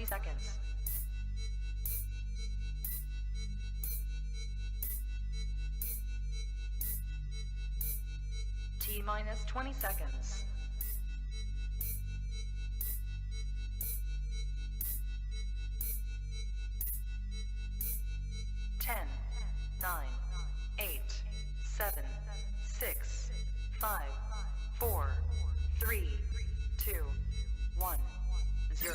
30 seconds. T minus 20 seconds. 10, 9, 8, 7, 6, 5, 4, 3, 2, 1, 0.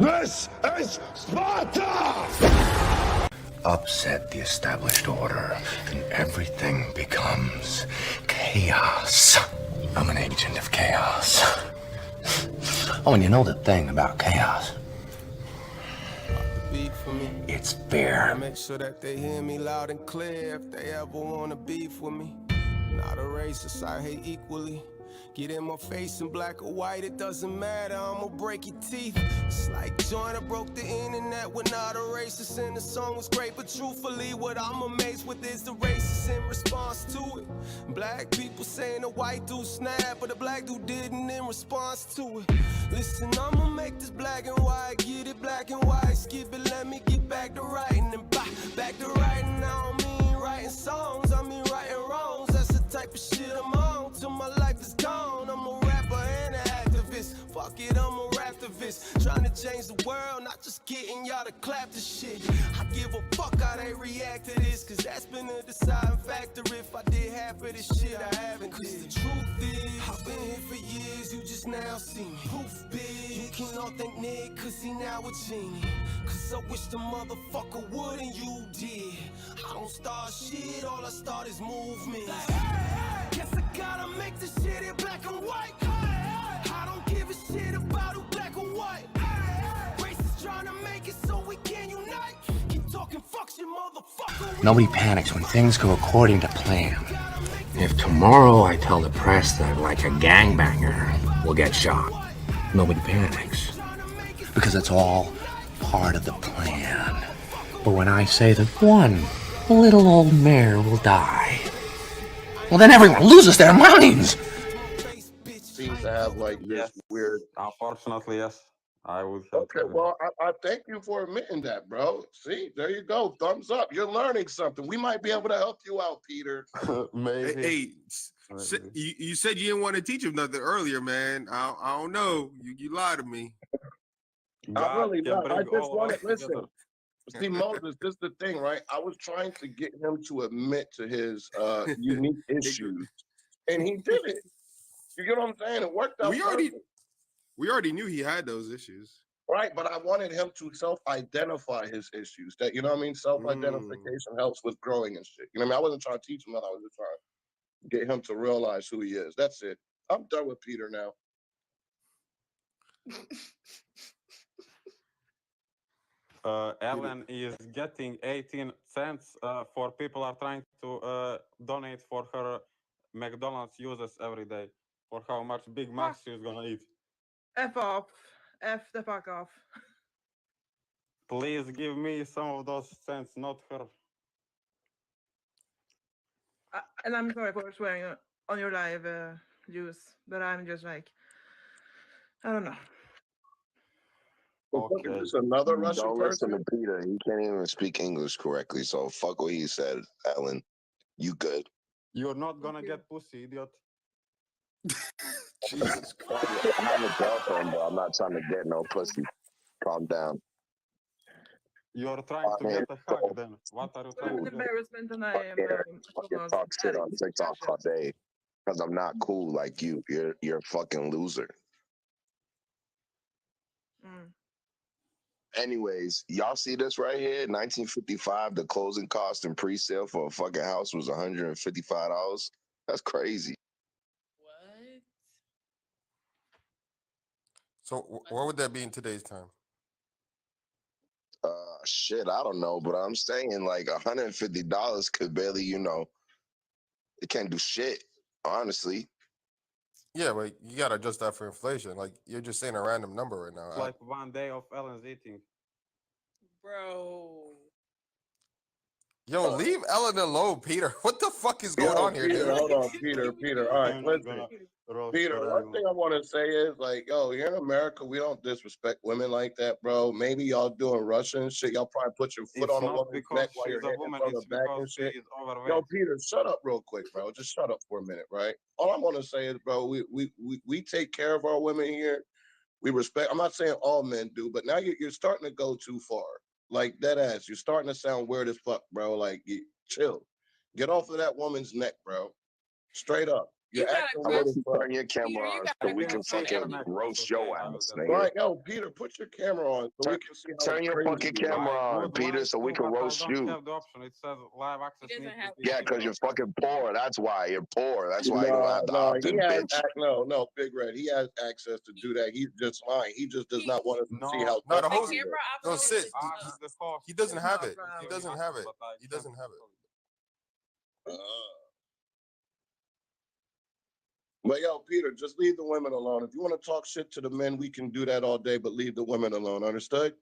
This is Sparta! Upset the established order, and everything becomes chaos. I'm an agent of chaos. Oh, and you know the thing about chaos? Beat for me. It's fear. Make sure that they hear me loud and clear if they ever wanna beef with me. Not a racist, I hate equally. Get in my face in black or white, it doesn't matter, I'ma break your teeth. It's like Joyner broke the internet, we're not a racist, and the song was great, but truthfully, what I'm amazed with is the racist in response to it. Black people saying a white dude snapped, but a black dude didn't in response to it. Listen, I'ma make this black and white, get it black and white, skip it, let me get back to writing, and back to writing. I don't mean writing songs, I mean writing wrongs. That's the type of shit I'm on till my life is gone. I'm a rapper and an activist. Fuck it, I'm a raptivist. Trying to change the world, not just getting y'all to clap the shit. I give a fuck how they react to this, cause that's been a deciding factor. If I did half of this shit, I haven't. Cause the truth is, I've been here for years, you just now see me. Proof big, you can all thank Nick, cause he now a genie. Cause I wish the motherfucker would and you did. I don't start shit, all I start is movement. Like, guess I gotta make this shit in black and white. I don't give a shit about who black or white. Racists trying to make it so we can unite. Keep talking fucks, you motherfucker. Nobody panics when things go according to plan. If tomorrow I tell the press that, like, a gangbanger will get shot, nobody panics. Because it's all part of the plan. But when I say that one little old mare will die, well, then everyone loses their minds. Seems to have like this Yes. weird. Unfortunately, yes. I would have Okay, to agree. well, I thank you for admitting that, bro. See, there you go. Thumbs up. You're learning something. We might be able to help you out, Peter. Maybe. Hey, you said you didn't want to teach him nothing earlier, man. I don't know. You lied to me. I really can not. I bring just all want of to us listen. together. See, Moses, this is the thing, right? I was trying to get him to admit to his unique issues, and he did it. You get what I'm saying? It worked out We already perfect, we already knew he had those issues. right? But I wanted him to self-identify his issues. That, you know what I mean? Self-identification helps with growing and shit. You know what I mean? I wasn't trying to teach him that. I was just trying to get him to realize who he is. That's it. I'm done with Peter now. Ellen is getting 18 cents for people are trying to donate for her McDonald's uses every day for how much Big Macs she's gonna eat. F off. F the fuck off. Please give me some of those cents, not her. And I'm sorry for swearing on your live use, but I'm just like, I don't know. Look at Okay. this, another Russian Don't listen person. to Peter. He can't even speak English correctly. So fuck what he said, Ellen. You good? You're not gonna you. get pussy, idiot. Jesus Christ. I have a girlfriend, but I'm not trying to get no pussy. Calm down. You're trying to man, get a hug then. What are you I'm trying an to get? embarrassment and I am Fucking talk shit on TikTok all day because I'm not cool like you. You're a fucking loser. Anyways, y'all see this right here? 1955, the closing cost and pre-sale for a fucking house was $155. That's crazy. What? So what would that be in today's time? Shit, I don't know, but I'm saying like $150 could barely, it can't do shit, honestly. Yeah, but you gotta adjust that for inflation. Like you're just saying a random number right now. It's like one day of Ellen's eating. Bro. Yo, leave Ellen alone, Peter. What the fuck is going on here, Peter, dude? hold on, Peter. All right, I'm listen. gonna roast Peter, her one right thing now. I want to say is like, yo, here in America, we don't disrespect women like that, bro. Maybe y'all doing Russian shit. Y'all probably put your foot It's on a not woman's because neck while she's you're a hitting woman, from the it's back because and she shit. is overweight. Yo, Peter, shut up real quick, bro. Just shut up for a minute, right? All I'm gonna say is, bro, we take care of our women here. We respect. I'm not saying all men do, but now you're starting to go too far. Like that ass, you're starting to sound weird as fuck, bro. Like, chill. Get off of that woman's neck, bro. Straight up. You You're gotta acting I'm weird gonna as trust fuck. turn your Peter. camera You on gotta so I we didn't can trust say her fucking neck Ellen. was roast okay. your I will ass, get nigga. back. Right, yo, Peter, put your camera on so we can see how Turn your crazy fucking you are. camera I on, would Peter, like so we to, can but I roast don't you. have the option. It says live access He doesn't needs to have be the Yeah, enabled. because you're fucking poor. That's why you're poor. That's why you don't No, have the no, he option, has bitch. no, Big Red. He has access to do that. He's just lying. He just does He, not want us to see No, how No, tough the the he host. is. camera No, option sit. is I'm the host. He doesn't have No it. He problem. doesn't have it. He doesn't have it. Uh, but yo, Peter, just leave the women alone. If you want to talk shit to the men, we can do that all day, but leave the women alone. Understood?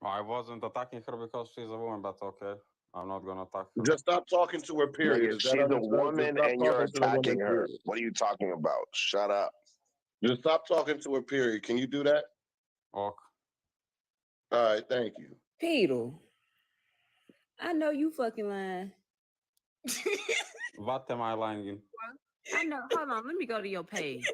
I wasn't attacking her because she's a woman, but okay. I'm not gonna attack her. Just stop talking to her, period. Nigga, Is that she's a understood? Just woman stop and you're talking to the woman, attacking her. period. What are you talking about? Shut up. Just stop talking to her, period. Can you do that? Ok. All right, thank you. Peter, I know you fucking lying. What am I lying in? I know. Hold on, let me go to your page.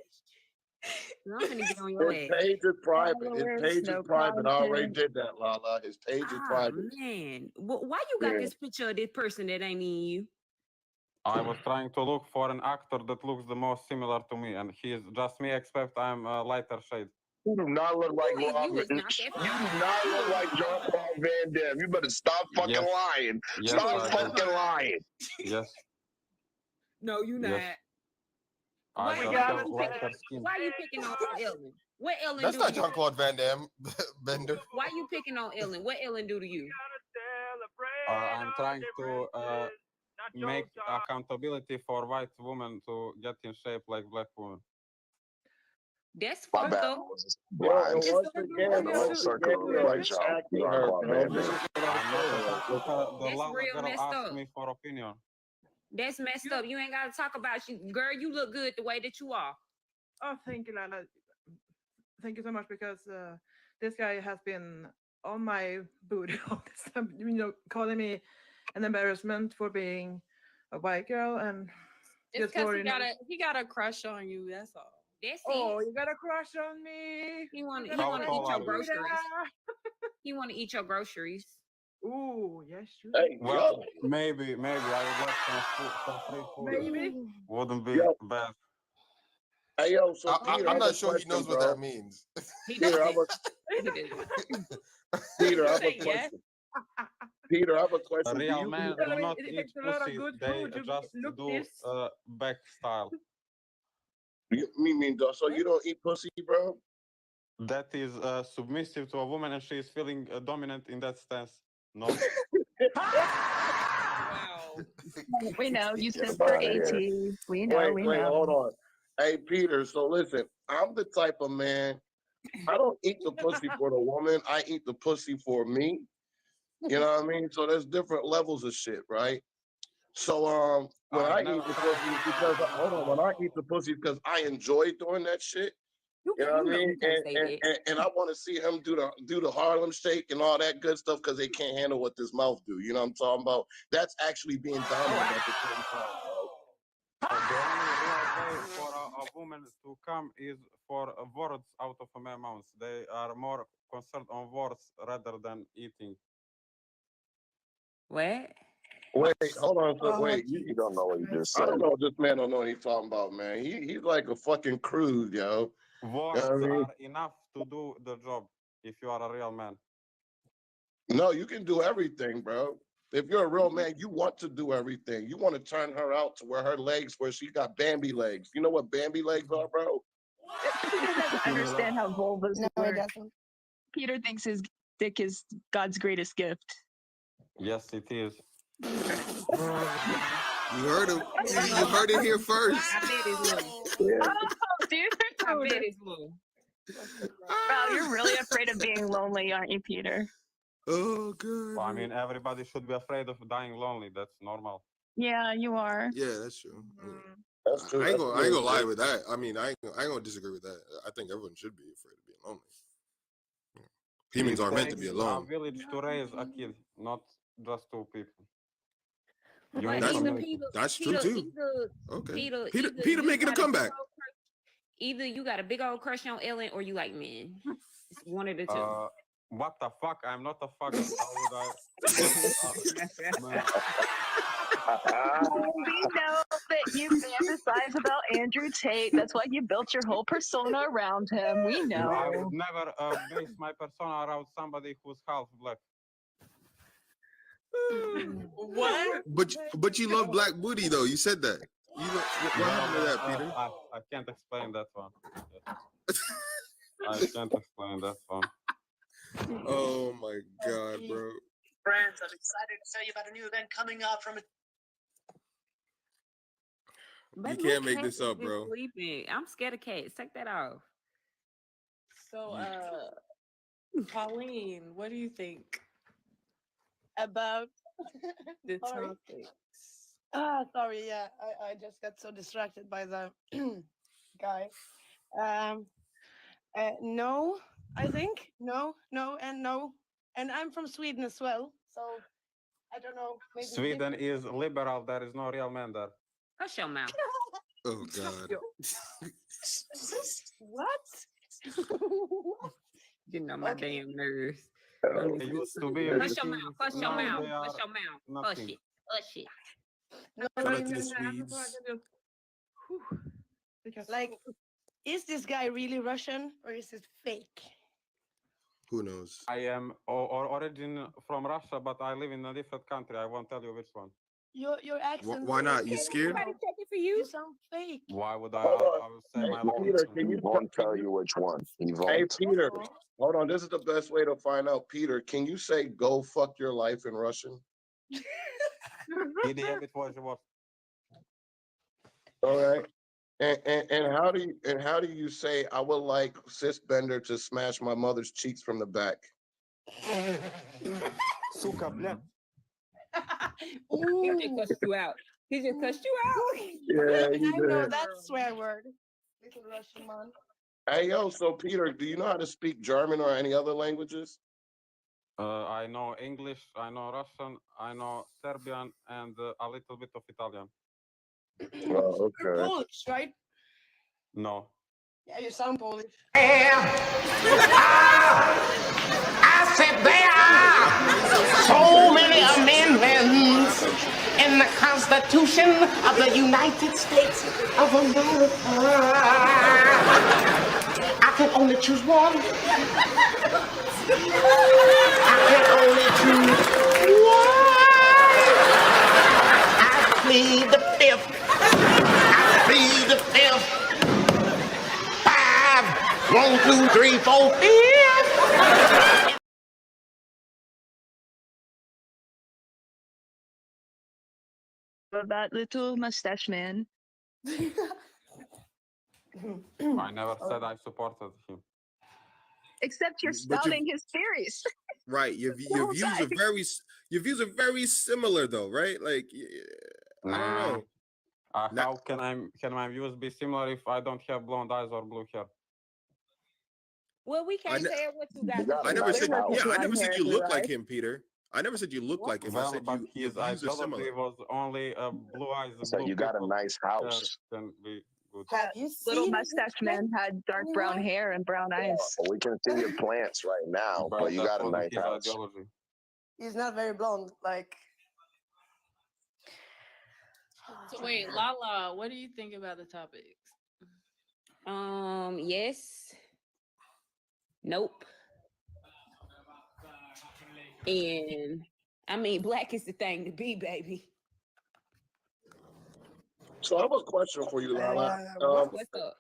I'm gonna get on your His ass. page is private. His Followers, page is no private. I already content. did that, Lala. His page is Ah private. man, why you got Yeah. this picture of this person that ain't in you? I was trying to look for an actor that looks the most similar to me, and he is just me, except I'm a lighter shade. You do not look like You Rob. is You not that do far. not look like Jean-Claude Van Damme. You better stop fucking Yes. lying. Yes, Stop I do. fucking lying. Yes. No, you not. Yes. I Why, just why have you lighter picking? skin. Why you picking on Ellen? What Ellen That's do to not you? Jean Claude Van Damme, Bender. Why you picking on Ellen? What Ellen do to you? I'm trying to make accountability for white women to get in shape like black women. That's My fucked bad. I up. was just Yo, blind. and once In again, the whole once circle again, of yo, like he's attacking her, Jean-Claude bro. Van This Damme. is what I'm not I'm attacking saying. her. The That's Lala real girl messed asked up. me for opinion. That's messed up. You ain't gotta talk about you, girl. You look good the way that you are. Oh, thank you, Lala. Thank you so much because this guy has been on my booty all this time, calling me an embarrassment for being a white girl and It's because he got a crush on you. That's all. That's oh, it. you got a crush on me. He want to How eat tall your are you? groceries. He want to eat your groceries. Ooh, yes, you. Hey, Well, maybe I would like some free food. Maybe. Wouldn't be yo, bad. hey, yo, so Peter, I I'm have not a sure he question, knows what bro. that means. He Peter, I have doesn't. He doesn't. Peter, I have a Say yes. question. Peter, I have a A question. Do real you man eat? do not It eat takes a lot of pussy. good They food to just look do this. back style. So you don't eat pussy, bro? That is submissive to a woman, and she is feeling dominant in that stance. No. Wow. We know you Get stood him for out of AT. here. We know. Wait, hold on. Hey, Peter, so listen, I'm the type of man, I don't eat the pussy for the woman. I eat the pussy for me. You know what I mean? So there's different levels of shit, right? So when I eat the pussy, it's because when I eat the pussy because I enjoy doing that shit. You know what I mean? And I want to see him do the Harlem Shake and all that good stuff because they can't handle what this mouth do. You know what I'm talking about? That's actually being dominant at the same time, bro. The only real way for a woman to come is for words out of a man's mouth. They are more concerned on words rather than eating. What? Wait, hold on. So, Oh, wait, You don't know what you just I said. don't know. This man don't know what he's talking about, man. He's like a fucking crude, yo. Words You know what I mean? are enough to do the job if you are a real man. No, you can do everything, bro. If you're a real man, you want to do everything. You want to turn her out to where she got Bambi legs. You know what Bambi legs are, bro? Peter doesn't understand how vulvas No, work. it doesn't. Peter thinks his dick is God's greatest gift. Yes, it is. You heard him. You heard it here first. I bet it's little. Yeah. Oh, dude. I bet it's little. Wow, you're really afraid of being lonely, aren't you, Peter? Oh god. Well, I mean, everybody should be afraid of dying lonely. That's normal. Yeah, you are. Yeah, that's true. That's true. I ain't That's gonna true. lie with that. I mean, I ain't gonna disagree with that. I think everyone should be afraid of being lonely. Humans are meant to be A alone. village to raise a kid, not just two people. You Well, need That's- either community. Peter, That's true, Peter, too. either, Okay. Peter, Peter either you making a got big comeback. old either you got a big old crush on Ellen or you like men. It's one of the two. What the fuck? I'm not a fuck. How would I? Man. We know that you fantasize about Andrew Tate. That's why you built your whole persona around him. We I know. would never base my persona around somebody who's half black. What? But you love black booty though. You said that. You know, what happened to that, Peter? I can't explain that one. I can't explain that one. Oh my god, bro. Friends, I'm excited to tell you about a new event coming up from You can't make this up, bro. Sleeping. I'm scared of cats. Take that off. So, Pauline, what do you think about the Sorry. topics? Sorry, yeah, I just got so distracted by the guy. No, I think no, and no, and I'm from Sweden as well, so I don't know. Maybe Sweden is liberal. There is no real man there. Hush your mouth. Oh god. What? Getting on my damn nerves. It used to be. Hush your mouth. Hush your Now mouth. they Hush are your mouth. Hush nothing. it. Hush it. Shout out to the Swedes. Like, is this guy really Russian or is it fake? Who knows? I am origin from Russia, but I live in a different country. I won't tell you which one. Your accent. Why not? You scared? For you? You sound fake. Why would I? Hold on. I will say Hey, my Peter, location. can He you won't tell you which one. He Hey, won't. Peter, hold on. This is the best way to find out. Peter, can you say "go fuck your life" in Russian? Idiot, was what? All right. And how do you say I would like Sis Bender to smash my mother's cheeks from the back? Suka, bleh. He just cussed you out. He just cussed you out. Yeah, he I know did. that swear word. Little Russian man. Hey, yo, so Peter, do you know how to speak German or any other languages? I know English, I know Russian, I know Serbian, and a little bit of Italian. Oh, You're okay. Polish, right? No. Yeah, you sound Polish. I said there are so many amendments in the Constitution of the United States of America. I can only choose one. I can only choose one. I plead the fifth. I plead the fifth. 5, 1, 2, 3, 4, 5. That little mustache man. I never said I supported him. Except you're But you- spouting his theories. Right. Your whole views are time. your views are very similar though, right? Like I don't know. How can my views be similar if I don't have blonde eyes or blue hair? Well, we can't ne- tell what you got. You got I a never nice said house. I never blonde said hair you and look blue like eyes. him, Peter. I never said you look like him. I Well, said but your his views are similar. ideology was only blue eyes. So blue you got a people nice house. Can be good. Have you Little seen mustache man had dark brown hair and brown eyes. Well, we can see your plants right now, but you that got a wasn't nice his house. ideology. He's not very blonde. Like. So wait, Lala, what do you think about the topics? Yes. Nope. And I mean, black is the thing to be, baby. So I have a question for you, Lala. What's up?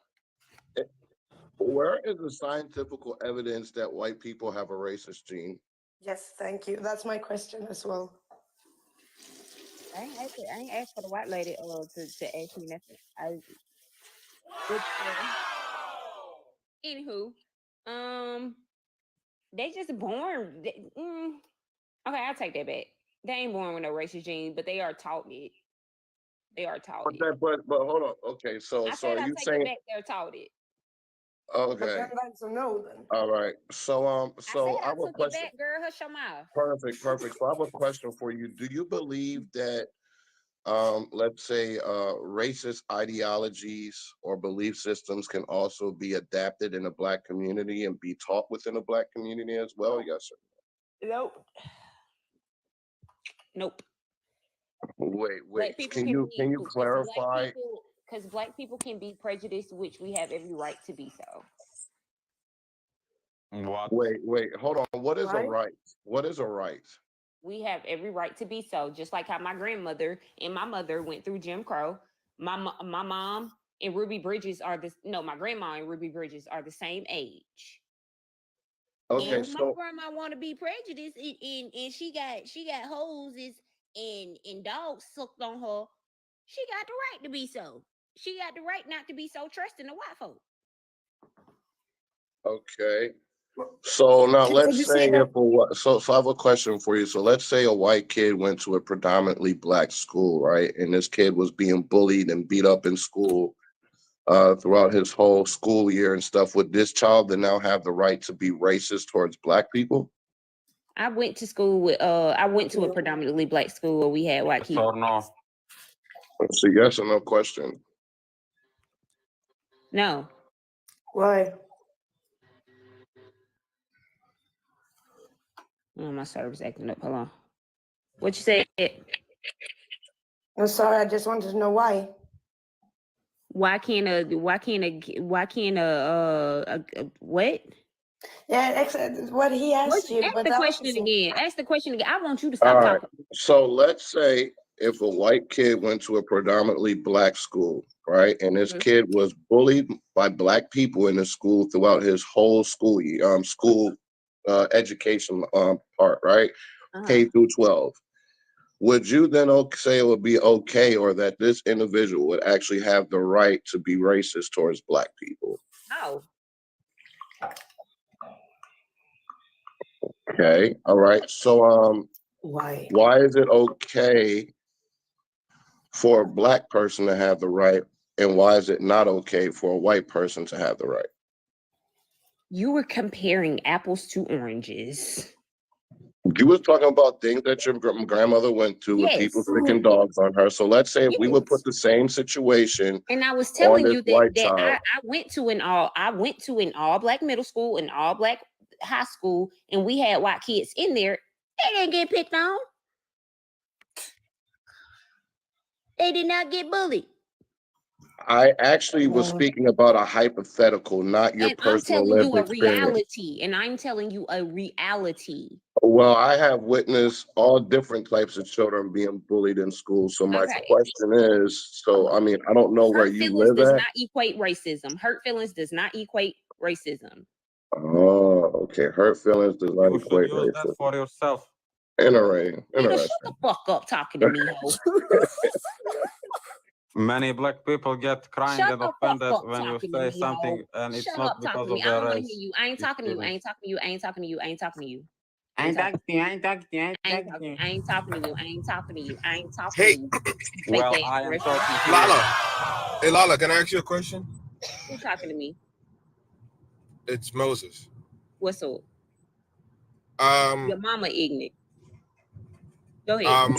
Where is the scientific evidence that white people have a racist gene? Yes, thank you. That's my question as well. I ain't asked for the white lady to ask me nothing. Anywho, they just born. Okay, I'll take that back. They ain't born with no racist gene, but they are taught it. They are taught But it. that, but hold on. Okay, so I so said are I you take it saying? back. They're taught it. Okay, So no, then. all right. So I said so I I have a took it question. back, girl. Hush your mouth. Perfect. So I have a question for you. Do you believe that let's say racist ideologies or belief systems can also be adapted in the black community and be taught within the black community as well? Yes, sir. Nope. Nope. Wait. Black people Can can you be clarify? because black people can be prejudiced, which we have every right to be so. What? Wait. Hold on. What is a Right? right? What is a right? We have every right to be so. Just like how my grandmother and my mother went through Jim Crow. My mom and Ruby Bridges are my grandma and Ruby Bridges are the same age. Okay, And my so grandma want to be prejudiced, and she got hoses and dogs sucked on her. She got the right to be so. She got the right not to be so trusting the white folk. okay. So now Did let's you say see that? so I have a question for you. So let's say a white kid went to a predominantly black school, right? And this kid was being bullied and beat up in school throughout his whole school year and stuff. Would this child then now have the right to be racist towards black people? I went to school with I went to a predominantly black school where we had white Yes kids. or no? It's a yes or no question. No. Why? Oh, my server's acting up. Hold on. What you said? I'm sorry, I just wanted to know why. Why can't what? Yeah, what he asked you, Ask but the that question was again. Ask the question again. I want you to All stop right. talking. So let's say if a white kid went to a predominantly black school, right, and this Mhm. kid was bullied by black people in the school throughout his whole school year, school education part, right, K through 12. Would you then say it would be okay, or that this individual would actually have the right to be racist towards black people? No. Okay. All right. So why is it okay for a black person to have the right, and why is it not okay for a white person to have the right? You were comparing apples to oranges. You was talking about things that your grandmother went through with people Yes. sticking dogs on her. So let's say if we would put Yes. the same situation And I was on telling this you white that child. I went to an all black middle school and all black high school, and we had white kids in there. They didn't get picked on. They did not get bullied. I actually was speaking about a hypothetical, not your And I'm personal telling you lived a experience. reality. And I'm telling you a reality. Well, I have witnessed all different types of children being bullied in school. So my Okay. question is, I mean, I don't know where Hurt you feelings live does at. not equate racism. Hurt feelings does not equate racism. Oh, okay. Hurt feelings does not You should equate use that racism. for yourself. Interesting. Nigga, shut the fuck up talking to me, ho. Many black people get crying Shut and the fuck offended up when you talking to say me, ho. something, and it's Shut not up because talking to of me. I their don't want to race. hear you. I ain't talking to you. I Feelings. ain't talking to you. I ain't talking to you. I ain't talking to you. I ain't talking to you. I ain't talking to you. I I ain't ain't talking to you. I ain't talking to you. I ain't talking to you. I ain't talking Hey, to you. Well, Fake ass I am Russian. talking to you. Lala. Hey, Lala, can I ask you a question? Who's talking to me? It's Moses. What's up? Your mama ignorant. Go ahead.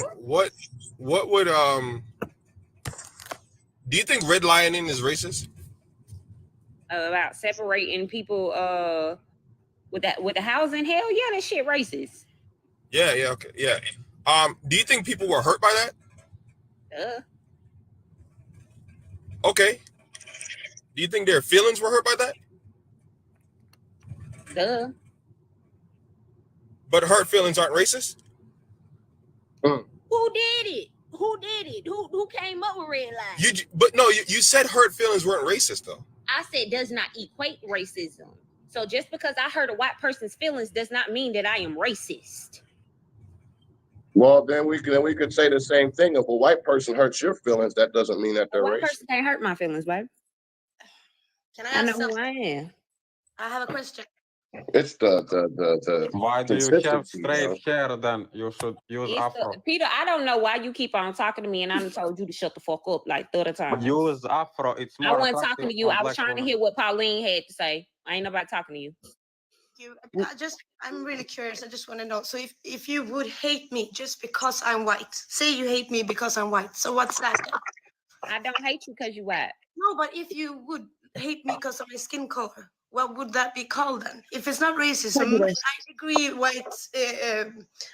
What would do you think redlining is racist? About separating people with the housing. Hell yeah, that shit racist. Yeah, okay, yeah. Do you think people were hurt by that? Okay. Do you think their feelings were hurt by that? But hurt feelings aren't racist? Who did it? Who did it? Who came up with red line? But no, you said hurt feelings weren't racist though. I said does not equate racism. So just because I hurt a white person's feelings does not mean that I am racist. Well, then we could say the same thing. If a white person hurts your feelings, that doesn't mean that A they're white racist. person can't hurt my feelings, babe. Can I I know ask who I am. I have a question. It's the Why do you have consistency, straight bro. hair then? You should use afro. Peter, I don't know why you keep on talking to me, and I done told you to shut the fuck up like 30 times. Use afro. It's I more wasn't talking attractive to you. on I was black trying to women. hear what Pauline had to say. I ain't nobody talking to you. I'm really curious. I just want to know. So if you would hate me just because I'm white, say you hate me because I'm white. So what's that? I don't hate you because you white. No, but if you would hate me because of my skin color, what would that be called then? If it's not racism, Prejudice. I agree.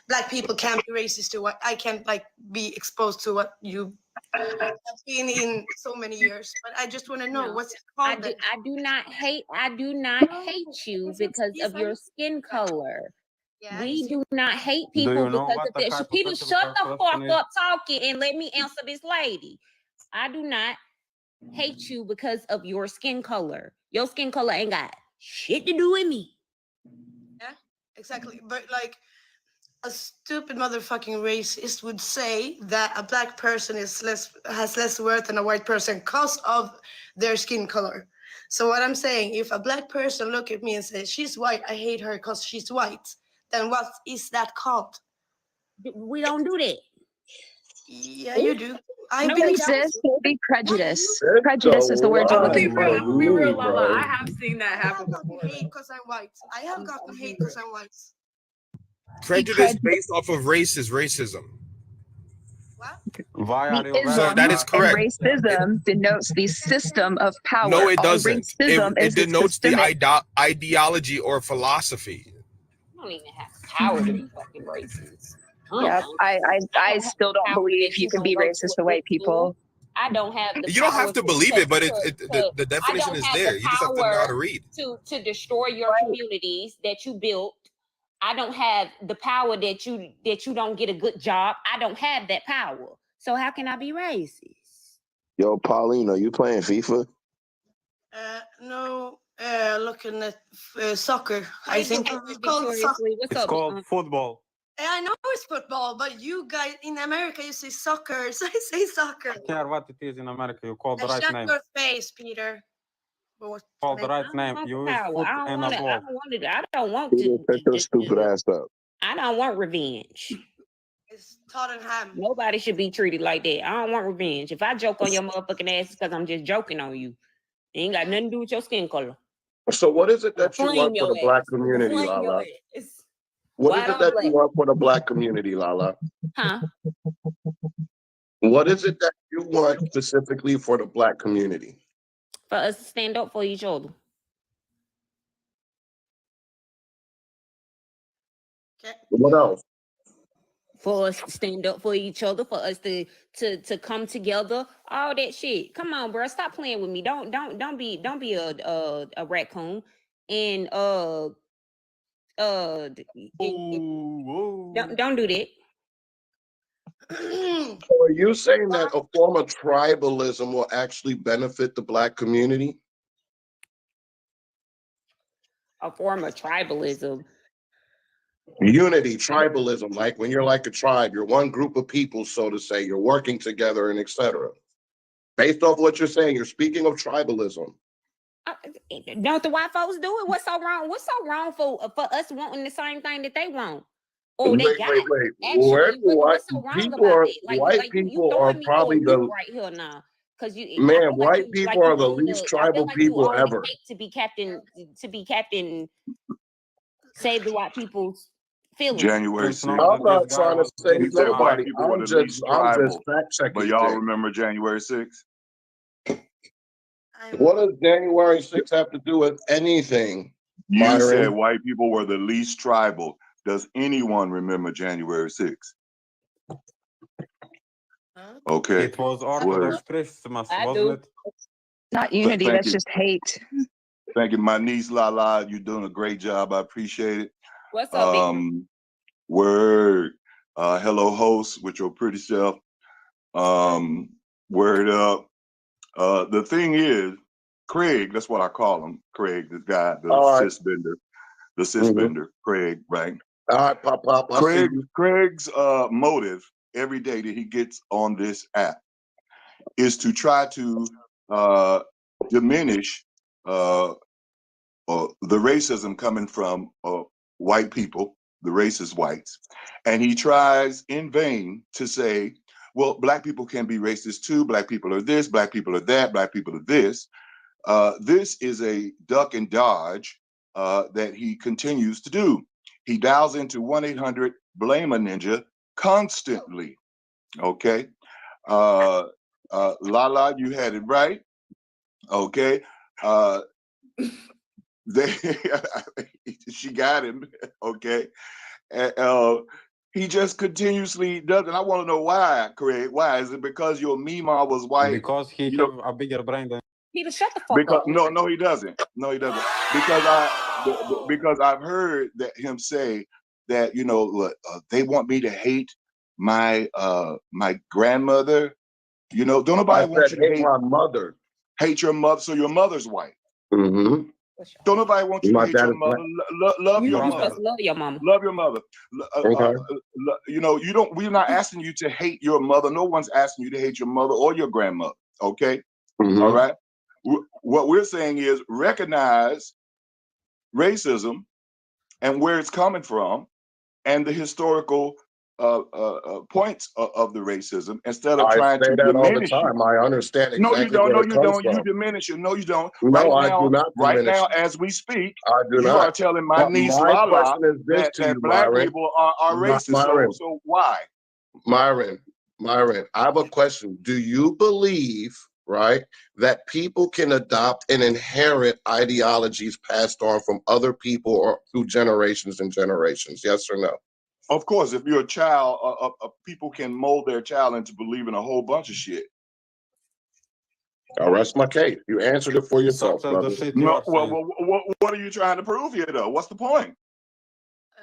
Black people can't be racist to what I can't like be exposed to what you have been in so many years. But I just want to know what's it called then. I do not hate you because of your skin color. We do not hate Do people you know because what of the that. Peter, hypothetical shut the question fuck is? up talking and let me answer this lady. I do not hate you because of your skin color. Your skin color ain't got shit to do with me. Yeah, exactly. But like a stupid motherfucking racist would say that a black person has less worth than a white person because of their skin color. So what I'm saying, if a black person look at me and says she's white, I hate her because she's white, then what is that called? We don't do that. Yeah, you do. I No, believe sis, it would be prejudice. That's Prejudice is the word you're looking for. I'm gonna be real, Lala. bro. I have seen that I happen have gotten before. hate because I'm white. I have gotten hate because I'm white. Prejudice based off of race is racism. Why are you So wearing that is And correct. racism denotes the system of power. No, it All doesn't. racism It is denotes the systemic. ideology or philosophy. You don't even have power to be fucking racist. Yeah, I still don't Power believe that you can don't be go to racist a to white good school. people. I don't have the You don't have power to believe it, but the I definition don't is have there. the You just have to know how to power read. to destroy your communities that you built. I don't have the power that you don't get a good job. I don't have that power. So how can I be racist? Yo, Pauline, are you playing FIFA? No, looking at soccer. I Hey, think it's called soccer. victoriously. What's It's up? called football. I know it's football, but you guys in America, you say soccer, so I say soccer. I don't care what it is in America. You call the right Shut name. your face, Peter. Call the right name. You use foot and a ball. I don't want Peter, shut your stupid ass up. I don't want revenge. It's Tottenham. Nobody should be treated like that. I don't want revenge. If I joke on your motherfucking ass, it's because I'm just joking on you. It ain't got nothing to do with your skin color. So what is it that you Flame want for the your black ass. community, Flame your Lala? ass. What is White it on that black. you want for the black community, Lala? Huh? What is it that you want specifically for the black community? For us to stand up for each other. What else? For us to stand up for each other, for us to come together, all that shit. Come on, bro, stop playing with me. Don't be a raccoon. And don't do that. So are you saying that a form of tribalism will actually benefit the black community? A form of tribalism. Unity, tribalism, like when you're like a tribe, you're one group of people, so to say, you're working together and etc. Based off what you're saying, you're speaking of tribalism. Don't the white folks do it? What's so wrong? What's so wrong for us wanting the same thing that they want? Oh, they got it. Where Actually, do what's so wrong people about are? it? Like White you people are throwing me for a probably loop the right here now. Because I man. feel like White you people are the own least I feel tribal like you people own ever. the hate to be captain. Save the white people's feelings. January Since 6th. know I'm that not this guy trying to was save He said white nobody. people were I'm the least just tribal. fact checking. But y'all remember January 6th? What does January 6th have to do with anything, You said Myron? white people were the least tribal. Does anyone remember January 6th? Okay. It was Word. Orthodox Christmas, wasn't it? Not unity, Thank that's you. just hate. Thank you. My niece Lala, you're doing a great job. I appreciate it. What's up, baby? Word. Hello, host, with your pretty self. Word up. The thing is, Craig, that's what I call him. Craig, this guy, the cis bender, Craig, right? All right, pop. I see you. Craig's motive every day that he gets on this app is to try to diminish the racism coming from white people, the racist whites, and he tries in vain to say, well, black people can be racist too. Black people are this, black people are that, black people are this. This is a duck and dodge that he continues to do. He dials into 1-800-BLAME-A-NINJA constantly. Okay. Lala, you had it right. Okay. She got him. Okay. He just continuously does, and I want to know why, Craig. Why? Is it because your Mima was white? Because he You have know, a bigger brain than. Peter, shut the fuck because up. no, he doesn't. No, he doesn't. Because I've heard that him say that, you know, look, they want me to hate my my grandmother. You know, don't I nobody want said you to hate hate my mother. hate your mother. So your mother's white. Mm-hmm. Don't nobody want you My to hate dad your is black. mother. Love You your supposed mother. to love your mama. Love your mother. Okay. You know, you don't. We're not asking you to hate your mother. No one's asking you to hate your mother or your grandmother. Okay. Mm-hmm. All right. What we're saying is recognize racism and where it's coming from, and the historical points of the racism, instead of I trying say to that all the diminish it. time. I understand No, you exactly don't. where No, it you comes don't. You from. diminish it. No, you don't. No, I do not diminish it. As we speak, I do you not. are telling my But niece my Lala question is this to you, that black Myron. people are racist. Myron. So why? Myron, I have a question. Do you believe, right, that people can adopt and inherit ideologies passed on from other people or through generations and generations? Yes or no? Of course, if you're a child, people can mold their child into believing a whole bunch of shit. I'll rest my case. You answered it for yourself, Such as the brother. shit you No, are saying. what are you trying to prove here, though? What's the point?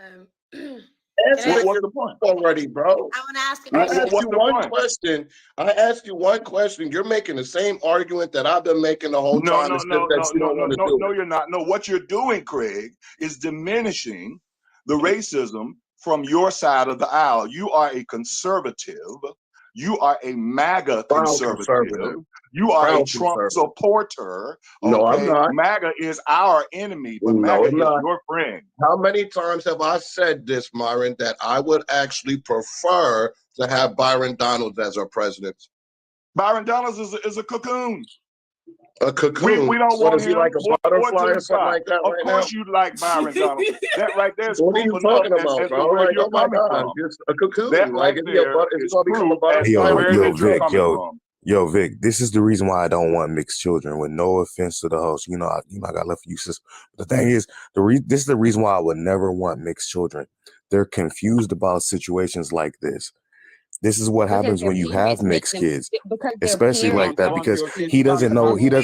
Answer What's the point? already, bro. I want to ask a I question. asked you one question. I asked you one question. You're making the same argument that I've been making the whole time. It's just that you don't want to do No, it. you're not. No, what you're doing, Craig, is diminishing the racism from your side of the aisle. You are a conservative. You are a MAGA Proud conservative. conservative. You are a Proud Trump conservative. supporter. No, I'm Okay, not. MAGA is our enemy, but No, MAGA I'm is not. your friend. How many times have I said this, Myron, that I would actually prefer to have Byron Donalds as our president? Byron Donalds is a cocoon. A cocoon? We don't What want is he, him. like a Boy, butterfly to or the something sky. like that Of right now? course you like Byron Donalds. That right there is What are proof you enough talking about, as to bro? where Like, you're oh my coming God, from. just a cocoon. That Like, right is there he is gonna become a proof as to butterfly? where that you're coming from. Yo, Vic, this is the reason why I don't want mixed children. With no offense to the host, you know, I got love for you, sis. But the thing is, this is the reason why I would never want mixed children. They're confused about situations like this. This is what Because happens their when you parents have make mixed them. kids, Because their especially like parents. that, because he doesn't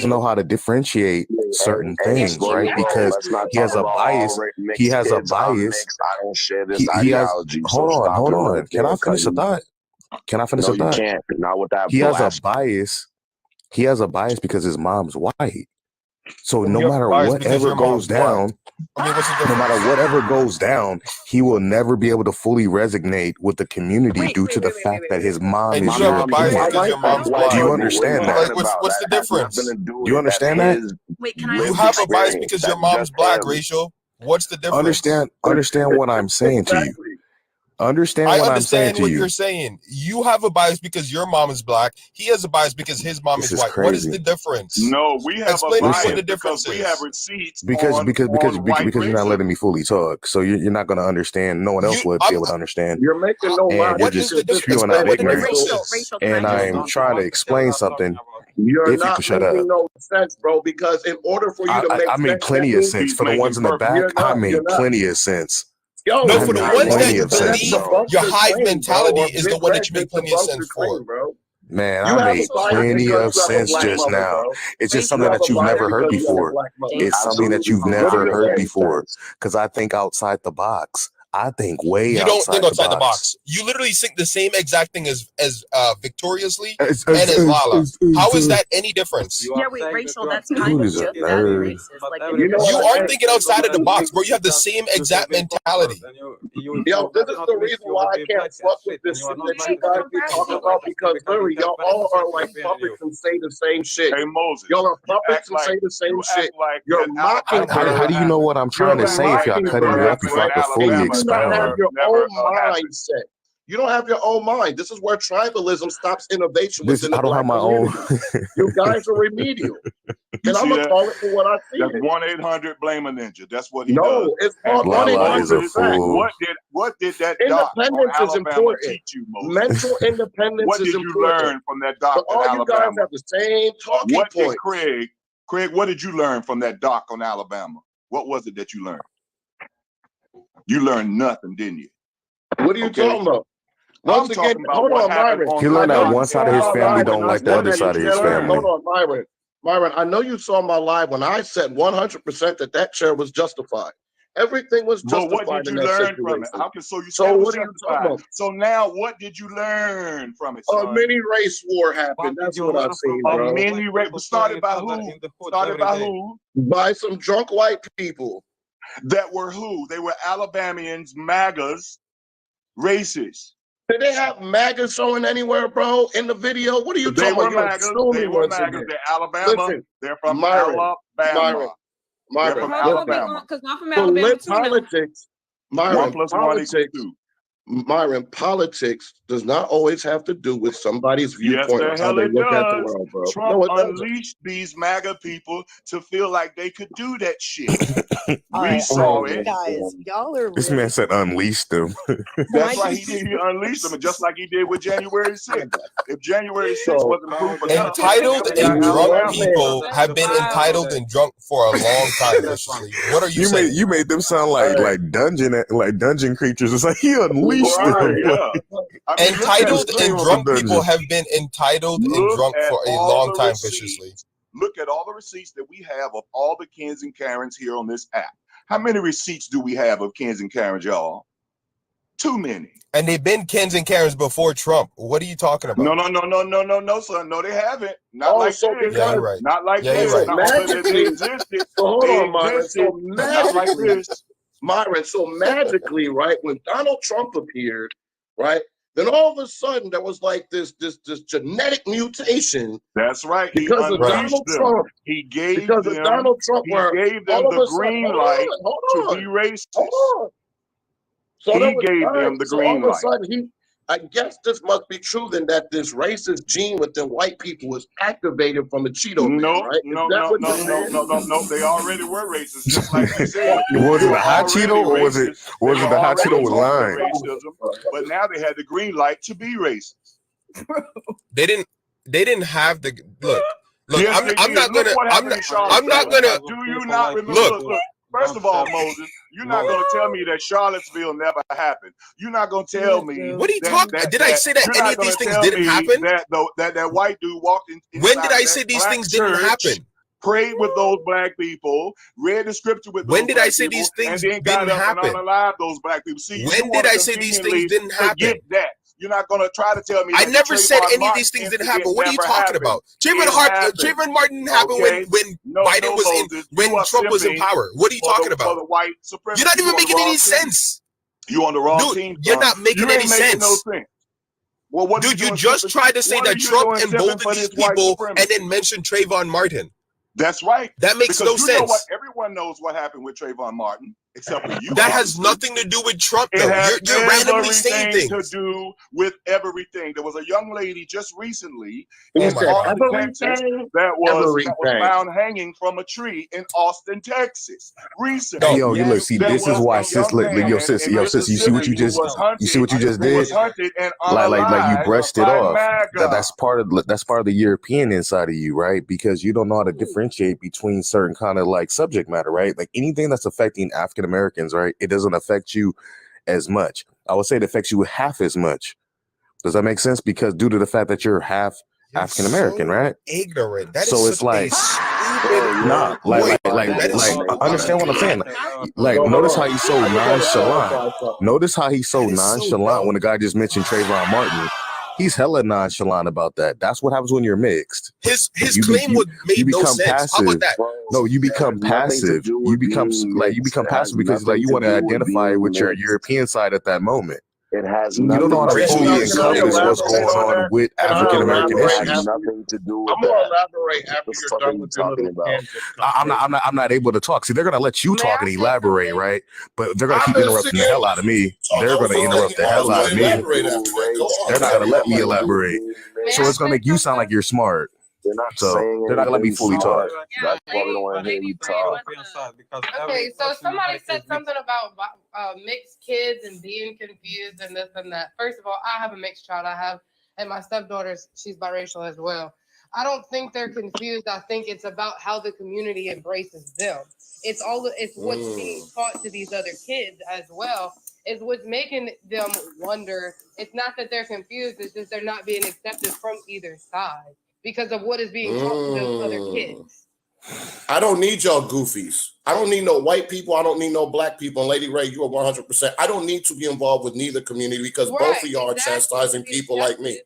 know how to differentiate certain things, right? Because Let's not he talk has a about all bias. mixed He has a kids. I'm bias. mixed. I don't share this He has. ideology. Hold So on, stop hold it right on. Can I there, finish a cousin. thought? Can I finish No, a you thought? can't. Not with that He has a blasphemy. bias. He has a bias because his mom's white. So no You have matter bias because whatever your mom's goes down, I mean, what's the no difference? matter whatever goes down, he will never be able to fully resonate with the community due to the fact that his mom And is you have a bias European. because your mom's Do black. you What are understand you that? talking Like, about? what's the That has nothing difference? to do with You it. understand That's that? his You lived have a bias experience. because your That's mom's just black, him. Rachel. What's the difference? Understand what I'm saying to you. Exactly. Understand I what I'm saying understand to what you. you're saying. You have a bias because your mom is black. He has a bias because his mom This is is white. What is crazy. the difference? No, we have Explain a to me what bias the because difference we have is. receipts Because on white you're not letting me racism. fully talk, so you're not going to understand. No one else would be able to understand, You're making no and you're logic. What is just the Just difference? spewing Explain out what the ignorance. difference is. And You I'm don't trying to want to hear explain us talking something. about. You're If you not could shut up. making no sense, bro, because in order for you to make I made sense, that plenty of means sense. He's For the making ones in the perfect. back, I you're made not. plenty of sense. Yo, No, I for the made ones that plenty you of so that's sense. believe, debunked your the hive claim, bro. mentality Or is the Big one Red that you just make plenty of debunked sense the for. claim, bro. Man, You I have a made bias plenty because of you have a sense black just mother, now. bro. It's just You something have that a you've bias never heard because you have a before. black mother. It's something that Absolutely you've What do never you heard say? before. sense. Because I think outside the box. I think way You don't think outside the box. box. You literally think the same exact thing as Victoriously As and as Lala. How is uh, that any difference? You Yeah, are wait, saying that Rachel, you are that's saying kind Dude of is a just as nerd. racist. but Like, every if You know you're You what gonna I are think? thinking outside of the box, bro. You have the same exact mentality. And you Yo, this have is not the mixed, reason you why would I be can't black as fuck with shit, and this you are shit not that black you as guys shit. be You are talking not black about as shit because because you literally have y'all 20% all are like European in puppets you. and say the same shit. Hey Moses, Y'all are you puppets act and say like the same you shit. act like You're that mocking Alabama her. How do you know what I'm trying You're to say if y'all mocking cutting me her. off before I can fully You do not have expound? your never own happened. mindset. You don't have your own mind. This is where tribalism stops innovation within the I don't have black my own. community. You guys are remedial. You And I'm see going to that? call it for what I see That's it. 1-800 blame a ninja. That's what he does. No, it's And, called Lala is a unintentional fact. fool. what did that doc on Independence is Alabama important. teach you, Moses? Mental independence What is did you important. learn from that doc But in all you guys Alabama? have the same talking What did points. Craig, what did you learn from that doc on Alabama? What was it that you learned? You learned nothing, didn't you? What are you talking about? Once I'm again, talking about hold what on, happened Myron. on He the I learned know that doc you one saw side of his my family live when don't I like the said other that side of you his learned. family. Hold on, Myron, I know you saw my live when I said 100% that chair was justified. Everything was But what justified did in you that learn situation. from it? Okay, so you So said it was what are you talking justified. about? So now what did you learn from it, A son? mini race war What happened. did That's you what learn I've from seen, A bro. mini race started by who? in the hood Started every by day? who? By some drunk white people. That were who? They were Alabamians, MAGAs, racists. Did they have MAGA showing anywhere, bro, in the video? What are you They talking were about? You're MAGAs. They assuming were once MAGAs. again. They're Alabama. Listen, They're from Myron, Alabama. They're from Hold on, Alabama. because I'm from Alabama too now. Politics, One Myron, plus one equals politics, two. Myron, politics does not always have to do with somebody's Yes, viewpoint the or how hell they it look at the does. world, bro. Trump No, it doesn't. unleashed these MAGA people to feel like they could do that shit. All We right, saw it. guys, y'all are This really. man said unleash them. That's right. He did. He unleashed them, just like he did with January 6th. If January 6th So, wasn't proof enough, Entitled then we and got drunk one Alabama. people man, have been Wow. entitled and drunk for a long time, viciously. What are you saying? You made them sound like dungeon creatures. It's like he unleashed Right, them. yeah. I mean, look at Entitled it. and Name of drunk the people dungeon. have been entitled and Look drunk at for a all long the time, receipts. viciously. Look at all the receipts that we have of all the Kens and Karens here on this app. How many receipts do we have of Kens and Karens, y'all? Too many. And they've been Kens and Karens before Trump. What are you talking about? No, son. No, they haven't. Not oh, like so this. Yeah, because, you're right. Not like Yeah, this. you're right. so Not, they magically, existed. so hold They on, Myron. existed, So but not like magically, this. Myron, so magically, right, when Donald Trump appeared, right, then all of a sudden there was like this genetic mutation. That's right. He Because of unleashed Donald them. Trump. He gave Because of them. Donald Trump, He where gave them all of the a sudden, green light to be hold racist. on. So He that was gave right. them the So all green of a light. sudden, I guess this must be true then that this racist gene within white people was activated from the Cheeto Man, No, right? no, Is that no, what no, you're no, saying? no, no, no. They already were racist, just like you said. Was They it were a hot already Cheeto or was it racist. They were the hot already Cheeto with taught their lime? racism, but now they had the green light to be racist. They didn't have the look. Yes, I'm they not did. Look gonna. what happened in I'm not Charlottesville. gonna. Do you not remember? Look. Look. First of all, Moses, you're not going to tell me that Charlottesville never happened. You're not going to tell me. What are you talking? Did I say that you're any not of these gonna things tell didn't me happen? that white dude walked in. When did I that say these black things didn't church, happen? Prayed with those black people, read the scripture with When those did I black say people, these things and then got didn't up and happen? unalived those black people. See, you When want did to I say these things conveniently didn't happen? forget that. You're not going to try to tell me I that never the said Trayvon any of Martin these things didn't incident happen. What are you never talking happened. about? It happened. Trayvon Martin happened Okay? when No, Biden was in, Moses, when you are Trump was in simping power. What are you for talking the about? white supremacy. You're not even You on the making wrong any team. sense. You on the wrong Dude, team, you're son. not making You ain't any making no sense. sense. Well, what are Dude, you you doing? just tried to say What that are you Trump doing simping emboldened for these this white people supremacy? and then mentioned Trayvon Martin. That's right. That makes because no you know what? sense. Everyone knows what happened with Trayvon Martin, except for you. That has obviously. nothing to do with Trump, It though. has You're randomly saying everything things. to do with everything. There was a young lady just recently He in said Austin, Texas, everything, that was everything. found hanging from a tree in Austin, Texas. Recently, Hey, yo, you look. See, there this is was why a sis. young man Yo, sis. in You see what Mississippi you who just. was hunted. You see what you just Who was did. hunted and Like you unalived brushed it by off. MAGA. That's part of the European inside of you, right? Because you don't know how to differentiate between certain kind of like subject matter, right? Like anything that's affecting African Americans, right? It doesn't affect you as much. I would say it affects you half as much. Does that make sense? Because due to the fact that you're half African American, right? Ignorant. That is So it's such like, a stupid nah, like, point. understand what I'm saying? Like, No, hold notice on. how he's so I just want to nonchalant. clarify something. Notice how he's so That is so nonchalant when the dumb. guy just mentioned Trayvon Martin. He's hella nonchalant about that. That's what happens when you're mixed. His You claim you made no become sense. How about passive. that? No, you It become has nothing to passive. do You with become being like you mixed. become It has passive because like nothing you to want to do with identify being with your mixed. European side at that moment. It has You don't know how to nothing to Okay, do fully now with can I encompass what's elaborate going on on that? with Can I African American It elaborate has issues. after? nothing to do with I'm gonna that. elaborate What after the you're fuck are done you with your talking little about? tangent stuff, bro. I'm not able to talk. See, they're gonna let you May talk I and say elaborate, something? right? But they're gonna I've keep been interrupting the sitting hell out of me. talking. They're I was gonna just interrupt letting the you hell know out to of me. elaborate after that. Go on. They're not Carry gonna let on, me my dude. elaborate. May So I it's gonna say make you sound like something? you're smart. They're not So saying they're not gonna let me anything fully talk. smart. That's why we don't want to hear you talk. Okay, so somebody said something about mixed kids and being confused and this and that. First of all, I have a mixed child. And my stepdaughter's, she's biracial as well. I don't think they're confused. I think it's about how the community embraces them. It's what's being taught to these other kids as well. Is what's making them wonder. It's not that they're confused. It's just they're not being accepted from either side because of what is being taught to those other kids. I don't need y'all goofies. I don't need no white people. I don't need no black people. And Lady Ray, you are 100%. I don't need to be involved with neither community because both of y'all are chastising people like me.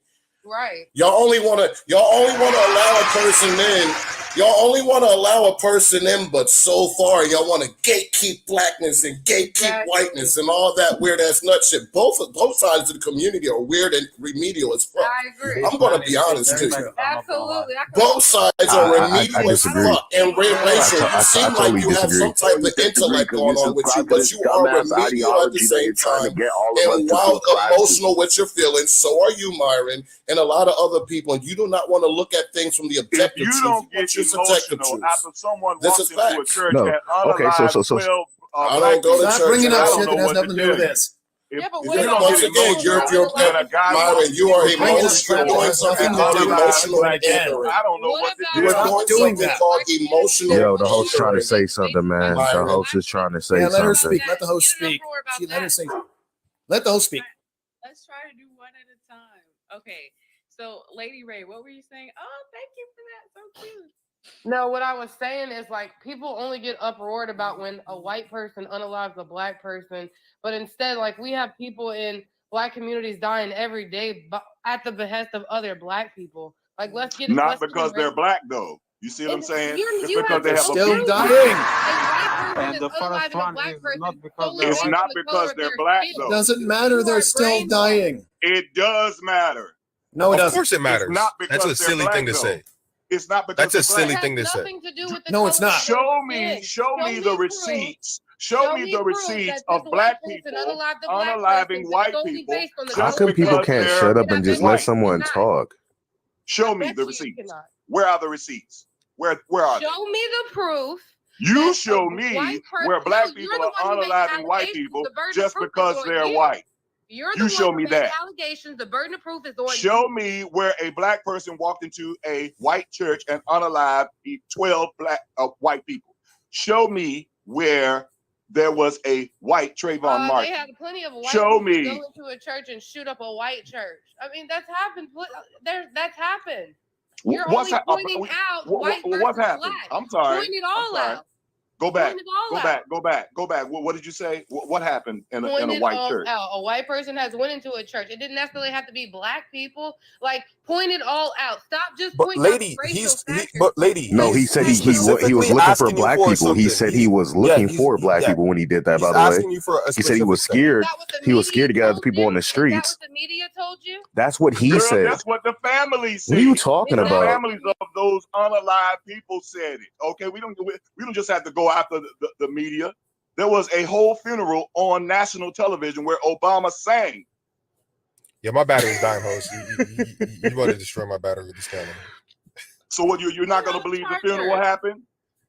Right. Y'all only want to allow a person in. Y'all only want to allow a person in, but so far y'all want to gatekeep blackness and gatekeep whiteness and all that weird ass nut shit. Both sides of the community are weird and remedial as fuck. I agree. I'm gonna be honest too. Absolutely. Both sides are remedial as disagree. fuck and racial. You seem like totally you have disagree. some type of Disagree intellect because going you on with you, subscribe to but this you are dumbass remedial at the ideology that same you're trying to time. get all of us And to while subscribe to. emotional with your feelings, so are you, Myron, and a lot of other people. And you do not want to look at things from the If objective you truth. don't You want get your subjective emotional truth. after someone This walks is into a facts. church No. and Okay, unalive so 12 I black don't go to people, church. Stop bringing And I up I don't shit don't that know has what to nothing to do tell with you. this. If, Yeah, but if what you about don't once get again, emotional you're when a guy Myron, walks you into are a Bringing room up emotional. You're crap that doing has something nothing and to called do with unalive this emotional room black again. people, entering. I don't know what what to about You are tell you. Stop doing doing something that. called emotional Yo, the host trying to entering. say something, man. The Myron. host is trying to say Yeah, let her something. speak. Let the host speak. Let her say. Let the host speak. Let's try to do one at a time. Okay. So, Lady Ray, what were you saying? Oh, thank you for that. So cute. No, what I was saying is like people only get uproared about when a white person unalives a black person, but instead, like we have people in black communities dying every day at the behest of other black people. Like Not because they're black, though. You see what I'm And saying? It's you because have they They're have a still big dying. a white person And is the first unaliving a one black is person not because solely they're It's based white. not on the color because of they're their black, skin. though. Doesn't matter. You They're are still brainwashed. dying. It does matter. No, it Of doesn't. course it It's matters. not That's because a they're silly black, thing to though. say. It's not because That's a they're silly black. thing to say. Nothing to do with the No, color it's not. of their skin. Show me the receipts. Show me the proof receipts that this of white black person people unalived the black unaliving person white solely people based on the How just color come of their people because can't skin. they're shut up and just let white. someone talk? Show me bet the you receipts. cannot. Where are the receipts? Where are they? Show me the proof. You show white me person, where black no, you're people the are one who makes unaliving white allegations. people The burden of just proof is because on they're you. white. You're You the show one who me makes that. allegations. The burden of proof is on Show you. me where a black person walked into a white church and unalived 12 white people. Show me where there was a white Trayvon Martin. They had plenty of white Show people me. go into a church and shoot up a white church. I mean, that's happened. That's happened. You're What's only pointing out white versus what's happened? black. I'm sorry. Point it all out. Go back. Point it all Go out. back. Go back. Go back. What did you say? What happened in a white church? Out. A white person has went into a church. It didn't necessarily have to be black people. Like, point it all out. Stop just But pointing out lady, the racial factors. No, he said he was looking for black people. He said he was looking for black people when he did that. By the way, he said he was scared. He was scared to get other people on the streets. the media told you? That's what he Girl, said. that's what the family said. What are you talking The about? families of those unalive people said it. Okay, we don't just have to go after the media. There was a whole funeral on national television where Obama sang. Yeah, my battery's dying, host. You want to destroy my battery with this camera. So what? You're not going to believe the funeral happened?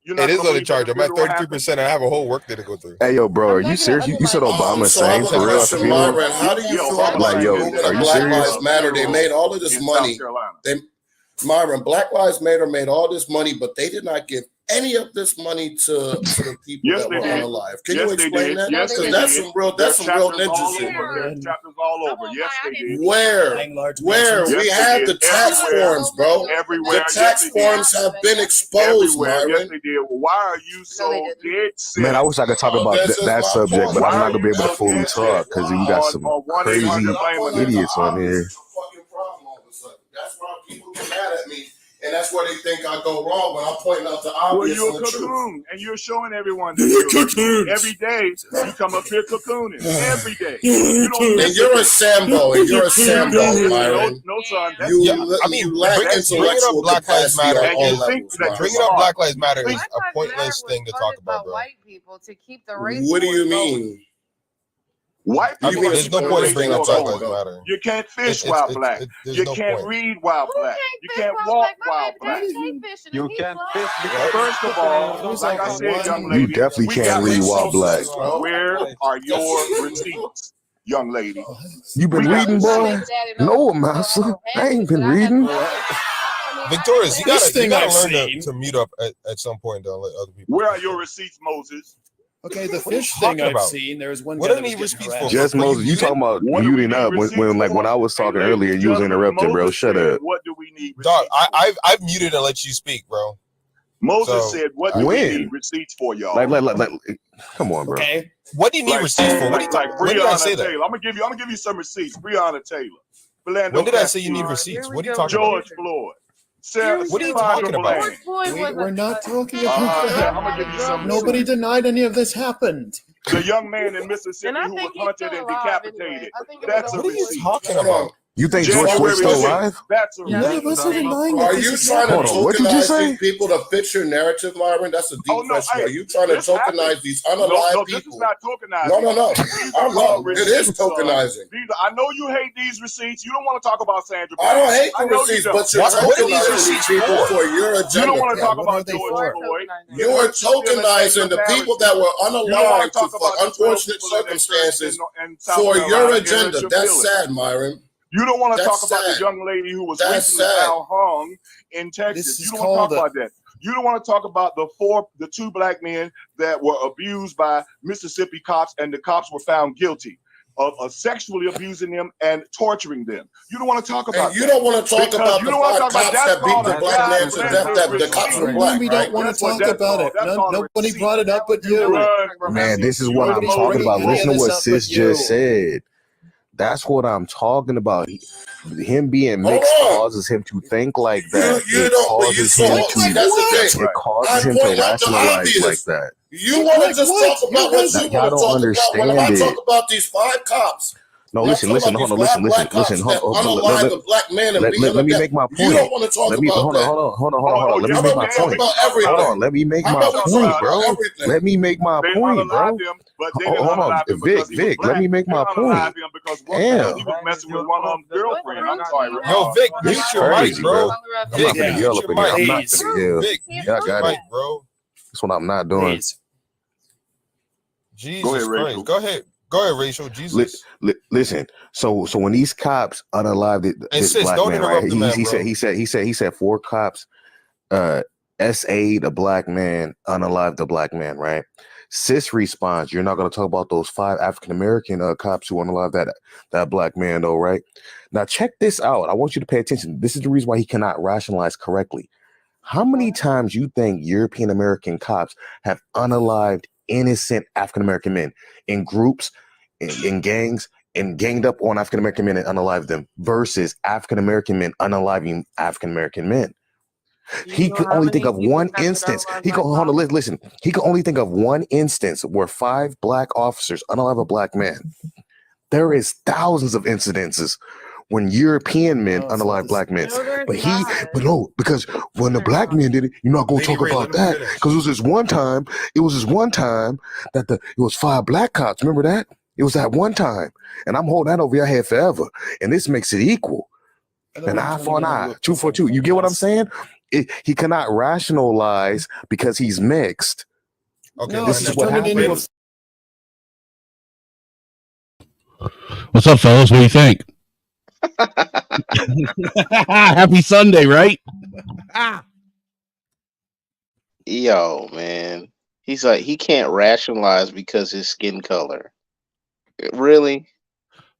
It is on the charger. I'm at 32%. And I have a whole work day to go through. Hey, yo, bro, are you serious? You said Obama sang for real at the funeral? Myron, how do you feel about like, the yo, movement are of you Black serious? Lives Matter? They made all of this money. Myron, Black Lives Matter made all this money, but they did not give any of this money to the people Yes, that they were did. unalive. Can Yes, you they explain did. that? Yes, Because they that's did. some real There's real chapters all ninja shit, over. bro. There's chapters all over. Yes, they did. Where? Where? Yes, We they have did. the tax Everywhere. forms, bro. Everywhere. The Yes, tax they did. forms have been exposed, Everywhere. Yes, Myron. they did. Well, why are you so dead set? Man, I wish I could talk about This is that my subject, point. but I'm Why not are gonna be you able to so fully dead set talk because you got some on crazy 1-800 blame it? idiots on here. Fucking problem all of a sudden. That's why people get mad at me, and that's where they think I go wrong when I'm pointing out the Well, obvious you're and a the truth. cocoon, and you're showing everyone that you're a cocoon. Every day you come up here cocooning. Every day. You don't miss And you're a Sambo, and you're a Sambo, No, Myron. no, son. That's You lack Bringing intellectual up Black Lives capacity Matter, on and all you think levels, that Myron. bringing up Black Lives Matter is a pointless thing to talk about, bro. White people to keep the race. What do you wars going. mean? White I people mean, are there's no keeping the point in race bringing up war Black going. Lives Matter. You can't fish It's- while it's- black. there's You no can't point. read while black. You can't Well, walk like, my while baby black. daddy take fishing You and he can't fly. fish because First of all, like I said, young You lady, definitely we can't got read while black. receipts. Where are your receipts, young lady? You been We got reading, boy? No, master. I ain't been reading. Victorious, you This gotta thing I've learn seen. to mute up at some point. Don't let other people. Where are your receipts, Moses? Okay, the What are you fish thing talking I've about? seen. There's one What guy do that you was need getting receipts for? harassed. Just Just Moses, you talking about What do we muting need up when like when I was Hey, talking ladies earlier, and you was gentlemen, interrupting, bro. Moses Shut said, up, what do we need dog. receipts for? I've muted and let you speak, bro. Moses So said, what do we when? need receipts for, y'all? Like, come on, bro. Okay. What do you need receipts for? What do you like when did I Breonna say that? Taylor. I'm gonna give you some receipts. Breonna Taylor. Philando When did I say you need Castile. receipts? What are you talking George about? Floyd. What are you talking about? George Floyd was We're not talking about I'm that. gonna give you some Nobody receipts. denied any of this happened. The young man in Mississippi And I who think was he's still hunted and alive decapitated. anyway. I think it That's was a What are you receipt. talking Hold about? on. You think George January Floyd's still 6th. alive? That's a Yeah, None receipt. of us are denying Are that this you is trying to Hold on, what did you tokenize say? these people to fit your narrative, Myron? That's a deep Oh no, question. hey, Are you trying to this happened. tokenize these No, unalive this is people? not tokenizing. No. These I are called know. It is receipts, son. tokenizing. These are, I know you hate these receipts. You don't want to talk about Sandra I don't Bland. hate I the know you receipts, don't. but you're What are these tokenizing these receipts people for? for your You don't agenda, want to talk bro. What are about they George for? Floyd. You are tokenizing the people that were You don't want unalive to talk to about the 12 unfortunate people in that church circumstances in South for your Carolina in agenda. Bishop That's Village. sad, Myron. You don't want to That's talk about the sad. young lady who was That's recently sad. found hung in Texas. This You is don't want to talk called about that. You don't want to talk about the two black men that were abused by Mississippi cops, and the cops were found guilty of sexually abusing them and torturing them. You don't want to talk about And you that. don't want to talk Because about you the don't want to 5 talk about cops that's that beat called the a black man to death. goddamn The cops were What do you black, mean we right? don't want That's to what talk that's about called. it? That's called a Nobody receipt. brought it up but You you. run from Man, this is what I'm Nobody's talking bringing about. any Listen of to this what up Sis but you. just said. That's what I'm talking about. Him being Hold mixed on. causes him to think like that. You It don't, but you causes so him see, to. that's the What? thing. It causes I'm him to pointing out the rationalize like obvious. that. You want to Like just what? talk about what you Y'all want to don't talk about. When I understand talk it. about these 5 cops, No, when I listen, talk about hold these on, 5 black listen. cops Hold that on, unalive a black man and beat him let to me death, make my you point. don't want to talk about Hold that. on. Let me How make about my we talk point. about Hold everything? on, let me make How my about we talk point, about bro. everything? Let me make my They point, bro. unalive him, but they didn't Hold on, unalive him because he was Vic, let black. me make They my unalive point. him because Damn. he was messing with one of them girlfriends. I'm sorry. Yo, Vic, mute It's your mic, crazy, bro. bro. I'm not Yeah, gonna yell up in here. I'm not please. gonna yell. Vic, Yeah, I got it, bro. That's what I'm not doing. Please. Jesus Christ. Go ahead, Rachel. Jesus. Listen. So when these cops unalived this sis, black don't man, right? interrupt the man, He said 4 cops SA'd a black man, unalived a black man, right? Sis responds, you're not going to talk about those 5 African-American cops who unalived that black man, though, right? Now, check this out. I want you to pay attention. This is the reason why he cannot rationalize correctly. How many times you think European-American cops have unalived innocent African-American men in groups, in gangs, and ganged up on African-American men and unalived them versus African-American men unaliving African-American men? He could only think of one instance. He could hold on, listen. He could only think of one instance where 5 black officers unalive a black man. There is thousands of incidences when European men unalive black men. But no, because when the black men did it, you're not gonna talk about that. Because it was this one time that it was 5 black cops. Remember that? It was that one time. And I'm holding that over your head forever. And this makes it equal. An eye for an eye, 2 for 2. You get what I'm saying? He cannot rationalize because he's mixed. Okay, No, this is what happens. What's up, fellas? What do you think? Happy Sunday, right? Yo, man. He's like he can't rationalize because his skin color. Really?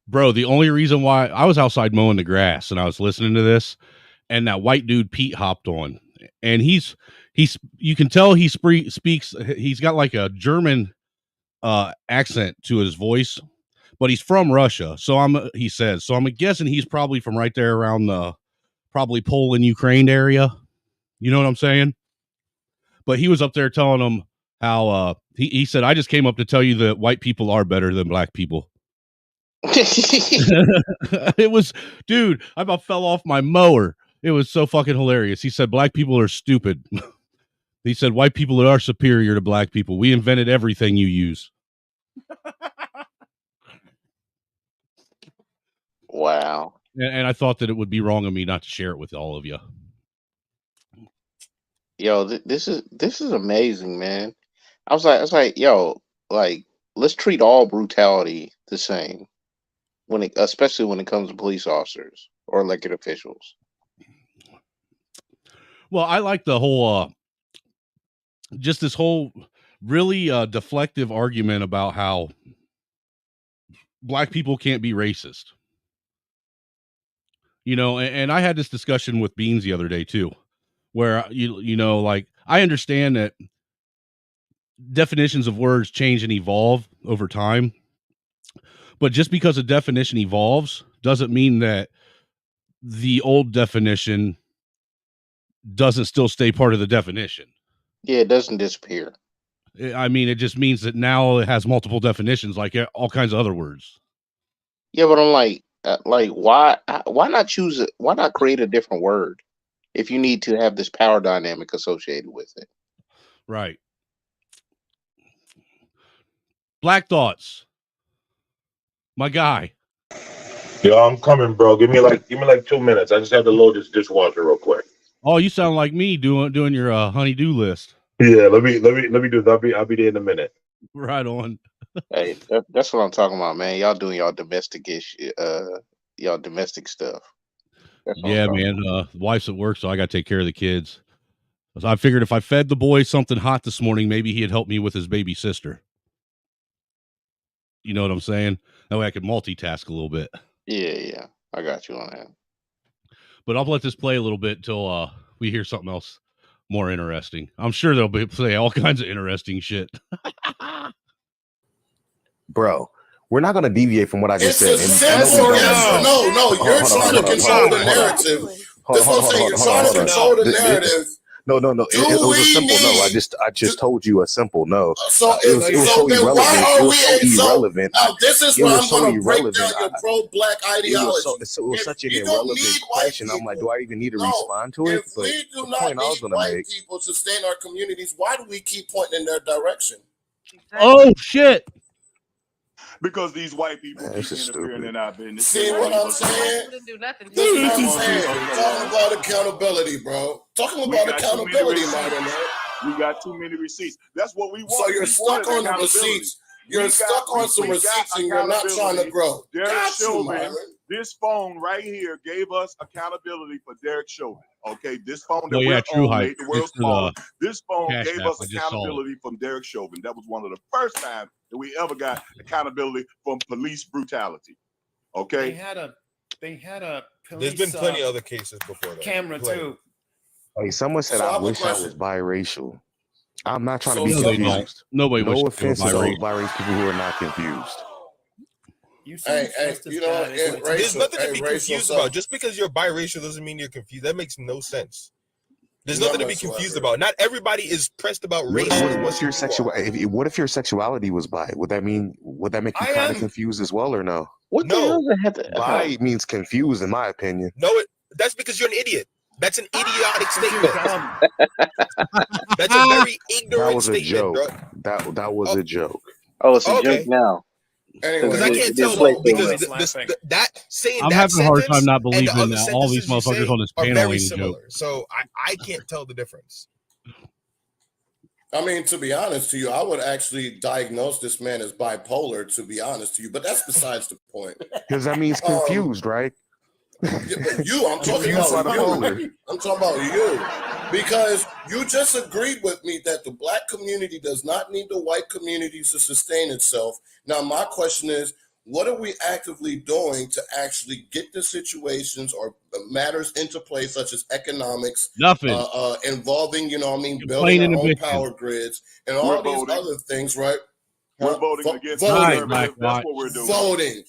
Bro, the only reason why I was outside mowing the grass and I was listening to this, and that white dude Pete hopped on, and he's you can tell he speaks. He's got like a German accent to his voice, but he's from Russia. So he says, so I'm guessing he's probably from right there around the probably Poland, Ukraine area. You know what I'm saying? But he was up there telling them how he said, I just came up to tell you that white people are better than black people. It was, dude, I about fell off my mower. It was so fucking hilarious. He said, black people are stupid. He said, white people are superior to black people. We invented everything you use. Wow. And I thought that it would be wrong of me not to share it with all of you. Yo, this is amazing, man. I was like, yo, like, let's treat all brutality the same especially when it comes to police officers or elected officials. Well, I like the whole, just this whole really deflective argument about how black people can't be racist. You know, and I had this discussion with Beans the other day too, where you know, like I understand that definitions of words change and evolve over time, but just because a definition evolves doesn't mean that the old definition doesn't still stay part of the definition. Yeah, it doesn't disappear. I mean, it just means that now it has multiple definitions, like all kinds of other words. Yeah, but I'm like why not choose it? Why not create a different word if you need to have this power dynamic associated with it? Right. Black Thoughts, my guy. Yo, I'm coming, bro. Give me like 2 minutes. I just had to load this dishwasher real quick. Oh, you sound like me doing your honey-do list. Yeah, let me do that. I'll be there in a minute. Right on. Hey, that's what I'm talking about, man. Y'all doing y'all domestic issue, y'all domestic stuff. Yeah, man. Wife's at work, so I got to take care of the kids. So I figured if I fed the boy something hot this morning, maybe he'd help me with his baby sister. You know what I'm saying? That way I could multitask a little bit. Yeah, I got you on that. But I'll let this play a little bit until we hear something else more interesting. I'm sure they'll play all kinds of interesting shit. Bro, we're not going to deviate from what I just said. No, you're trying to control the narrative. That's what I'm saying. You're trying to control the narrative. No. It was a simple no. I just told you a simple no. So it was so irrelevant. It was so irrelevant. Now this is where I'm going to break down your pro-black ideology. It was such an irrelevant question. I'm like, do I even need to respond to it? If we do not need white people to stay in our communities, why do we keep pointing in their direction? Oh shit! Because these white people keep interfering in our business. See what I'm saying? This is what I'm saying. Talking about accountability, bro. Talking about accountability, man. We got too many receipts. That's what we want. So you're stuck on the receipts. You're stuck on some receipts and you're not trying to grow. Derek Chauvin, this phone right here gave us accountability for Derek Chauvin. Okay, this phone that we're on made the world's phone. This phone gave us accountability from Derek Chauvin. That was one of the first times that we ever got accountability from police brutality. Okay, they had a There's police, been plenty of other cases before that. camera too. Hey, someone said, I wish I was biracial. I'm not trying to be confused. Nobody no offense to those biracial people who are not confused. There's nothing to be confused about. Just because you're biracial doesn't mean you're confused. That makes no sense. There's nothing to be confused about. Not everybody is pressed about race. What's your sexuality? What if your sexuality was bi? Would that make you kind of confused as well, or no? What the hell does it have to? Bi means confused, in my opinion. No, that's because you're an idiot. That's an idiotic statement. That's a very ignorant statement, bro. That was a joke. Oh, it's a joke now. Because I can't tell because that saying I'm that having a hard time not and the believing other that all these sentences you motherfuckers say on this are panel very ain't a similar. joke. So I can't tell the difference. I mean, to be honest to you, I would actually diagnose this man as bipolar, to be honest to you, but that's besides the point. Because that means confused, right? I'm talking about you. I'm talking about you. Because you just agreed with me that the black community does not need the white community to sustain itself. Now, my question is, what are we actively doing to actually get the situations or matters into place, such as economics, Nothing. involving, building Complaining our and own bitching. power grids and all We're these voting. other things, right? We're voting against voting. conservatives. That's what we're doing. Voting.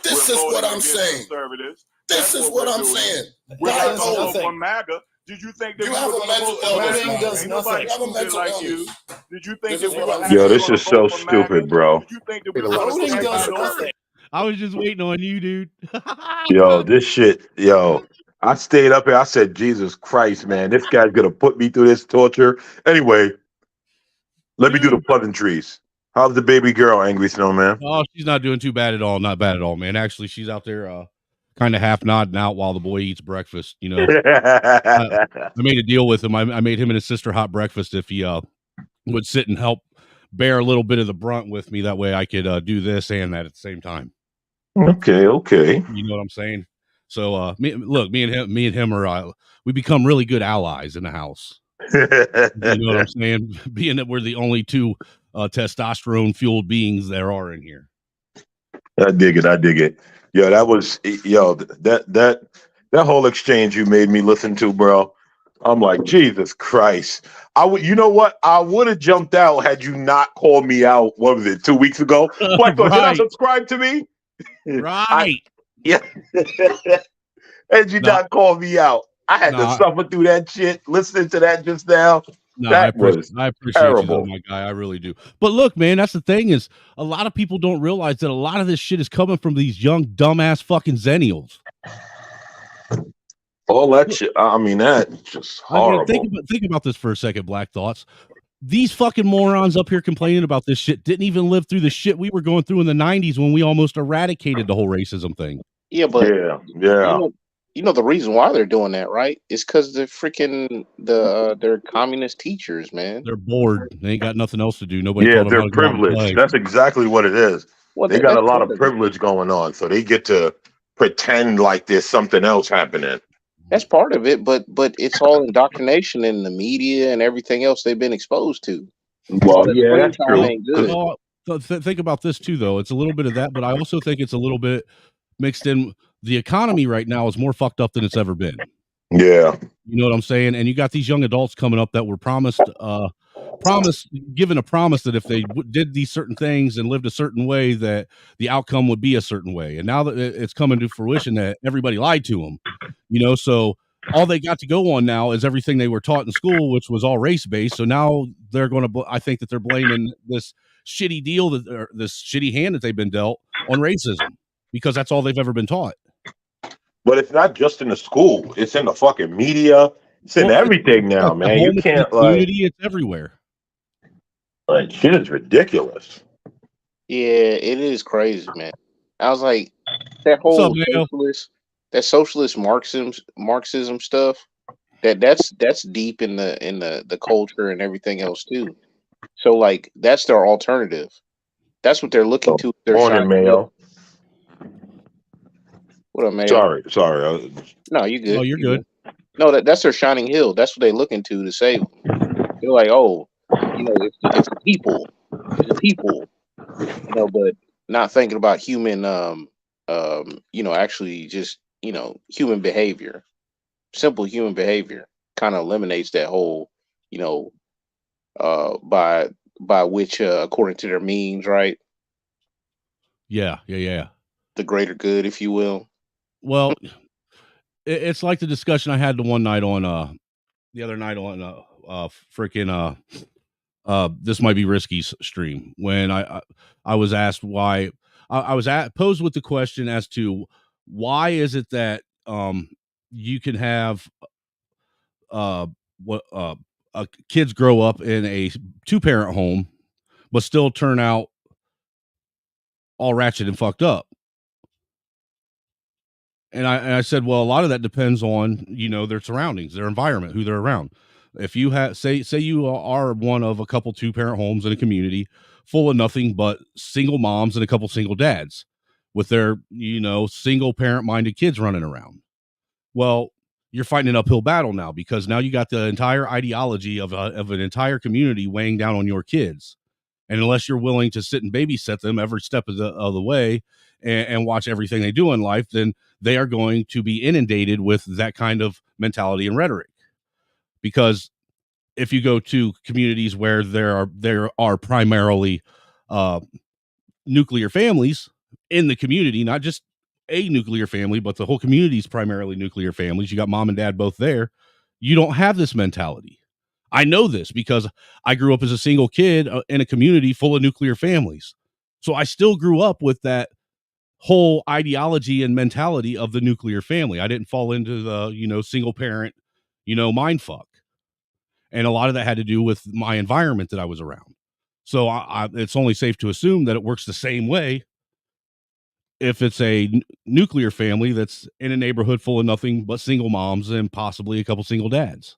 This We're is what voting I'm against saying. Conservatives. This is what I'm saying. We're Why not gonna vote vote for MAGA. Did you think that You we have were a gonna mental vote for illness, MAGA? Miles. Ain't nobody You have a stupid mental like illness. you. Did you think This that is we what were I'm actually saying. gonna this is vote so for MAGA? stupid, bro. Did you think that we were gonna Voting stand by does the word? nothing. I was just waiting on you, dude. Yo, this shit, yo. I stayed up here. I said, Jesus Christ, man, this guy's gonna put me through this torture. Anyway, let me do the pleasantries. How's the baby girl, Angry Snowman? Oh, she's not doing too bad at all. Not bad at all, man. Actually, she's out there kind of half nodding out while the boy eats breakfast. I made a deal with him. I made him and his sister hot breakfast if he would sit and help bear a little bit of the brunt with me. That way I could do this and that at the same time. Okay. You know what I'm saying? So me and him are we become really good allies in the house. You know what I'm saying? Being that we're the only two testosterone fueled beings there are in here. I dig it. Yo, that was that whole exchange you made me listen to, bro. I'm like, Jesus Christ. You know what? I would have jumped out had you not called me out. What was it, 2 weeks ago? Like, did I Right. subscribe to me? Right. Yeah. Had you not called me out? I had to No, suffer through that shit. Listening to that just now, no, that was I appreciate you though, terrible. my guy. I really do. But look, man, that's the thing is a lot of people don't realize that a lot of this shit is coming from these young, dumbass fucking zennials. All that shit. I mean, that's just I mean, horrible. think about this for a second, Black Thoughts. These fucking morons up here complaining about this shit didn't even live through the shit we were going through in the 90s when we almost eradicated the whole racism thing. Yeah, but yeah. You know the reason why they're doing that, right? It's because they're freaking they're communist teachers, man. They're bored. They ain't got nothing else to do. Nobody Yeah, told them how they're to go out and privileged. play. That's exactly what it is. Well, They got a that's lot part of of it. privilege going on, so they get to pretend like there's something else happening. That's part of it, but it's all indoctrination in the media and everything else they've been exposed to. All Well, that yeah, screen that's time true. ain't good. Well, think about this too, though. It's a little bit of that, but I also think it's a little bit mixed in. The economy right now is more fucked up than it's ever been. Yeah. You know what I'm saying? And you got these young adults coming up that were given a promise that if they did these certain things and lived a certain way, that the outcome would be a certain way. And now that it's coming to fruition that everybody lied to them, so all they got to go on now is everything they were taught in school, which was all race based. So now they're going to, I think that they're blaming this shitty deal or this shitty hand that they've been dealt on racism because that's all they've ever been taught. But it's not just in the school; it's in the fucking media. It's in everything now, It's the man. home, You it's in the can't community, it's everywhere. like shit is ridiculous. Yeah, it is crazy, man. I was like, that What's up, whole Leo? socialist Marxism stuff. That's deep in the culture and everything else too. So like that's their alternative. That's what they're looking to. They're Morning, shining Mayo. What up, Mayo? Sorry. No, you good. Oh, you're good. No, that's their shining hill. That's what they're looking to save them. They're like, oh, it's the people. It's the people. But not thinking about human actually just, human behavior. Simple human behavior kind of eliminates that whole, by which according to their means, right? Yeah. The greater good, if you will. Well, it's like the discussion I had the other night on freaking this might be Risky's stream when I was asked why I was posed with the question as to why is it that you can have kids grow up in a 2-parent home but still turn out all ratchet and fucked up. And I said, well, a lot of that depends on, their surroundings, their environment, who they're around. If you have, say you are one of a couple 2-parent homes in a community full of nothing but single moms and a couple single dads with their, single parent minded kids running around. Well, you're fighting an uphill battle now, because now you got the entire ideology of an entire community weighing down on your kids. And unless you're willing to sit and babysit them every step of the way and watch everything they do in life, then they are going to be inundated with that kind of mentality and rhetoric. Because if you go to communities where there are primarily nuclear families in the community, not just a nuclear family, but the whole community is primarily nuclear families. You got mom and dad both there. You don't have this mentality. I know this because I grew up as a single kid in a community full of nuclear families. So I still grew up with that whole ideology and mentality of the nuclear family. I didn't fall into the, single parent, mind fuck. And a lot of that had to do with my environment that I was around. So it's only safe to assume that it works the same way if it's a nuclear family that's in a neighborhood full of nothing but single moms and possibly a couple single dads.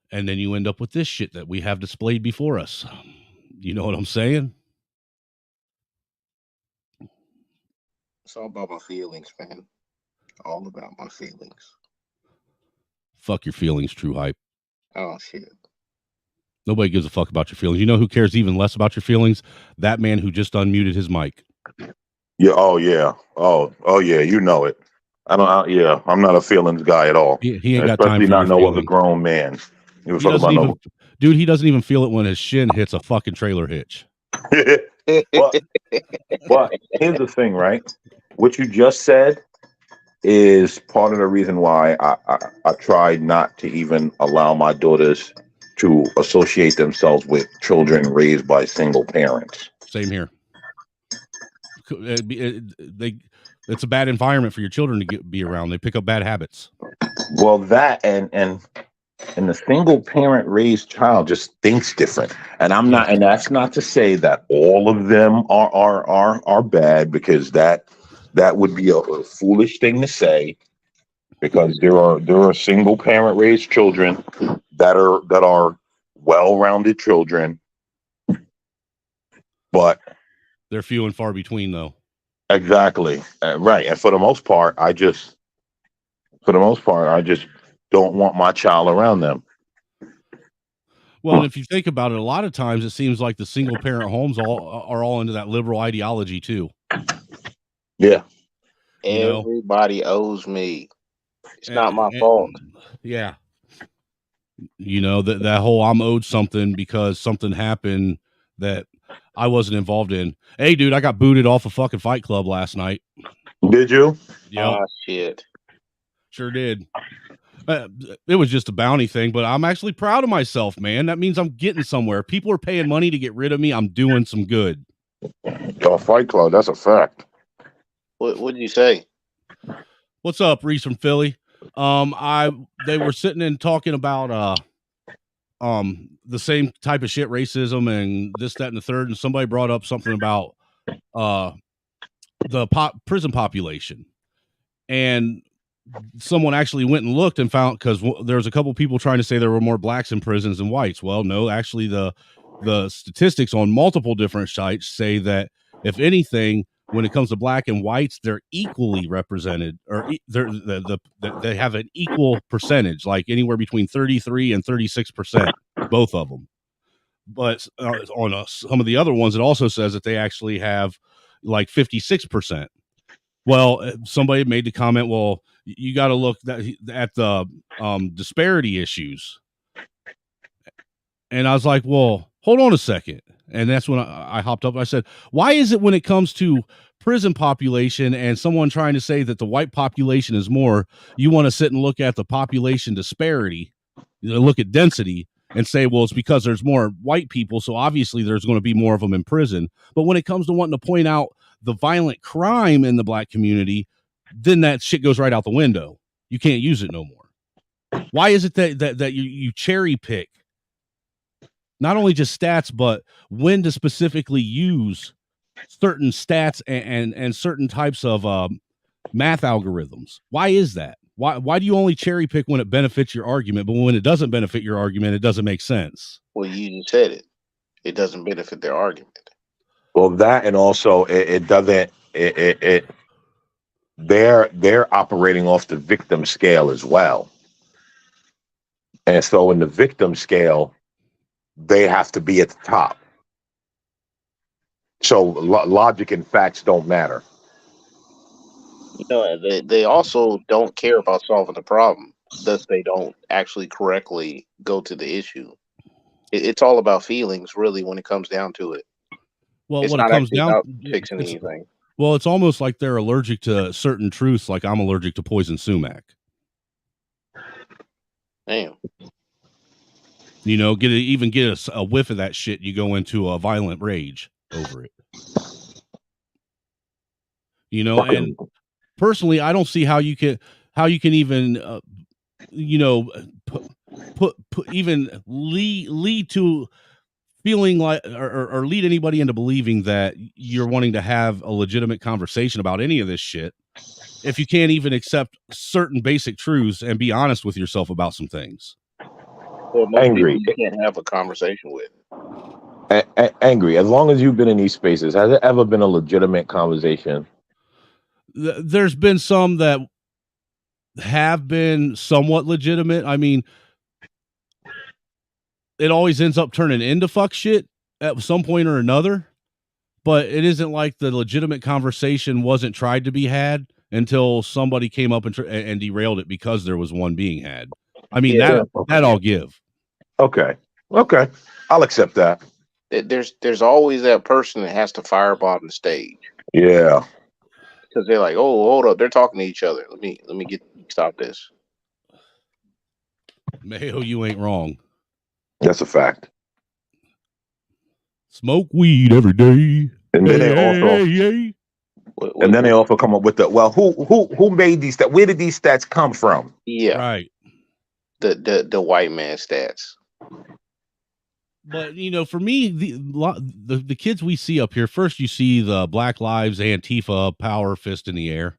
And then you end up with this shit that we have displayed before us. You know what I'm saying? It's all about my feelings, man. All about my feelings. Fuck your feelings, True Hype. Oh, shit. Nobody gives a fuck about your feelings. You know who cares even less about your feelings? That man who just unmuted his mic. Yeah. Oh yeah. Oh yeah. You know it. I'm not a feelings guy at all. He ain't got time Especially for not your no other feelings. grown man. You He talk doesn't about even, no. dude. He doesn't even feel it when his shin hits a fucking trailer hitch. But here's the thing, right? What you just said is part of the reason why I tried not to even allow my daughters to associate themselves with children raised by single parents. Same here. It's a bad environment for your children to be around. They pick up bad habits. Well, that and the single parent raised child just thinks different. And that's not to say that all of them are bad, because that would be a foolish thing to say, because there are single parent raised children that are well-rounded children, but they're few and far between, though. Exactly. Right. And for the most part, I just don't want my child around them. Well, and if you think about it, a lot of times it seems like the single parent homes are all into that liberal ideology too. Yeah. Everybody owes me. It's not my fault. Yeah. That whole I'm owed something because something happened that I wasn't involved in. Hey, dude, I got booted off a fucking Fight Club last night. Did you? Yep. Oh, shit. Sure did. It was just a bounty thing, but I'm actually proud of myself, man. That means I'm getting somewhere. People are paying money to get rid of me. I'm doing some good. Oh, Fight Club, that's a fact. What did you say? What's up, Reese from Philly? They were sitting and talking about the same type of shit, racism and this, that, and the third, and somebody brought up something about the prison population, and someone actually went and looked and found, because there was a couple people trying to say there were more blacks in prisons than whites. Well, no, actually the statistics on multiple different sites say that if anything, when it comes to black and whites, they're equally represented, or they have an equal percentage, like anywhere between 33 and 36%, both of them. But on some of the other ones, it also says that they actually have like 56%. Well, somebody made the comment, well, you got to look at the disparity issues. And I was like, well, hold on a second. And that's when I hopped up. I said, why is it when it comes to prison population and someone trying to say that the white population is more, you want to sit and look at the population disparity, look at density and say, well, it's because there's more white people, so obviously there's going to be more of them in prison. But when it comes to wanting to point out the violent crime in the black community, then that shit goes right out the window. You can't use it no more. Why is it that you cherry pick not only just stats, but when to specifically use certain stats and certain types of math algorithms? Why is that? Why do you only cherry pick when it benefits your argument, but when it doesn't benefit your argument, it doesn't make sense? Well, you just said it. It doesn't benefit their argument. Well, that, and also it doesn't. they're operating off the victim scale as well. And so in the victim scale, they have to be at the top. So logic and facts don't matter. You know, they also don't care about solving the problem. Thus, they don't actually correctly go to the issue. It's all about feelings, really, when it comes down to it. Well, It's what it not comes actually down, about fixing it's anything. well, it's almost like they're allergic to certain truths, like I'm allergic to poison sumac. Damn. You know, get a whiff of that shit, you go into a violent rage over it. You know, and personally, I don't see how you can even you know, put even lead to feeling like or lead anybody into believing that you're wanting to have a legitimate conversation about any of this shit if you can't even accept certain basic truths and be honest with yourself about some things. Well, most Angry. people you can't have a conversation with. Angry. As long as you've been in these spaces, has it ever been a legitimate conversation? There's been some that have been somewhat legitimate. I mean, it always ends up turning into fuck shit at some point or another, but it isn't like the legitimate conversation wasn't tried to be had until somebody came up and derailed it because there was one being had. I mean, Yeah. that I'll give. Okay. I'll accept that. There's always that person that has to firebomb the stage. Yeah. Because they're like, oh, hold up, they're talking to each other. Let me stop this. Mayo, you ain't wrong. That's a fact. Smoke weed every day. And then they also come up with the who made these stats? Where did these stats come from? Yeah. Right. The white man stats. But you know, for me, the kids we see up here, first you see the Black Lives Antifa power fist in the air.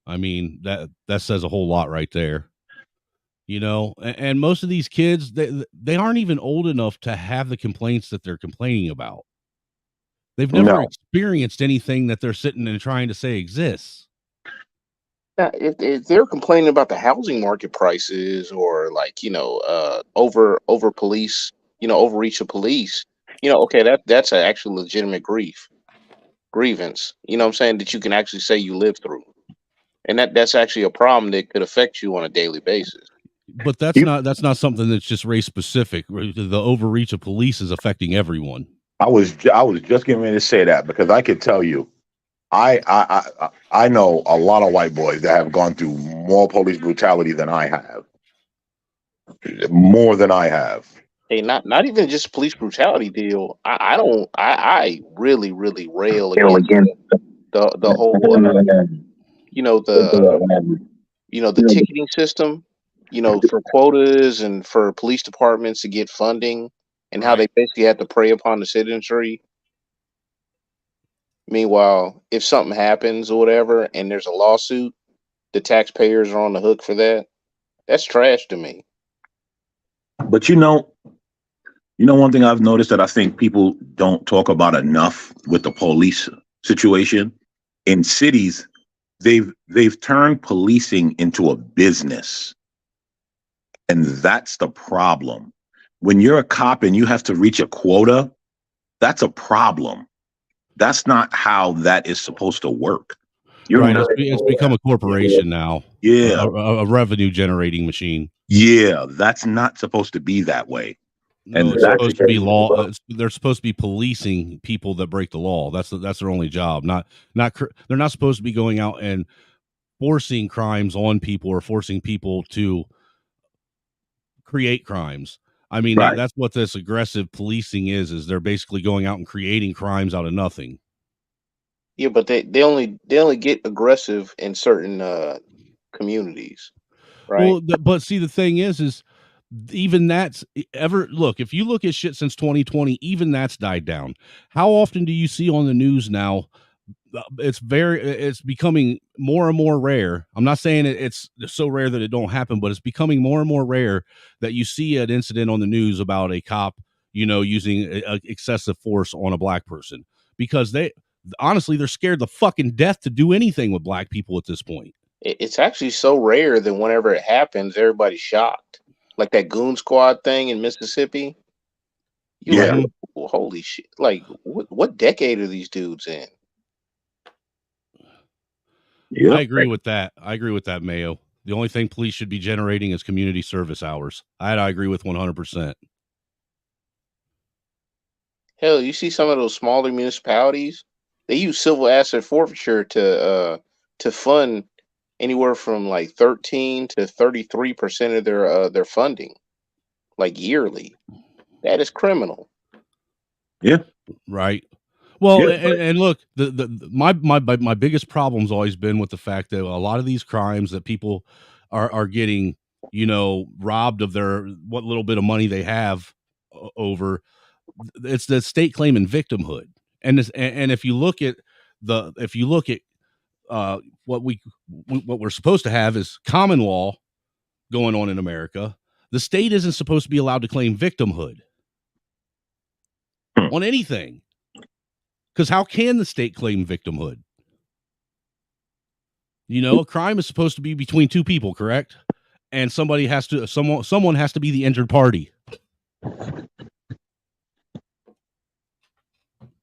I mean, that says a whole lot right there. You know, and most of these kids, they aren't even old enough to have the complaints that they're complaining about. They've never experienced anything that they're sitting and trying to say exists. Now, if they're complaining about the housing market prices or like, over police, overreach of police, okay, that's an actual legitimate grievance, you know what I'm saying, that you can actually say you live through. And that's actually a problem that could affect you on a daily basis. But that's not something that's just race specific. The overreach of police is affecting everyone. I was just getting ready to say that because I could tell you, I know a lot of white boys that have gone through more police brutality than I have, more than I have. Hey, not even just police brutality deal. I really rail against the whole the ticketing system, for quotas and for police departments to get funding, and how they basically have to prey upon the citizenry. Meanwhile, if something happens or whatever and there's a lawsuit, the taxpayers are on the hook for that. That's trash to me. But one thing I've noticed that I think people don't talk about enough with the police situation in cities, they've turned policing into a business. And that's the problem. When you're a cop and you have to reach a quota, that's a problem. That's not how that is supposed to work. Right. It's become a corporation now. Yeah. A revenue generating machine. Yeah. That's not supposed to be that way. No, And it's supposed to be law. They're supposed to be policing people that break the law. That's their only job. They're not supposed to be going out and forcing crimes on people or forcing people to create crimes. I mean, that's what this aggressive policing is they're basically going out and creating crimes out of nothing. Yeah, but they only get aggressive in certain communities, right? Well, but see, the thing is even that's look, if you look at shit since 2020, even that's died down. How often do you see on the news now? It's becoming more and more rare. I'm not saying it's so rare that it don't happen, but it's becoming more and more rare that you see an incident on the news about a cop, using excessive force on a black person, because honestly, they're scared to fucking death to do anything with black people at this point. It's actually so rare that whenever it happens, everybody's shocked. Like that Goon Squad thing in Mississippi. You like, well, holy shit! Like, what decade are these dudes in? Yeah, I agree with that. I agree with that, Mayo. The only thing police should be generating is community service hours. I agree with 100%. Hell, you see some of those smaller municipalities, they use civil asset forfeiture to fund anywhere from like 13 to 33% of their funding, like yearly. That is criminal. Yeah. Right. Well, and look, my biggest problem's always been with the fact that a lot of these crimes that people are getting, robbed of their what little bit of money they have over, it's the state claiming victimhood. And if you look at what we're supposed to have is common law going on in America. The state isn't supposed to be allowed to claim victimhood on anything. Because how can the state claim victimhood? A crime is supposed to be between two people, correct? And someone has to be the injured party.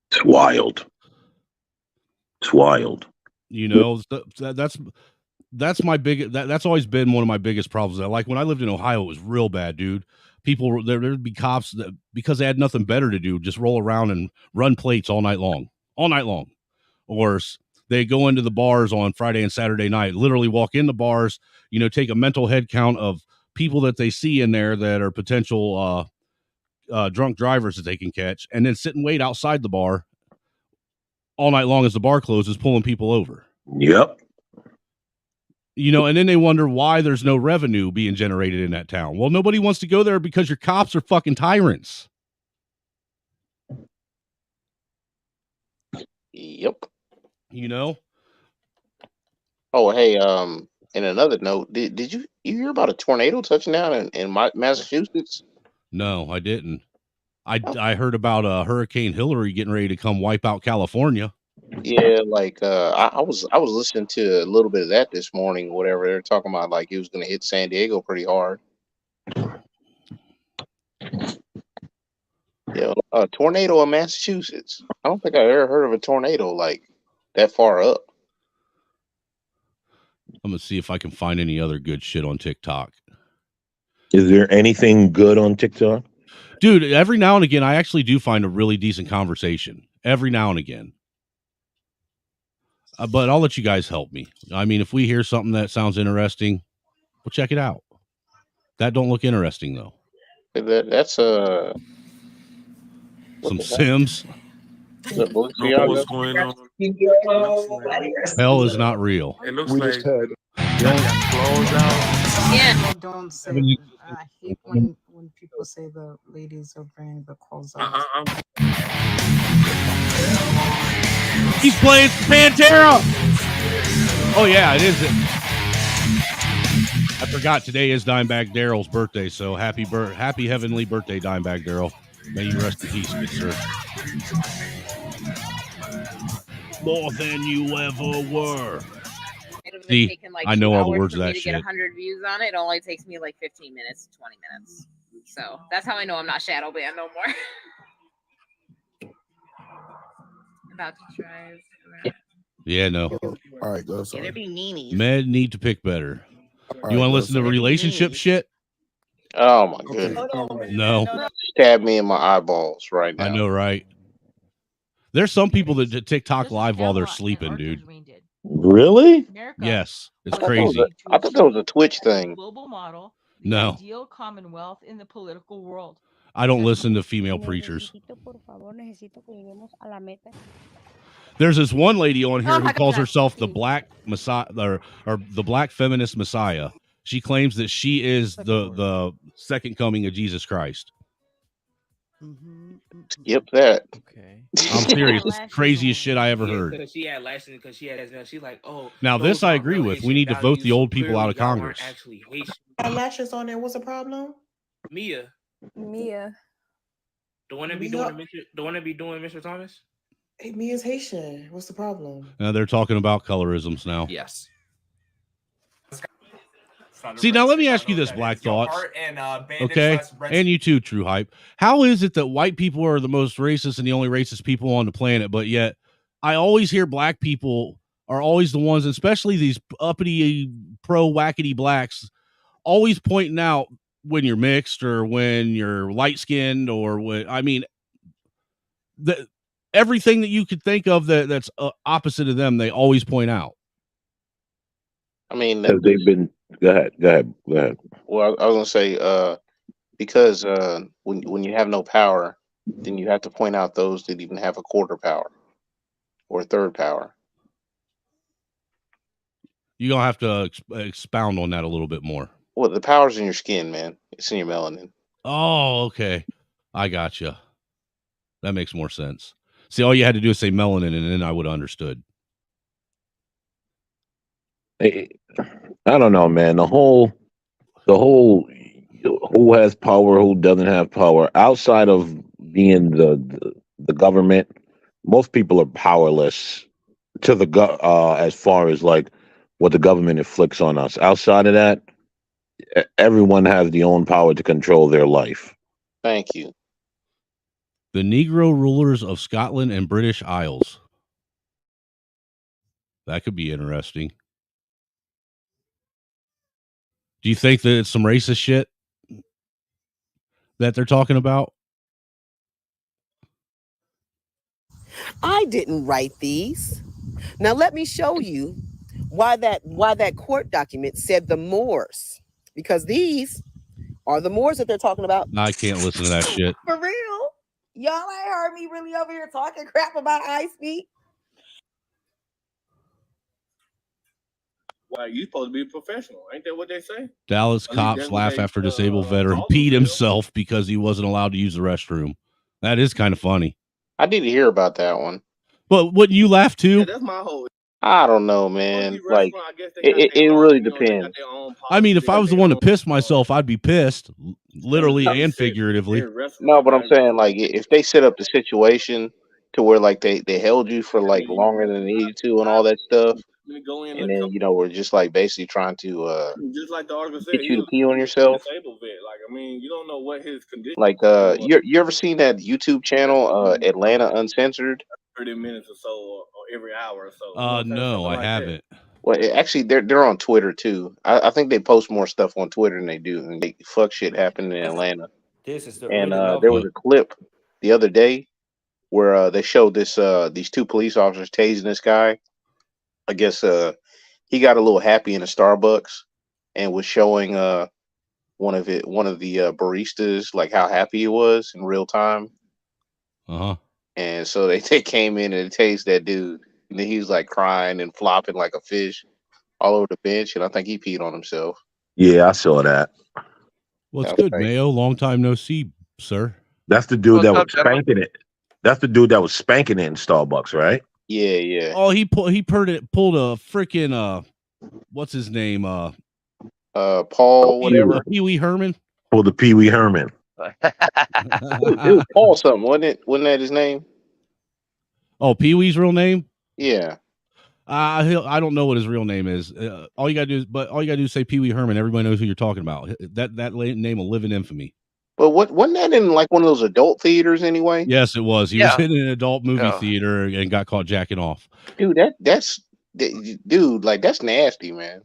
It's wild. It's wild. That's my big. That's always been one of my biggest problems. Like when I lived in Ohio, it was real bad, dude. People there'd be cops that, because they had nothing better to do, just roll around and run plates all night long, or they go into the bars on Friday and Saturday night, literally walk in the bars, take a mental head count of people that they see in there that are potential drunk drivers that they can catch, and then sit and wait outside the bar all night long as the bar closes, pulling people over. Yep. And then they wonder why there's no revenue being generated in that town. Well, nobody wants to go there because your cops are fucking tyrants. Yep. Oh, hey, in another note, did you hear about a tornado touching down in Massachusetts? No, I didn't. I heard about Hurricane Hillary getting ready to come wipe out California. Yeah, like I was listening to a little bit of that this morning. Whatever they're talking about, like it was going to hit San Diego pretty hard. Yeah, a tornado in Massachusetts. I don't think I ever heard of a tornado like that far up. I'm gonna see if I can find any other good shit on TikTok. Is there anything good on TikTok? Dude, every now and again, I actually do find a really decent conversation. Every now and again. But I'll let you guys help me. I mean, if we hear something that sounds interesting, we'll check it out. That don't look interesting, though. That's some Sims. What's going on? Hell is not real. It looks We like just had close out. Yeah. Don't say. I hate when people say the ladies are bringing the calls out. He's playing Pantera. Oh yeah, it is. I forgot today is Dimebag Darrell's birthday, so happy heavenly birthday, Dimebag Darrell. May you rest in peace, good sir. More than you ever were. See, Taken like I know 2 all the hours words for of me that to shit. get 100 views on it. It only takes me like 15 minutes to 20 minutes. So that's how I know I'm not shadow banned no more. About to drive. Yeah, no. All right, go. Yeah, there be meanies. Men need to pick better. All You right, want to go, listen to sorry. relationship shit? Oh my goodness! No. Stab me in my eyeballs right now. I know, right? There's some people that TikTok live while they're sleeping, dude. Really? Yes, it's I thought crazy. that was a Twitch thing. Global model, No, ideal commonwealth in the political world. I don't listen to female preachers. There's this one lady on here who calls herself the Black Messiah or the Black Feminist Messiah. She claims that she is the second coming of Jesus Christ. Skip that. Okay. I'm serious. It's the craziest shit I ever heard. Because she had lashes, because she had she's like, oh. Now this I agree with. We need to vote the old people out of y'all aren't Congress. actually Haitian. Lashes on there. What's the problem? Mia. Mia. The one that be doing Mr. Thomas? Hey, Mia's Haitian. What's the problem? They're talking about colorisms now. Yes. See, now let me ask you this, Black Thoughts. Okay, and you too, True Hype. How is it that white people are the most racist and the only racist people on the planet, but yet I always hear black people are always the ones, especially these uppity pro-wackety blacks, always pointing out when you're mixed or when you're light-skinned or when, I mean, everything that you could think of that's opposite of them, they always point out. I mean, Because they've been. Go ahead. well, I was gonna say, because when you have no power, then you have to point out those that even have a quarter power or third power. You're gonna have to expound on that a little bit more. Well, the power's in your skin, man. It's in your melanin. Oh, okay. I gotcha. That makes more sense. See, all you had to do is say melanin, and then I would have understood. I don't know, man. The whole who has power, who doesn't have power. Outside of being the government, most people are powerless to the as far as like what the government inflicts on us. Outside of that, everyone has the own power to control their life. Thank you. The Negro rulers of Scotland and British Isles. That could be interesting. Do you think that it's some racist shit that they're talking about? I didn't write these. Now let me show you why that court document said the Moors, because these are the Moors that they're talking about. I can't listen to that shit. For real? Y'all ain't heard me really over here talking crap about Ice Speed. Why you supposed to be professional? Ain't that what they say? Dallas At least cops that's what laugh they, after disabled veteran told peed themselves. himself because he wasn't allowed to use the restroom. That is kind of funny. I did hear about that one. But wouldn't you laugh too? Yeah, that's my whole. I don't know, man. Like, it really depends. I mean, if I was the one to piss myself, I'd be pissed, literally and figuratively. No, but I'm saying, like, if they set up the situation to where like they held you for like longer than they needed to and all that stuff, and then we're just like basically trying to Just like the article said, get he you to was pee on a yourself. disabled vet. Like, I mean, you don't know what his condition. Like, you ever seen that YouTube channel, Atlanta Uncensored? 30 minutes or so, or every hour or so. No, I haven't. Well, actually, they're on Twitter too. I think they post more stuff on Twitter than they do, and they fuck shit happened in Atlanta. This is the And really love there was a clip the other day where they showed these two police officers tasing this guy. I guess he got a little happy in a Starbucks and was showing one of the baristas like how happy he was in real time. Uh-huh. And so they came in and tased that dude, and then he was like crying and flopping like a fish all over the bench, and I think he peed on himself. Yeah, I saw that. What's good, Mayo? Long time no see, sir. That's the dude that was spanking it. That's the dude that was spanking it in Starbucks, right? Yeah. Oh, he pulled a freaking what's his name? Paul whatever. Pee Wee Herman. Pulled the Pee Wee Herman. It was Paul something, wasn't it? Wasn't that his name? Oh, Pee Wee's real name? Yeah. I don't know what his real name is. All you gotta do is say Pee Wee Herman. Everybody knows who you're talking about. That name will live in infamy. But wasn't that in like one of those adult theaters anyway? Yes, it was. He was in an adult movie theater and got caught jacking off. Dude, that's nasty, man.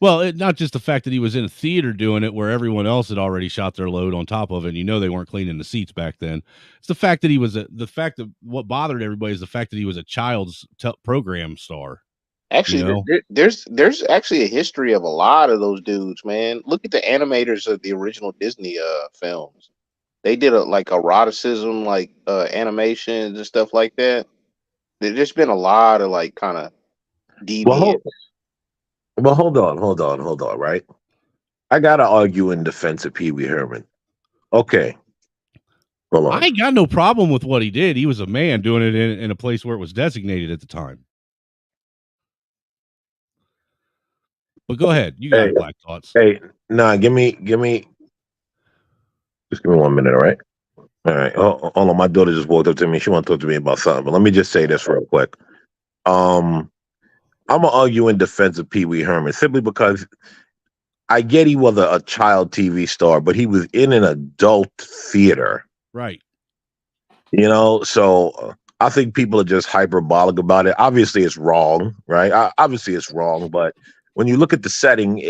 Well, not just the fact that he was in a theater doing it where everyone else had already shot their load on top of it, and they weren't cleaning the seats back then. It's the fact that what bothered everybody is the fact that he was a child's program star. Actually, there's actually a history of a lot of those dudes, man. Look at the animators of the original Disney films. They did like eroticism, like animations and stuff like that. There's been a lot of like kind of deviant. Well, hold on, right? I gotta argue in defense of Pee Wee Herman. Okay. Hold on. I ain't got no problem with what he did. He was a man doing it in a place where it was designated at the time. But go ahead. You got Black Thoughts. Hey, nah, give me just give me 1 minute, all right? All right. Hold on. My daughter just walked up to me. She want to talk to me about something. But let me just say this real quick. Um, I'm gonna argue in defense of Pee Wee Herman simply because I get he was a child TV star, but he was in an adult theater. Right. So I think people are just hyperbolic about it. Obviously, it's wrong, right? Obviously, it's wrong, but when you look at the setting,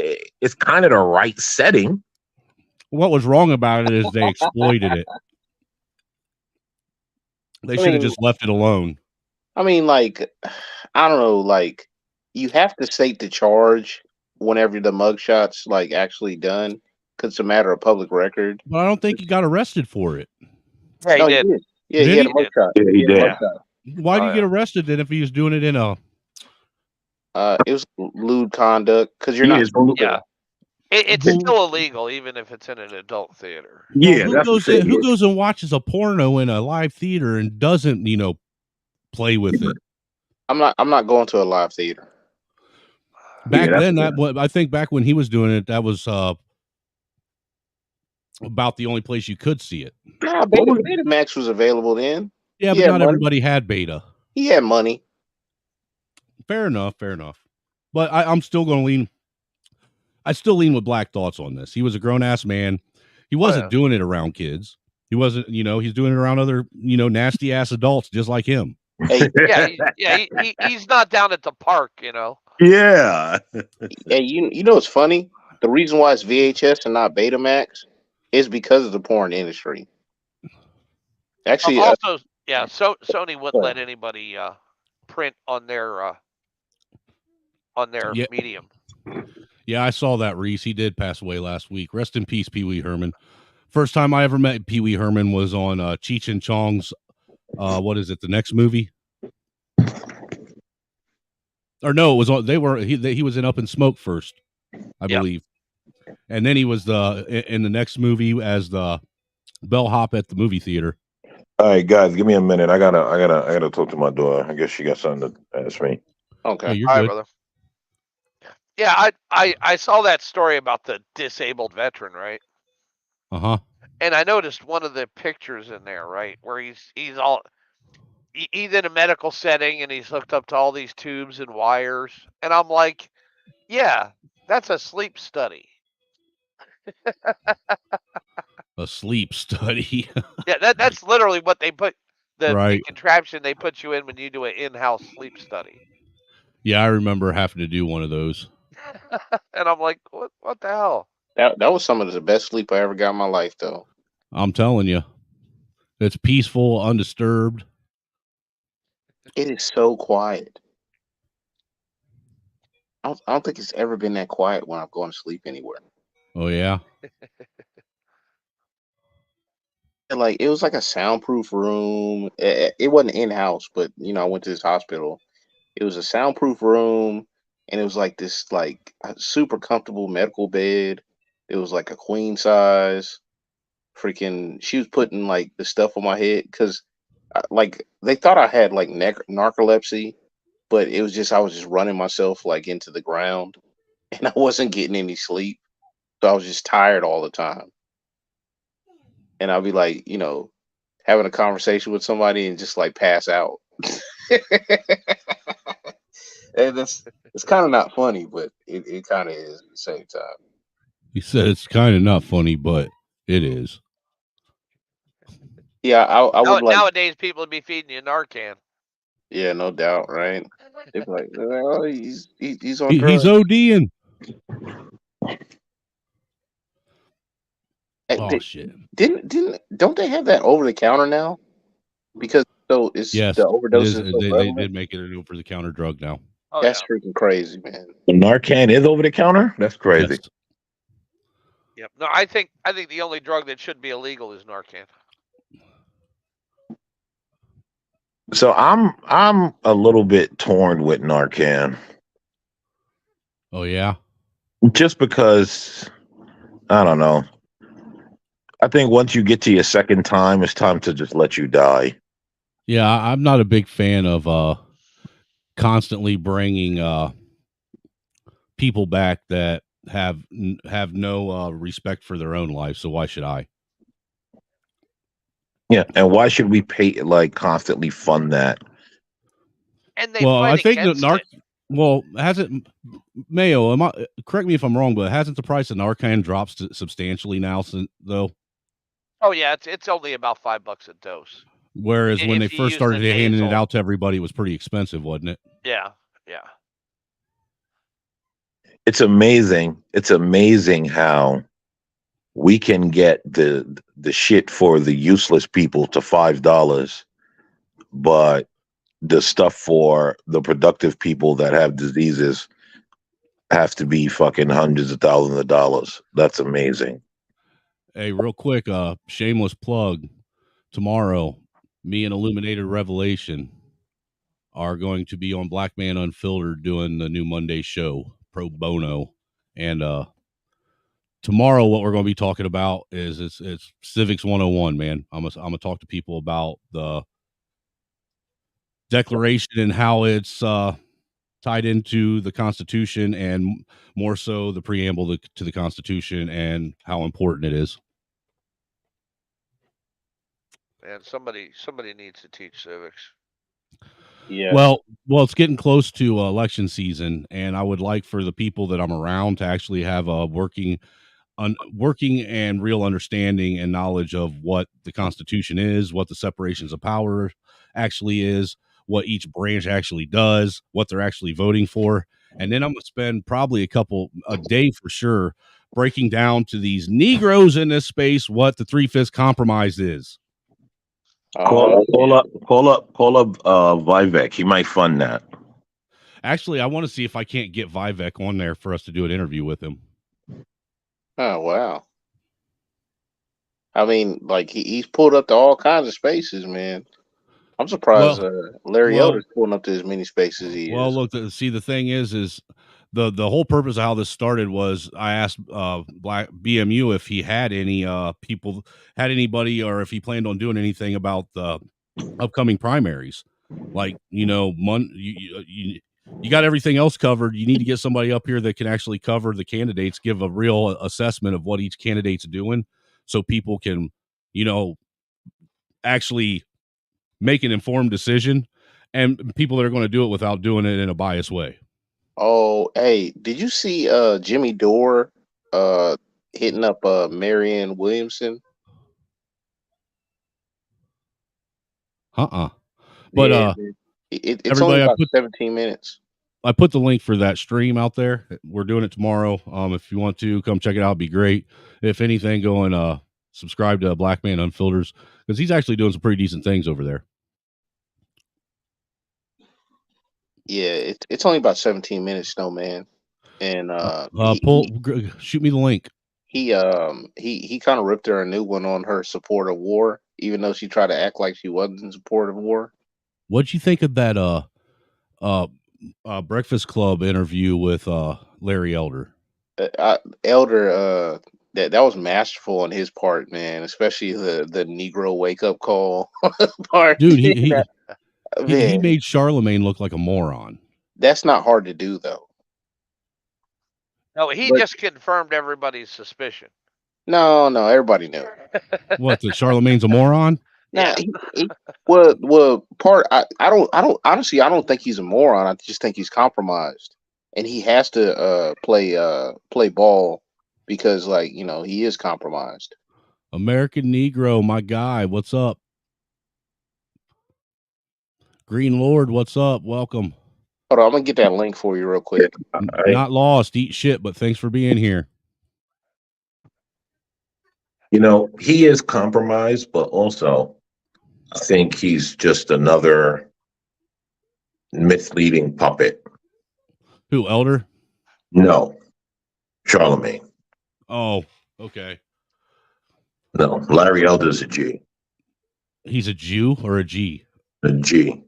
it's kind of the right setting. What was wrong about it is they exploited it. They should have just left it alone. I mean, like, I don't know, like, you have to state the charge whenever the mugshot's like actually done, because it's a matter of public record. But I don't think he got arrested for it. Yeah, he No, did. he did. Yeah, Did he had a he? mugshot. Yeah, he He had a did. mugshot. Why did Oh, he get arrested then if he was doing it in a? It was lewd conduct because you're Yeah, not it's supposed to. Yeah. It's Well, still illegal, even if it's in an adult theater. Well, yeah, that's the thing. who goes and watches a porno in a live theater and doesn't, play with it? I'm not going to a live theater. Back that's then, the I think back when he was doing it, that was about the only place you could see it. Nah, Betamax was available then. Yeah, He but had not money. everybody had Beta. He had money. Fair enough. But I'm still going to lean. I still lean with Black Thoughts on this. He was a grown ass man. He wasn't doing it around kids. He wasn't, he's doing it around other, nasty ass adults just like him. Hey, He's not down at the park, Yeah. Hey, you know what's funny? The reason why it's VHS and not Betamax is because of the porn industry. Actually, also, Sony wouldn't let anybody print on their medium. Yeah, I saw that, Reese. He did pass away last week. Rest in peace, Pee Wee Herman. First time I ever met Pee Wee Herman was on Cheech and Chong's, what is it, the next movie? Or no, it was on. He was in Up in Smoke first, I believe, and then he was in the next movie as the bellhop at the movie theater. All right, guys, give me a minute. I gotta talk to my daughter. I guess she got something to ask me. Okay, hey, you're All good, right, brother. Yeah, I saw that story about the disabled veteran, right? And I noticed one of the pictures in there, right, where he's in a medical setting and he's hooked up to all these tubes and wires, and I'm like, yeah, that's a sleep study. A sleep study. Yeah, that's literally what they put the Right. contraption they put you in when you do an in-house sleep study. Yeah, I remember having to do one of those. And I'm like, what the hell? that was some of the best sleep I ever got in my life, though. I'm telling you, it's peaceful, undisturbed. It is so quiet. I don't think it's ever been that quiet when I'm going to sleep anywhere. Oh yeah. And, like, it was like a soundproof room. It wasn't in house, but I went to this hospital. It was a soundproof room, and it was like this like a super comfortable medical bed. It was like a queen size. Freaking, she was putting like the stuff on my head because, like, they thought I had like narcolepsy, but it was just I was just running myself like into the ground, and I wasn't getting any sleep, so I was just tired all the time. And I'll be like, having a conversation with somebody and just like pass out. And it's kind of not funny, but it kind of is at the same time. He said it's kind of not funny, but it is. Yeah, I would like. Nowadays, people would be feeding you Narcan. Yeah, no doubt, right? They'd be like, "Oh, he's on He's drugs." ODing. Hey, shit! Don't they have that over the counter now? Because it's Yes, the it overdose is. is so They prevalent. did make it an over the counter drug now. Oh, That's freaking crazy, man. The Narcan is over the counter? That's crazy. Yes. Yep. No, I think the only drug that should be illegal is Narcan. So I'm a little bit torn with Narcan. Oh yeah. Just because I don't know. I think once you get to your second time, it's time to just let you die. Yeah, I'm not a big fan of constantly bringing people back that have no respect for their own life. So why should I? Yeah, and why should we pay like constantly fund that? And they Well, I fight think that against it. Well, hasn't Mayo? Am I correct me if I'm wrong, but hasn't the price of Narcan dropped substantially now? Since though, Oh yeah, it's only about $5 a dose. whereas when they If you first use the started handing it nasal. out to everybody, it was pretty expensive, wasn't it? Yeah, yeah. It's amazing. It's amazing how we can get the shit for the useless people to $5, but the stuff for the productive people that have diseases have to be fucking hundreds of thousands of dollars. That's amazing. Hey, real quick, shameless plug. Tomorrow, me and Illuminated Revelation are going to be on Black Man Unfiltered doing the new Monday show pro bono, and tomorrow what we're going to be talking about is it's civics 101, man. I'm gonna talk to people about the Declaration and how it's tied into the Constitution, and more so the preamble to the Constitution and how important it is. And somebody needs to teach civics. Yeah. Well, it's getting close to election season, and I would like for the people that I'm around to actually have a working and real understanding and knowledge of what the Constitution is, what the separations of power actually is, what each branch actually does, what they're actually voting for. And then I'm going to spend probably a day for sure, breaking down to these Negroes in this space what the 3/5 compromise is. Call up Vivek. He might fund that. Actually, I want to see if I can't get Vivek on there for us to do an interview with him. Oh wow. I mean, like he's pulled up to all kinds of spaces, man. I'm surprised Larry Elder's pulling up to as many spaces he Well, is. look, see, the thing is the whole purpose of how this started was I asked Black BMU if he had any anybody, or if he planned on doing anything about the upcoming primaries. Like, you got everything else covered. You need to get somebody up here that can actually cover the candidates, give a real assessment of what each candidate's doing, so people can, actually make an informed decision, and people that are going to do it without doing it in a biased way. Oh, hey, did you see Jimmy Dore hitting up Marianne Williamson? But Yeah, it's only everybody, about 17 minutes. I put the link for that stream out there. We're doing it tomorrow. If you want to come check it out, it'd be great. If anything, go and subscribe to Black Man Unfilters, because he's actually doing some pretty decent things over there. Yeah, it's only about 17 minutes though, man. And shoot me the link. He kind of ripped her a new one on her support of war, even though she tried to act like she wasn't in support of war. What'd you think of that Breakfast Club interview with Larry Elder? Elder, that was masterful on his part, man. Especially the Negro wake up call part. Dude, he Man, made Charlemagne look like a moron. That's not hard to do, though. No, he just confirmed everybody's suspicion. No, everybody knew. What, that Charlemagne's a moron? Nah, well, I don't honestly, I don't think he's a moron. I just think he's compromised, and he has to play ball because, like, he is compromised. American Negro, my guy, what's up? Green Lord, what's up? Welcome. Hold on, I'm gonna get that link for you real quick. Not lost, eat shit, but thanks for being here. He is compromised, but also I think he's just another misleading puppet. Who, Elder? No, Charlemagne. Oh, okay. No, Larry Elder's a G. He's a Jew or a G? A G.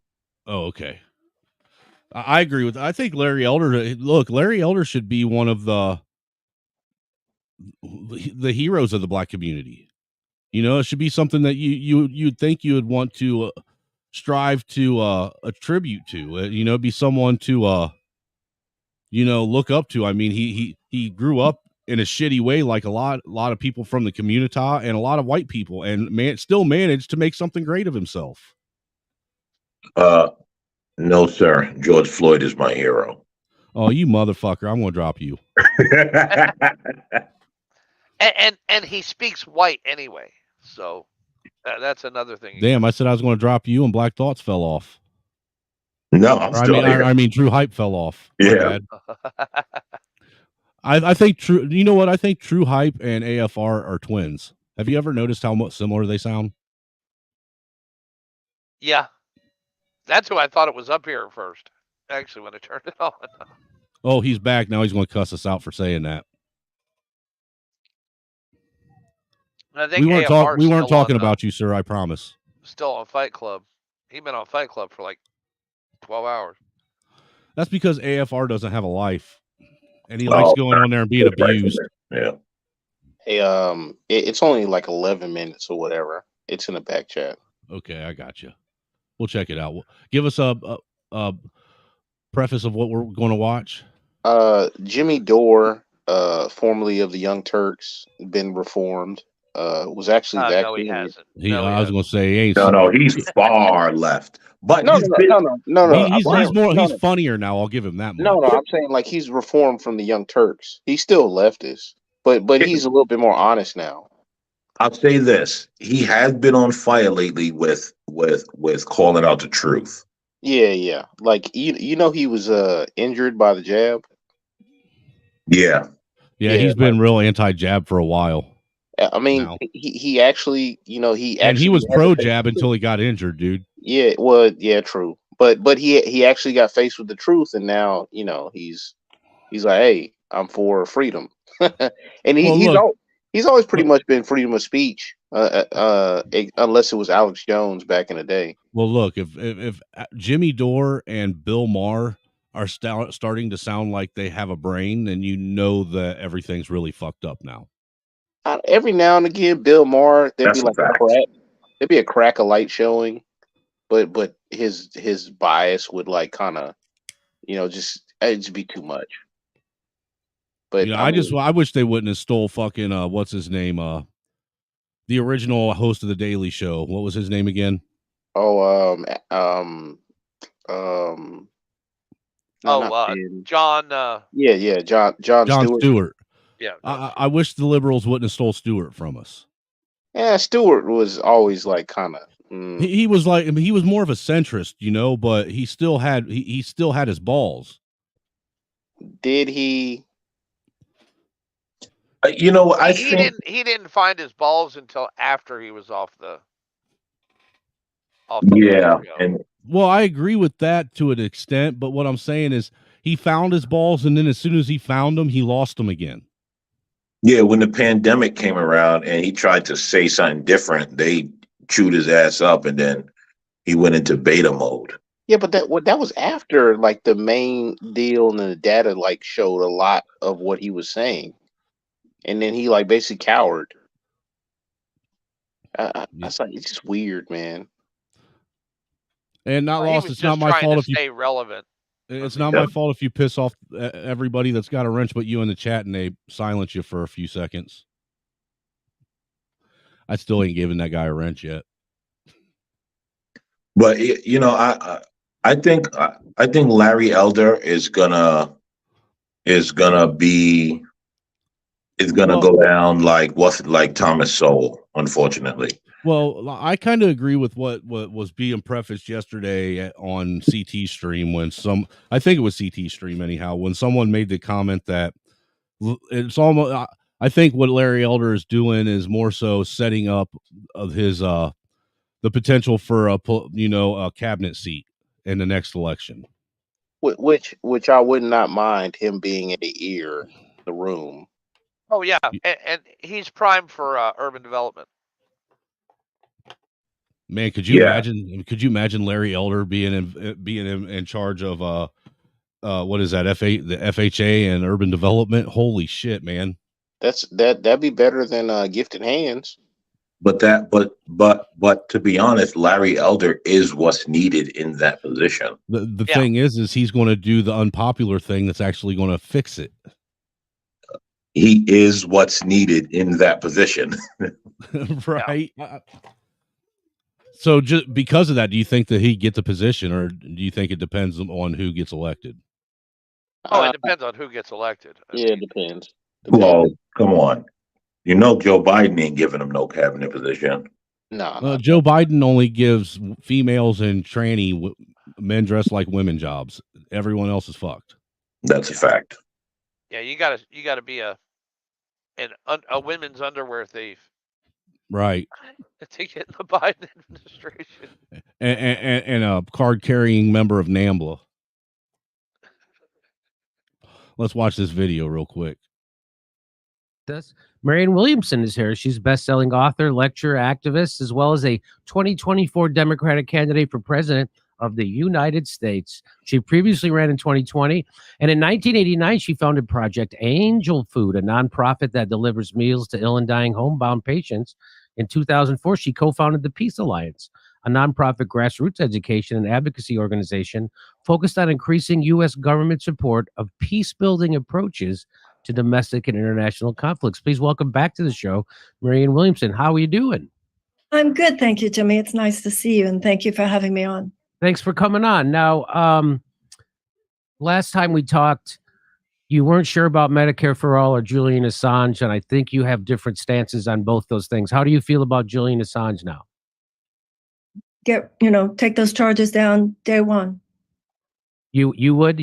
Oh, okay. I agree with. I think Larry Elder. Look, Larry Elder should be one of the heroes of the Black community. It should be something that you'd think you would want to strive to attribute to. Be someone to look up to. I mean, he grew up in a shitty way, like a lot of people from the community and a lot of white people, and still managed to make something great of himself. No, sir. George Floyd is my hero. Oh, you motherfucker! I'm gonna drop you. and he speaks white anyway, so that's another thing. Damn, I said I was going to drop you, and Black Thoughts fell off. No, I'm still here. I mean, True Hype fell off. Yeah. I think True. You know what? I think True Hype and AFR are twins. Have you ever noticed how much similar they sound? Yeah, that's who I thought it was up here first. Actually, when I turned it on. Oh, he's back now. He's going to cuss us out for saying that. I think we weren't talking about you, sir. I promise. Still on Fight Club. He's been on Fight Club for like 12 hours. That's because AFR doesn't have a life, and he likes going on there and being abused. Yeah. Hey, it's only like 11 minutes or whatever. It's in the back chat. Okay, I got you. We'll check it out. Give us a preface of what we're going to watch. Jimmy Dore, formerly of the Young Turks, been reformed. Was actually vaccinated. No, he hasn't. I was going to say he ain't. No, he's far left. But no. He's funnier now. I'll give him that much. No, I'm saying like he's reformed from the Young Turks. He's still leftist, but he's a little bit more honest now. I'll say this: he has been on fire lately with calling out the truth. Yeah. Like he was injured by the jab. Yeah, he's been real anti-jab for a while. I mean, he actually, and he was pro-jab until he got injured, dude. Yeah, well, yeah, true. But he actually got faced with the truth, and now he's like, hey, I'm for freedom, and he's always pretty much been freedom of speech, unless it was Alex Jones back in the day. Well, look, if Jimmy Dore and Bill Maher are starting to sound like they have a brain, then you know that everything's really fucked up now. Every now and again, Bill Maher, there'd be a crack of light showing, but his bias would like kind of, it'd be too much. But I wish they wouldn't have stole fucking what's his name, the original host of the Daily Show. What was his name again? John. John Stewart. Yeah, I wish the liberals wouldn't have stole Stewart from us. Yeah, Stewart was always like kind of. He was like, I mean, he was more of a centrist, but he still had his balls. Did he? I think he didn't find his balls until after he was off the. Well, I agree with that to an extent, but what I'm saying is he found his balls, and then as soon as he found them, he lost them again. Yeah, when the pandemic came around and he tried to say something different, they chewed his ass up, and then he went into beta mode. Yeah, but that was after like the main deal and the data like showed a lot of what he was saying, and then he like basically cowered. That's like, it's just weird, man. And it's not my fault if you stay relevant. It's not my fault if you piss off everybody that's got a wrench but you in the chat and they silence you for a few seconds. I still ain't giving that guy a wrench yet. But I think Larry Elder is gonna go down like Thomas Sowell, unfortunately. Well, I kind of agree with what was being prefaced yesterday on CT Stream when I think it was CT Stream anyhow, when someone made the comment that it's almost, I think what Larry Elder is doing is more so setting up of his the potential for a cabinet seat in the next election. Which I would not mind him being in the room. Oh yeah, and he's primed for urban development. Man, could you imagine? Could you imagine Larry Elder being in charge of what is that, the FHA and urban development? Holy shit, man! That'd be better than Gifted Hands. But to be honest, Larry Elder is what's needed in that position. The thing is he's going to do the unpopular thing that's actually going to fix it. he is what's needed in that position. Right. So just because of that, do you think that he get the position, or do you think it depends on who gets elected? Oh, it depends on who gets elected. Yeah, it depends. Well, come on. You know Joe Biden ain't giving him no cabinet position. No. Joe Biden only gives females and tranny men dressed like women jobs. Everyone else is fucked. That's a fact. Yeah, you gotta be a women's underwear thief. Right. To get in the Biden administration. And a card carrying member of NAMBLA. Let's watch this video real quick. Marianne Williamson is here. She's a best-selling author, lecturer, activist, as well as a 2024 Democratic candidate for president of the United States. She previously ran in 2020, and in 1989, she founded Project Angel Food, a nonprofit that delivers meals to ill and dying homebound patients. In 2004, she co-founded the Peace Alliance, a nonprofit grassroots education and advocacy organization focused on increasing U.S. government support of peace-building approaches to domestic and international conflicts. Please welcome back to the show, Marianne Williamson. How are you doing? I'm good, thank you, Jimmy. It's nice to see you, and thank you for having me on. Thanks for coming on. Now, last time we talked, you weren't sure about Medicare for All or Julian Assange, and I think you have different stances on both those things. How do you feel about Julian Assange now? Take those charges down day one. You would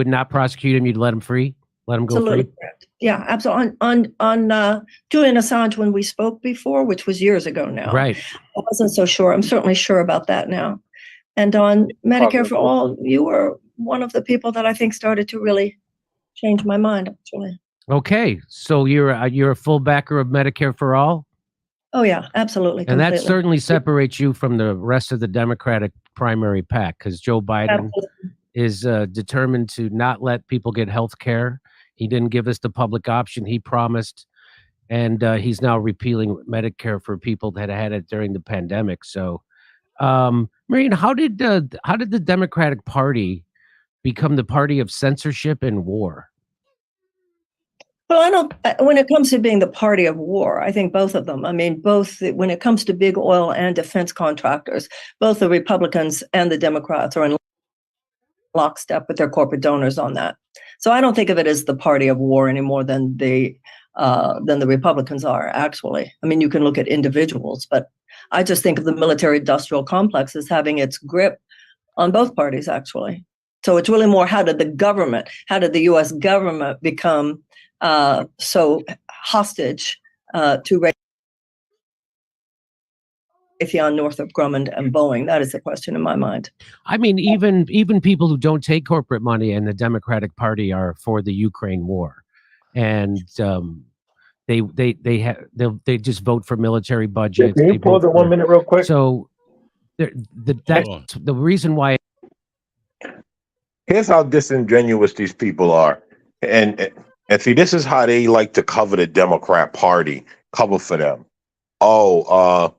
not prosecute him. You'd let him free. Let him go Absolutely free. correct. Yeah, absolutely. On Julian Assange, when we spoke before, which was years ago now, right? I wasn't so sure. I'm certainly sure about that now. And on Medicare for All, you were one of the people that I think started to really change my mind. Actually. Okay, so you're a full backer of Medicare for All. Oh yeah, absolutely. And that completely. certainly separates you from the rest of the Democratic primary pack, because Joe Biden is determined to not let people get health care. He didn't give us the public option he promised, and he's now repealing Medicare for people that had it during the pandemic. So, Marianne, how did the Democratic Party become the party of censorship and war? Well, when it comes to being the party of war, I think both of them. I mean, when it comes to big oil and defense contractors, both the Republicans and the Democrats are in lockstep with their corporate donors on that. So I don't think of it as the party of war any more than the Republicans are, actually. I mean, you can look at individuals, but I just think of the military-industrial complex as having its grip on both parties, actually. So it's really more, how did the U.S. government become so hostage to Raytheon, Northrop Grumman, and Boeing? That is the question in my mind. I mean, even people who don't take corporate money in the Democratic Party are for the Ukraine war, and they just vote for military budgets. Can you pause it 1 minute real quick? So that's the reason why. Here's how disingenuous these people are, and see, this is how they like to cover the Democrat Party, cover for them. Oh,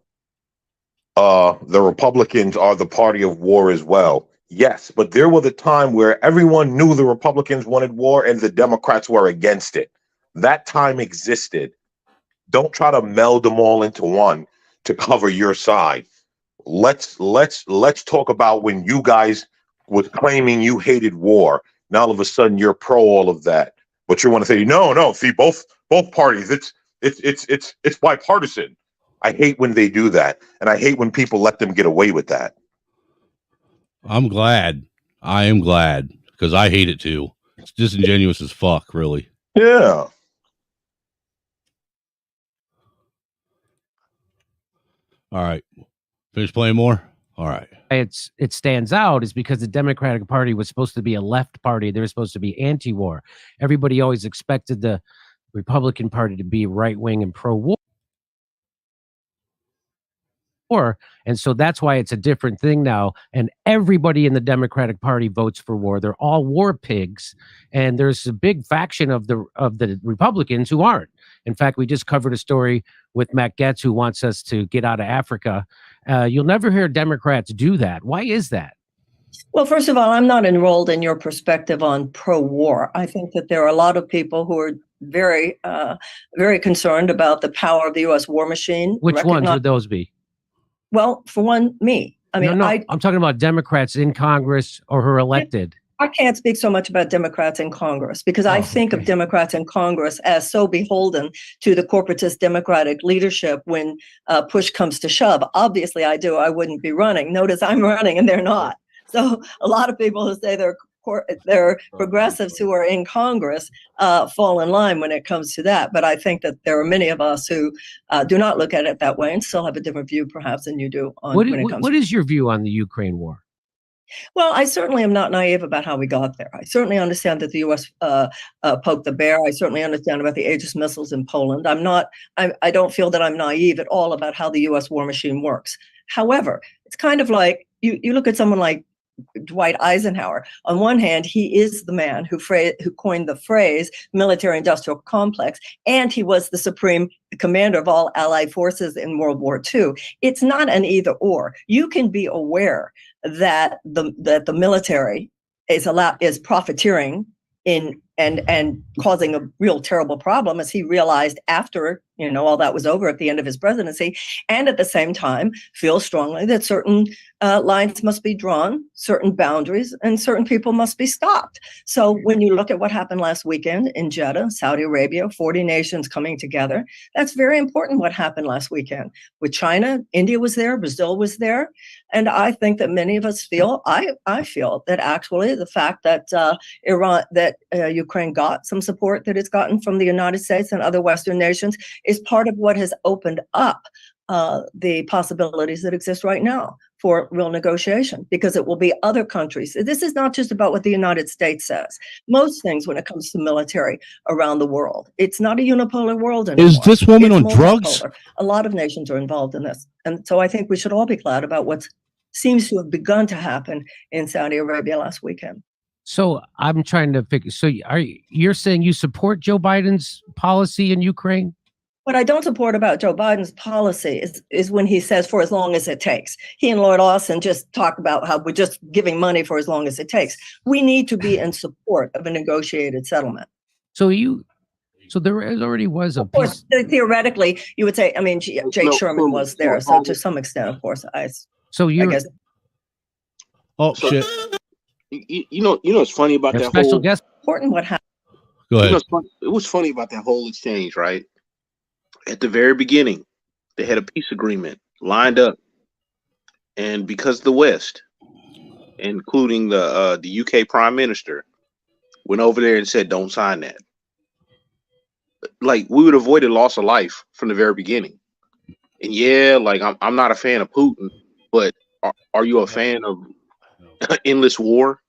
the Republicans are the party of war as well. Yes, but there was a time where everyone knew the Republicans wanted war and the Democrats were against it. That time existed. Don't try to meld them all into one to cover your side. Let's talk about when you guys was claiming you hated war. Now all of a sudden you're pro all of that. But you want to say, no, see, both parties, it's bipartisan. I hate when they do that, and I hate when people let them get away with that. I'm glad. I am glad, because I hate it too. It's disingenuous as fuck, really. Yeah. All right. Finish playing more? All right. It stands out is because the Democratic Party was supposed to be a left party. They were supposed to be anti-war. Everybody always expected the Republican Party to be right-wing and pro-war. And so that's why it's a different thing now. And everybody in the Democratic Party votes for war. They're all war pigs. And there's a big faction of the Republicans who aren't. In fact, we just covered a story with Matt Gaetz, who wants us to get out of Africa. You'll never hear Democrats do that. Why is that? Well, first of all, I'm not enrolled in your perspective on pro-war. I think that there are a lot of people who are very, very concerned about the power of the U.S. war machine. Which ones would those be? Well, for one, me. I mean, no, I'm talking about Democrats in Congress or who are elected. I can't speak so much about Democrats in Congress because I think of Democrats in Congress as so beholden to the corporatist Democratic leadership when push comes to shove. Obviously, I do. I wouldn't be running. Notice I'm running and they're not. So a lot of people who say they're progressives who are in Congress fall in line when it comes to that. But I think that there are many of us who do not look at it that way and still have a different view, perhaps, than you do on when it comes. What is your view on the Ukraine war? Well, I certainly am not naive about how we got there. I certainly understand that the U.S. Poked the bear. I certainly understand about the Aegis missiles in Poland. I don't feel that I'm naive at all about how the U.S. war machine works. However, it's kind of like you look at someone like Dwight Eisenhower. On one hand, he is the man who coined the phrase military-industrial complex, and he was the supreme commander of all Allied forces in World War II. It's not an either-or. You can be aware that the military is profiteering in and causing a real terrible problem, as he realized after all that was over at the end of his presidency, and at the same time feel strongly that certain lines must be drawn, certain boundaries, and certain people must be stopped. So when you look at what happened last weekend in Jeddah, Saudi Arabia, 40 nations coming together, that's very important what happened last weekend. With China, India was there, Brazil was there, and I think that many of us feel, I feel that actually the fact that Ukraine got some support that it's gotten from the United States and other Western nations is part of what has opened up the possibilities that exist right now for real negotiation, because it will be other countries. This is not just about what the United States says. Most things when it comes to military around the world, it's not a unipolar world anymore. Is this woman It's on drugs? multipolar. A lot of nations are involved in this. And so I think we should all be glad about what seems to have begun to happen in Saudi Arabia last weekend. So I'm trying to figure. So you're saying you support Joe Biden's policy in Ukraine? What I don't support about Joe Biden's policy is when he says for as long as it takes. He and Lord Austin just talk about how we're just giving money for as long as it takes. We need to be in support of a negotiated settlement. So there already was a peace. Theoretically, you would say, I mean, Jake Sherman was there. So to some extent, of course, I guess. Oh, shit. You know what's funny about that special whole guest? Important what happened. Go ahead. It was funny about that whole exchange, right? At the very beginning, they had a peace agreement lined up, and because the West, including the UK Prime Minister, went over there and said, "Don't sign that." Like, we would have avoided loss of life from the very beginning. And yeah, like I'm not a fan of Putin, but are you a fan of endless war?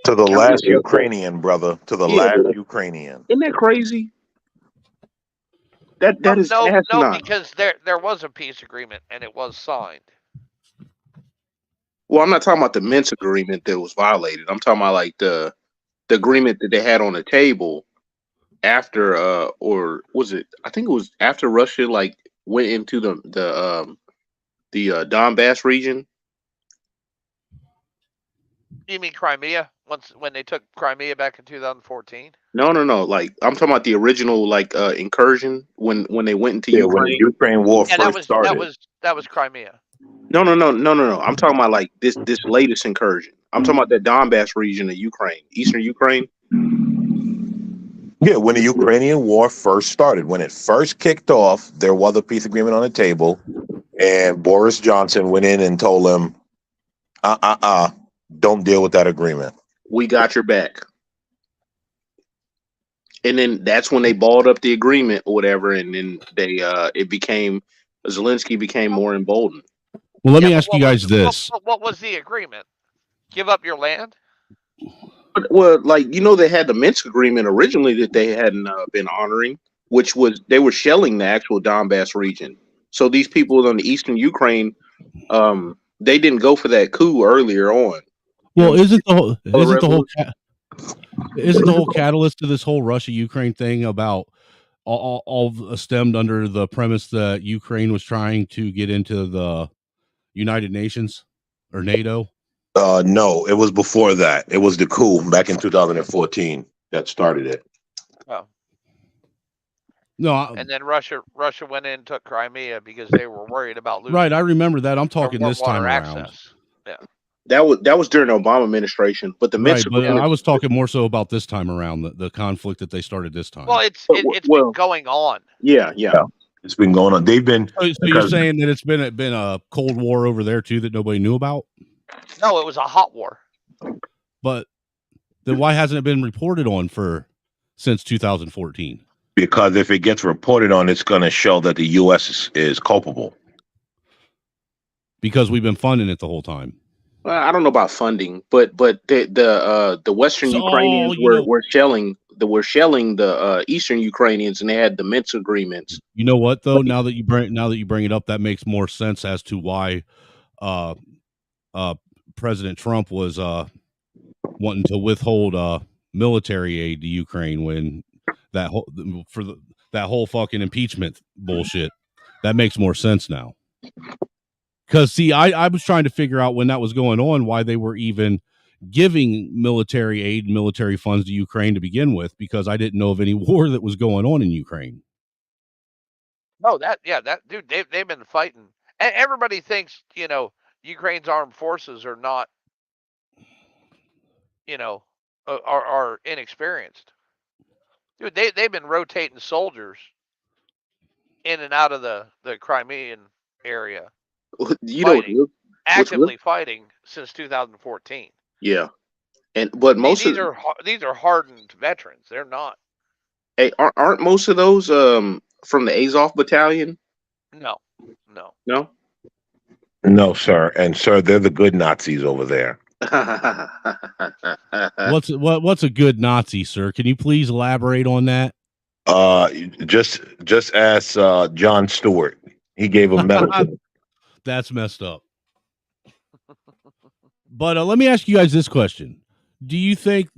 To the last Ukrainian, brother. To the last Ukrainian. Isn't that crazy? That is no, because there was a peace agreement and it was signed. Well, I'm not talking about the Minsk agreement that was violated. I'm talking about like the agreement that they had on the table after or was it? I think it was after Russia like went into the Donbass region. You mean Crimea? When they took Crimea back in 2014? No. Like I'm talking about the original like incursion when they went into Ukraine. When the Ukraine war first started. That was Crimea. No. I'm talking about like this latest incursion. I'm talking about the Donbass region of Ukraine, eastern Ukraine. Yeah, when the Ukrainian war first started, when it first kicked off, there was a peace agreement on the table, and Boris Johnson went in and told them, don't deal with that agreement. We got your back. And then that's when they balled up the agreement or whatever, and then they Zelensky became more emboldened. Well, let me ask you guys this. What was the agreement? Give up your land? Well, like, they had the Minsk agreement originally that they hadn't been honoring, which was they were shelling the actual Donbass region. So these people on the eastern Ukraine, they didn't go for that coup earlier on. Well, isn't the whole catalyst to this whole Russia-Ukraine thing about all stemmed under the premise that Ukraine was trying to get into the United Nations or NATO? No, it was before that. It was the coup back in 2014 that started it. Oh. No, and then Russia went in and took Crimea because they were worried about losing. Right, I remember that. I'm their talking warm this time water around. access. Yeah. That was during the Obama administration, but the Minsk Right, but agreement. I was talking more so about this time around, the conflict that they started this time. Well, it's been going on. Yeah. It's been going on. They've been. So you're saying that it's been a Cold War over there too that nobody knew about? No, it was a hot war. But then why hasn't it been reported on since 2014? Because if it gets reported on, it's going to show that the U.S. is culpable. because we've been funding it the whole time. Well, I don't know about funding, but the Western Ukrainians were shelling the Eastern Ukrainians, and they had the Minsk agreements. You know what though? Now that you bring it up, that makes more sense as to why President Trump was wanting to withhold military aid to Ukraine when that whole fucking impeachment bullshit. That makes more sense now. Because see, I was trying to figure out when that was going on, why they were even giving military aid, military funds to Ukraine to begin with, because I didn't know of any war that was going on in Ukraine. No, that dude, they've been fighting. And everybody thinks, Ukraine's armed forces are not, are inexperienced. Dude, they've been rotating soldiers in and out of the Crimean area. Actively fighting since 2014. Yeah, but most these are hardened veterans. They're not. Hey, aren't most of those from the Azov battalion? No. No, sir. And sir, they're the good Nazis over there. What's a good Nazi, sir? Can you please elaborate on that? Just ask John Stewart. He gave a medal. That's messed up. But let me ask you guys this question: do you think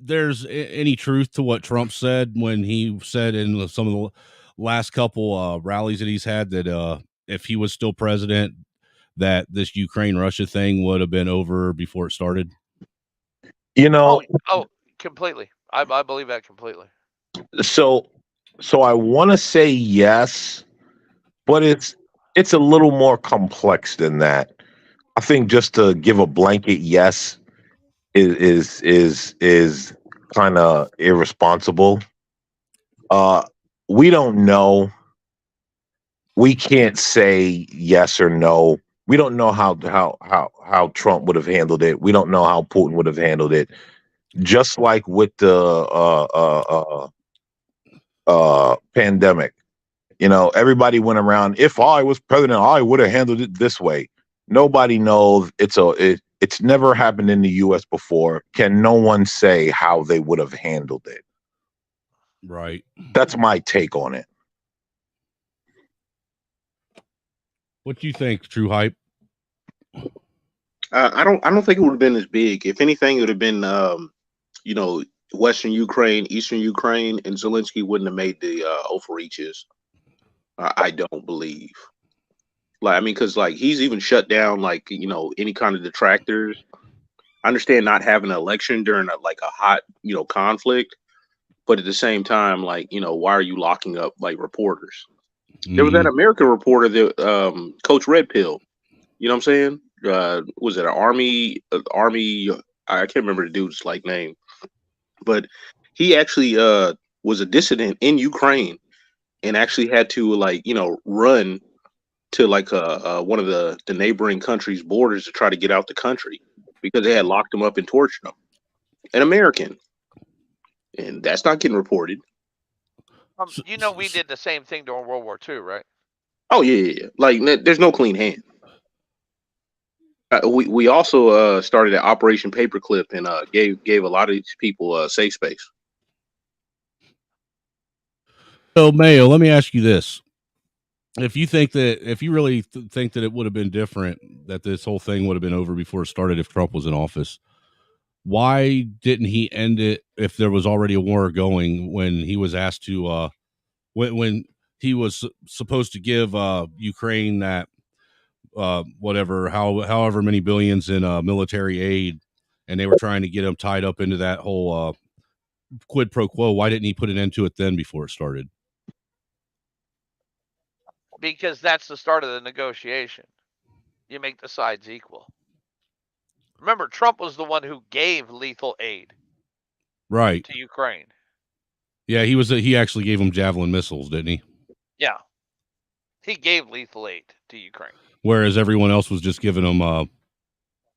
there's any truth to what Trump said when he said in some of the last couple rallies that he's had that if he was still president, that this Ukraine-Russia thing would have been over before it started? Oh, completely. I believe that completely. So I want to say yes, but it's a little more complex than that. I think just to give a blanket yes is kind of irresponsible. We don't know. We can't say yes or no. We don't know how Trump would have handled it. We don't know how Putin would have handled it. Just like with the pandemic, everybody went around. If I was president, I would have handled it this way. Nobody knows. It's never happened in the U.S. before. Can no one say how they would have handled it? Right. That's my take on it. What do you think, True Hype? I don't think it would have been as big. If anything, it would have been Western Ukraine, Eastern Ukraine, and Zelensky wouldn't have made the overreaches. I don't believe. Because he's even shut down any kind of detractors. I understand not having an election during a hot conflict, but at the same time, why are you locking up reporters? Mm-hmm. There was that American reporter that Coach Red Pill. You know what I'm saying? Was it an army? I can't remember the dude's name, but he actually was a dissident in Ukraine and actually had to run to one of the neighboring countries' borders to try to get out the country because they had locked him up and tortured him. An American, and that's not getting reported. We did the same thing during World War II, right? Oh yeah. There's no clean hand. We also started at Operation Paperclip and gave a lot of these people a safe space. So Mayo, let me ask you this: if you really think that it would have been different, that this whole thing would have been over before it started if Trump was in office, why didn't he end it if there was already a war going when he was asked to when he was supposed to give Ukraine that however many billions in military aid, and they were trying to get him tied up into that whole quid pro quo. Why didn't he put an end to it then before it started? Because that's the start of the negotiation. You make the sides equal. Remember, Trump was the one who gave lethal aid Right. to Ukraine. Yeah, he actually gave him Javelin missiles, didn't he? Yeah. He gave lethal aid to Ukraine. Whereas everyone else was just giving them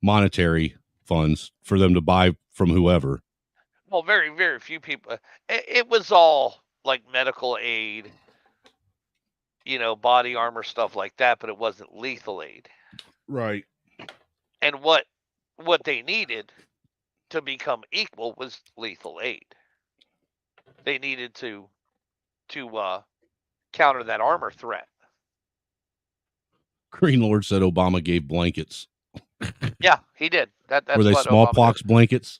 monetary funds for them to buy from whoever. Well, very, very few people. It was all like medical aid, body armor, stuff like that, but it wasn't lethal aid. Right. And what they needed to become equal was lethal aid. They needed to counter that armor threat. Green Lord said Obama gave blankets. Yeah, he did. That's were they what smallpox blankets?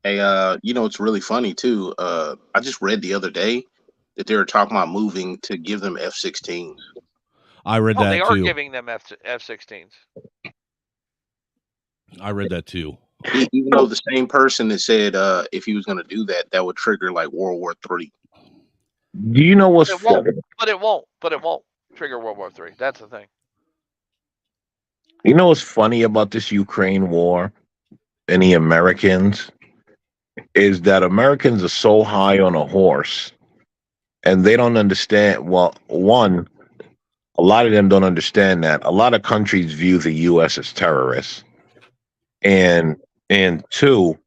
Hey, it's really funny too. I just read the other day that they were talking about moving to give them F-16s. I read that they are too. giving them F-16s. I read that too. Even though the same person that said if he was going to do that, that would trigger like World War III. Do you know what's funny? But it won't trigger World War III. That's the thing. You know what's funny about this Ukraine war and the Americans is that Americans are so high on a horse and they don't understand. Well, one, a lot of them don't understand that a lot of countries view the U.S. as terrorists. And two,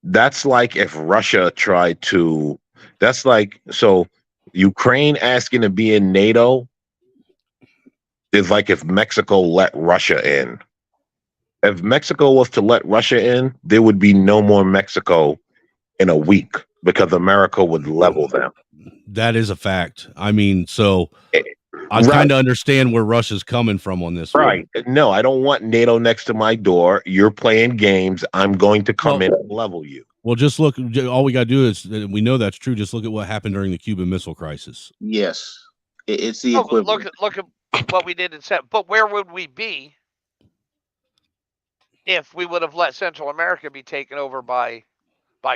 that's like if Russia tried to, that's like, so Ukraine asking to be in NATO is like if Mexico let Russia in. If Mexico was to let Russia in, there would be no more Mexico in a week because America would level them. That is a fact. I mean, so I kind of understand where Russia's coming from on this. Right. One. No, I don't want NATO next to my door. You're playing games. I'm going to come in and level you. Well, just look. All we got to do is, we know that's true. Just look at what happened during the Cuban Missile Crisis. Yes. It's the equivalent. Look at what we did in Set. But where would we be if we would have let Central America be taken over by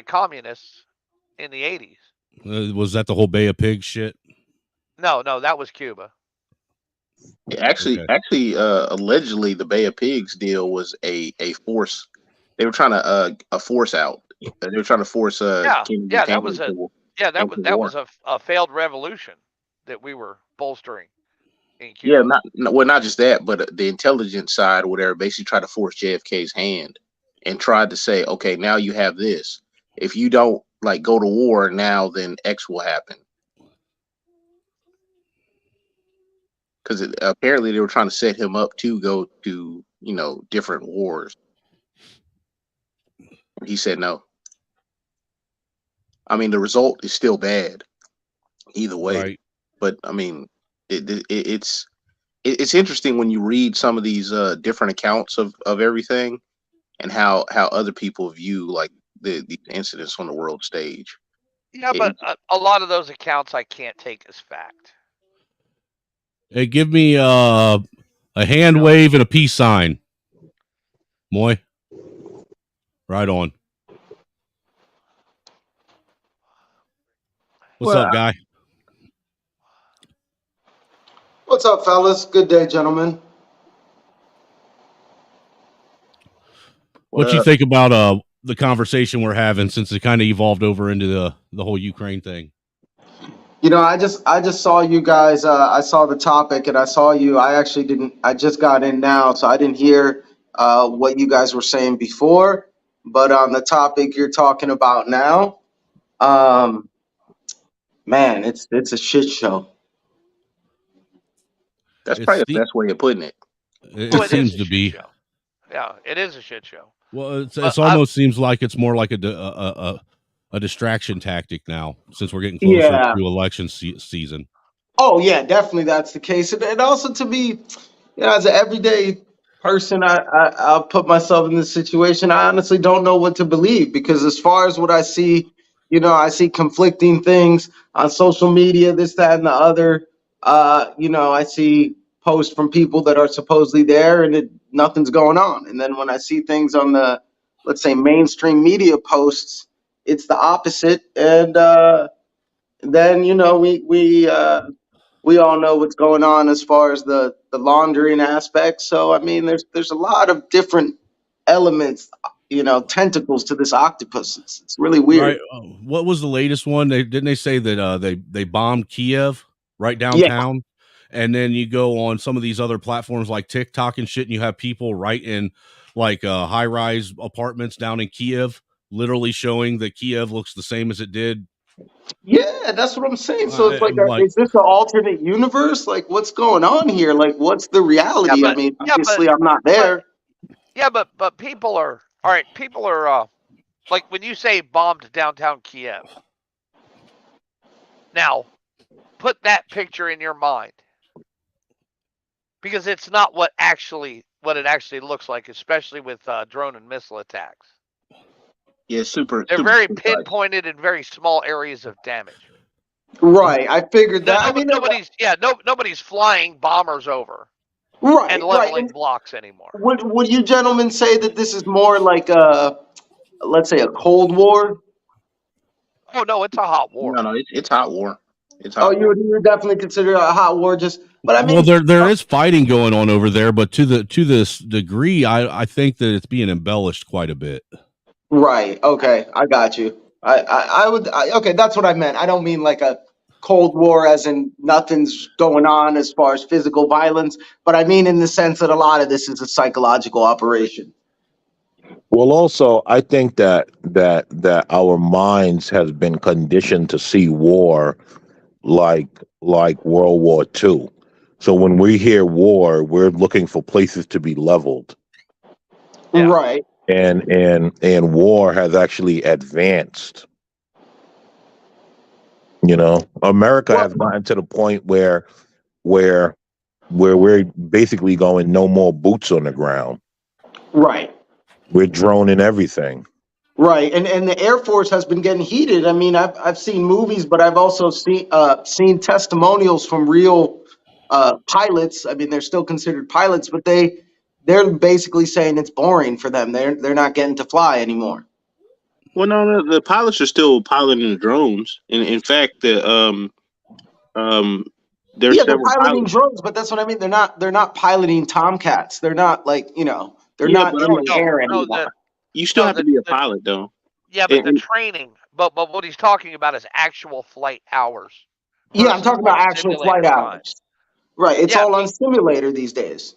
communists in the 80s? Was that the whole Bay of Pigs shit? No, that was Cuba. Actually, allegedly, the Bay of Pigs deal was a force. They were trying to force out. They were trying to force. That was a failed revolution that we were bolstering in Cuba. Yeah, not just that, but the intelligence side, whatever, basically tried to force JFK's hand and tried to say, okay, now you have this. If you don't go to war now, then X will happen. Because apparently they were trying to set him up to go to, different wars. He said no. I mean, the result is still bad either way. Right. But I mean, it's interesting when you read some of these different accounts of everything and how other people view the incidents on the world stage. Yeah, but a lot of those accounts I can't take as fact. Hey, give me a hand wave and a peace sign. Moy. Right on. What's up, guy? What's up, fellas? Good day, gentlemen. What you think about the conversation we're having since it kind of evolved over into the whole Ukraine thing? I just saw you guys. I saw the topic and I saw you. I actually didn't. I just got in now, so I didn't hear what you guys were saying before. But on the topic you're talking about now, man, it's a shit show. That's probably the best way of putting it. It seems to be. Show. Yeah, it is a shit show. Well, it almost seems like it's more like a distraction tactic now, since we're getting closer to election season. Oh yeah, definitely that's the case, and also to be, as an everyday person, I'll put myself in this situation. I honestly don't know what to believe because as far as what I see, I see conflicting things on social media, this, that, and the other. I see posts from people that are supposedly there, and nothing's going on. And then when I see things on the, let's say, mainstream media posts, it's the opposite. And then we all know what's going on as far as the laundering aspect. So I mean, there's a lot of different elements, tentacles to this octopus. It's really weird. Right. What was the latest one? They say that they bombed Kiev right Yeah. downtown, and then you go on some of these other platforms like TikTok and shit, and you have people right in like high rise apartments down in Kiev, literally showing that Kiev looks the same as it did. Yeah, that's what I'm saying. So it's like, I'm like, is this an alternate universe? Like, what's going on here? Like, what's the reality? I mean, obviously, I'm not there. But people are all right. People are like when you say bombed downtown Kiev. Now, put that picture in your mind because it's not what it actually looks like, especially with drone and missile attacks. Yeah, They're very pinpointed in very small areas of damage. Right, I figured that. I mean, nobody's flying bombers over right, and leveling blocks anymore. Would you gentlemen say that this is more like let's say, a Cold War? Oh no, it's a hot war. No, it's hot war. It's Oh, hot. you would definitely consider it a hot war, but I mean, well, there is fighting going on over there, but to this degree, I think that it's being embellished quite a bit. Right. Okay, I got you. Okay, that's what I meant. I don't mean like a Cold War, as in nothing's going on as far as physical violence, but I mean in the sense that a lot of this is a psychological operation. Well, also, I think that our minds has been conditioned to see war like World War II. So when we hear war, we're looking for places to be leveled. Yeah. Right. And war has actually advanced. America has gotten to the point where we're basically going no more boots on the ground. Right. We're droning everything. Right, and the Air Force has been getting heated. I mean, I've seen movies, but I've also seen testimonials from real pilots. I mean, they're still considered pilots, but they're basically saying it's boring for them. They're not getting to fly anymore. Well, no, the pilots are still piloting the drones. In fact, there's they're several piloting pilots. drones, but that's what I mean. They're not piloting Tomcats. They're not like they're not in the air anymore. You still have to be a pilot, though. Yeah, but the training. But what he's talking about is actual flight hours. Yeah, I'm talking about actual flight hours. Right, it's all on simulator these days.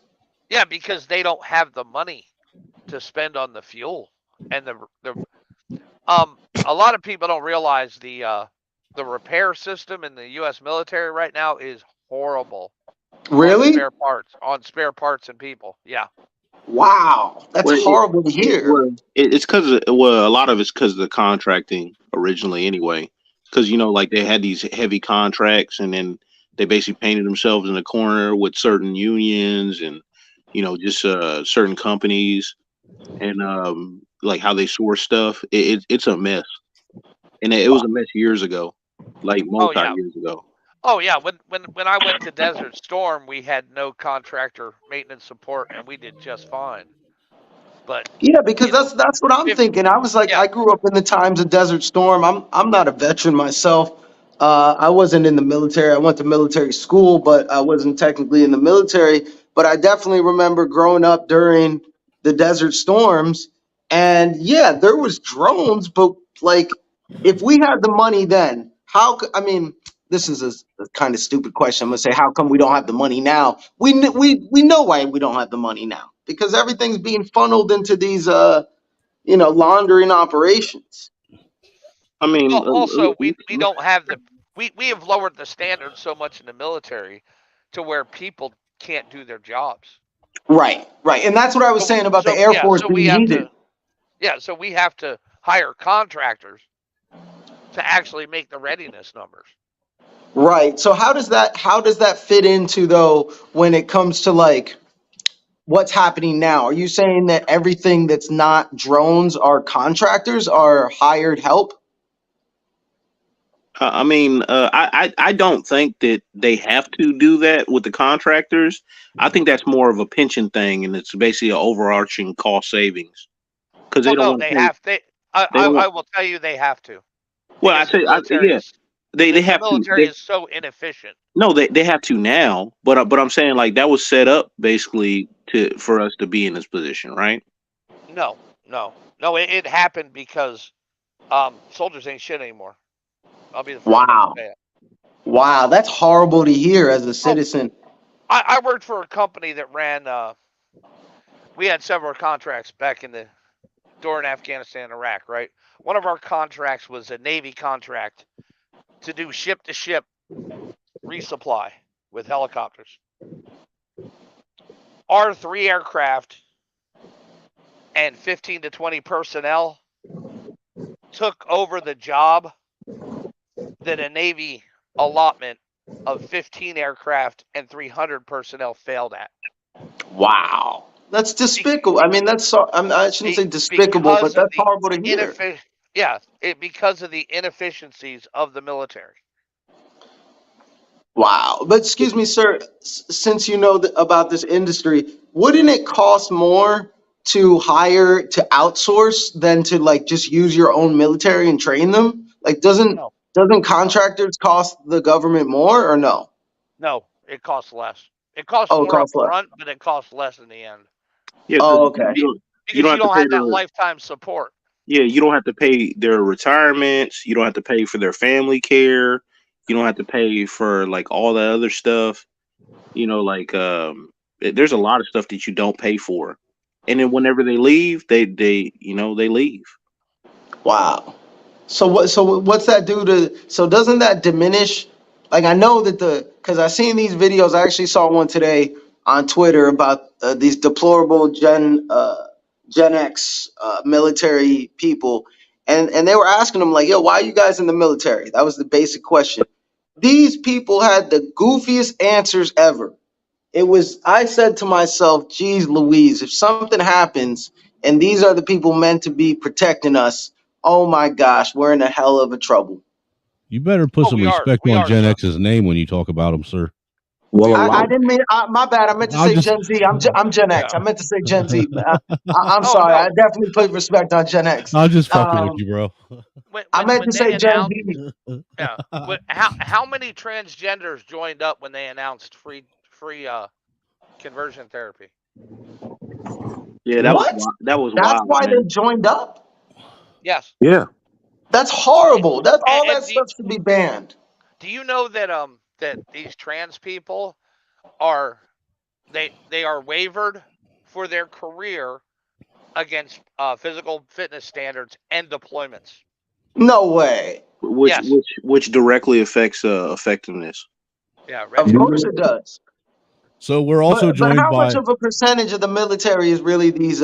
Yeah, because they don't have the money to spend on the fuel and a lot of people don't realize the repair system in the U.S. military right now is horrible. Really? On spare parts and people. Yeah. Wow, that's horrible to hear. It's because a lot of it's because of the contracting originally, anyway. Because like they had these heavy contracts, and then they basically painted themselves in a corner with certain unions and just certain companies, and like how they source stuff. It's a mess, and it was a mess years ago, like years ago. Oh yeah, when I went to Desert Storm, we had no contractor maintenance support, and we did just fine. But yeah, because that's what I'm thinking. I was like, I grew up in the times of Desert Storm. I'm not a veteran myself. I wasn't in the military. I went to military school, but I wasn't technically in the military. But I definitely remember growing up during the Desert Storms, and yeah, there was drones, but like, if we had the money then, I mean, this is a kind of stupid question. I'm gonna say, how come we don't have the money now? We know why we don't have the money now, because everything's being funneled into these laundering operations. I mean, also we don't have we have lowered the standards so much in the military to where people can't do their jobs. Right, and that's what I was saying about the Air Force being heated. So we have to hire contractors to actually make the readiness numbers. Right. So how does that fit into, though, when it comes to like what's happening now? Are you saying that everything that's not drones are contractors, are hired help? I don't think that they have to do that with the contractors. I think that's more of a pension thing, and it's basically an overarching cost savings because they Well, don't no, want to they pay. have. They don't I want. will tell you they have to Well, I because the say, military yeah, is they the have to. military is so inefficient. No, they have to now, but I'm saying like that was set up basically for us to be in this position, right? No, no. It happened because soldiers ain't shit anymore. I'll be the first one to Wow. say it. Wow, that's horrible to hear as a citizen. I worked for a company that ran. We had several contracts back during Afghanistan and Iraq, right? One of our contracts was a Navy contract to do ship to ship resupply with helicopters. Our 3 aircraft and 15 to 20 personnel took over the job that a Navy allotment of 15 aircraft and 300 personnel failed at. Wow. That's despicable. I mean, I shouldn't say despicable, but that's horrible to hear. Because of the inefficiencies of the military. Wow. But excuse me, sir, since you know about this industry, wouldn't it cost more to outsource than to like just use your own military and train them? Like, doesn't contractors cost the government more or no? No, it costs less. It costs Oh, it more up costs less. front, but it costs less in the end. Yeah, Oh, okay. You don't have to don't pay have that lifetime support. Yeah, you don't have to pay their retirements. You don't have to pay for their family care. You don't have to pay for like all that other stuff. Like there's a lot of stuff that you don't pay for, and then whenever they leave, they leave. Wow. So what's that do to? So doesn't that diminish? Like I know that because I seen these videos. I actually saw one today on Twitter about these deplorable Gen X military people, and they were asking them like, "Yo, why are you guys in the military?" That was the basic question. These people had the goofiest answers ever. I said to myself, geez Louise, if something happens and these are the people meant to be protecting us, oh my gosh, we're in a hell of a trouble. You better put some respect on Gen X's name when you talk about them, sir. Well, I didn't mean, my bad. I meant to say Gen Z. I'm Gen X. I meant to say Gen Z. I'm sorry. I definitely put respect on Gen X. I'm just fucking with you, bro. I meant to say Gen Z. Yeah. How many transgenders joined up when they announced free conversion therapy? Yeah, that was That's wild, why man. they joined up. Yes. Yeah. That's horrible. That's all that stuff should be banned. Do you know that that these trans people are they are wavered for their career against physical fitness standards and deployments? No way. Which directly affects effectiveness. Yeah, of course it does. So we're also But joined how by. much of a percentage of the military is really these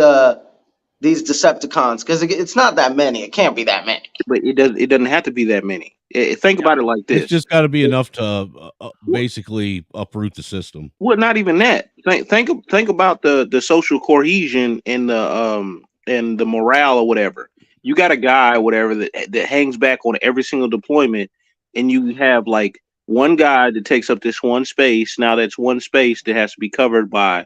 Decepticons? Because it's not that many. It can't be that many. But it doesn't have to be that many. Think about it like this. It's just got to be enough to basically uproot the system. Well, not even that. Think about the social cohesion and the morale or whatever. You got a guy, whatever, that hangs back on every single deployment, and you have like one guy that takes up this one space. Now that's one space that has to be covered by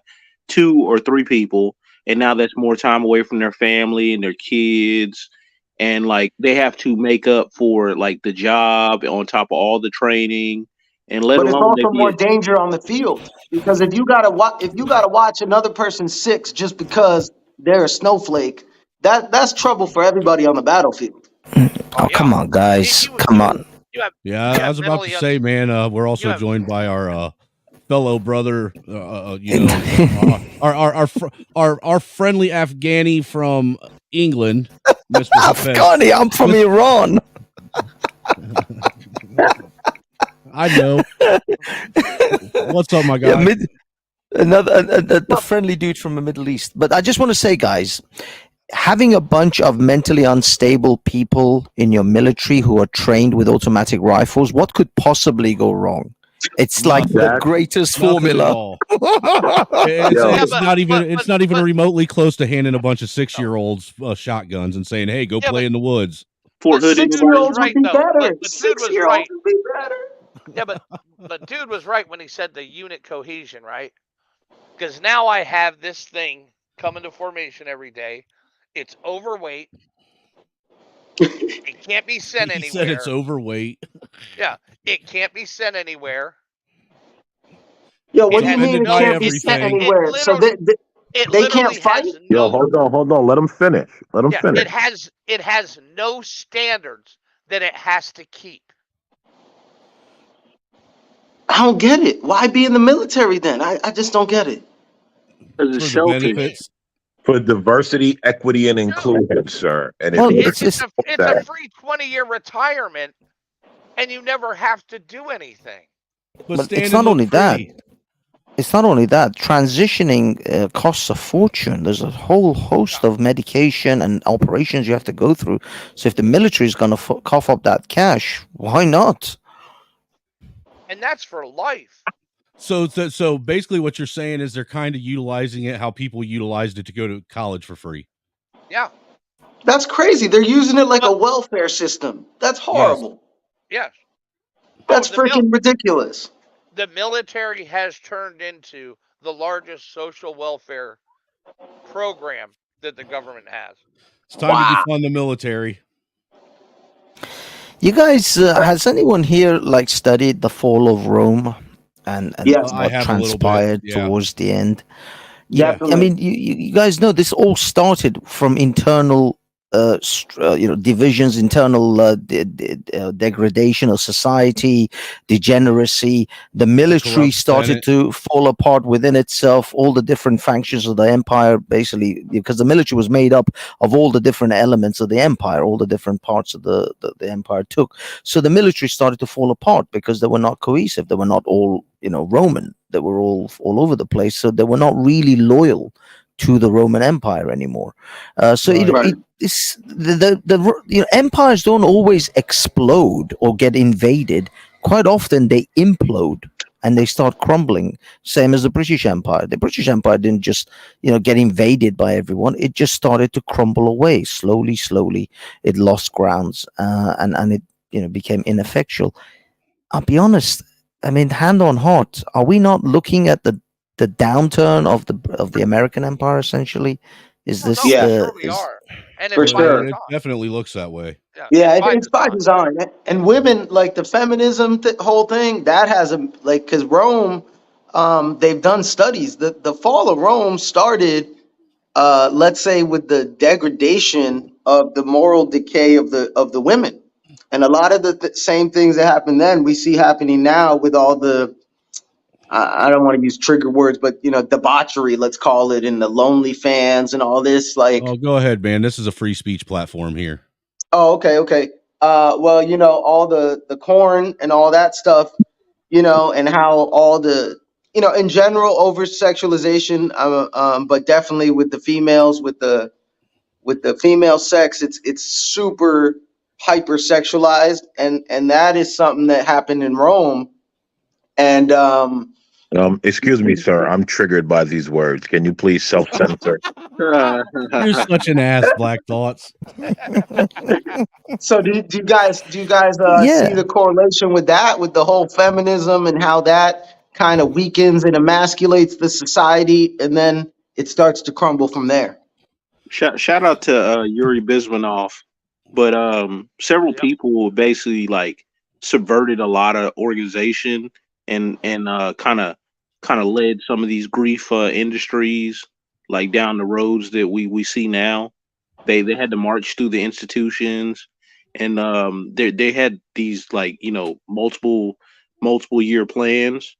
2 or 3 people, and now that's more time away from their family and their kids, and like they have to make up for like the job on top of all the training, and let But it's alone they also more be. danger on the field because if you gotta watch another person six just because they're a snowflake, that's trouble for everybody on the battlefield. Oh, come on, guys. Come on. Yeah, I was about to say, man, we're also joined by our fellow brother, our friendly Afghani from England, Mr. Afghani, I'm from Iran. I know. What's up, my guy? The friendly dude from the Middle East. But I just want to say, guys, having a bunch of mentally unstable people in your military who are trained with automatic rifles, what could possibly go wrong? It's like the greatest formula. It's not even remotely close to handing a bunch of 6-year-olds shotguns and saying, "Hey, go play in the woods." Fort But Hood dude ain't was nobody. right though. But dude was 6-year-olds right. would be better. Yeah, but dude was right when he said the unit cohesion, right? Because now I have this thing come into formation every day. It's overweight. It can't be sent He said it's anywhere. overweight. Yeah, it can't be sent anywhere. Yo, what It do you has mean Suspended it by no. can't be sent everything. anywhere? So It they can't literally fight? has Yo, no. hold on. Let him finish. Let him Yeah, finish. it has no standards that it has to keep. I don't get it. Why be in the military then? I just don't get it. Because it's For the selfish. benefits. For diversity, equity, and inclusion, sir. And if Well, you it's It's a free 20-year retirement, and you never have to do anything. But but it's stand and not look only that. pretty. It's not only that. Transitioning costs a fortune. There's a whole host of medication and operations you have to go through. So if the military is going to cough up that cash, why not? And that's for life. So basically what you're saying is they're kind of utilizing it how people utilized it to go to college for free. Yeah. That's crazy. They're using it like a welfare system. That's Yes. horrible. Yes. That's freaking ridiculous. The military has turned into the largest social welfare program that the government has. It's time to defund the military. You guys, has anyone here like studied the fall of Rome and Yes. I what have a little bit. transpired Yeah. towards the end? Yeah. I mean, you guys know this all started from internal, divisions, internal degradation of society, degeneracy. The military corrupt started Senate. to fall apart within itself. All the different factions of the empire, basically, because the military was made up of all the different elements of the empire, all the different parts of the empire took. So the military started to fall apart because they were not cohesive. They were not all, Roman. They were all over the place, so they were not really loyal to the Roman Empire anymore. So Right. empires don't always explode or get invaded. Quite often they implode and they start crumbling. Same as the British Empire. The British Empire didn't just get invaded by everyone. It just started to crumble away slowly. It lost grounds and it became ineffectual. I'll be honest. I mean, hand on heart, are we not looking at the downturn of the American empire? Essentially, is Well, this no, for the sure we are. And For it's by sure. It design. definitely looks that way. Yeah, Yeah, by it's by design. design. And women, like the feminism whole thing, that has a like because Rome, they've done studies. The fall of Rome started, let's say, with the degradation of the moral decay of the women, and a lot of the same things that happened then we see happening now with all the I don't want to use trigger words, but debauchery, let's call it, and the lonely fans and all this. Like, Oh, go ahead, man. This is a free speech platform here. oh, okay. Well, all the corn and all that stuff, and how all the, in general, over sexualization, but definitely with the females, with the female sex, it's super hyper sexualized, and that is something that happened in Rome, and Excuse me, sir. I'm triggered by these words. Can you please self-censor? You're such an ass, Black Thoughts. So do you guys see Yeah. the correlation with that, with the whole feminism and how that kind of weakens and emasculates the society, and then it starts to crumble from there? Shout out to Yuri Bismanov, but several people basically like subverted a lot of organization and kind of led some of these grief industries like down the roads that we see now. They had to march through the institutions, and they had these like multiple year plans.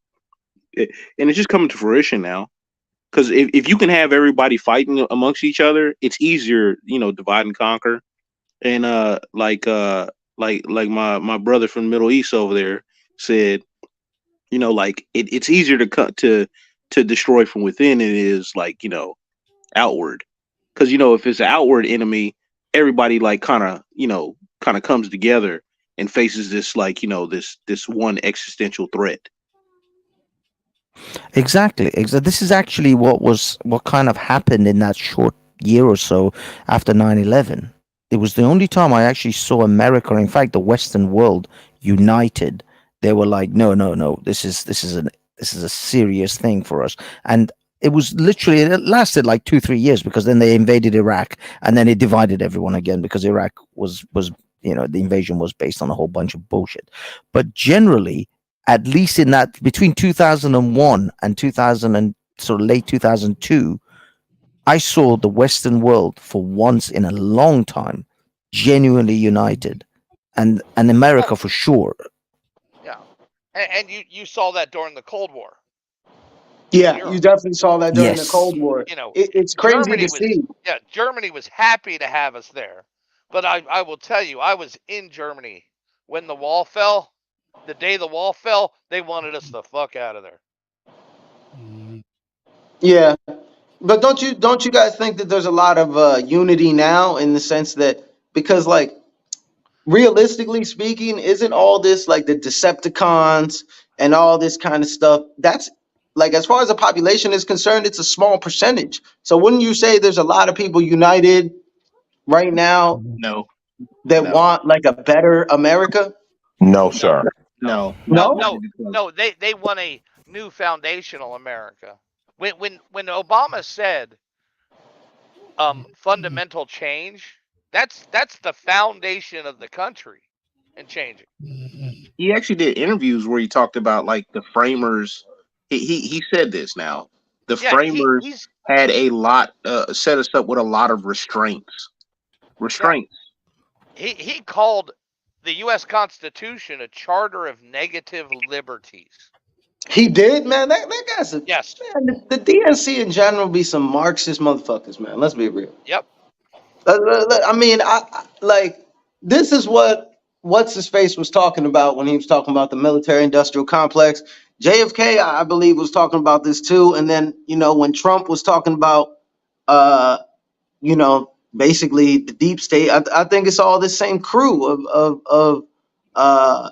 And it's just coming to fruition now. Because if you can have everybody fighting amongst each other, it's easier, divide and conquer. And like my brother from the Middle East over there said, like it's easier to cut to destroy from within than it is like outward. Because if it's an outward enemy, everybody like kind of comes together and faces this like this one existential threat. Exactly. This is actually what kind of happened in that short year or so after 9/11. it was the only time I actually saw America, in fact, the Western world, united. They were like, no, no, no, this is a serious thing for us. And it was literally, it lasted like 2-3 years, because then they invaded Iraq, and then it divided everyone again, because Iraq was the invasion was based on a whole bunch of bullshit. But generally, at least in that between 2001 and 2000 and sort of late 2002, I saw the Western world for once in a long time genuinely united, and America for sure. Yeah, and you saw that during the Cold War. Yeah, you definitely saw that during the Yes. Cold War. It's crazy to see. Germany was happy to have us there, but I will tell you, I was in Germany when the wall fell. The day the wall fell, they wanted us the fuck out of there. Yeah, but don't you guys think that there's a lot of unity now, in the sense that, because like, realistically speaking, isn't all this like the Decepticons and all this kind of stuff? That's like, as far as the population is concerned, it's a small percentage. So wouldn't you say there's a lot of people united right now No, that no, want like a better America? No, sir. no, No, not no, because no. They want a new foundational America. When Obama said fundamental change, that's the foundation of the country and changing. he actually did interviews where he talked about like the framers. He said this now. The Yeah, framers he's had a lot set us up with a lot of restraints. yeah, Restraints. he called the U.S. Constitution a charter of negative liberties. He did, man. That guy's a Yes. man. The DNC in general be some Marxist motherfuckers, man. Let's be real. Yep. I mean, like, this is what's his face was talking about when he was talking about the military industrial complex. JFK, I believe, was talking about this too. And then, when Trump was talking about, basically the deep state, I think it's all the same crew of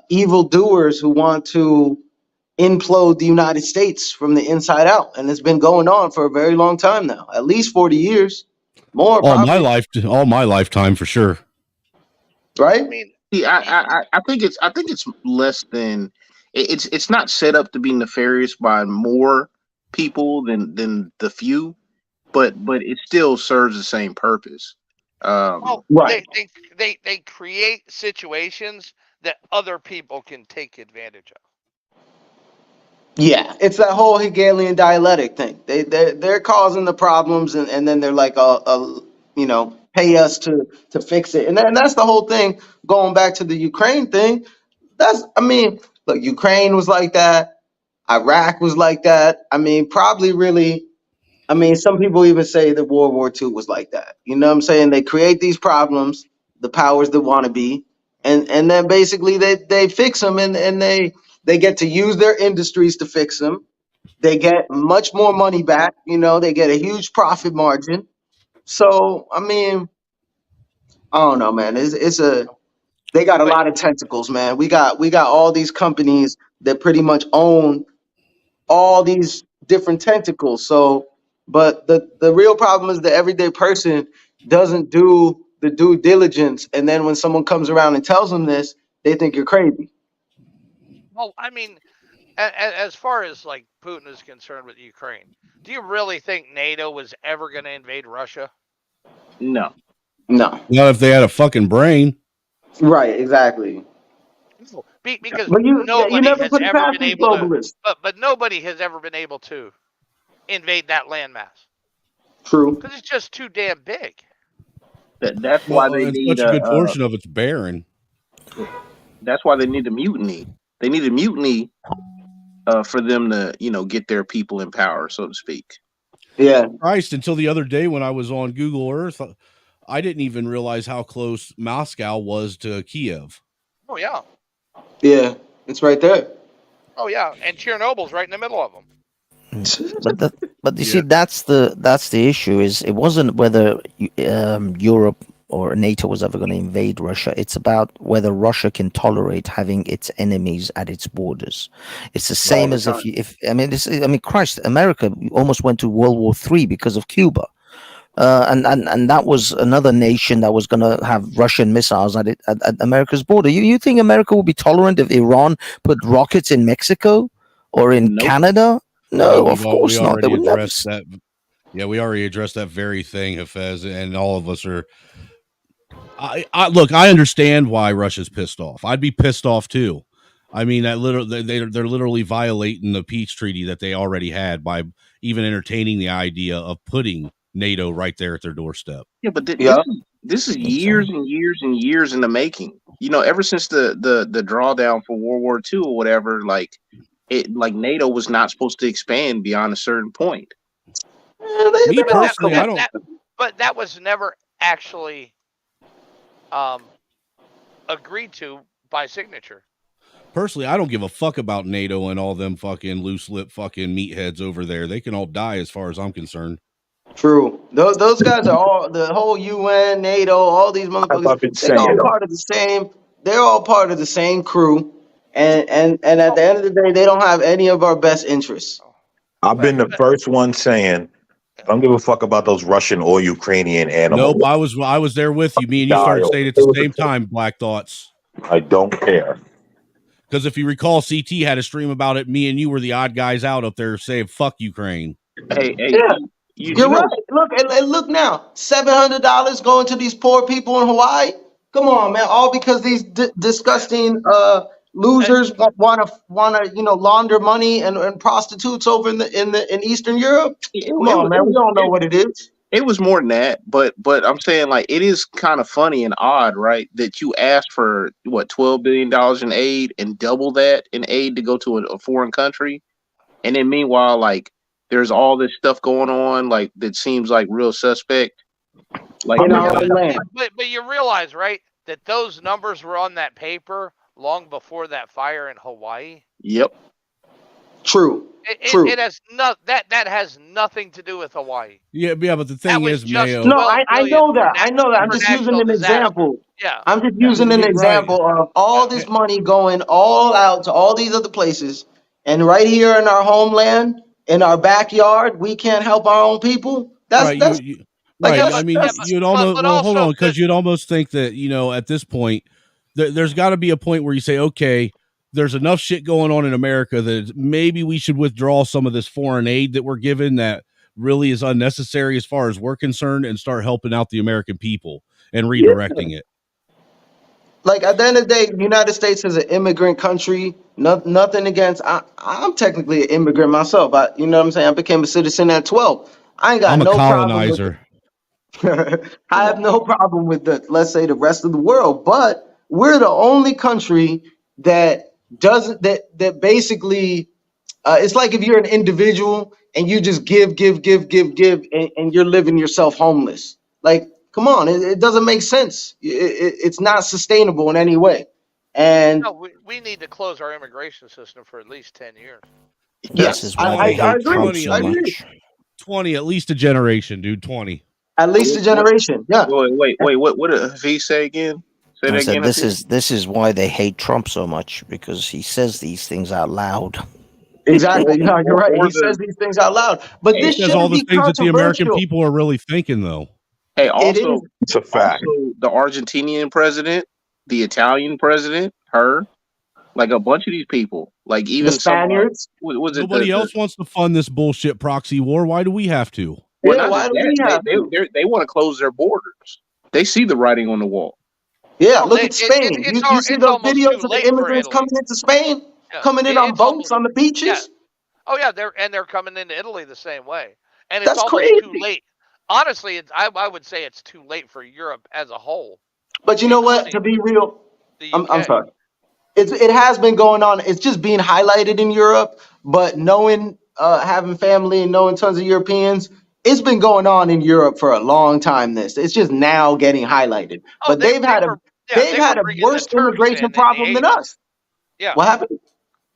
evil doers who want to implode the United States from the inside out. And it's been going on for a very long time now, at least 40 years, more probably, All my lifetime for sure. right? I mean, See, I think it's less than it's not set up to be nefarious by more people than the few, but it still serves the same purpose. well, Right. they create situations that other people can take advantage of. Yeah, it's that whole Hegelian dialectic thing. They're causing the problems, and then they're like, pay us to fix it, and that's the whole thing. Going back to the Ukraine thing, I mean, look, Ukraine was like that, Iraq was like that. I mean, probably really. I mean, some people even say that World War II was like that. You know what I'm saying? They create these problems, the powers that want to be, and then basically they fix them, and they get to use their industries to fix them. They get much more money back. They get a huge profit margin. So I mean, I don't know, man. They got a But lot of tentacles, man. We got all these companies that pretty much own all these different tentacles. So, but the real problem is the everyday person doesn't do the due diligence, and then when someone comes around and tells them this, they think you're crazy. well, I mean, as far as like Putin is concerned with Ukraine, do you really think NATO was ever going to invade Russia? No, No. Not if they had a fucking brain. Right, exactly. No, because But you nobody never has put it ever past been these able to. globalists. But nobody has ever been able to invade that landmass True. because it's just too damn big. that's why Well, they and need such a good portion of it's barren. that's why they need a mutiny. They need a mutiny for them to get their people in power, so to speak. Yeah. Christ, until the other day when I was on Google Earth, I didn't even realize how close Moscow was to Kiev. Oh yeah. Yeah. It's right there. Oh yeah, and Chernobyl's right in the middle of them. But you see, that's the issue. Is it wasn't whether Europe or NATO was ever going to invade Russia. It's about whether Russia can tolerate having its enemies at its borders. It's the All same the as time. if Christ, America almost went to World War III because of Cuba. and that was another nation that was going to have Russian missiles at America's border. You think America will be tolerant if Iran put rockets in Mexico or in Canada? No, of course we not. They already would never. addressed that. Yeah, we already addressed that very thing, Hafez, and all of us are. I look. I understand why Russia's pissed off. I'd be pissed off too. I mean, that literally, they're literally violating the peace treaty that they already had by even entertaining the idea of putting NATO right there at their doorstep. Yeah, but Yeah. this is years and years and years in the making. You know, ever since the drawdown for World War II or whatever, like NATO was not supposed to expand beyond a certain point. Me personally, I don't. But that was never actually agreed to by signature. Personally, I don't give a fuck about NATO and all them fucking loose lip fucking meatheads over there. They can all die as far as I'm concerned. True. Those guys are all the whole UN, NATO, all these motherfuckers. They're all part of the same. They're all part of the same crew, and at the end of the day, they don't have any of our best interests. I've been the first one saying, I don't give a fuck about those Russian or Ukrainian animals. Nope, I was there with you. Me and you started saying at the same time, Black Thoughts. I don't care. Because if you recall, CT had a stream about it. Me and you were the odd guys out up there saying, fuck Ukraine. Hey, Yeah. You're right. Look, and look now, $700 going to these poor people in Hawaii. Come on, man! All because these disgusting losers want to launder money and prostitutes over in Eastern Europe. Come on, man! We don't know what it is. It was more than that, but I'm saying, like, it is kind of funny and odd, right? That you asked for what, $12 billion in aid and double that in aid to go to a foreign country, and then meanwhile, like, there's all this stuff going on, like, that seems like real suspect. Like, but you realize, right, that those numbers were on that paper long before that fire in Hawaii. Yep. True. It has that has nothing to do with Hawaii. Yeah, but the thing is, Mayo. No, I know that. I know that. I'm just using an example. Yeah. I'm just using an example of all this money going all out to all these other places, and right here in our homeland, in our backyard, we can't help our own people. That's right. I mean, you'd almost hold on, because you'd almost think that, at this point, there's got to be a point where you say, okay, there's enough shit going on in America that maybe we should withdraw some of this foreign aid that we're given that really is unnecessary as far as we're concerned, and start helping out the American people and redirecting it. Like, at the end of the day, the United States is an immigrant country. Nothing against. I'm technically an immigrant myself. You know what I'm saying? I became a citizen at 12. I ain't got I'm a no colonizer. problem. I have no problem with let's say, the rest of the world, but we're the only country that doesn't that basically it's like if you're an individual and you just give and you're living yourself homeless. Like, come on, it doesn't make sense. It's not sustainable in any way. And no, we need to close our immigration system for at least 10 years. Yes, I agree. I agree. 20, at least a generation, dude. 20. At least a generation. Yeah. Wait. What did he say again? Say that again. This is why they hate Trump so much, because he says these things out loud. Exactly. No, you're right. He says these things out loud, but this says all the be things that the American controversial. people are really thinking, though. Hey, also, it's a fact. Also, the Argentinian president, the Italian president, like a bunch of these people, like even the Spaniards. Nobody else wants to fund this bullshit proxy war. Why do we have to? Well, why do we have to? They want to close their borders. They see the writing on the wall. Yeah, look at Spain. You see those videos of the immigrants coming into Spain, coming in on boats on the beaches? Yeah. Oh yeah, they're coming into Italy the same way, and it's That's almost crazy. too late. Honestly, I would say it's too late for Europe as a whole. But you know what? To be real, I'm sorry. It has been going on. It's just being highlighted in Europe. But knowing, having family and knowing tons of Europeans, it's been going on in Europe for a long time. It's just now getting highlighted. But they've had a worse immigration problem than us. Yeah. What happened?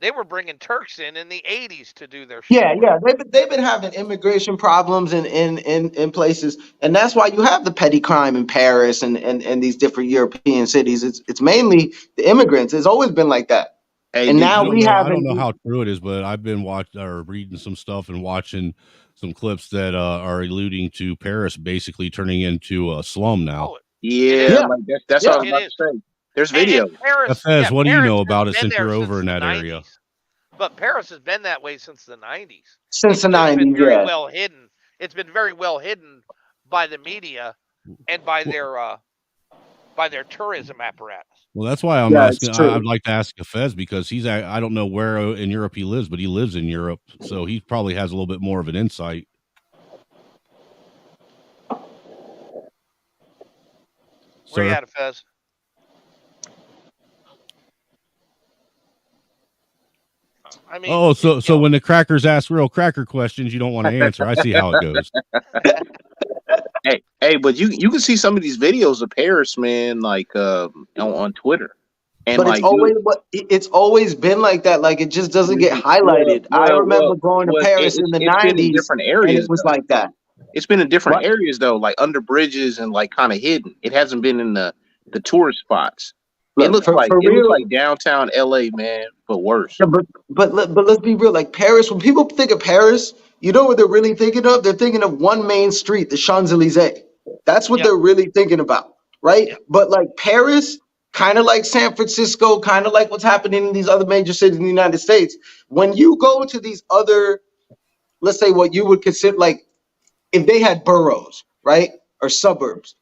They were bringing Turks in the 80s to do their shit. Yeah. They've been having immigration problems in places, and that's why you have the petty crime in Paris and these different European cities. It's mainly the immigrants. It's always been like that. Hey, And did now I don't we know. I don't haven't. know how true it is, but I've been watching or reading some stuff and watching some clips that are alluding to Paris basically turning into a slum now. Oh, it yeah, is. like that's what I was It about is. to say. There's And video. Paris, Fez, what do you Paris know has about it been since there you're over since in the that area? 90s. But Paris has been that way since the 90s. Since It's the just been 90s, very yeah. well hidden. It's been very well hidden by the media and by their tourism apparatus. Well, that's why I'm Yeah, it's asking. I'd true. like to ask Fez because I don't know where in Europe he lives, but he lives in Europe, so he probably has a little bit more of an insight. Where you Sir? at, Fez? I mean, Oh, so when the crackers ask real cracker questions, you don't want to answer. I see how it goes. Hey, but you can see some of these videos of Paris, man, like on Twitter, and But like, dude, it's always been like that. Like it just doesn't get highlighted. I remember going to Paris in the it's been in 90s different and areas it was though. like that. It's been in different What? areas though, like under bridges and like kind of hidden. It hasn't been in the tourist spots. Look, for It looks real. like downtown LA, man, but worse. Yeah, but let's be real. Like Paris, when people think of Paris, you know what they're really thinking of? They're thinking of one main street, the Champs Elysees. That's what they're really thinking about, right? But like Paris, kind of like San Francisco, kind of like what's happening in these other major cities in the United States. When you go to these other, let's say what you would consider like if they had boroughs, right, or suburbs,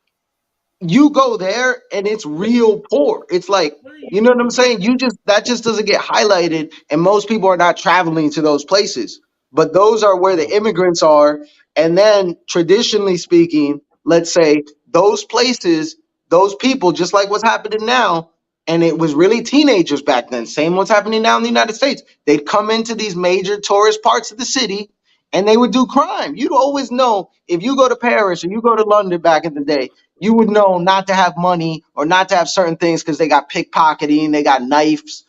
you go there and it's real poor. It's like, you know what I'm saying? That just doesn't get highlighted, and most people are not traveling to those places. But those are where the immigrants are. And then traditionally speaking, let's say those places, those people, just like what's happening now, and it was really teenagers back then, same what's happening now in the United States. They'd come into these major tourist parts of the city and they would do crime. You'd always know if you go to Paris or you go to London back in the day, you would know not to have money or not to have certain things because they got pickpocketing, they got knives,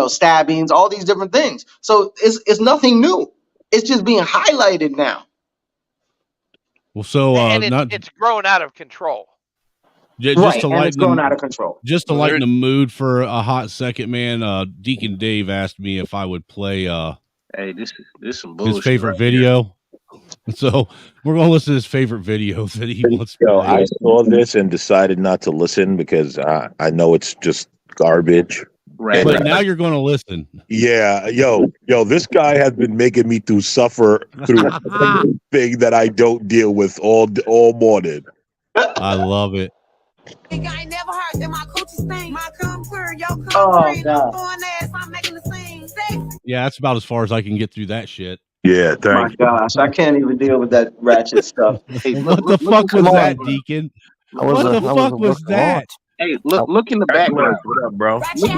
stabbings, all these different things. So it's nothing new. It's just being highlighted now. Well, so and not it's grown out of control. just Right, to and it's lighten going out of control. Just to lighten the mood for a hot second, man. Deacon Dave asked me if I would play Hey, this is some bullshit. his favorite right video. So we're gonna listen to his favorite video that he wants to Yo, play. I saw this and decided not to listen because I know it's just garbage. Right. But now you're gonna listen. Yeah, yo, this guy has been making me suffer through everything that I don't deal with all morning. I love it. I ain't never heard that my coochie stink. My cum clear, your cum Oh, clear. God. Throwing ass, I'm making the scene. Yeah, that's about as far as I can get through that shit. Yeah, My gosh, I can't even deal with that ratchet stuff. Hey, What the fuck was that, Deacon? What the fuck was that? Hey, look in the background. What up, bro? Look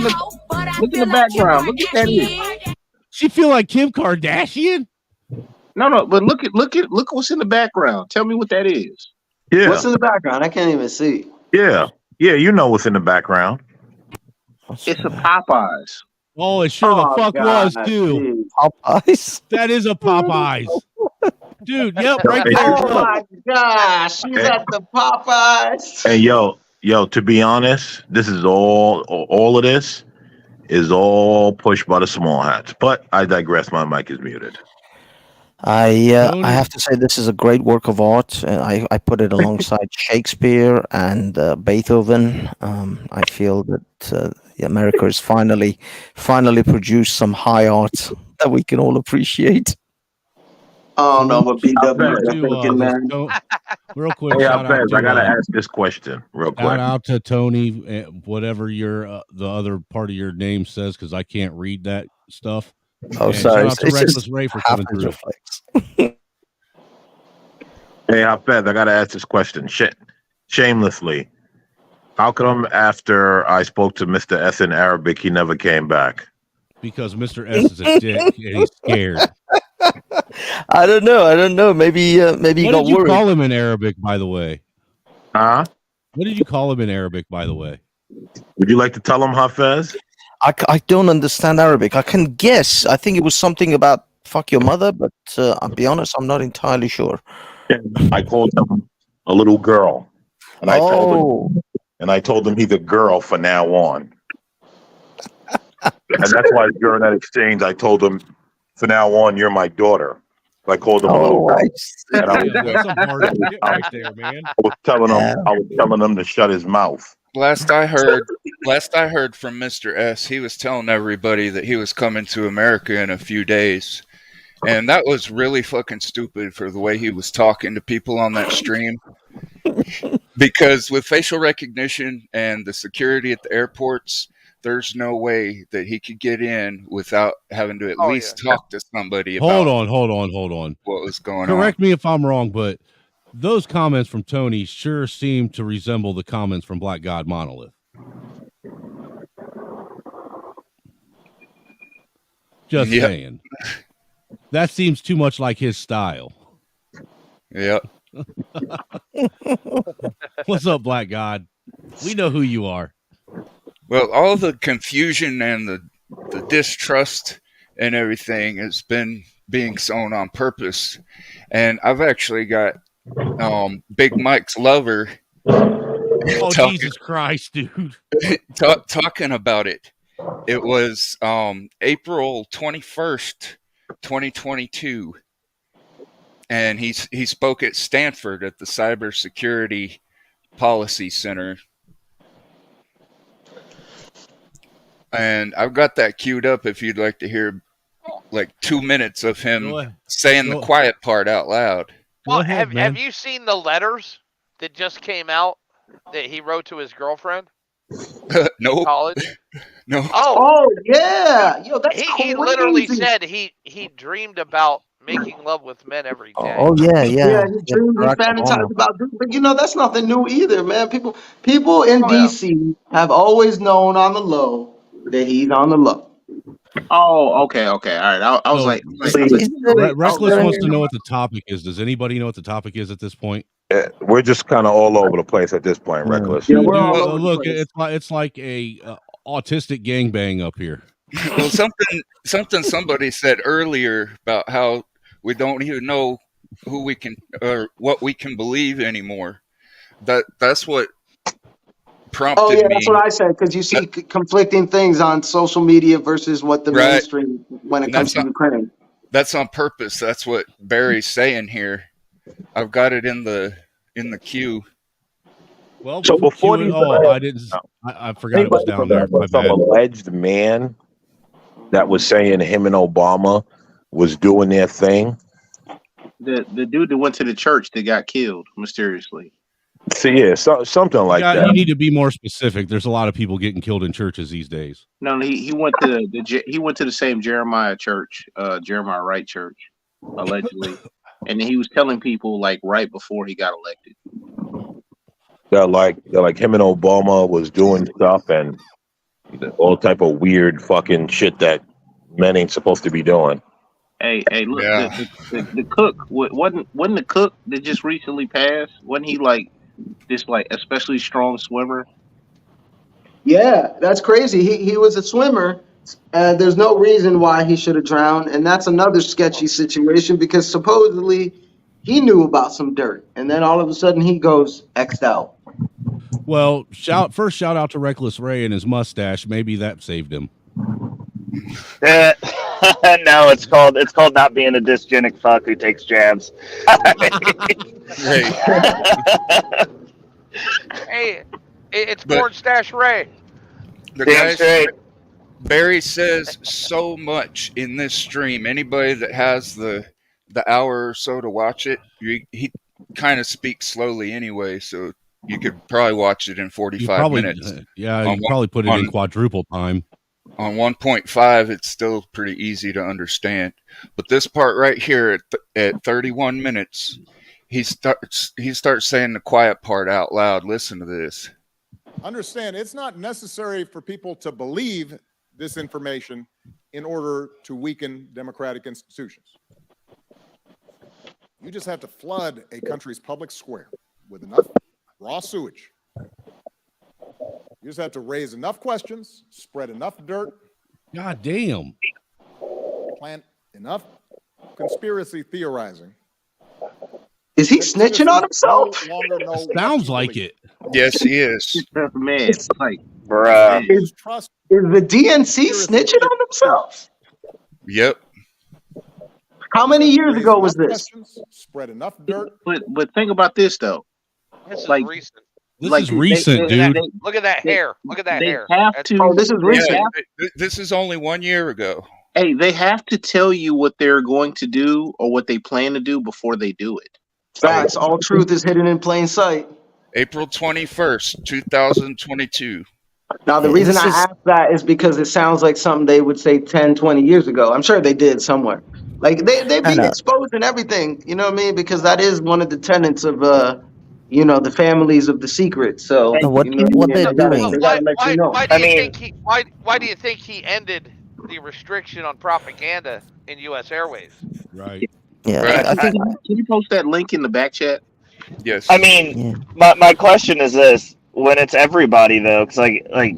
in the background. Look at that is. She feel like Kim Kardashian? No, but look what's in the background. Tell me what that is. Yeah. What's in the background? I can't even see. Yeah, you know what's in the background. It's a Popeyes. Oh, it sure the fuck was too. Popeyes. That is a Popeyes. Dude, yep, right there. Oh my gosh, she's at the Popeyes. And yo, to be honest, this is all of this is all pushed by the small hats. But I digress. My mic is muted. I have to say this is a great work of art. I put it alongside Shakespeare and Beethoven. I feel that America has finally produced some high art that we can all appreciate. I don't know what BW is thinking, man. Real quick, Hey, shout out to, I gotta ask this question real quick. shout out to Tony, whatever your the other part of your name says, because I can't read that stuff. Oh, And sorry. shout out to It's Reckless just Ray for half coming his through. reflex. Hey, Hafez, I gotta ask this question shamelessly. How come after I spoke to Mr. S in Arabic, he never came back? Because Mr. S is a dick and he's scared. I don't know. Maybe he What got did you worried. call him in Arabic, by the way? Huh? What did you call him in Arabic, by the way? Would you like to tell him, Hafez? I don't understand Arabic. I can guess. I think it was something about fuck your mother, but I'll be honest, I'm not entirely sure. I called him a little girl, and I told him he's a girl from now on. And that's why during that exchange, I told him, from now on, you're my daughter. I called him a little girl. And I was, Damn, that's some hard shit right there, man. I was telling him to shut his mouth. Last I heard from Mr. S, he was telling everybody that he was coming to America in a few days. And that was really fucking stupid for the way he was talking to people on that stream. Because with facial recognition and the security at the airports, there's no way that he could get in without having to at least talk to somebody about Hold on. what was going on. Correct me if I'm wrong, but those comments from Tony sure seem to resemble the comments from Black God Monolith. Just saying. That seems too much like his style. Yep. What's up, Black God? We know who you are. Well, all the confusion and the distrust and everything has been being sown on purpose. And I've actually got Big Mike's lover. Oh, Jesus Christ, dude. Talking about it. It was April 21st, 2022. And he spoke at Stanford at the Cybersecurity Policy Center. And I've got that queued up if you'd like to hear like 2 minutes of him saying the quiet part out loud. Well, have you seen the letters that just came out that he wrote to his girlfriend? Nope. College? No. Oh yeah. Yo, that's he literally said he dreamed about making love with men every day. Oh yeah. He fantasized about this, but that's nothing new either, man. People in DC have always known on the low that he's on the low. Oh, okay. All right. I was like, Reckless wants to know what the topic is. Does anybody know what the topic is at this point? We're just kind of all over the place at this point, Reckless. Yeah, look, it's like a autistic gangbang up here. Well, somebody said earlier about how we don't even know who we can or what we can believe anymore. That's what prompted me. Oh yeah, that's what I said, because you see conflicting things on social media versus what the mainstream when it comes to Ukraine. That's on purpose. That's what Barry's saying here. I've got it in the queue. Well, so before these, I forgot it was down there. My some bad. alleged man that was saying him and Obama was doing their thing. The dude that went to the church that got killed mysteriously. See, yeah, something like that. You need to be more specific. There's a lot of people getting killed in churches these days. No, he went to the same Jeremiah church, Jeremiah Wright church, allegedly, and he was telling people like right before he got elected. They're like him and Obama was doing stuff and all type of weird fucking shit that men ain't supposed to be doing. Hey, look, the cook wasn't the cook that just recently passed? Wasn't he like this like especially strong swimmer? Yeah, that's crazy. He was a swimmer, and there's no reason why he should have drowned. And that's another sketchy situation because supposedly he knew about some dirt, and then all of a sudden he goes X'd out. Well, shout out to Reckless Ray and his mustache. Maybe that saved him. No, it's called not being a dysgenic fuck who takes jabs. Hey, it's Porn Stash Ray. The guys, Barry says so much in this stream. Anybody that has the hour or so to watch it, he kind of speaks slowly anyway, so you could probably watch it in 45 minutes. Yeah, you probably put it in quadruple time. On 1.5, it's still pretty easy to understand. But this part right here at 31 minutes, he starts saying the quiet part out loud. Listen to this. Understand, it's not necessary for people to believe this information in order to weaken democratic institutions. You just have to flood a country's public square with enough raw sewage. You just have to raise enough questions, spread enough dirt. God damn. Plant enough conspiracy theorizing. Is he snitching on himself? Sounds like it. Yes, he is. Man, like, bruh. Lose trust Is the DNC snitching on themselves? Yep. How many years Raise ago was enough this? questions, spread enough dirt. But think about this though. This is Like recent. This like is recent, dude. Look at that hair. Look at that they hair. have That's to. Oh, this is They recent. have, This is only 1 year ago. hey, they have to tell you what they're going to do or what they plan to do before they do it. Facts. All truth is hidden in plain sight. April 21st, 2022. Now, the Yeah, reason this I is- ask that is because it sounds like something they would say 10, 20 years ago. I'm sure they did somewhere. Like, they be And, exposing everything, you know what I mean? Because that is one of the tenets of, you know, the families of the secret. So, And what you know what I mean? they're They doing? gotta let you know. Why do you think he? Why do you think he ended the restriction on propaganda in U.S. Airways? Right. Yeah, Right. I think. Can you post that link in the back chat? Yes. I mean, Yeah. my question is this: when it's everybody though, because like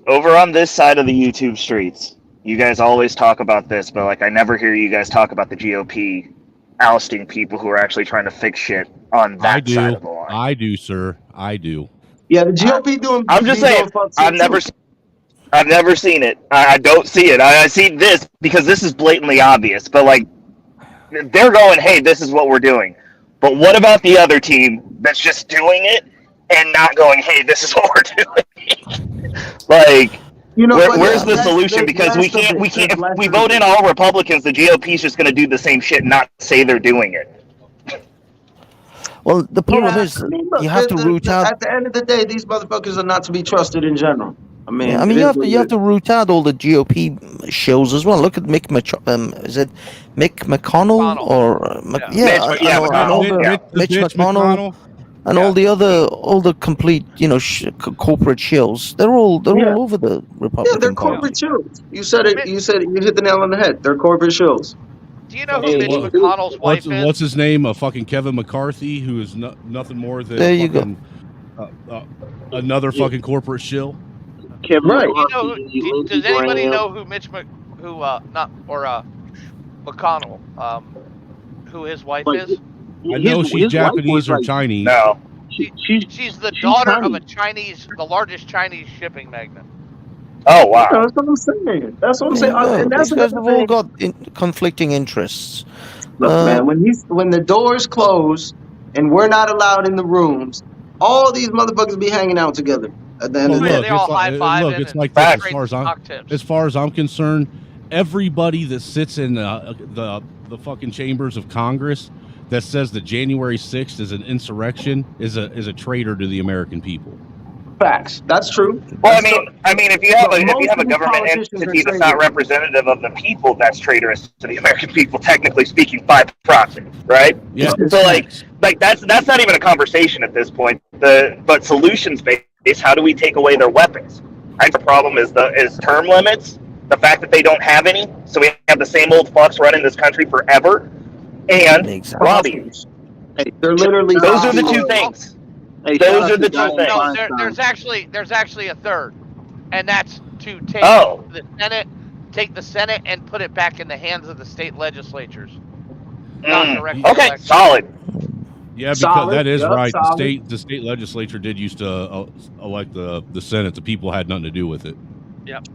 over on this side of the YouTube streets, you guys always talk about this, but like I never hear you guys talk about the GOP ousting people who are actually trying to fix shit on that I do. side of the line. I do, sir. I do. Yeah, the GOP doing. I'm just be saying, doing fuck shit too. I've never seen it. I don't see it. I see this because this is blatantly obvious. But like, they're going, "Hey, this is what we're doing." But what about the other team that's just doing it and not going, "Hey, this is what we're doing"? Like, You know, but where's the that's- solution? there's Because less of it. we can't. There's If less we of vote it. in all Republicans, the GOP is just going to do the same shit and not say they're doing it. Well, the problem Yeah, is I mean, look, you have to root out. at the end of the day, these motherfuckers are not to be trusted in general. I mean, Yeah, I mean, it you is have to what you it have is. to root out all the GOP shows as well. Look at is it Mick McConnell or and all the Mitch McConnell and all the other complete corporate shills. They're all over the Republican Yeah, they're Party. corporate shills. You said it. You said it. You hit the nail on the head. They're corporate shills. Do you know who So Mitch what- McConnell's wife is? What's his name? Fucking Kevin McCarthy, who is nothing more than There you go. fucking, another fucking corporate shill. Kevin Right. Does anybody know who McConnell, who his wife is? I know she's Japanese or Chinese. No. She's the daughter of the largest Chinese shipping magnate. Oh wow. That's what I'm saying. That's what I'm saying. There you go. And that's These guys another have all thing. got conflicting interests. Look, man, when the doors close and we're not allowed in the rooms, all these motherfuckers be hanging out together at the end of the day. They're all high-fiving it's and like this, trading as far as I'm concerned, everybody that sits in the fucking chambers of Congress that says that January 6th is an insurrection is a traitor to the American people. Facts. That's true. Well, I mean, if you have a these government politicians entity are that's not traitors. representative of the people, that's traitorous to the American people, technically speaking, by proxy, right? Yeah. So like that's not even a conversation at this point. But solutions based, how do we take away their weapons? I think the problem is term limits, the fact that they don't have any, so we have the same old fucks running this country forever, and lobbying. They're literally those are the two things. Those are the two things. No, there's actually a third, and that's to take the Senate and put it back in the hands of the state legislatures. Not direct Okay, election. solid. Yeah, because Solid, that is yep, right. solid. The state legislature did used to elect the Senate. The people had nothing to do with it. Yep.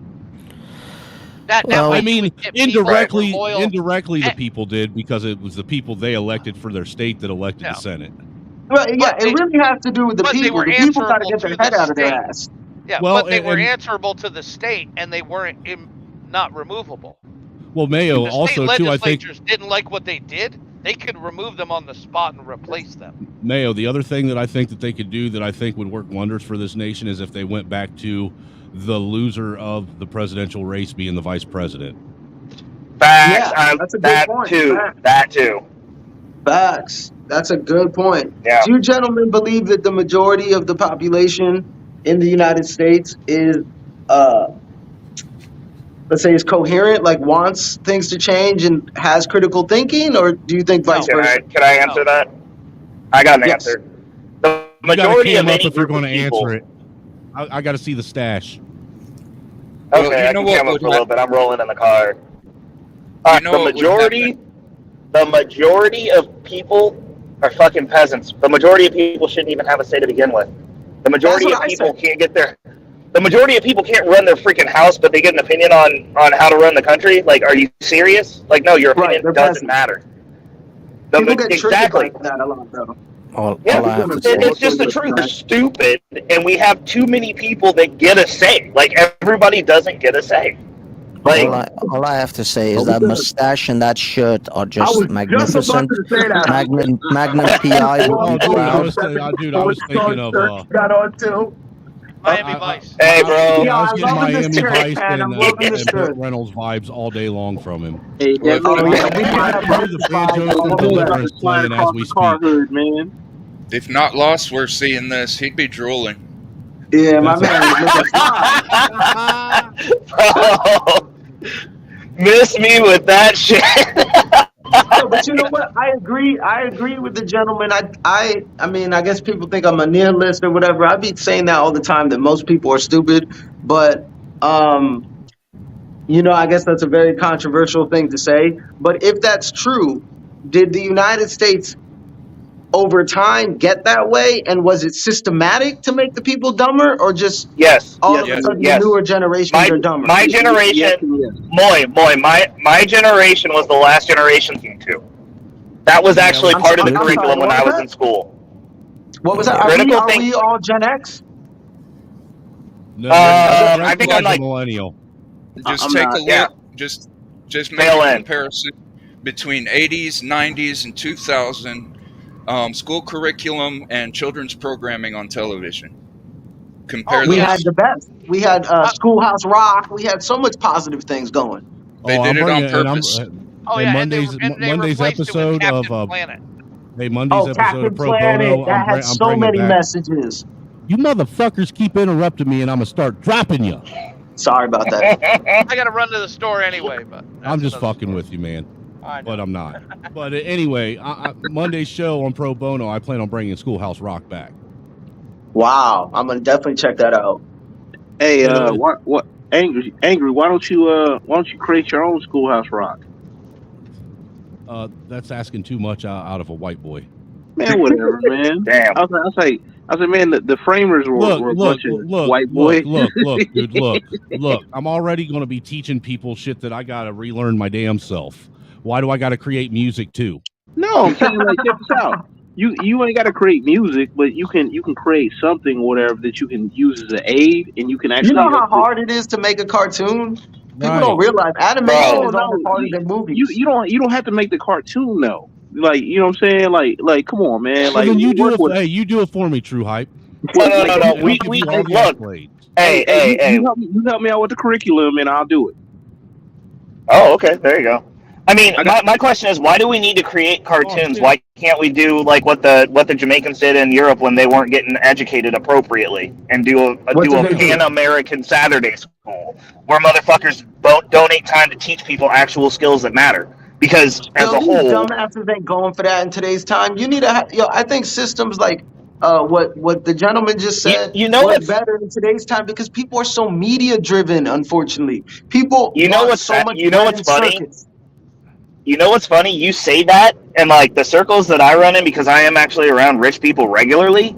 That I way mean, you would get people that were loyal. indirectly, the people did because it was the people they elected for their state that elected the Senate. Well, yeah, it really has to do with the but they people. were The people got to answerable get their to head the out of their state. ass. Yeah, Well, but they were and- answerable to the state, and they weren't not removable. Well, Mayo If the also state too. I think legislatures didn't like what they did, they could remove them on the spot and replace them. Mayo. The other thing that I think that they could do that I think would work wonders for this nation is if they went back to the loser of the presidential race being the vice president. Facts. Yeah, that's a good that point. too. Facts. That too. Facts. That's a good point. Yeah. Do you gentlemen believe that the majority of the population in the United States is, let's say, is coherent, like wants things to change and has critical thinking, or do you think vice versa? Can I answer that? I got an Yes. answer. The You gotta majority cam of up any if you're group going of to people. answer it. I got to see the stash. Okay, Well, you I know can what cam up would for a little bit. I'm rolling in the car. You know the what would majority of people are fucking peasants. The majority of people shouldn't even have a say to begin with. The majority what of I people said. can't get their The majority of people can't run their freaking house, but they get an opinion on how to run the country. Like, are you serious? Like, no, your opinion doesn't matter. People get triggered by Exactly. that a lot, though. All Yeah, I have to say. it's just the truth. They're stupid, and we have too many people that get a say. Like, everybody doesn't get a say. Like, All I have to say is that mustache and that shirt are just magnificent. Magnum PI would be dude, I proud. was thinking of got on too. Miami Vice. Hey, bro. I was getting Miami Vice man. I'm loving this and Burt shirt. Reynolds vibes all day long from him. Hey, Well, definitely. Oh, yeah, we have the Banjos and Deliverance playing as we speak. Hood, man. If not lost, we're seeing this. He'd be drooling. Yeah, my man was looking fly. Bro, miss me with that shit. No, but you know what? I agree with the gentleman. I mean, I guess people think I'm a nihilist or whatever. I be saying that all the time, that most people are stupid. But you know, I guess that's a very controversial thing to say. But if that's true, did the United States over time get that way, and was it systematic to make the people dumber, or just all of a sudden the newer generations are dumber? My generation, my generation was the last generation to. That was actually part of the curriculum when I was in school. What was that? Are we all Gen X? No, I think I'm like millennial. Just take a look. Just make a comparison between 80s, 90s, and 2000 school curriculum and children's programming on television. Compare We those. had the best. We had Schoolhouse Rock. We had so much positive things going. They did it on purpose. Monday's episode of Planet. Monday's episode Captain of Pro Planet. Bono. That had so many messages. You motherfuckers keep interrupting me, and I'm gonna start dropping you. Sorry about that. I gotta run to the store anyway, but I'm just fucking with you, man. But I'm not. But anyway, Monday's show on Pro Bono, I plan on bringing Schoolhouse Rock back. Wow, I'm gonna definitely check that out. Hey, what? Angry? Why don't you create your own Schoolhouse Rock? That's asking too much out of a white boy. Man, whatever, man. Damn. I was like, man, the framers were a bunch of white boys. Look, dude, look. I'm already going to be teaching people shit that I got to relearn my damn self. Why do I got to create music too? No, I'm saying, like, check this out. You ain't got to create music, but you can create something or whatever that you can use as an aid, and you can actually. You know how hard it is to make a cartoon. People don't realize animation is only part of the movie. You don't have to make the cartoon though. Like, you know what I'm saying? Like, come on, man. Well, like, then you do it for me, True Hype. No. We look. Hey. You help me out with the curriculum, and I'll do it. Oh, okay. There you go. I mean, my question is, why do we need to create cartoons? Why can't we do like what the Jamaicans did in Europe when they weren't getting educated appropriately, and do a Pan-American Saturday school where motherfuckers donate time to teach people actual skills that matter? Because as a whole, dumbasses ain't going for that in today's time. You need to. I think systems like what the gentleman just said, work better in today's time because people are so media driven. Unfortunately, people. You know what's funny? Circuits. You know what's funny? You say that, and like the circles that I run in, because I am actually around rich people regularly,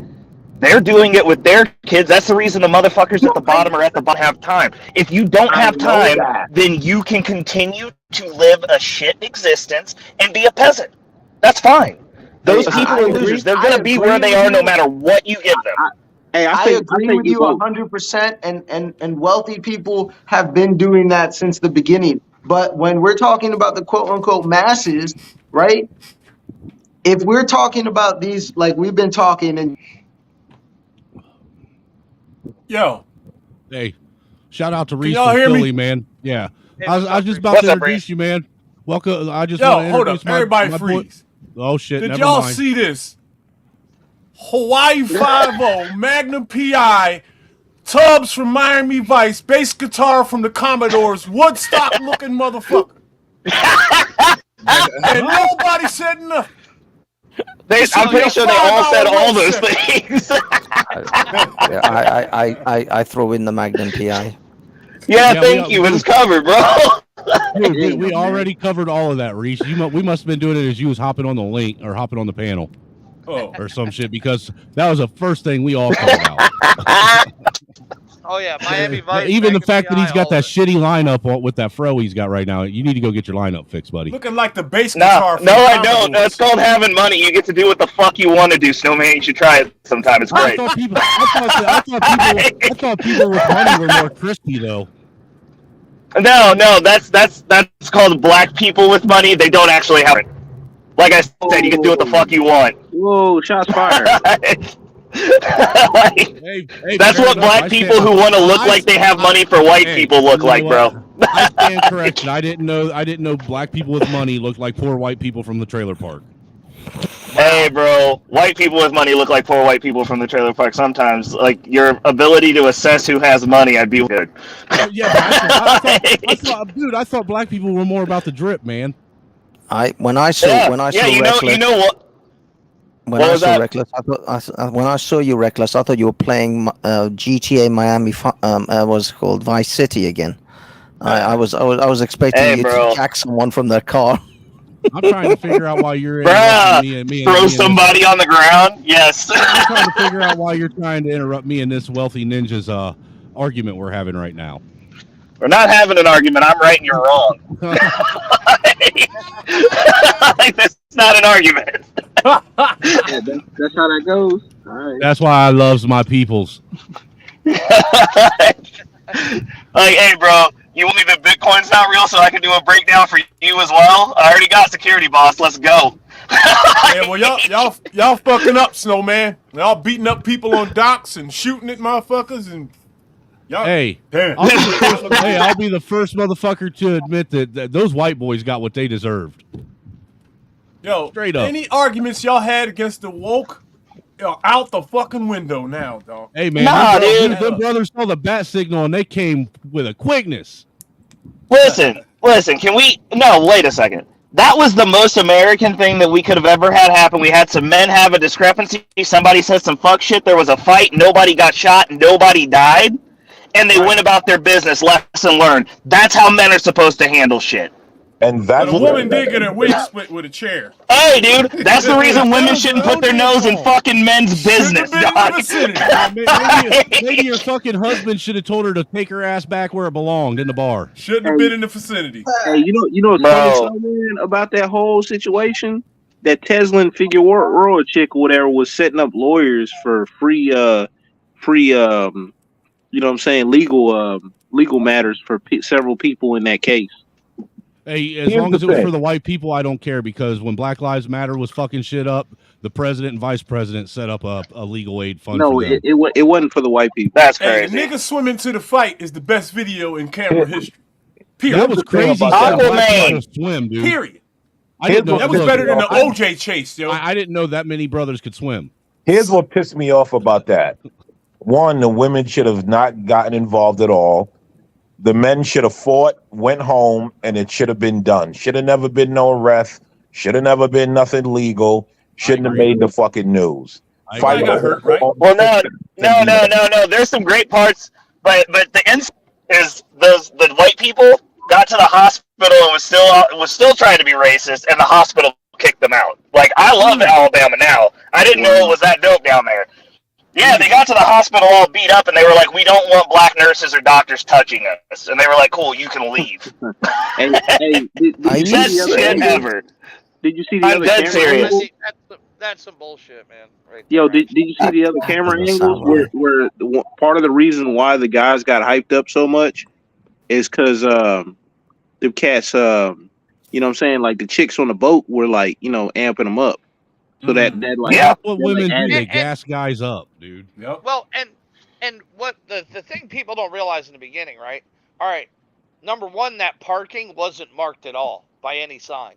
they're doing it with their kids. That's the reason the motherfuckers at the bottom are at the bottom have time. If you don't have time, then you can continue to live a shit existence and be a peasant. That's fine. Those people are losers. They're going to be where they are no matter what you give them. I agree with you 100%, and wealthy people have been doing that since the beginning. But when we're talking about the quote unquote masses, right? If we're talking about these, like we've been talking, and hey, shout out to Reese y'all from hear me? Philly, man. Yeah, I was just about to introduce you, man. Welcome. I just want to hold up, introduce everybody my freeze. Oh shit! Did never y'all mind. see this? Hawaii 5-0, Magnum PI, Tubbs from Miami Vice, bass guitar from the Commodores, Woodstock looking motherfucker. And nobody said nothing. I'm pretty sure they all said all those things. I throw in the Magnum PI. Yeah, thank you. It's covered, bro. Dude, we already covered all of that, Reese. We must have been doing it as you was hopping on the link or hopping on the panel. Or some shit, because that was the first thing we all called out. Oh yeah, Miami Vice. Even the Magnum fact that PI, he's got all that of it. shitty lineup with that fro he's got right now, you need to go get your lineup fixed, buddy. Looking like the bass No, guitar from no, the I don't. Commodores. It's called having money. You get to do what the fuck you want to do, Snowman. You should try it sometime. It's I great. thought people with money were more crispy though. No, that's called black people with money. They don't actually have it. Like I said, you can do what the fuck you want. Whoa, shots fired. That's what black people who want to look like they have money for white people look like, bro. I stand corrected. I didn't know black people with money looked like poor white people from the trailer park. Hey, bro, white people with money look like poor white people from the trailer park sometimes. Like, your ability to assess who has money, I'd be good. Yeah, but I thought black people were more about the drip, man. When I saw Reckless, you know what? When I saw Reckless, when I saw you Reckless, I thought you were playing GTA Miami. Was called Vice City again. I was expecting you to jack someone from their car. I'm trying to figure out why you're throw somebody on the ground. Yes. I'm trying to figure out why you're trying to interrupt me in this wealthy ninjas argument we're having right now. We're not having an argument. I'm right and you're wrong. That's not an argument. That's how that goes. All right. That's why I loves my peoples. Like, hey, bro, you want me to Bitcoin's not real so I can do a breakdown for you as well? I already got security, boss. Let's go. Yeah, well, y'all fucking up, Snowman. Y'all beating up people on docks and shooting at motherfuckers and. Hey, I'll be the first motherfucker to admit that those white boys got what they deserved. Yo, straight up. Any arguments y'all had against the woke, out the fucking window now, dog. Hey, man, them brothers saw the bat signal and they came with a quickness. Listen, can we... No, wait a second. That was the most American thing that we could have ever had happen. We had some men have a discrepancy. Somebody said some fuck shit. There was a fight. Nobody got shot. Nobody died. And they went about their business. Lesson learned. That's how men are supposed to handle shit. And that's but a woman did get her wig split with a chair. Hey, dude, that's the reason women shouldn't put their nose in fucking men's business, dog. Maybe your fucking husband should have told her to take her ass back where it belonged, in the bar. Shouldn't have been in the vicinity. Hey, you know what's funny, man, about that whole situation? That Tesla and Figueroa chick or whatever was setting up lawyers for free, you know what I'm saying, legal matters for several people in that case. Hey, as long as it was for the white people, I don't care, because when Black Lives Matter was fucking shit up, the president and vice president set up a legal aid fund. No, for them. it wasn't for the white people. That's crazy. Hey, the nigga swimming to the fight is the best video in camera history. Period. That was crazy. Swim, dude. Period. I didn't know that was better than the OJ chase, yo. I didn't know that many brothers could swim. Here's what pissed me off about that. One, the women should have not gotten involved at all. The men should have fought, went home, and it should have been done. Should have never been no arrest. Should have never been nothing legal. Shouldn't have made the fucking news. I got hurt, right? Well, no. There's some great parts, but the end is the white people got to the hospital and was still trying to be racist, and the hospital kicked them out. Like, I love Alabama now. I didn't know it was that dope down there. Yeah, they got to the hospital all beat up, and they were like, "We don't want black nurses or doctors touching us." And they were like, "Cool, you can leave." Hey, did you see the shit ever. Did you see the I'm other dead camera serious. angles? That's some bullshit, man. Right Yo, did you see the other camera angles where part of the reason why the guys got hyped up so much is because the cats, you know what I'm saying, like the chicks on the boat were like, you know, amping them up. So that like, that's what women do. They gas guys up, dude. Yep. Well, and what the thing people don't realize in the beginning, right? All right, number one, that parking wasn't marked at all by any signs.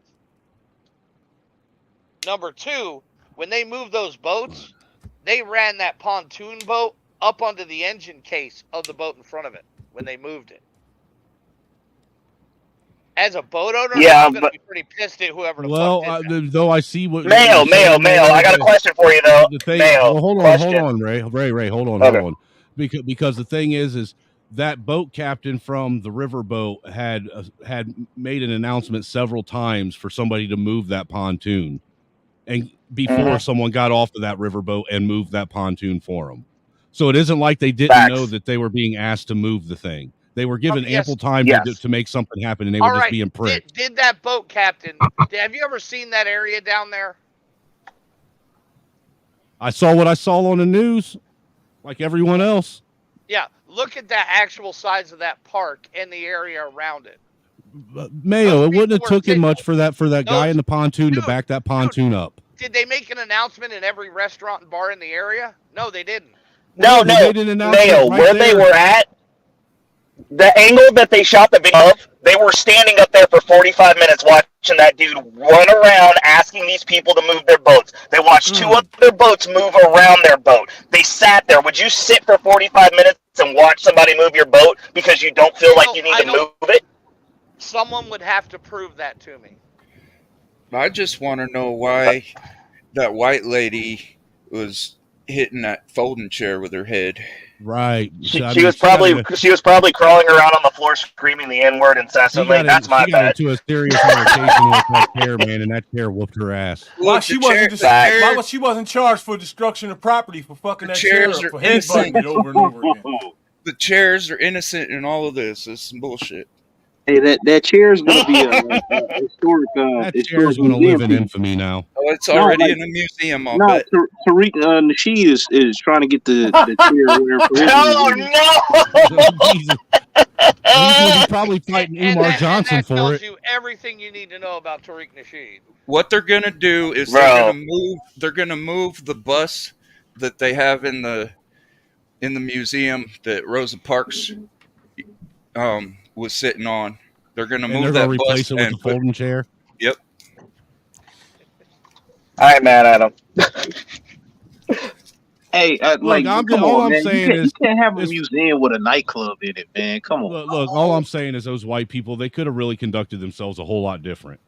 Number two, when they moved those boats, they ran that pontoon boat up onto the engine case of the boat in front of it when they moved it. As a boat owner, I'm going to be pretty pissed at whoever the fuck did that. Though I see what Mail. I got a question for you though. Hold on, Ray, hold on. Because the thing is that boat captain from the riverboat had made an announcement several times for somebody to move that pontoon, and before someone got off of that riverboat and moved that pontoon for him. So it isn't like they didn't know Facts. that they were being asked to move the thing. They were given ample Yes. time Yes. to make something happen, and they All were just right. being pricked. Did that boat captain? Have you ever seen that area down there? I saw what I saw on the news, like everyone else. Yeah. Look at the actual size of that park and the area around it. Mayo, it wouldn't have people were taken much for that guy in the pontoon to back that pontoon up. Did they make an announcement in every restaurant and bar in the area? No, they didn't. No, they no, made an announcement Mayo, right where there. they were at, the angle that they shot the video of, they were standing up there for 45 minutes watching that dude run around asking these people to move their boats. They watched two other boats move around their boat. They sat there. Would you sit for 45 minutes and watch somebody move your boat because you don't feel like you need to move it? Someone would have to prove that to me. I just want to know why that white lady was hitting that folding chair with her head. Right. She was probably crawling around on the floor screaming the N-word incessantly. That's my she bad. got into a serious altercation with that chair, man, and that chair whooped her ass. Why she wasn't charged for destruction of property for fucking that chair up, for headbutting it over and over again? The chairs are innocent in all of this. It's some bullshit. Hey, that chair is going to be a historic. That chair is going to live in infamy now. Oh, it's already in a museum. I'll bet. Tariq Nasheed is trying to get the chair there for his Oh no! He's going to be probably fighting Umar Johnson for tells it. you everything you need to know about Tariq Nasheed. What they're gonna do is they're gonna move the bus that they have in the museum that Rosa Parks was sitting on. They're gonna move that bus replace it with the folding chair. Yep. I ain't mad at him. Hey, Look, come on, man. saying You can't have a museum with a nightclub in it, man. Come on. Look, all I'm saying is those white people, they could have really conducted themselves a whole lot different.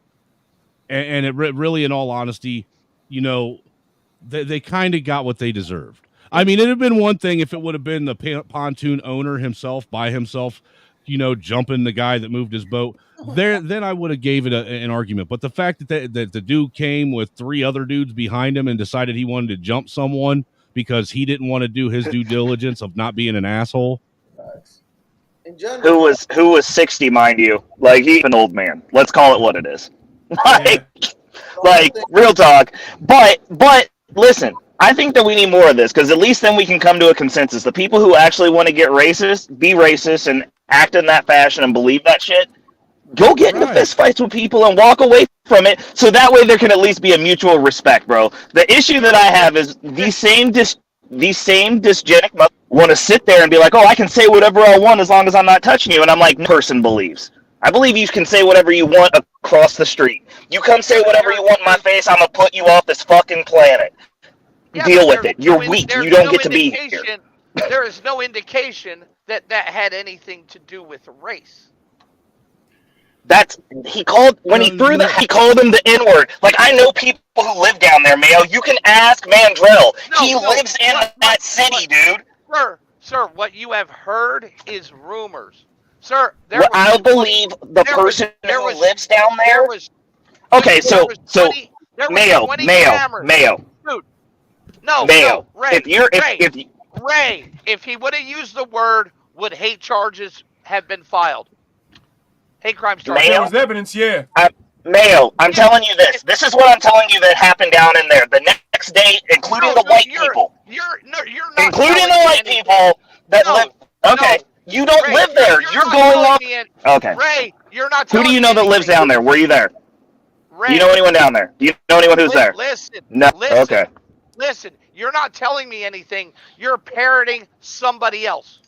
And it really, in all honesty, they kind of got what they deserved. I mean, it'd have been one thing if it would have been the pontoon owner himself, by himself, jumping the guy that moved his boat. Then I would have gave it an argument. But the fact that the dude came with 3 other dudes behind him and decided he wanted to jump someone because he didn't want to do his due diligence of not being an asshole. Who was 60, mind you? Like, he's an old man. Let's call it what it is. Like real talk. But listen, I think that we need more of this because at least then we can come to a consensus. The people who actually want to get racist, be racist, and act in that fashion and believe that shit, go get into fist fights with people and walk away from it. So that way there can at least be a mutual respect, bro. The issue that I have is these same dysgenic mothers want to sit there and be like, oh, I can say whatever I want as long as I'm not touching you. And I'm like, no person believes. I believe you can say whatever you want across the street. You come say whatever you want in my face, I'm going to put you off this fucking planet. Yeah, Deal with it. You're weak. You don't get to be here. There is no indication that had anything to do with race. He called him the N-word. Like, I know people who live down there, Mayo. You can ask Mandrell. He lives in that city, dude. Sir, what you have heard is rumors. Sir, I'll believe the person who lives down there. Mayo. Dude, no, Mayo. Ray, Ray, if he would have used the word, would hate charges have been filed? Hate crime charges. There was evidence, yeah. Mayo, I'm telling you this. This is what I'm telling you that happened down in there. The next day, including the white people. You're not including the white people that live. Okay. You don't live there. You're going off. Okay. Ray, you're not. Who do you know that lives down there? Were you there? Ray, do you know anyone down there? Do you know anyone who's there? Listen. No. Okay. Listen. You're not telling me anything. You're parroting somebody else.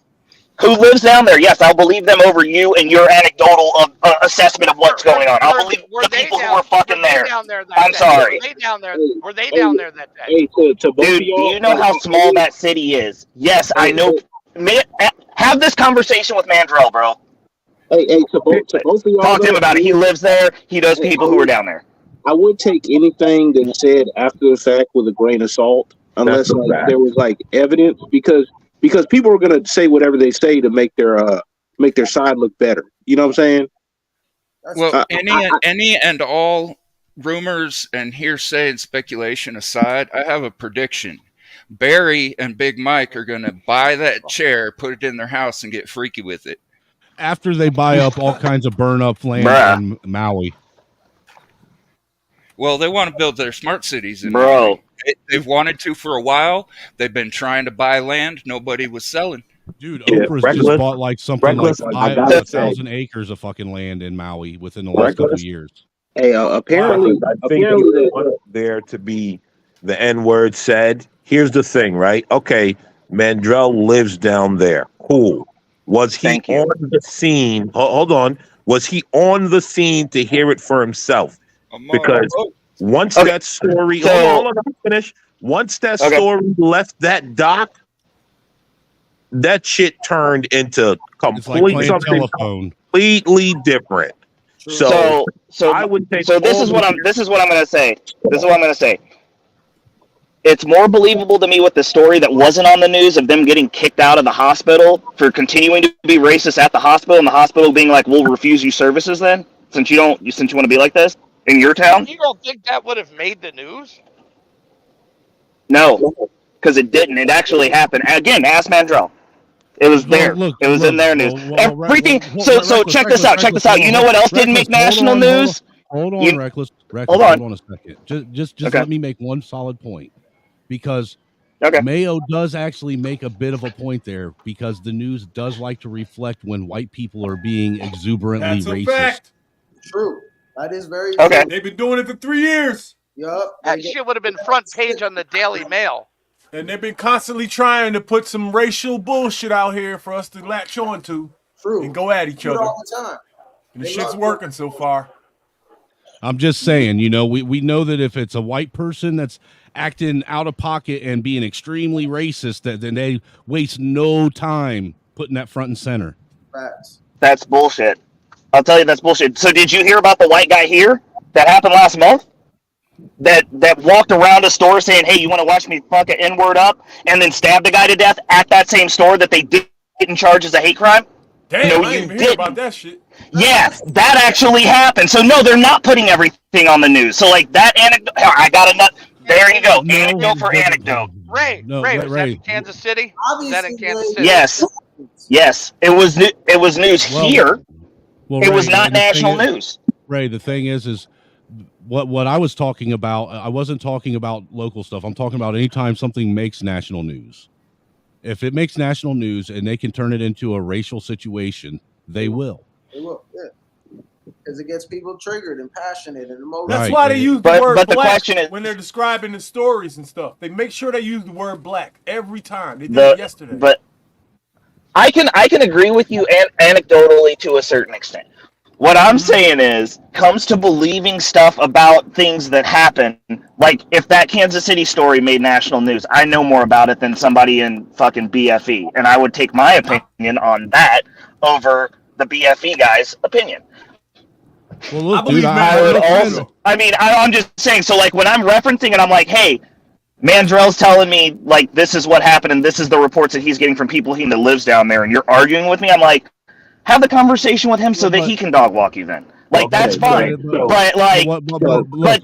Who lives down there? Yes, I'll believe them over you and your anecdotal assessment of what's going on. I'll believe the people who are fucking there. I'm sorry. Were they down there that day? Dude, do you know how small that city is? Yes, I know. Have this conversation with Mandrell, bro. Hey, to both of y'all. Talk to him about it. He lives there. He knows people who are down there. I would take anything that's said after the fact with a grain of salt, unless there was evidence, because people are gonna say whatever they say to make their side look better. You know what I'm saying? Well, any and all rumors and hearsay and speculation aside, I have a prediction. Barry and Big Mike are going to buy that chair, put it in their house, and get freaky with it. After they buy up all kinds of burn up land Bruh. in Maui. Well, they want to build their smart cities in Bro. Maui. They've wanted to for a while. They've been trying to buy land. Nobody was selling. Dude, Yeah, Oprah's Reckless- just bought like something Reckless, like I gotta 1,000 acres of fucking land in Maui within the last couple of years. Hey, apparently, I think you want there to be the N word said. Here's the thing, right? Okay, Mandrell lives down there. Cool. Was he Thank you. on the scene? Hold on. Was he on the scene to hear it for himself? Because once Okay, that story, so- hold on, let me finish. Once that Okay. story left that dock, that shit turned into It's like complete playing something telephone. completely different. So I would take. So this all is the- what I'm gonna say. This is what I'm gonna say. It's more believable to me with the story that wasn't on the news of them getting kicked out of the hospital for continuing to be racist at the hospital, and the hospital being like, "We'll refuse you services then, since you want to be like this in your town." You don't think that would have made the news? No, because it didn't. It actually happened. Again, ask Mandrell. It was there. It was in their news. Everything. So check this out. Check this out. You know what else didn't make national news? Hold on, Reckless. Hold on. Hold on a second. Just Okay. let me make one solid point, because Okay. Mayo does actually make a bit of a point there, because the news does like to reflect when white people are being exuberantly That's a racist. fact. True. That is very Okay. true. They've been doing it for 3 years. Yup. That shit would have been front page on the Daily Mail. And they've been constantly trying to put some racial bullshit out here for us to latch on to and go at each Do it other. all the time. And the They shit's love working so far. I'm just saying, we know that if it's a white person that's acting out of pocket and being extremely racist, then they waste no time putting that front and center. Facts. That's bullshit. I'll tell you, that's bullshit. So did you hear about the white guy here that happened last month? That walked around a store saying, "Hey, you want to watch me fuck an N-word up?" and then stabbed the guy to death at that same store that they didn't charge as a hate crime? Damn, No, I you didn't even hear didn't. about that shit. Yeah, that actually happened. So no, they're not putting everything on the news. So like that anecdote, I got a nut. There you go. Anecdote for anecdote. Ray, was that in Kansas City? Was that in Kansas City? Yes. It was news here. Well, It was Ray, not the thing national is- news. Ray, the thing is what I was talking about. I wasn't talking about local stuff. I'm talking about anytime something makes national news. If it makes national news and they can turn it into a racial situation, they will. They will, yeah. Because it gets people triggered and passionate and emotional. That's Right. why they use the word but the black question is- when they're describing the stories and stuff. They make sure they use the word black every time. They did it yesterday. But I can agree with you anecdotally to a certain extent. What I'm saying is, comes to believing stuff about things that happen. Like if that Kansas City story made national news, I know more about it than somebody in fucking BFE, and I would take my opinion on that over the BFE guy's opinion. Well, look, believe dude, man, I would look, also. I mean, I'm just saying. So like when I'm referencing it, I'm like, hey. Mandrell's telling me like this is what happened and this is the reports that he's getting from people that lives down there, and you're arguing with me. I'm like, have the conversation with him so that he can dog walk you then. Like that's fine. But like, look, Ray,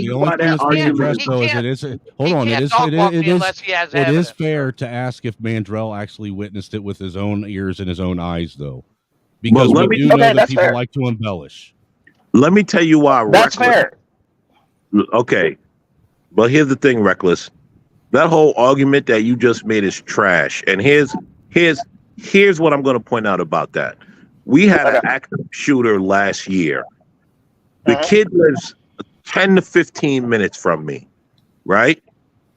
the only thing that's being addressed though is it is hold on, it is fair to ask if Mandrell actually witnessed it with his own ears and his own eyes though, because let we me- do know Okay, that that's people fair. like to embellish. Let me tell you why. That's Reckless, fair. Okay, but here's the thing, Reckless. That whole argument that you just made is trash. And here's what I'm going to point out about that. We had an active shooter last year. The kid lives 10 to 15 minutes from me, right?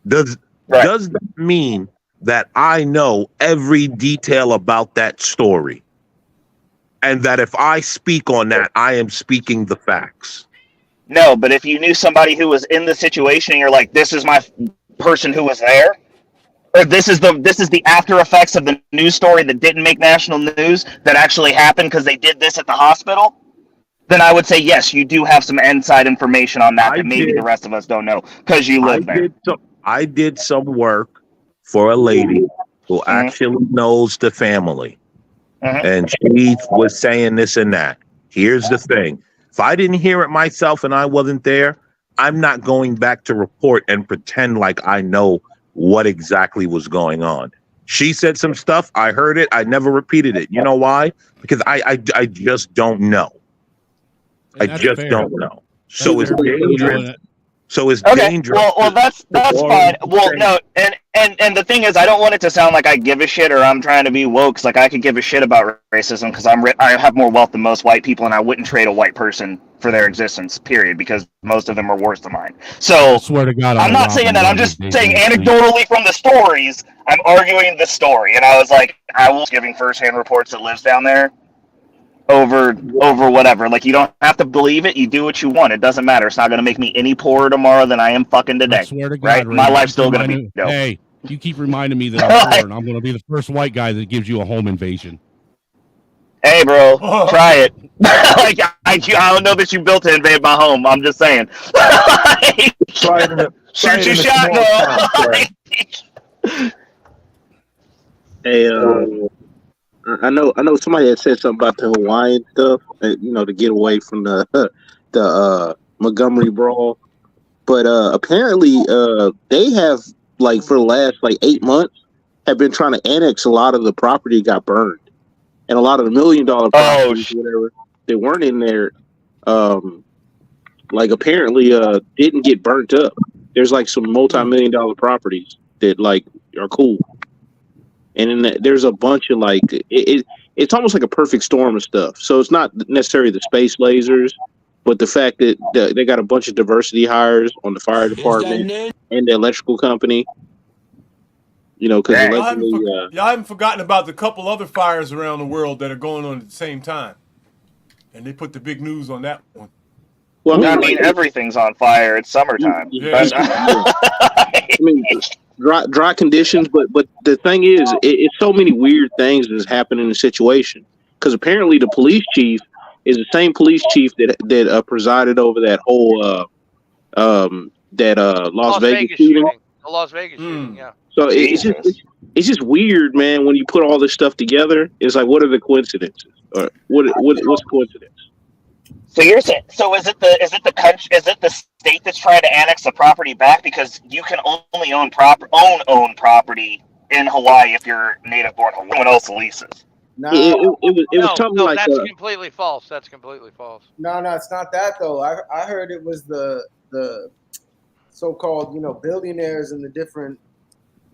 Does that mean that I know every detail about that story? And that if I speak on that, I am speaking the facts? No, but if you knew somebody who was in the situation and you're like, this is my person who was there, or this is the after effects of the news story that didn't make national news that actually happened because they did this at the hospital, then I would say yes, you do have some inside information on that maybe the rest of us don't know because you live there. I did some work for a lady who actually knows the family. And she was saying this and that. Here's the thing. If I didn't hear it myself and I wasn't there, I'm not going back to report and pretend like I know what exactly was going on. She said some stuff. I heard it. I never repeated it. You know why? Because I just don't know. And I just fair. don't know. So That's it's fair, dangerous. So it's Okay, dangerous. well, that's fine. Well, no, and the thing is, I don't want it to sound like I give a shit or I'm trying to be woke. 'Cause, like, I could give a shit about racism because I have more wealth than most white people, and I wouldn't trade a white person for their existence. Period, because most of them are worse than mine. So I swear to God, I'm not saying that. I'm one just of these saying days next week. anecdotally from the stories. I'm arguing the story, and I was like, I was giving firsthand reports that lives down there. Over whatever. Like, you don't have to believe it. You do what you want. It doesn't matter. It's not going to make me any poorer tomorrow than I am fucking today. I swear to God, right? Ray, My life's still going to be dope. Hey, you keep reminding me that I'm poor, and I'm going to be the first white guy that gives you a home invasion. Hey, bro, try it. Like, I don't know that you built to invade my home. I'm just saying. Shoot your shot, no. Hey, I know somebody had said something about the Hawaiian stuff, to get away from the Montgomery brawl. But apparently, they have, like, for the last 8 months, have been trying to annex a lot of the property that got burned, and a lot of the $1 million properties, whatever, that weren't in there, apparently didn't get burnt up. There's some multi-million-dollar properties that are cool. And then there's a bunch of it's almost like a perfect storm of stuff. So it's not necessarily the space lasers, but the fact that they got a bunch of diversity hires on the fire department and the electrical company. Because allegedly, y'all haven't forgotten about the couple other fires around the world that are going on at the same time, and they put the big news on that one. Well, I mean, everything's on fire. It's summertime. Yeah. I mean, dry conditions, but the thing is, it's so many weird things that's happening in the situation. Because apparently, the police chief is the same police chief that presided over that whole Las Vegas shooting. The Las Vegas shooting, yeah. So it's just weird, man. When you put all this stuff together, it's like, what are the coincidences? Or what's coincidence? So you're saying, is it the state that's trying to annex the property back, because you can only own property in Hawaii if you're native born Hawaiian. No one else leases. No, it was something like that's completely false. That's completely false. No, it's not that though. I heard it was the so-called billionaires and the different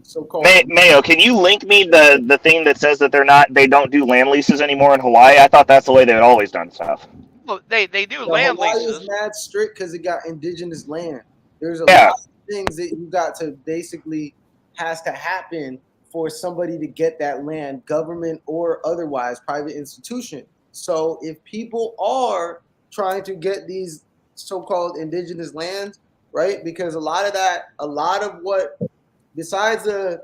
so-called. Mayo, can you link me the thing that says that they don't do land leases anymore in Hawaii? I thought that's the way they've always done stuff. Well, they do land Hawaii leases. is mad strict because it got indigenous land. There's a lot of things that you got to basically has to happen for somebody to get that land, government or otherwise, private institution. So if people are trying to get these so-called indigenous lands, right? Because a lot of what, besides the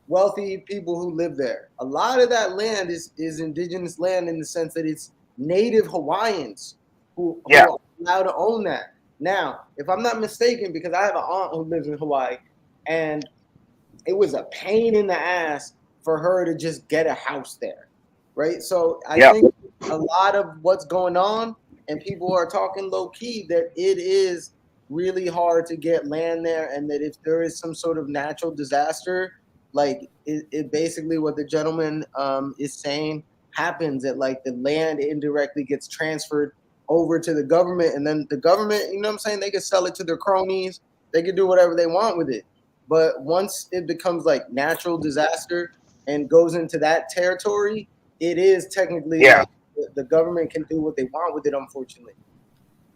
wealthy people who live there, a lot of that land is indigenous land in the sense that it's native Hawaiians who are allowed to own that. Now, if I'm not mistaken, because I have an aunt who lives in Hawaii, and it was a pain in the ass for her to just get a house there, right? So I think a lot of what's going on, and people are talking low key, that it is really hard to get land there, and that if there is some sort of natural disaster, like it basically what the gentleman is saying happens, that the land indirectly gets transferred over to the government, and then the government, they can sell it to their cronies, they can do whatever they want with it. But once it becomes natural disaster and goes into that territory, it is technically the government can do what they want with it, unfortunately.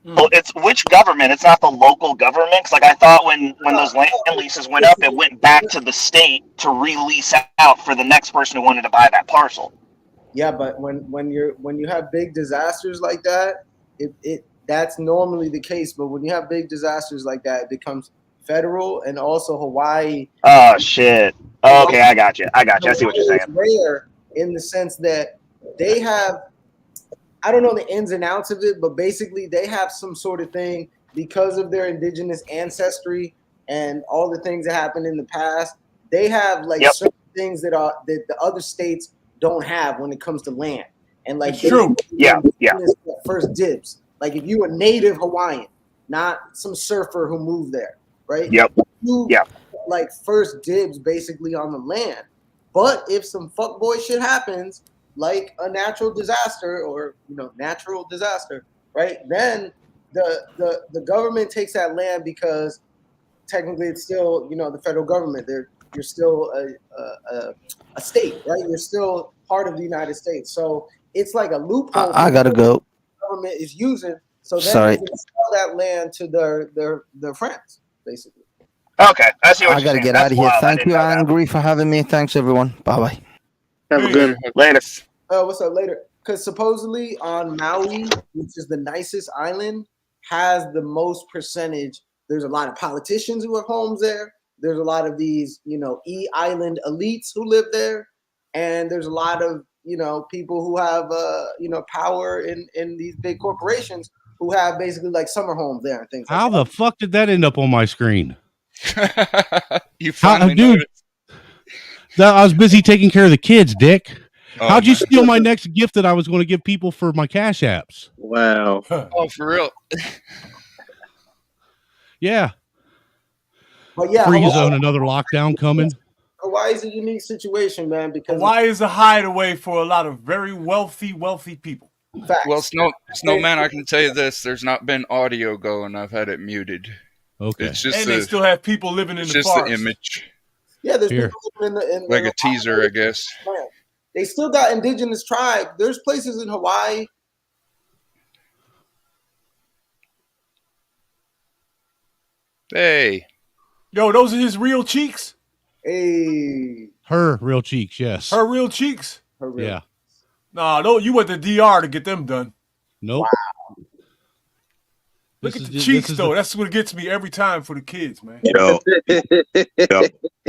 Well, it's which government? It's not the local government. 'Cause I thought when those land leases went up, it went back to the state to release out for the next person who wanted to buy that parcel. Yeah, but when you have big disasters like that, that's normally the case. But when you have big disasters like that, it becomes federal, and also Hawaii. Oh shit! Okay, I got you. I see what you're saying. It's rare in the sense that they have, I don't know the ins and outs of it, but basically they have some sort of thing because of their indigenous ancestry and all the things that happened in the past. They have certain things that the other states don't have when it comes to land. And it's true. First dibs. Like if you a native Hawaiian, not some surfer who moved there, right? Yep. like first dibs basically on the land. But if some fuckboy shit happens, like a natural disaster or natural disaster, right? Then the government takes that land because technically it's still the federal government. You're still a state, right? You're still part of the United States. So it's like a loophole I gotta go. the government is using. So then Sorry. they can sell that land to their friends, basically. Okay, I see what I you're gotta saying. get That's out of here. wild. I Thank didn't you, know that. Angry, for having me. Thanks, everyone. Bye bye. Have a good later. What's up later? Because supposedly on Maui, which is the nicest island, has the most percentage. There's a lot of politicians who have homes there. There's a lot of these, E-island elites who live there, and there's a lot of people who have power in these big corporations who have basically like summer homes there and things like How that. the fuck did that end up on my screen? You finally dude, noticed. I was busy taking care of the kids, Dick. Oh, How'd you man. steal my next gift that I was going to give people for my Cash Apps? Wow. Oh, for real? Yeah. But yeah, Free zone, another lockdown coming. Hawaii's a unique situation, man, because Hawaii is a hideaway for a lot of very wealthy people. Facts. Well, Snowman, I can tell you this: there's not been audio going. I've had it muted. Okay. It's just And they still have people living in it's the just forest. the image, Yeah, there's Here. people in the like a teaser, I guess. land. They still got indigenous tribe. There's places in Hawaii. Hey, Yo, those are his real cheeks? Hey. Her real cheeks, yes. Her real cheeks? Yeah. Nah, no, you went to DR to get them done. Nope. Wow. Look This at is the ju- cheeks, this is though. the- That's what gets me every time for the kids, man. Yo,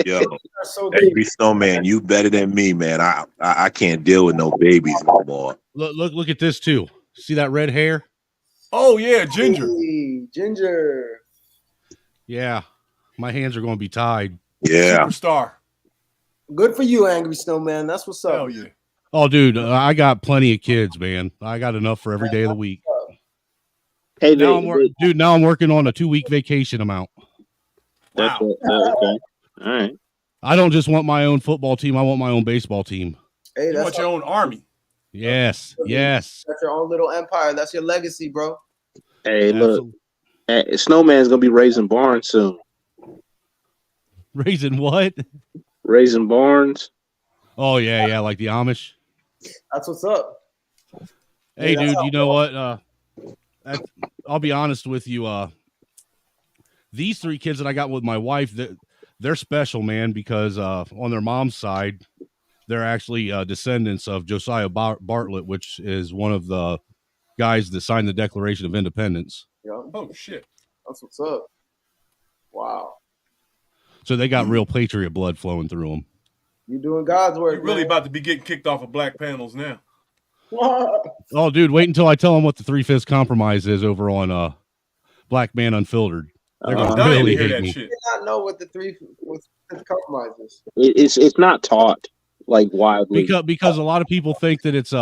yo, So Angry Snowman, you better than me, man. I can't deal with no babies no more. Look at this too. See that red hair? Oh yeah, Ginger. Hey, Ginger. Yeah. My hands are going to be tied. Yeah. Superstar. Good for you, Angry Snowman. That's what's up. Hell yeah. Oh, dude, I got plenty of kids, man. I got enough for every day of the week. Hey, Now I'm working on a 2-week vacation amount. That's Wow. okay. All right. I don't just want my own football team. I want my own baseball team. Hey, You that's want your own army. Yes. Yes. That's your own little empire. That's your legacy, bro. Hey, look. Absolutely. Snowman's gonna be raising barns soon. Raising what? Raising barns. Oh, yeah. Like the Amish. That's what's up. Hey, that's dude, how- you know what? I'll be honest with you. These 3 kids that I got with my wife, they're special, man, because on their mom's side, they're actually descendants of Josiah Bartlett, which is one of the guys that signed the Declaration of Independence. Yeah. Oh shit. That's what's up. Wow. So they got real patriot blood flowing through them. You doing God's work. You're really about to be getting kicked off of black panels now. Oh, dude, wait until I tell them what the 3/5 compromise is over on Black Man Unfiltered. They're going to really hate me. I did not know what the 3/5 compromise is. It's not taught like widely Because a lot of people think that it's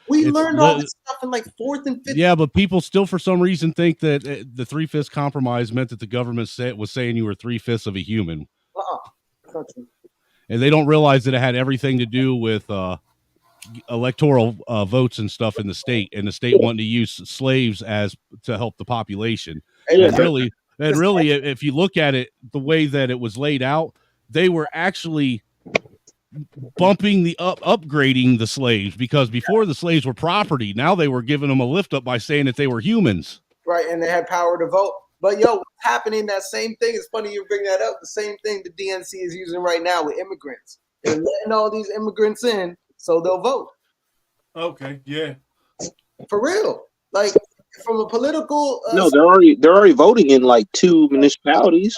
We it's learned all this stuff in like 4th and 5th. Yeah, but people still for some reason think that the 3/5 compromise meant that the government was saying you were 3/5 of a human. That's not true. And they don't realize that it had everything to do with electoral votes and stuff in the state, and the state wanting to use slaves to help the population. Yeah. And really, if you look at it the way that it was laid out, they were actually bumping upgrading the slaves, because before the slaves were property. Now they were giving them a lift up by saying that they were humans. Right, and they had power to vote. But yo, what's happening? That same thing. It's funny you bring that up. The same thing the DNC is using right now with immigrants. They're letting all these immigrants in so they'll vote. Okay, yeah. For real. Like from a political No, they're already voting in like 2 municipalities.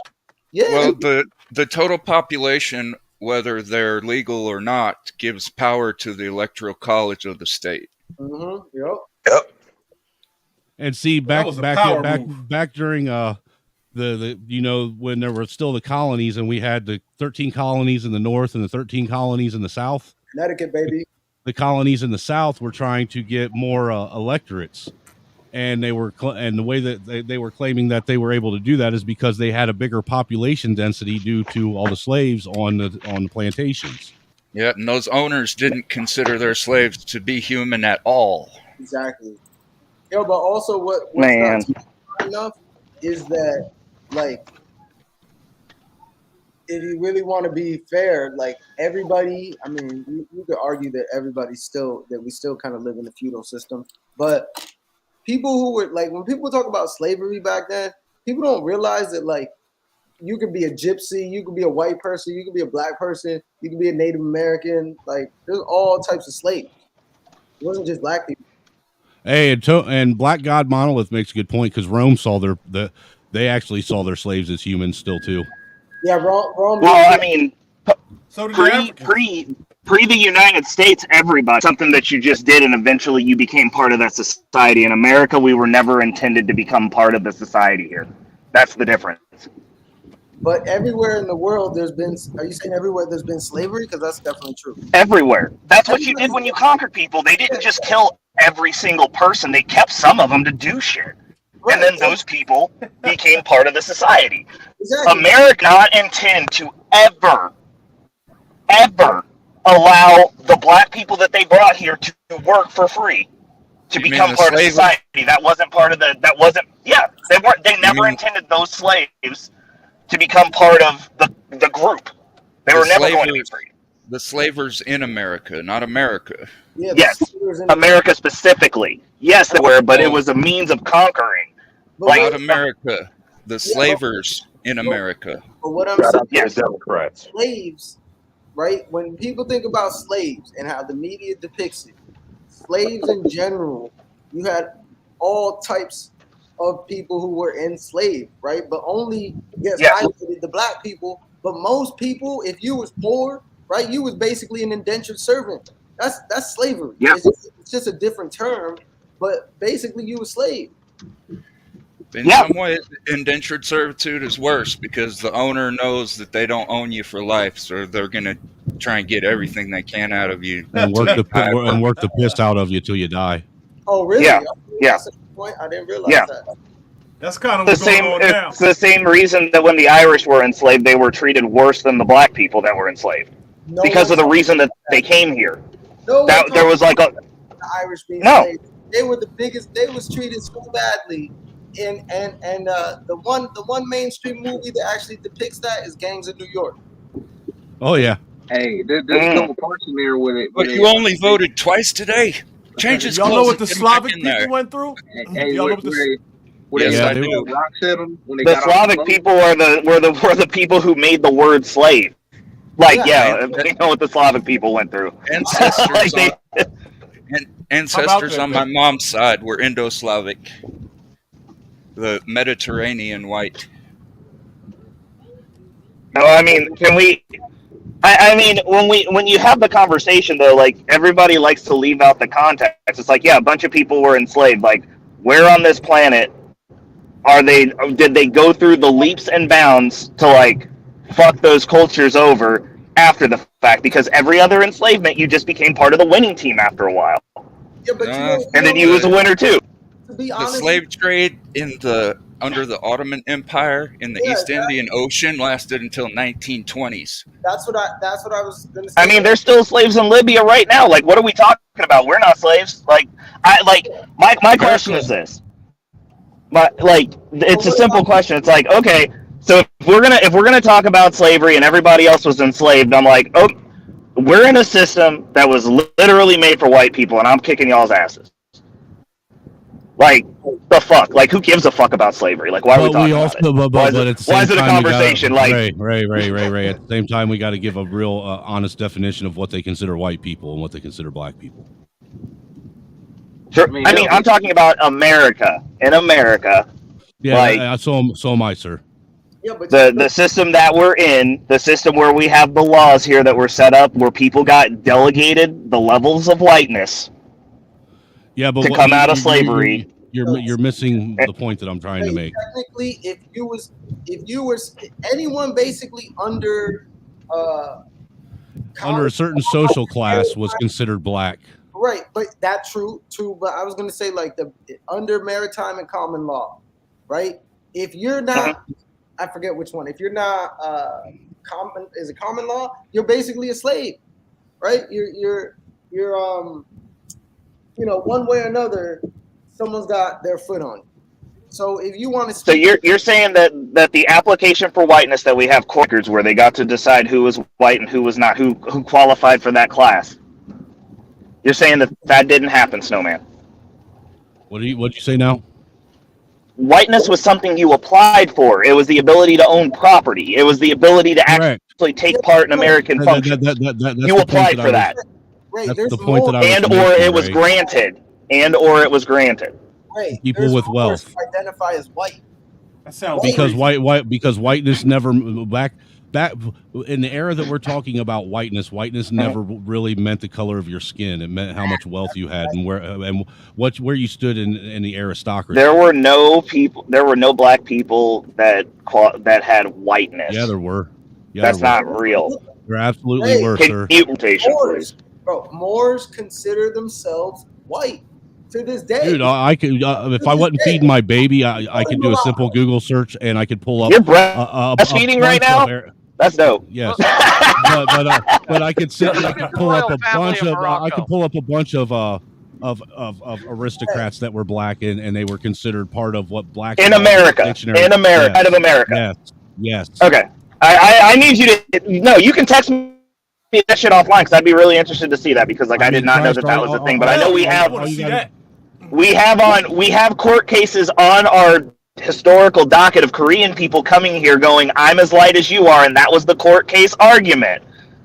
Yeah. Well, the total population, whether they're legal or not, gives power to the electoral college of the state. Mm-hmm. Yep. And see, back was a power during the when there were still the colonies, and we had the 13 colonies in the north and the 13 colonies in the south. Connecticut, baby. The colonies in the south were trying to get more electorates, and and the way that they were claiming that they were able to do that is because they had a bigger population density due to all the slaves on the plantations. Yeah, and those owners didn't consider their slaves to be human at all. Exactly. Yo, but also what's Man. not enough is that, like, if you really want to be fair, like, everybody, I mean, you could argue that we still kind of live in a feudal system, but people who were, like, when people talk about slavery back then, people don't realize that, like, you could be a gypsy, you could be a white person, you could be a black person, you could be a Native American. Like, there's all types of slaves. It wasn't just black people. Hey, and Black God Monolith makes a good point, because Rome saw they actually saw their slaves as humans still too. Yeah, Rome. Well, I mean, so pre the United States, everybody, something that you just did, and eventually you became part of that society. In America, we were never intended to become part of the society here. That's the difference. But everywhere in the world, are you saying everywhere there's been slavery? Because that's definitely true. Everywhere. That's what you did when you conquered people. They didn't just kill every single person. They kept some of them to do shit. Right. And then those people became part of the society. Exactly. America did not intend to ever allow the black people that they brought here to work for free, to become part of society. That wasn't part of they never intended those slaves to become part of the group. They were never going to be free. The slavers in America, not America. Yeah, yes, America specifically. Yes, they were, but it was a means of conquering. Not America. The slavers in America. But what I'm saying is, Democrats. Slaves, right? When people think about slaves and how the media depicts it, slaves in general, you had all types of people who were enslaved, right? But only highlighted the black people. But most people, if you was poor, right, you was basically an indentured servant. That's slavery. Yeah. It's just a different term, but basically you was slave. In some ways, indentured servitude is worse, because the owner knows that they don't own you for life, so they're gonna try and get everything they can out of you and work the piss out of you till you die. Oh, really? Yeah. That's a good point. I didn't realize that. That's kind of the same. It's the same reason that when the Irish were enslaved, they were treated worse than the black people that were enslaved, because of the reason that they came here. There was like the Irish being enslaved. They were the biggest. They was treated so badly. And the one mainstream movie that actually depicts that is Gangs of New York. Oh yeah. Hey, there's a couple parts in there with it. But you only voted twice today. Change his y'all clothes. Know what the Slavic people went through? Hey, y'all know what the rocks at them when they the Slavic people were the people who made the word slave. Like they know what the Slavic people went through. Ancestors on my mom's side were Indo-Slavic. The Mediterranean white. No, I mean, can we? I mean, when you have the conversation though, like everybody likes to leave out the context. It's like, yeah, a bunch of people were enslaved. Like, where on this planet are they? Did they go through the leaps and bounds to like fuck those cultures over after the fact? Because every other enslavement, you just became part of the winning team after a while. Yeah, but and then you was a winner too. The slave trade under the Ottoman Empire in the East Indian Ocean lasted until 1920s. That's what I was going to say. I mean, there's still slaves in Libya right now. Like, what are we talking about? We're not slaves. Like, my question is this. It's a simple question. It's like, okay, so if we're gonna talk about slavery and everybody else was enslaved, I'm like, oh, we're in a system that was literally made for white people, and I'm kicking y'all's asses. Like, the fuck? Like, who gives a fuck about slavery? Like, why are we talking about it? Why is it a conversation? Right. At the same time, we got to give a real honest definition of what they consider white people and what they consider black people. Sure. I mean, I'm talking about America. In America. Yeah, so am I, sir. Yeah, but the system that we're in, the system where we have the laws here that were set up, where people got delegated the levels of whiteness. Yeah, but to come out of slavery, you're missing the point that I'm trying to make. Technically, if you was anyone basically under a certain social class was considered black. Right, but that's true. But I was gonna say like under maritime and common law, right? If you're not, I forget which one. If you're not common law? You're basically a slave, right? You're one way or another, someone's got their foot on you. So if you want to So speak, you're saying that the application for whiteness that we have court records where they got to decide who was white and who was not, who qualified for that class. You're saying that didn't happen, Snowman. What'd you say now? Whiteness was something you applied for. It was the ability to own property. It was the ability to Correct. actually take part in American functions. You applied for that. That's the point that I was and making, or it was Ray. granted. And or it was granted. Right, People with wealth. Identify as white. That sounds Because whiteness never back in the era that we're talking about whiteness never really meant the color of your skin. It meant how much wealth you had and where you stood in the aristocracy. There were no black people that had whiteness. Yeah, there were. Yeah, that's there not real. There absolutely were, sir. Moors, bro, Moors consider themselves white to this day. Dude, I could if I wasn't feeding my baby, I could do a simple Google search and I could pull up. You're breastfeeding right now? That's dope. Yes, but I could sit. I could pull up a bunch of. I could pull up a bunch of aristocrats that were black and they were considered part of what black in America. Dictionary. In America, yes. out of America. Yes. Yes. Okay. I need you to. No, you can text me that shit offline because I'd be really interested to see that because I did not know that was a thing. But I know we have court cases on our historical docket of Korean people coming here going, I'm as light as you are, and that was the court case argument,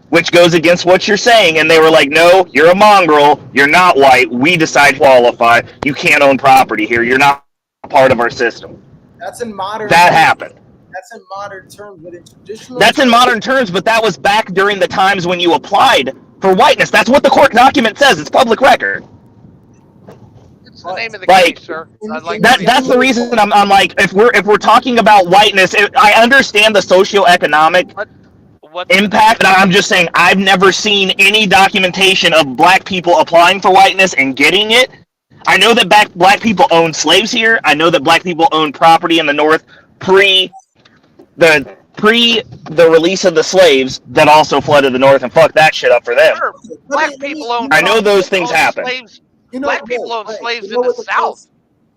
which goes against what you're saying. And they were like, no, you're a mongrel, you're not white, we decide to qualify, you can't own property here, you're not part of our system. That's in modern. That happened. That's in modern terms, but in traditional. That's in modern terms, but that was back during the times when you applied for whiteness. That's what the court document says. It's public record. It's the name of the case, sir. That's the reason I'm like, if we're talking about whiteness, I understand the socioeconomic impact, but I'm just saying I've never seen any documentation of black people applying for whiteness and getting it. I know that black people owned slaves here. I know that black people owned property in the North pre the release of the slaves that also flooded the North and fucked that shit up for them. Sure. Black people own. I know those things happen. Black people own slaves in the South.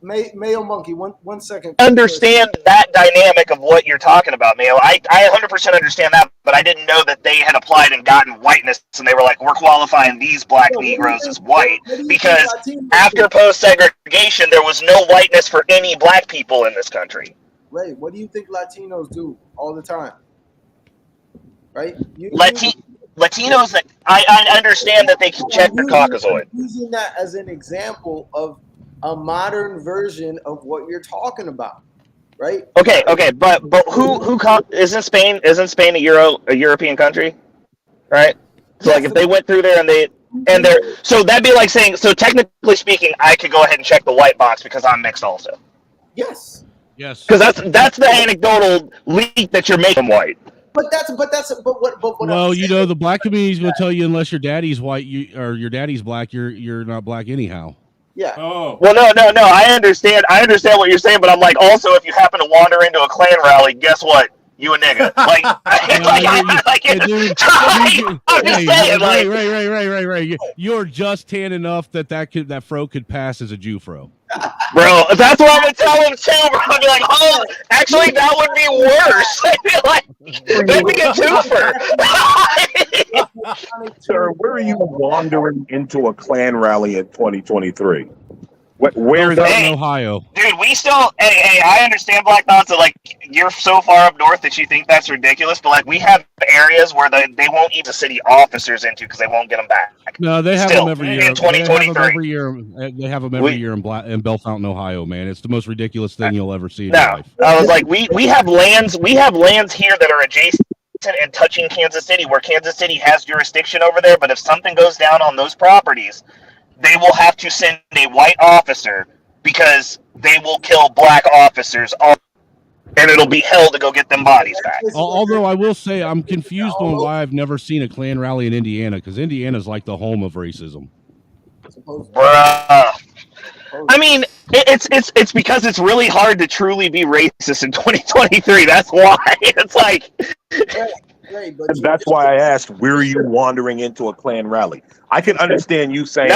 Mayo Monkey, one second. Understand that dynamic of what you're talking about, Mayo. I 100% understand that, but I didn't know that they had applied and gotten whiteness, and they were like, we're qualifying these black Negroes as white, because after post-segregation, there was no whiteness for any black people in this country. Ray, what do you think Latinos do all the time? Right? Latinos, that I understand that they can check their Caucasoid. Using that as an example of a modern version of what you're talking about, right? Okay, but who isn't Spain a European country, right? So like if they went through there and they're so that'd be like saying, so technically speaking, I could go ahead and check the white box because I'm mixed also. Yes. Yes. Because that's the anecdotal leak that you're making white. But what? Well, the black community is going to tell you unless your daddy's white, or your daddy's black, you're not black anyhow. Yeah. Oh. Well, no. I understand what you're saying, but I'm like, also, if you happen to wander into a Klan rally, guess what? You a nigga. Like, I'm just saying, like, right. You're just tan enough that fro could pass as a Jew fro. Bro, that's what I'm gonna tell him too, bro. I'll be like, oh, actually, that would be worse. That'd be a twofer. Sir, where are you wandering into a Klan rally in 2023? Where is that? In Ohio. Dude, we still, hey, I understand Black Thoughts, that, like, you're so far up north that you think that's ridiculous, but, like, we have areas where they won't even city officers into because they won't get them back. No, they have them every year. In 2023. They have them every year in Bell Fountain, Ohio, man. It's the most ridiculous thing you'll ever see in your life. I was like, we have lands here that are adjacent and touching Kansas City, where Kansas City has jurisdiction over there, but if something goes down on those properties, they will have to send a white officer because they will kill black officers, and it'll be hell to go get them bodies back. Although I will say I'm confused on why I've never seen a Klan rally in Indiana, because Indiana's like the home of racism. Bruh. I mean, it's because it's really hard to truly be racist in 2023. That's why. It's like, Right, but And that's why I asked, where are you wandering into a Klan rally? I can understand you saying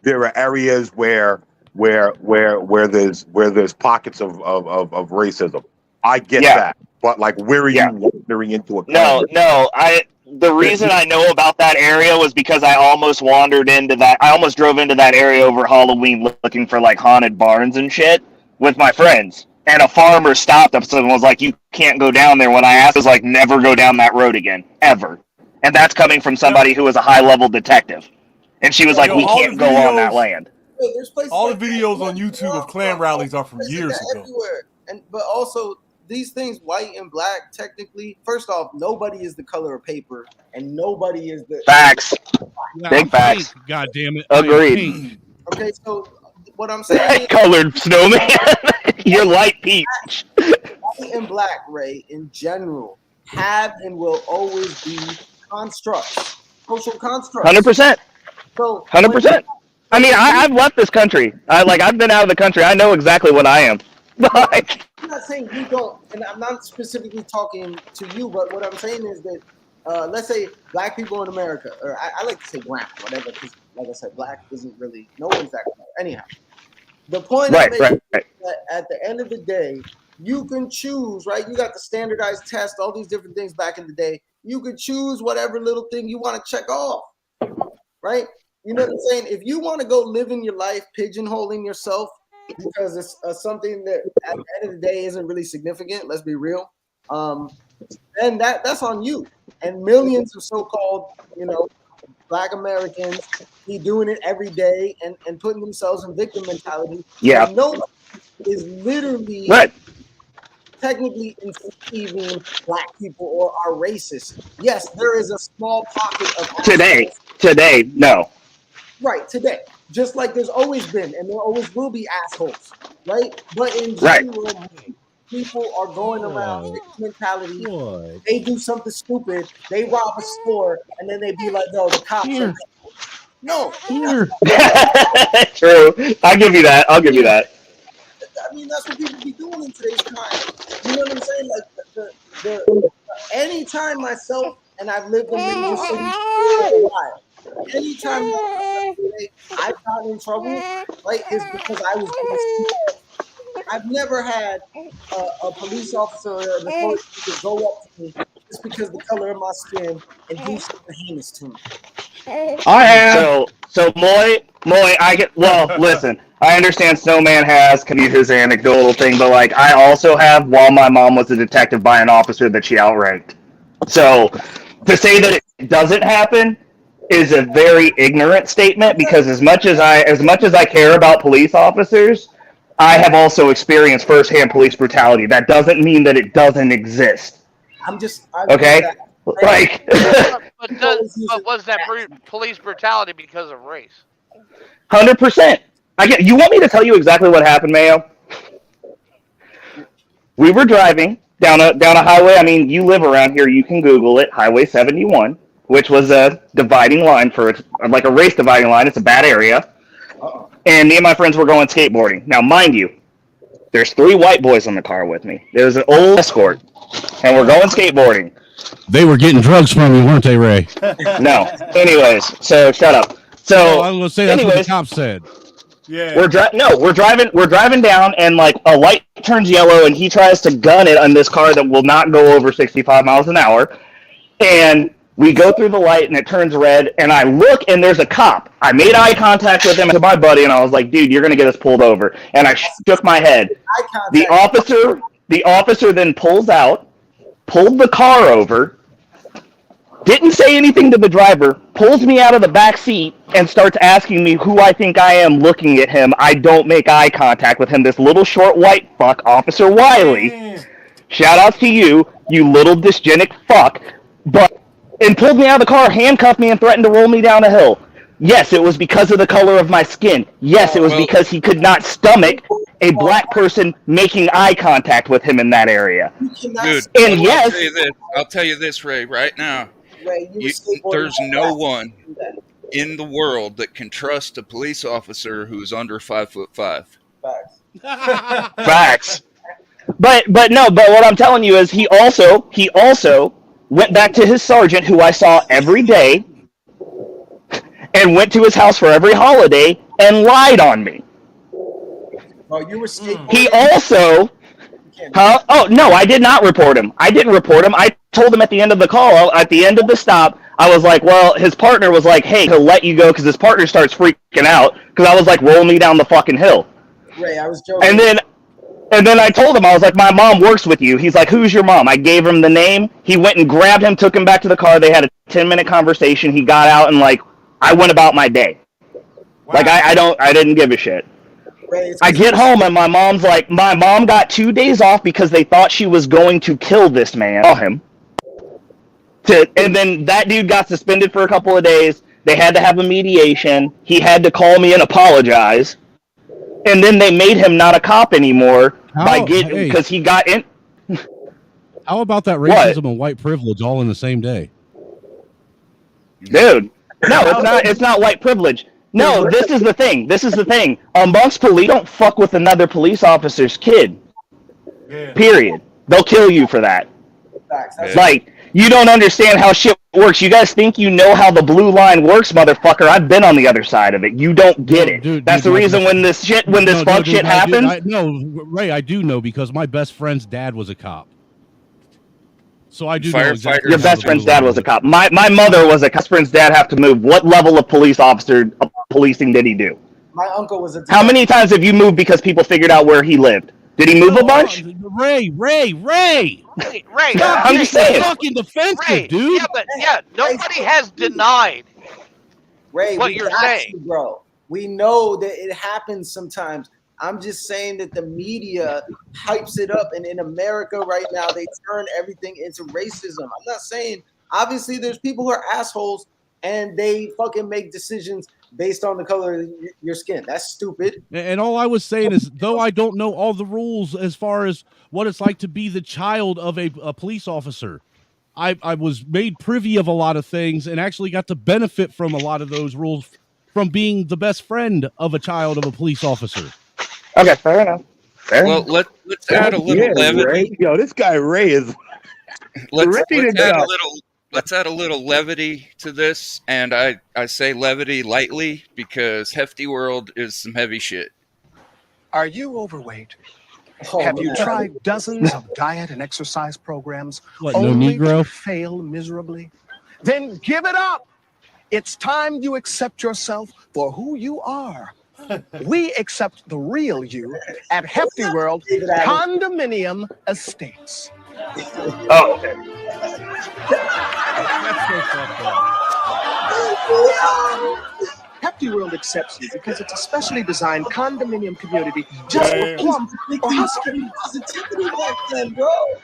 there are areas where there's pockets of racism. I get that. But like, where are you wandering into a Klan rally? The reason I know about that area was because I almost wandered into that. I almost drove into that area over Halloween looking for like haunted barns and shit with my friends. And a farmer stopped us and was like, "You can't go down there." When I asked, I was like, "Never go down that road again, ever." And that's coming from somebody who was a high-level detective. And she was like, "We can't go on that land." All the videos on YouTube of Klan rallies are from years ago. Everywhere. But also these things, white and black, technically, first off, nobody is the color of paper, and nobody is the facts. Big facts. Pink, God damn it! Agreed. Okay, so what I'm saying is, colored snowman, you're light peach. White and black, Ray, in general, have and will always be constructs, social constructs. 100%. So 100%. I mean, I've left this country. I've been out of the country. I know exactly what I am. Like, I'm not saying you don't, and I'm not specifically talking to you, but what I'm saying is that, let's say black people in America, or I like to say black, whatever, because like I said, black isn't really, no one's that color. Anyhow, the point I'm making is that at the end of the day, you can choose, right? You got the standardized test, all these different things back in the day. You could choose whatever little thing you want to check off, right? You know what I'm saying? If you want to go living your life pigeonholing yourself because it's something that at the end of the day isn't really significant, let's be real, then that's on you. And millions of so-called, Black Americans be doing it every day and putting themselves in victim mentality. Yeah. And nobody is literally technically enslaving black people or are racist. Yes, there is a small pocket of today, no. Right, today. Just like there's always been, and there always will be assholes, right? But in general, people are going around victim mentality. They do something stupid, they rob a store, and then they be like, "No, the cops are." No. True. I'll give you that. I'll give you that. I mean, that's what people be doing in today's time. You know what I'm saying? Like the anytime myself, and I've lived in major cities for a while. Anytime I've gotten in trouble, right, is because I was being stupid. I've never had a police officer or an authority to go up to me just because the color of my skin and do something heinous to me. So Moy, listen, I understand Snowman has his anecdotal thing, but like I also have, while my mom was a detective by an officer that she outranked. So to say that it doesn't happen is a very ignorant statement, because as much as I care about police officers, I have also experienced firsthand police brutality. That doesn't mean that it doesn't exist. Okay? Like, but was that police brutality because of race? 100%. You want me to tell you exactly what happened, Mayo? We were driving down a highway. I mean, you live around here. You can Google it. Highway 71, which was a dividing line like a race dividing line. It's a bad area. And me and my friends were going skateboarding. Now, mind you, there's 3 white boys in the car with me. There's an old Escort, and we're going skateboarding. They were getting drugs from you, weren't they, Ray? No. Anyways, so shut up. So I was gonna say that's what the cops said. Yeah. We're driving down, and like a light turns yellow, and he tries to gun it on this car that will not go over 65 miles an hour. And we go through the light, and it turns red, and I look, and there's a cop. I made eye contact with him, to my buddy, and I was like, "Dude, you're gonna get us pulled over." And I shook my head. The officer then pulled the car over, didn't say anything to the driver, pulls me out of the back seat, and starts asking me who I think I am looking at him. I don't make eye contact with him. This little short white fuck, Officer Wiley, shout out to you, you little dysgenic fuck, and pulled me out of the car, handcuffed me, and threatened to roll me down a hill. Yes, it was because of the color of my skin. Yes, it was because he could not stomach a black person making eye contact with him in that area. Dude, and I'll tell you this, Ray, right now. Ray, there's no one in the world that can trust a police officer who's under 5'5". Facts. Facts. But what I'm telling you is he also went back to his sergeant who I saw every day and went to his house for every holiday and lied on me. Oh, you were skateboarding. He also Huh? Oh, no, I did not report him. I didn't report him. I told him at the end of the call, at the end of the stop, I was like, well, his partner was like, hey, he'll let you go because his partner starts freaking out because I was like, roll me down the fucking hill. Ray, I was joking. And then I told him, I was like, my mom works with you. He's like, who's your mom? I gave him the name. He went and grabbed him, took him back to the car. They had a 10-minute conversation. He got out and like, I went about my day. Wow. Like, I didn't give a shit. I get home and my mom's like, my mom got 2 days off because they thought she was going to kill this man. Saw him. And then that dude got suspended for a couple of days. They had to have a mediation. He had to call me and apologize. And then they made him not a cop anymore because he got in. How about that racism and white privilege all in the same day? Dude, no, it's not white privilege. No, this is the thing. Amongst police, don't fuck with another police officer's kid. Yeah. Period. They'll kill you for that. Like, you don't understand how shit works. You guys think you know how the blue line works, motherfucker. I've been on the other side of it. You don't get it. That's the reason when this shit happens. Ray, I do know because my best friend's dad was a cop. So I do know exactly. Your best friend's dad was a cop. My mother was a best friend's dad. Have to move. What level of policing did he do? My uncle was a. How many times have you moved because people figured out where he lived? Did he move a bunch? Ray. I'm just saying. Fucking defensive, dude. Yeah, nobody has denied. Ray, what you're saying, bro. We know that it happens sometimes. I'm just saying that the media hypes it up, and in America right now, they turn everything into racism. I'm not saying, obviously, there's people who are assholes, and they fucking make decisions based on the color of your skin. That's stupid. And all I was saying is, though I don't know all the rules as far as what it's like to be the child of a police officer, I was made privy of a lot of things and actually got to benefit from a lot of those rules from being the best friend of a child of a police officer. Okay, fair enough. Well, let's add a little levity. Ray. Yo, this guy Ray is let's add a little levity to this, and I say levity lightly because Hefty World is some heavy shit. Are you overweight? Have you tried dozens of diet and exercise programs only to fail miserably? Then give it up. It's time you accept yourself for who you are. We accept the real you at Hefty World Condominium Estates. Oh, okay. Hefty World accepts you because it's a specially designed condominium community just for plump or husky.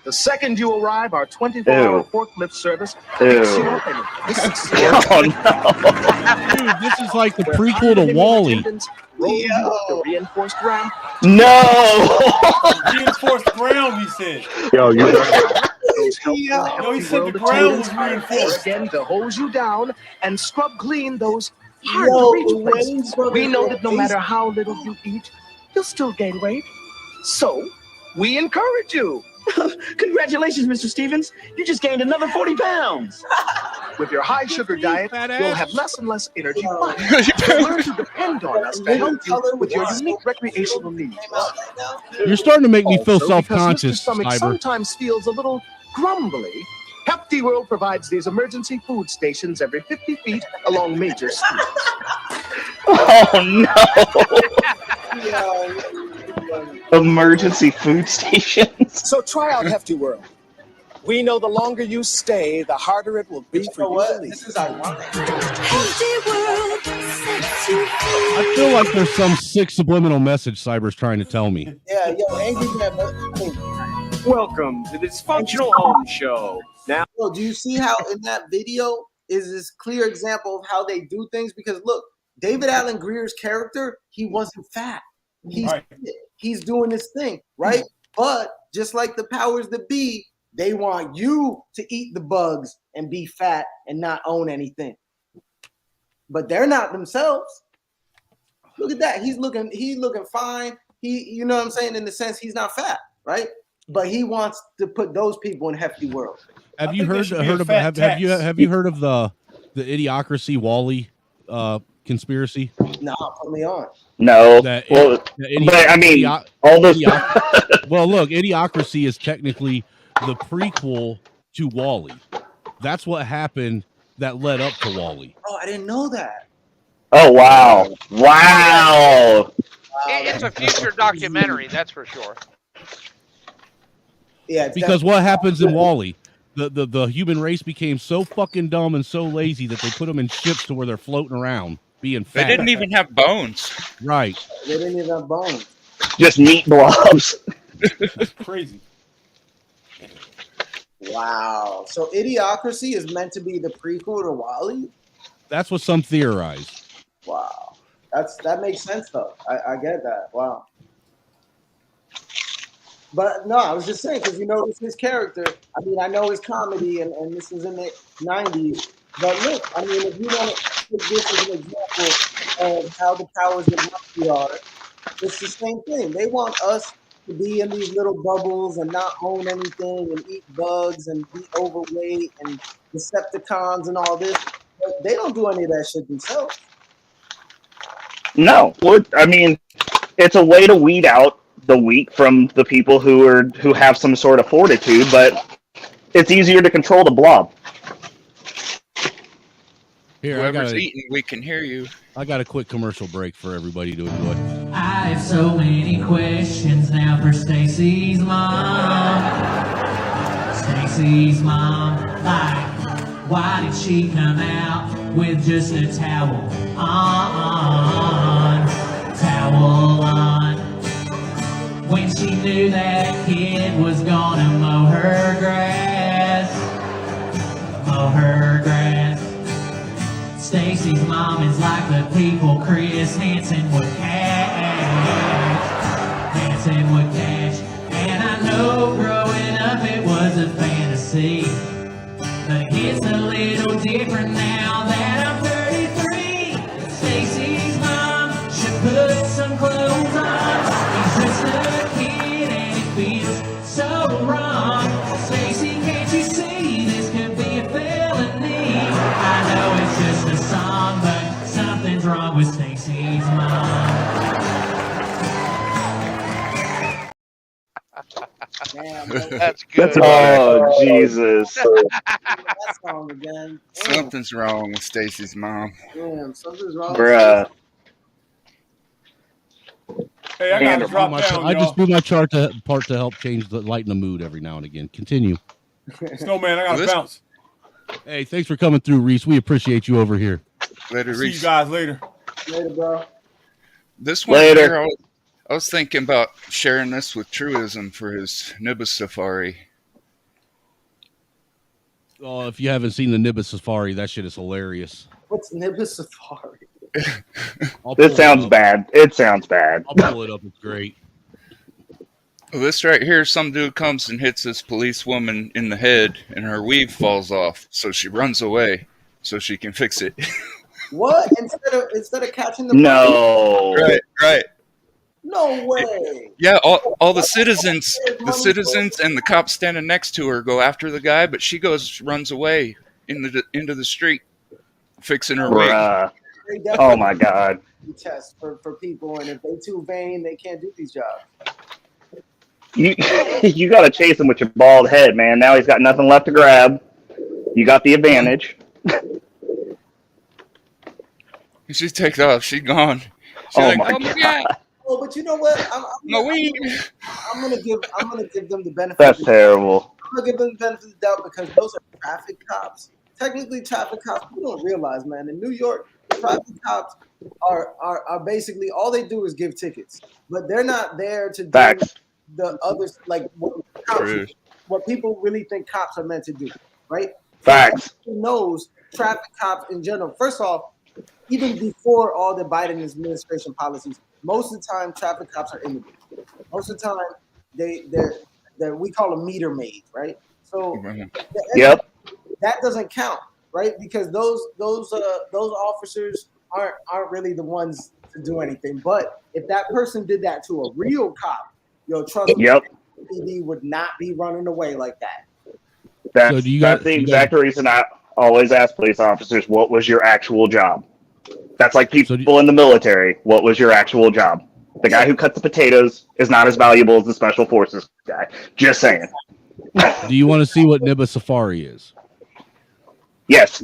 The second you arrive, our 24-hour forklift service picks you up and oh no! Dude, this is like the prequel to Wall-E. The reinforced ground. No! Reinforced ground, he said. Yo, you he said the ground was reinforced. Again, to hose you down and scrub clean those hard-to-reach places. We know that no matter how little you eat, you'll still gain weight. So, we encourage you. Congratulations, Mr. Stevens. You just gained another 40 pounds. With your high-sugar diet, you'll have less and less energy, but you'll learn to depend on us to help you with your unique recreational needs. You're starting to make me feel Also, self-conscious, because Mr. Stomach Cyber. sometimes feels a little grumbly. Hefty World provides these emergency food stations every 50 feet along major streets. Oh no! Emergency food stations. So try out Hefty World. We know the longer you stay, the harder it will be for you to leave. This is ironic. I feel like there's some sick subliminal message Cyber's trying to tell me. Yeah, yo, Angry Man. Welcome to this functional home show. Now, yo, do you see how in that video is this clear example of how they do things? Because look, David Allen Greer's character, he wasn't fat. He's doing this thing, right? But just like the powers that be, they want you to eat the bugs and be fat and not own anything. but they're not themselves. Look at that. He's looking fine. You know what I'm saying? In the sense he's not fat, right? But he wants to put those people in hefty world. Have you heard of the Idiocracy Wally conspiracy? No, put me on. No. But I mean, all those. Well, look, Idiocracy is technically the prequel to Wally. That's what happened that led up to Wally. Oh, I didn't know that. Oh wow! Wow! It's a future documentary, that's for sure. Yeah, because what happens in Wally? The human race became so fucking dumb and so lazy that they put them in ships to where they're floating around, being fat. They didn't even have bones. Right. They didn't even have bones. Just meat blobs. That's crazy. Wow. So Idiocracy is meant to be the prequel to Wally? That's what some theorize. Wow. That makes sense though. I get that. Wow. But no, I was just saying, because it's his character. I mean, I know his comedy, and this was in the 90s. But look, I mean, if you want to take this as an example of how the powers that be are, it's the same thing. They want us to be in these little bubbles and not own anything and eat bugs and be overweight and Decepticons and all this. But they don't do any of that shit themselves. No, I mean, it's a way to weed out the weak from the people who have some sort of fortitude, but it's easier to control the blob. Here, Whoever's eating, we can hear you. I got a quick commercial break for everybody to enjoy. I have so many questions now for Stacy's mom. Stacy's mom, like, why did she come out with just a towel on? Towel on. When she knew that kid was gonna mow her grass. Mow her grass. Stacy's mom is like the people Chris Hansen would catch. Hansen would catch. And I know growing up it was a fantasy, but it's a little different now that I'm 33. Stacy's mom should put some clothes on. He's just a kid and it feels so wrong. Stacy, can't you see this could be a felony? I know it's just a song, but something's wrong with Stacy's mom. Damn, That's good. Oh, Jesus. that song again. Damn, Something's wrong with Stacy's mom. damn, something's wrong. Bruh. Hey, I gotta drop down, I y'all. just do my part to help lighten the mood every now and again. Continue. Snowman, I gotta bounce. Hey, thanks for coming through, Reese. We appreciate you over here. Later, See Reese. you guys later. Later, bro. This one Later. here, I was thinking about sharing this with Truism for his Nibba Safari. Oh, if you haven't seen the Nibba Safari, that shit is hilarious. What's Nibba Safari? This sounds bad. It sounds bad. I'll pull it up. It's great. Well, this right here, some dude comes and hits this police woman in the head, and her weave falls off, so she runs away so she can fix it. What? Instead of catching the No. Right. No way. Yeah, all the citizens and the cops standing next to her go after the guy, but she runs away into the street, fixing her wig. Bruh. Oh my God. Test for people, and if they too vain, they can't do these jobs. You got to chase him with your bald head, man. Now he's got nothing left to grab. You got the advantage. She takes off. She's gone. She's Oh like, my oh my God. Oh, but you know what? I'm gonna give them the benefit. That's terrible. I'm gonna give them the benefit of the doubt because those are traffic cops. Technically, traffic cops. People don't realize, man. In New York, traffic cops are basically all they do is give tickets, but they're not there to do the others like what people really think cops are meant to do, right? Facts. Who knows traffic cops in general? First off, even before all the Biden administration policies, most of the time traffic cops are immigrants. Most of the time they're we call them meter maids, right? So that doesn't count. right? Because those officers aren't really the ones to do anything. But if that person did that to a real cop, yo, trust me, PD would not be running away like that. That's the exact reason I always ask police officers, "What was your actual job?" That's like people in the military. What was your actual job? The guy who cuts the potatoes is not as valuable as the special forces guy. Just saying. Do you want to see what Nibba Safari is? Yes.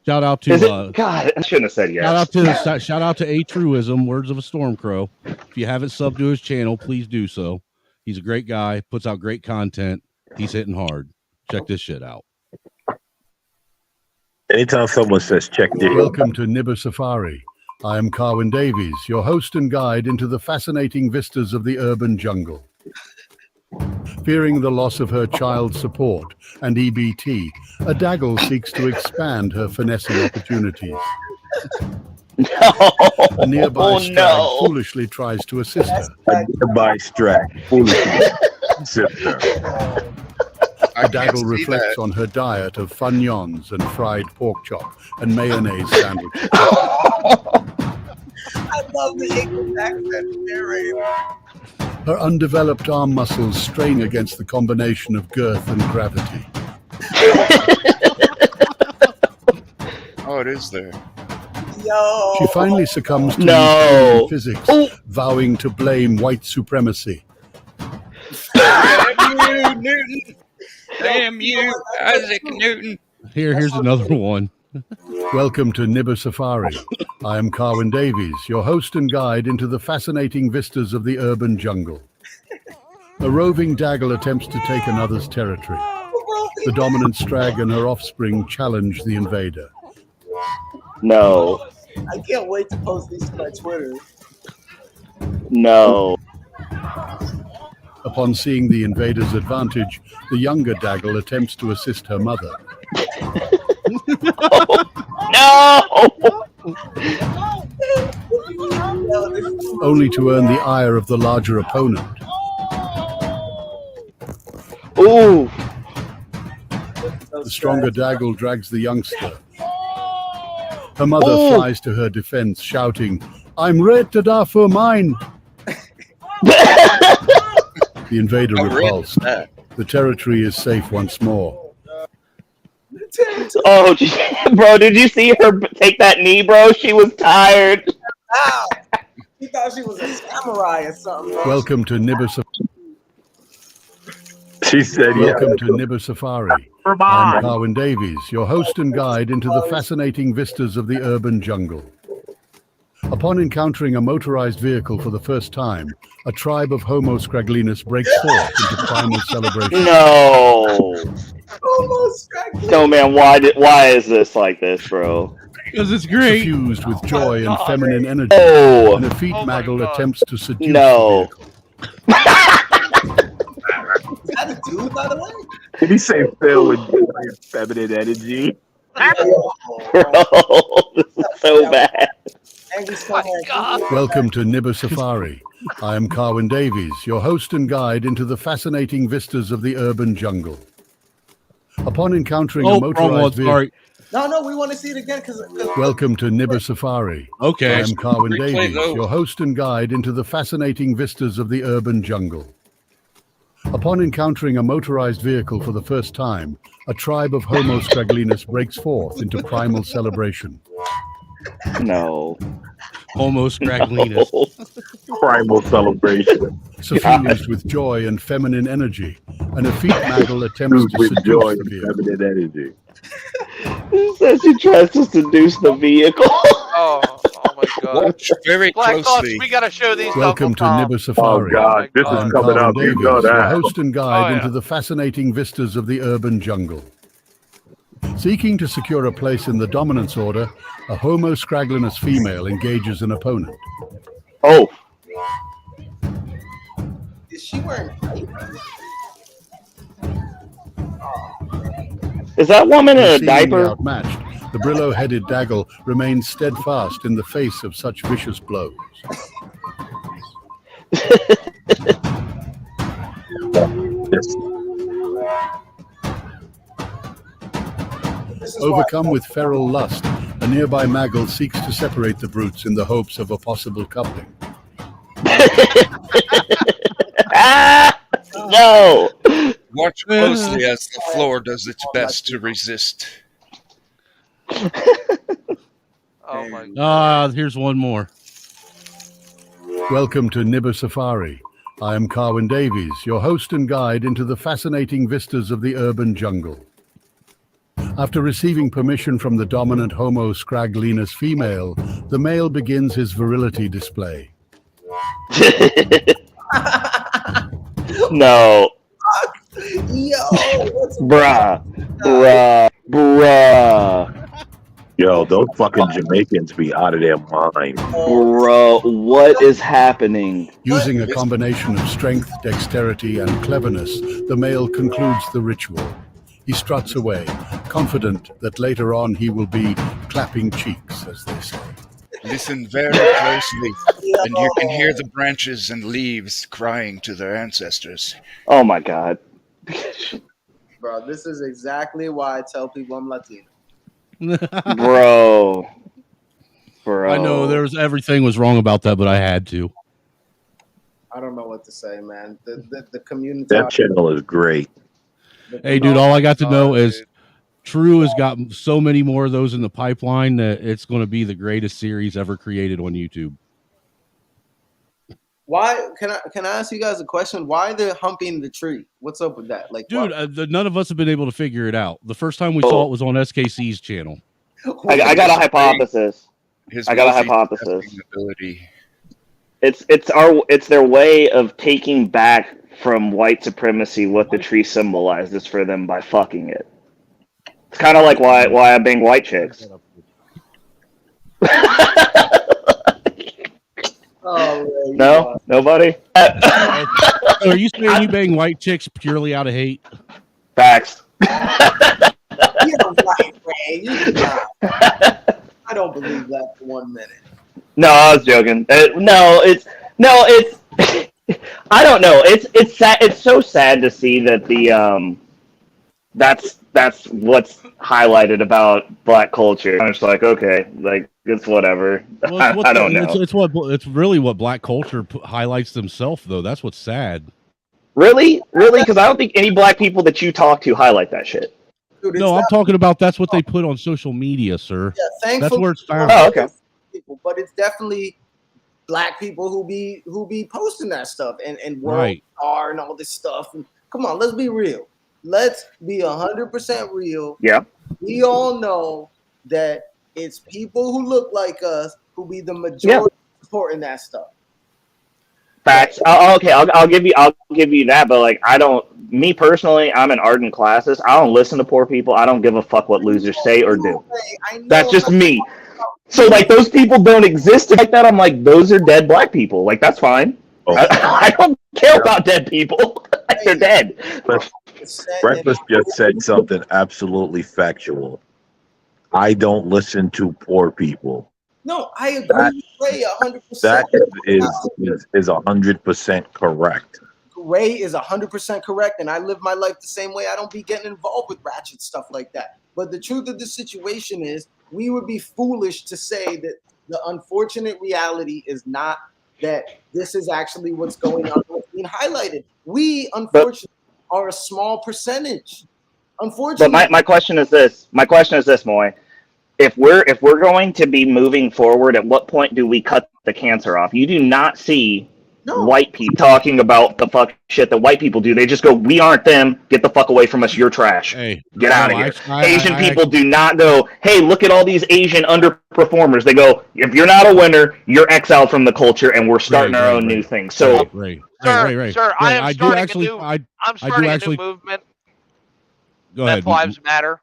Shout out to Is it? God, I shouldn't have said yes. Shout out to A Truism, Words of a Stormcrow. If you haven't subbed to his channel, please do so. He's a great guy, puts out great content. He's hitting hard. Check this shit out. Anytime someone says check this. Welcome to Nibba Safari. I am Carwin Davies, your host and guide into the fascinating vistas of the urban jungle. Fearing the loss of her child's support and EBT, a Daggle seeks to expand her finessing opportunities. A nearby stag foolishly tries to assist her. A nearby stag foolishly assists her. A Daggle reflects on her diet of funyuns and fried pork chop and mayonnaise sandwiches. I love the English accent narrator. Her undeveloped arm muscles strain against the combination of girth and gravity. Oh, it is there. Yo. She finally succumbs to Newtonian physics, vowing to blame white supremacy. Damn you, Newton! Damn you, Isaac Newton! Here's another one. Welcome to Nibba Safari. I am Carwin Davies, your host and guide into the fascinating vistas of the urban jungle. A roving Daggle attempts to take another's territory. The dominant Strag and her offspring challenge the invader. No. I can't wait to post these to my Twitter. No. Upon seeing the invader's advantage, the younger Daggle attempts to assist her mother. No! Only to earn the ire of the larger opponent. Ooh! The stronger Daggle drags the youngster. Her mother flies to her defense, shouting, "I'm ready to die for mine!" The invader repulsed. The territory is safe once more. Oh, bro, did you see her take that knee, bro? She was tired. Ow. She thought she was a samurai or something. Bro. Welcome to Nibba Safari. She said, Welcome to Nibba Safari. I'm Carwin Davies, your host and guide into the fascinating vistas of the urban jungle. Upon encountering a motorized vehicle for the first time, a tribe of Homo scraglinus breaks forth into primal celebration. No. No, man, why is this like this, bro? Because it's great. Suffused with joy and feminine energy, Oh. an effete Maggle attempts to seduce No. the vehicle. Is that a dude, by the way? Did he say Phil with joy and feminine energy? Bro, this is so bad. Welcome to Nibba Safari. I am Carwin Davies, your host and guide into the fascinating vistas of the urban jungle. Upon encountering a motorized vehicle... No, we want to see it again because. Welcome to Nibba Safari. Okay. I am Carwin Replay Davies, those. your host and guide into the fascinating vistas of the urban jungle. Upon encountering a motorized vehicle for the first time, a tribe of Homo scraglinus breaks forth into primal celebration. No. Homo scraglinus. Primal celebration. Suffused with joy and feminine energy, an effete Maggle attempts to With seduce joy the and vehicle. feminine energy. He says she tries to seduce the vehicle. Oh my God! Watch very Black Thoughts, closely. we gotta show these. Welcome to Uncle Tom. Nibba Safari. Oh, God, this is I'm coming Carwin up. You Davies, know your that. host and guide Oh, yeah. into the fascinating vistas of the urban jungle. Seeking to secure a place in the dominance order, a Homo scraglinus female engages an opponent. Oh. Is she wearing diapers? Is that woman in a Seemingly diaper? outmatched, the Brillo-headed Daggle remains steadfast in the face of such vicious blows. Overcome with feral lust, a nearby Maggle seeks to separate the brutes in the hopes of a possible coupling. No! Watch closely as the floor does its best to resist. Oh my God. Here's one more. Welcome to Nibba Safari. I am Carwin Davies, your host and guide into the fascinating vistas of the urban jungle. After receiving permission from the dominant Homo scraglinus female, the male begins his virility display. No. Yo, bruh. Yo, those fucking Jamaicans be out of their mind. Bro, what is happening? Using a combination of strength, dexterity, and cleverness, the male concludes the ritual. He struts away, confident that later on he will be clapping cheeks, as they say. Listen very closely, and you can hear the branches and leaves crying to their ancestors. Oh my God. Bro, this is exactly why I tell people I'm Latino. Bro. I know everything was wrong about that, but I had to. I don't know what to say, man. The community. That channel is great. Hey, dude, all I got to know is True has got so many more of those in the pipeline that it's going to be the greatest series ever created on YouTube. Why can I ask you guys a question? Why they're humping the tree? What's up with that? Like, dude, none of us have been able to figure it out. The first time we saw it was on SKC's channel. I got a hypothesis. Ability. It's their way of taking back from white supremacy what the tree symbolizes for them by fucking it. It's kind of like why I bang white chicks. No, nobody. Are you saying you bang white chicks purely out of hate? Facts. You're right, Ray. You're not. I don't believe that for 1 minute. No, I was joking. It's I don't know. It's sad. It's so sad to see that that's what's highlighted about black culture. I'm just like, okay, like it's whatever. Well, I don't know. It's really what black culture highlights themselves, though. That's what's sad. Really, because I don't think any black people that you talk to highlight that shit. Dude, no, I'm talking about that's what they put on social media, sir. Yeah, thankfully, that's where it's found. Oh, okay. But it's definitely black people who be posting that stuff and world right. star and all this stuff. And come on, let's be real. Let's be 100% real. Yeah. We all know that it's people who look like us who be the majority supporting that stuff. Facts. Okay, I'll give you that, but like me personally, I'm in art and classes. I don't listen to poor people. I don't give a fuck what losers say or do. That's just me. So like those people don't exist like that. I'm like, those are dead black people. Like that's fine. I don't care about dead people. They're dead. Breakfast just said something absolutely factual. I don't listen to poor people. No, I agree with Ray 100%. That is 100% correct. Ray is 100% correct, and I live my life the same way. I don't be getting involved with ratchet stuff like that. But the truth of the situation is, we would be foolish to say that the unfortunate reality is not that this is actually what's going on, what's being highlighted. We, unfortunately, are a small percentage. Unfortunately. But my question is this. My question is this, Moy. If we're going to be moving forward, at what point do we cut the cancer off? You do not see white people talking about the fuck shit that white people do. They just go, "We aren't them. Get the fuck away from us. You're trash. Get out of here." Asian people do not go, "Hey, look at all these Asian underperformers." They go, "If you're not a winner, you're exiled from the culture, and we're starting our own new thing." So, Sir, I am starting a new movement. Go ahead. Black Lives Matter.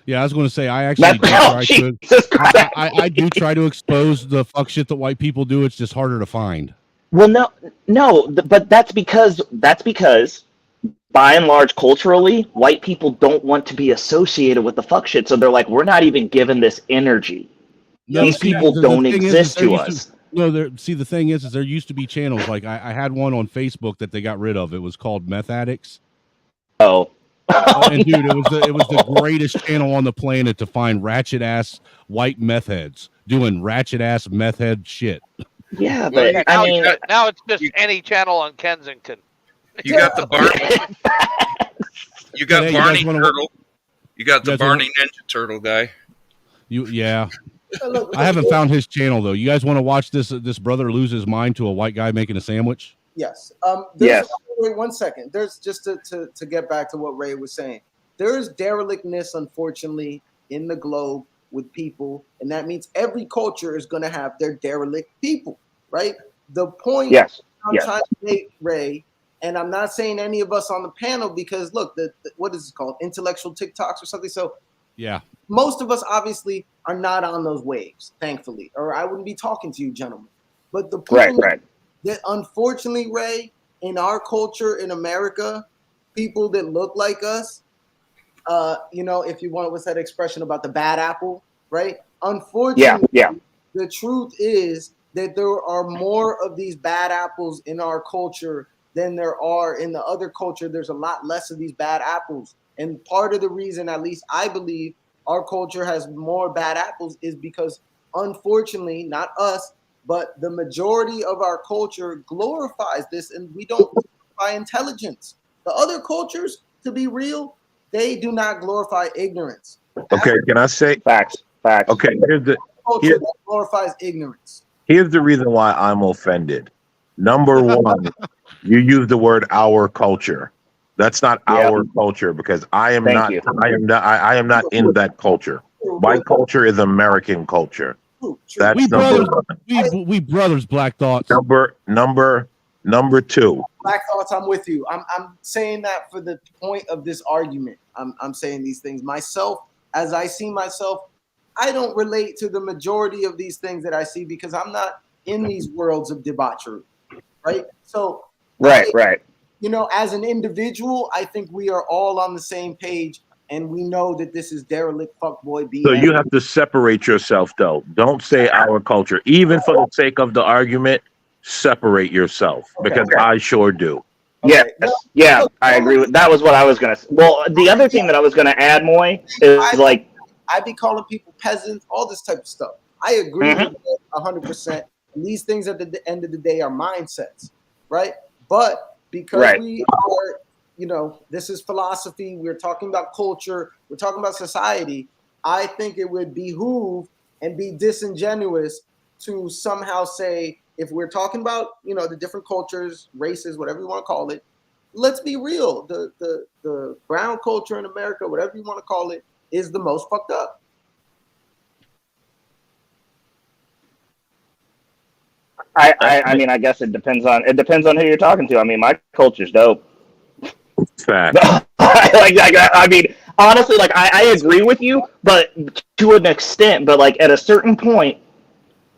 Yeah, I was going to say I actually I do try to expose the fuck shit that white people do. It's just harder to find. Well, no, but that's because by and large, culturally, white people don't want to be associated with the fuck shit. So they're like, we're not even given this energy. These people don't exist to us. The thing is there used to be channels like I had one on Facebook that they got rid of. It was called Meth Addicts. Oh. And dude, it was the greatest channel on the planet to find ratchet ass white meth heads doing ratchet ass meth head shit. Yeah, Well, but I mean, now it's just any channel on Kensington. you got the Barney. You got Hey, you Barney guys wanna- Turtle. You got you the guys wanna- Barney Ninja Turtle guy. Yeah. I haven't found his channel though. You guys want to watch this brother lose his mind to a white guy making a sandwich? Yes. Yes. Wait 1 second. There's just to get back to what Ray was saying. There is derelictness, unfortunately, in the globe with people, and that means every culture is going to have their derelict people, right? The point Yes. I'm Yes. trying to make, Ray, and I'm not saying any of us on the panel because look, the what is it called? Intellectual TikToks or something. So Yeah. most of us obviously are not on those waves, thankfully, or I wouldn't be talking to you, gentlemen. But the point Right. that unfortunately, Ray, in our culture in America, people that look like us, if you want, what's that expression about the bad apple, right? Unfortunately, Yeah. the truth is that there are more of these bad apples in our culture than there are in the other culture. There's a lot less of these bad apples. And part of the reason, at least I believe, our culture has more bad apples is because, unfortunately, not us, but the majority of our culture glorifies this, and we don't glorify intelligence. The other cultures, to be real, they do not glorify ignorance. Okay, can I say facts? Okay, Culture that glorifies ignorance. here's the reason why I'm offended. Number one, you use the word "our culture." That's not our culture because I am Thank not. you. I am not in that culture. My culture is American culture. That's We number brothers, one. we brothers, Black Thoughts. Number two. Black Thoughts, I'm with you. I'm saying that for the point of this argument. I'm saying these things myself as I see myself. I don't relate to the majority of these things that I see because I'm not in these worlds of debauchery, right? So, Right. As an individual, I think we are all on the same page, and we know that this is derelict fuckboy BS. So you have to separate yourself, though. Don't say our culture, even for the sake of the argument. Separate yourself because I sure do. Yes. Yeah. I agree with that. Was what I was gonna say. Well, the other thing that I was gonna add, Moy, is like I be calling people peasants, all this type of stuff. I agree with it 100%. And these things at the end of the day are mindsets, right? But because we are, this is philosophy. We're talking about culture. We're talking about society. I think it would behoove and be disingenuous to somehow say, if we're talking about, the different cultures, races, whatever you want to call it, let's be real. The brown culture in America, whatever you want to call it, is the most fucked up. I mean, I guess it depends on who you're talking to. I mean, my culture's dope. Fact. I mean, honestly, I agree with you, but to an extent. But at a certain point,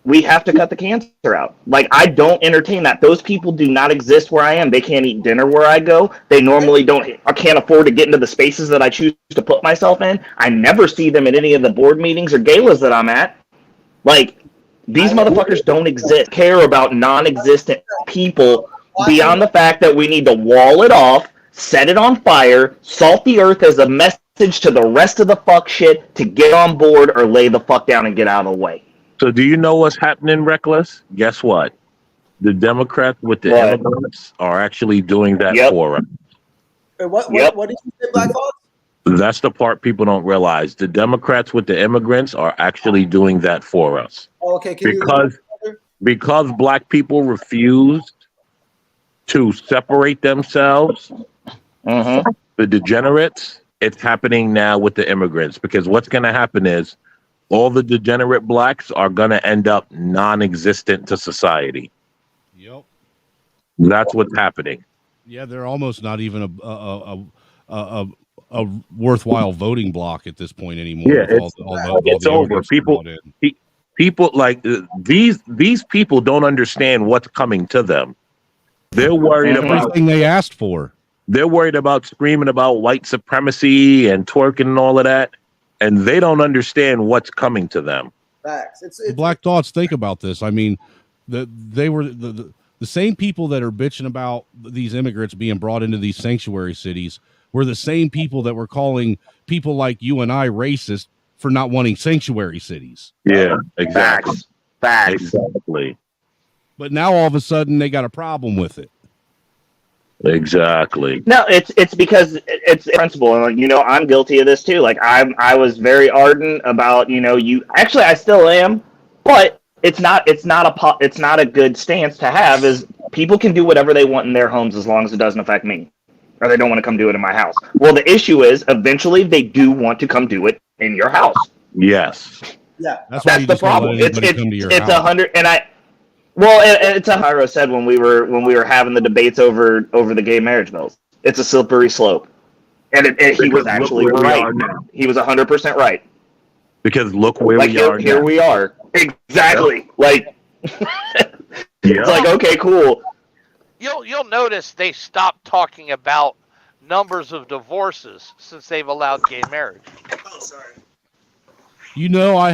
we have to cut the cancer out. I don't entertain that. Those people do not exist where I am. They can't eat dinner where I go. They normally I can't afford to get into the spaces that I choose to put myself in. I never see them at any of the board meetings or galas that I'm at. These motherfuckers don't exist. Care about non-existent people beyond the fact that we need to wall it off, set it on fire, salt the earth as a message to the rest of the fuck shit to get on board or lay the fuck down and get out of the way. So do you know what's happening, Reckless? Guess what? The Democrats with the immigrants are actually doing that for us. What did you say, Black Thoughts? That's the part people don't realize. The Democrats with the immigrants are actually doing that for us. Okay, Because black people refused to separate themselves, the degenerates, it's happening now with the immigrants. Because what's going to happen is all the degenerate blacks are going to end up non-existent to society. Yep. That's what's happening. Yeah, they're almost not even a worthwhile voting block at this point anymore. Yeah, it's over. People like these people don't understand what's coming to them. They're worried about everything they asked for. They're worried about screaming about white supremacy and twerking and all of that, and they don't understand what's coming to them. Facts. The Black Thoughts, think about this. I mean, they were the same people that are bitching about these immigrants being brought into these sanctuary cities were the same people that were calling people like you and I racist for not wanting sanctuary cities. Yeah, exactly. Facts. Exactly. But now all of a sudden they got a problem with it. Exactly. No, it's because it's principle, and like, you know, I'm guilty of this too. Like I was very ardent about, you know, you actually I still am, but it's not a good stance to have. Is people can do whatever they want in their homes as long as it doesn't affect me, or they don't want to come do it in my house. Well, the issue is eventually they do want to come do it in your house. Yes. Yeah, That's why you the just don't let problem. anybody come to your It's house. 100, and I. Well, it's a Hyro said when we were having the debates over the gay marriage bills. It's a slippery slope, and he was actually right. He was 100% right. Because look where Like we are here now. we are. Exactly. Yep. Like it's like, okay, cool. You'll notice they stopped talking about numbers of divorces since they've allowed gay marriage. Oh, sorry. You know, I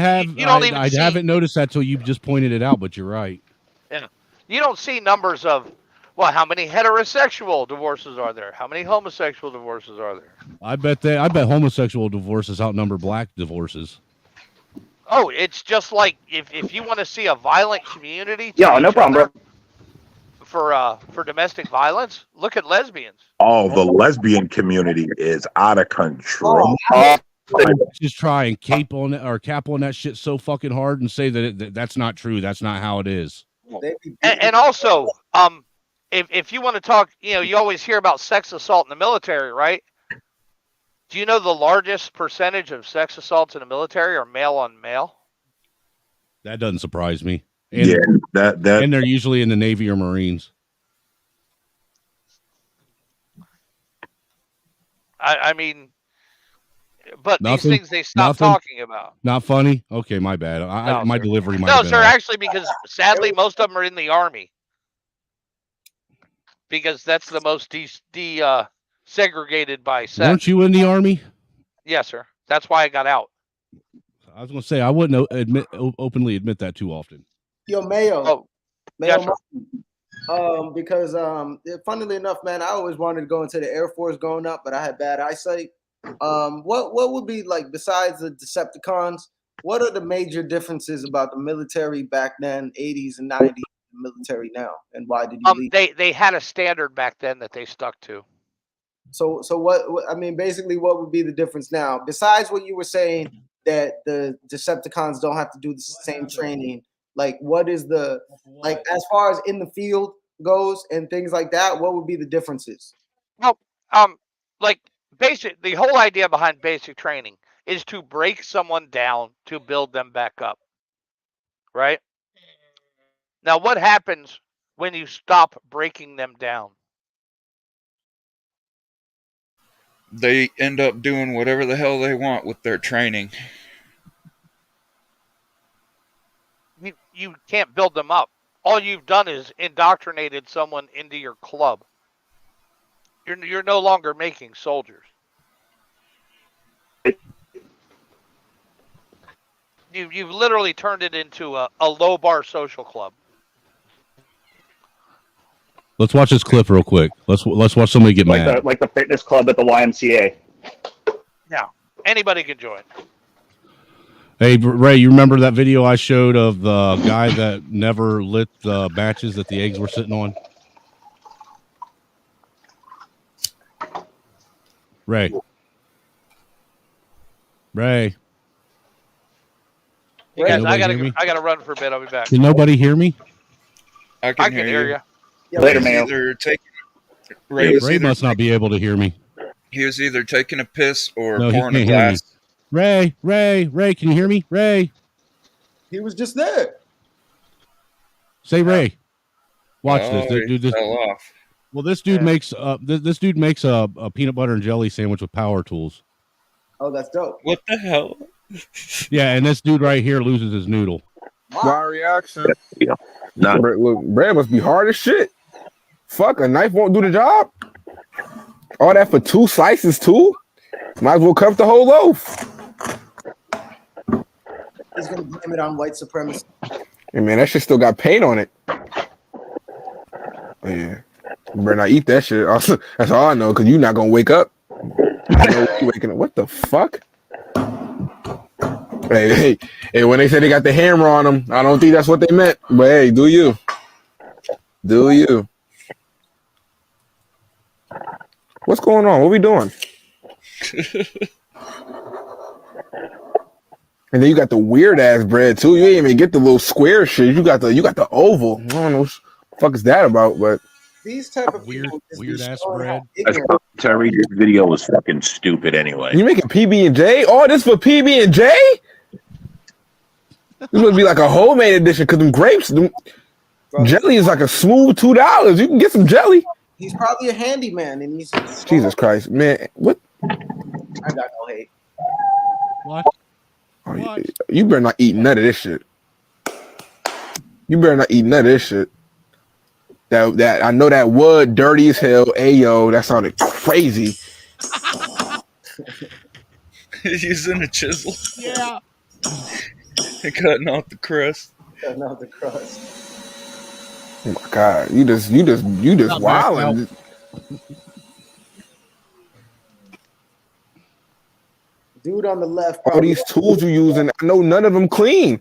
see- haven't noticed that till you just pointed it out, but you're right. Yeah. You don't see numbers of, well, how many heterosexual divorces are there? How many homosexual divorces are there? I bet homosexual divorces outnumber black divorces. Oh, it's just like if you want to see a violent community, Yeah, no problem, bro. For domestic violence, look at lesbians. Oh, the lesbian community is out of control. Just try and cap on that shit so fucking hard and say that that's not true. That's not how it is. And also, if you want to talk, you know, you always hear about sex assault in the military, right? Do you know the largest percentage of sex assaults in the military are male on male? That doesn't surprise me. And, yeah, that and they're usually in the Navy or Marines. I mean, but Nothing? these things they stopped Nothing? talking about. Not funny? Okay, my bad. No, my sir. delivery might No, have been sir, off. actually, because sadly most of them are in the Army. Because that's the most segregated by sex. Weren't you in the Army? Yes, sir. That's why I got out. I was going to say, I wouldn't openly admit that too often. Yo, Mayo. Oh, Mayo, yes, sir. because funnily enough, man, I always wanted to go into the Air Force growing up, but I had bad eyesight. What would be like, besides the Decepticons, what are the major differences about the military back then, 80s and 90s, military now, and why did you leave? They had a standard back then that they stuck to. So what I mean, basically, what would be the difference now, besides what you were saying that the Decepticons don't have to do the same training? Like, what is the, like, as far as in the field goes and things like that, what would be the differences? Well, like the whole idea behind basic training is to break someone down to build them back up. Right? Now, what happens when you stop breaking them down? They end up doing whatever the hell they want with their training. You can't build them up. All you've done is indoctrinated someone into your club. You're no longer making soldiers. You've literally turned it into a low bar social club. Let's watch this clip real quick. Let's watch somebody get mad. Like the fitness club at the YMCA. Yeah, anybody can join. Hey, Ray, you remember that video I showed of the guy that never lit the matches that the eggs were sitting on? Ray. Hey guys, I gotta run for a bit. I'll be back. Can nobody hear me? I can hear you. Later, man. Ray must not be able to hear me. He was either taking a piss or No, he pouring a can't hear me. glass. Ray, can you hear me? Ray. He was just there. Say Ray. Watch this. He Dude, this fell off. Well, this dude makes this dude makes a peanut butter and jelly sandwich with power tools. Oh, that's dope. What the hell? Yeah, and this dude right here loses his noodle. My reaction. Yeah. Nah. Look, bread must be hard as shit. Fuck, a knife won't do the job. All that for 2 slices too? Might as well cut up the whole loaf. He's gonna blame it on white supremacy. Hey man, that shit still got paint on it. Oh, yeah. You better not eat that shit. That's all I know, because you're not gonna wake up. I know you waking up. What the fuck? Hey, when they say they got the hammer on them, I don't think that's what they meant. But hey, do you? Do you? What's going on? What we doing? And then you got the weird ass bread too. You ain't even get the little square shit. You got the oval. I don't know what the fuck is that about, but These type of weird ass showing bread. how ignorant. Terry, this video was fucking stupid anyway. you making PB&J? Oh, this for PB&J? This would be like a homemade edition because them grapes, jelly is like a smooth $2. You can get some jelly. He's probably a handyman, and he's Jesus Christ, man! What? I got no hate. What? Oh, you better not eat none of this shit. You better not eat none of this shit. That I know that wood dirty as hell. Ayo, that sounded crazy. Using a chisel. Yeah. And cutting off the crust. Cutting off the crust. Oh my god, you just wilding. Dude on the left. All these tools you using, I know none of them clean.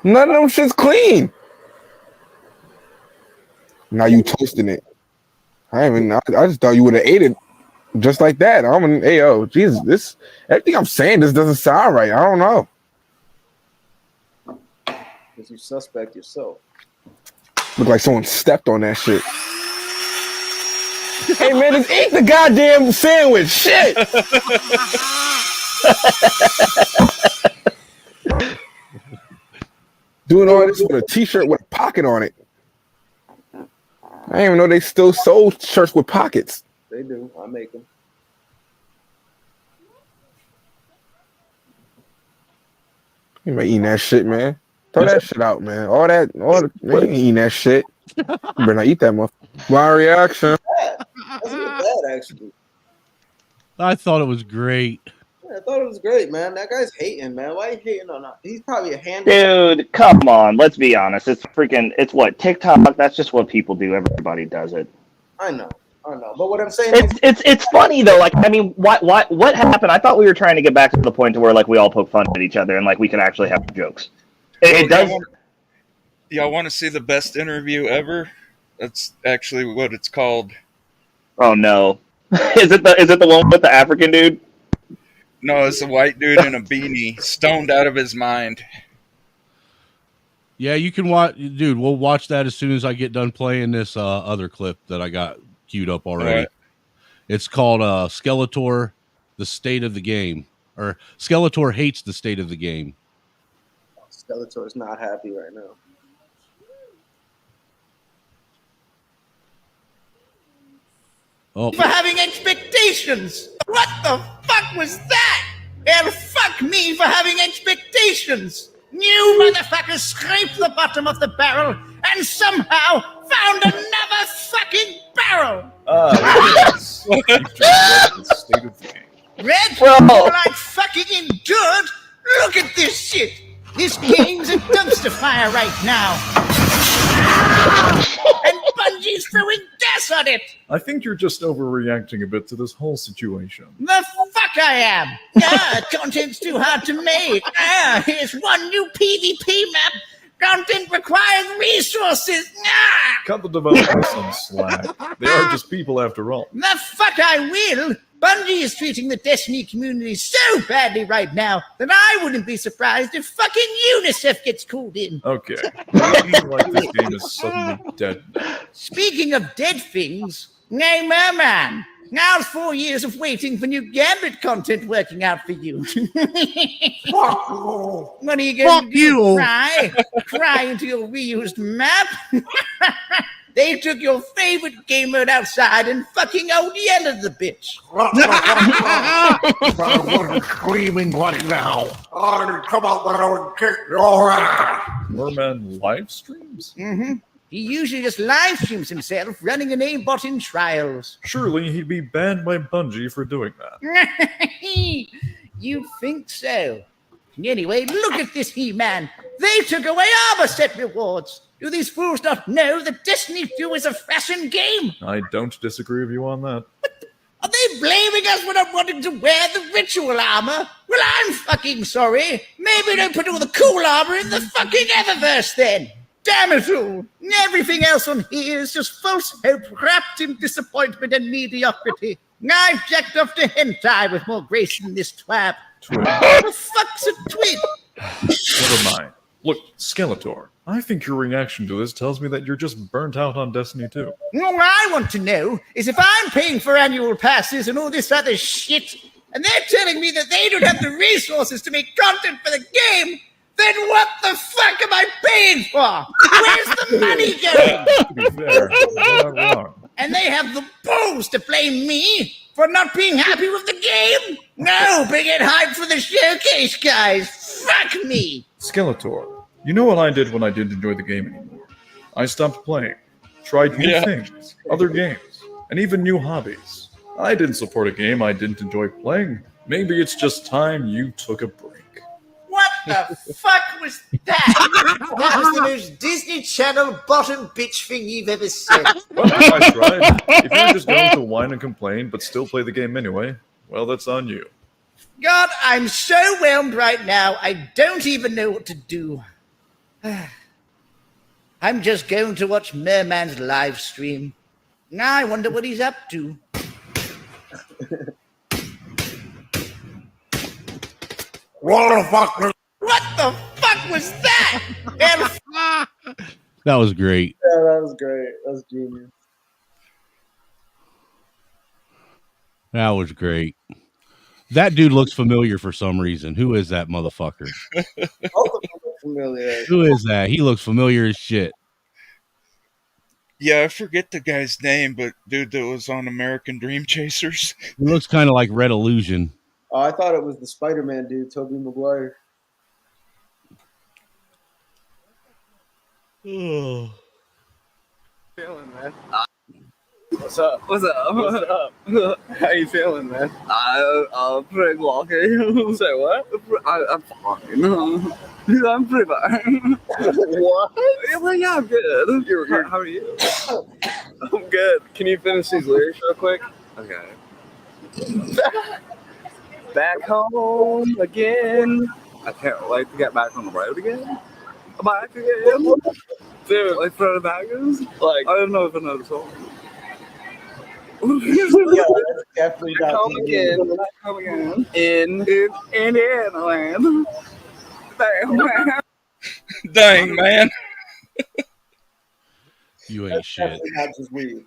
None of them shit's clean. Now you toasting it. I just thought you would have ate it just like that. Jesus, everything I'm saying just doesn't sound right. I don't know. Because you suspect yourself. Look like someone stepped on that shit. Hey man, just eat the goddamn sandwich. Shit. Doing all this with a t-shirt with a pocket on it. I didn't even know they still sold shirts with pockets. They do. I make them. You ain't eating that shit, man. Throw that shit out, man. Man, you ain't eating that shit. You better not eat that motherfucker. My reaction. That's not bad, actually. I thought it was great. Yeah, I thought it was great, man. That guy's hating, man. Why are you hating on that? He's probably a handyman. Dude, come on. Let's be honest. It's what, TikTok? That's just what people do. Everybody does it. I know. But what I'm saying It's funny though. Like, I mean, what happened? I thought we were trying to get back to the point to where like we all poke fun at each other and like we can actually have jokes. It does. Y'all want to see the best interview ever? That's actually what it's called. Oh no. Is it the one with the African dude? No, it's a white dude in a beanie, stoned out of his mind. Yeah, you can watch, dude. We'll watch that as soon as I get done playing this other clip that I got queued up already. Right. It's called Skeletor, the state of the game, or Skeletor hates the state of the game. Skeletor's not happy right now. Oh. For having expectations. What the fuck was that? Hell, fuck me for having expectations. You motherfuckers scraped the bottom of the barrel and somehow found another fucking barrel. Red people like fucking endured. Look at this shit. This game's a dumpster fire right now. And Bungie's throwing gas on it. I think you're just overreacting a bit to this whole situation. The fuck I am. Content's too hard to make. Here's one new PvP map. Content requires resources. Cut the developers some slack. They are just people after all. The fuck I will. Bungie is treating the Destiny community so badly right now that I wouldn't be surprised if fucking UNICEF gets called in. Okay. It seems like this game is suddenly dead now. Speaking of dead things, hey, Merman, how's 4 years of waiting for new Gambit content working out for you? What are you going to do? Cry into your reused map? They took your favorite game mode outside and fucking ODL'd the bitch. Screaming what now? Come on, Merman live streams? Mm-hmm. He usually just live streams himself running an aimbot in trials. Surely he'd be banned by Bungie for doing that. You think so? Anyway, look at this He-Man. They took away armor set rewards. Do these fools not know that Destiny 2 is a fashion game? I don't disagree with you on that. Are they blaming us for not wanting to wear the ritual armor? Well, I'm fucking sorry. Maybe don't put all the cool armor in the fucking Eververse then. Damn it all. Everything else on here is just false hope wrapped in disappointment and mediocrity. I've jacked off to hentai with more grace than this twab. Twin. What the fuck's a twin? Never mind. Look, Skeletor, I think your reaction to this tells me that you're just burnt out on Destiny 2. All I want to know is if I'm paying for annual passes and all this other shit, and they're telling me that they don't have the resources to make content for the game, then what the fuck am I paying for? Where's the money going? To be fair, you're not wrong. And they have the balls to blame me for not being happy with the game? No, bring it hype for the showcase, guys. Fuck me. Skeletor, you know what I did when I didn't enjoy the game anymore? I stopped playing, tried new things, other games, and even new hobbies. I didn't support a game I didn't enjoy playing. Maybe it's just time you took a break. What the fuck was that? That was the most Disney Channel bottom bitch thing you've ever said. Well, I tried. If you're just going to whine and complain but still play the game anyway, well, that's on you. God, I'm so whelmed right now, I don't even know what to do. I'm just going to watch Merman's live stream. Now I wonder what he's up to. What the fuck was that? That was great. Yeah, that was great. That was genius. That was great. That dude looks familiar for some reason. Who is that motherfucker? Familiar. Who is that? He looks familiar as shit. Yeah, I forget the guy's name, but dude that was on American Dream Chasers. He looks kind of like Red Illusion. Oh, I thought it was the Spider-Man dude, Tobey Maguire. Feeling, man. What's up? What's up? What's up? How you feeling, man? I'm pretty lucky. Say what? I'm fine. I'm pretty fine. What? Yeah, I'm good. How are you? I'm good. Can you finish these lyrics real quick? Okay. Back home again. I can't wait to get back on the road again. Back again. Dude, like Fred Baggins? Like, I don't know if I know the song. Yeah, that's definitely Back home again. Back home again. In Indiana land. Dang, man. Dang, man. You ain't That's shit. definitely not just weed.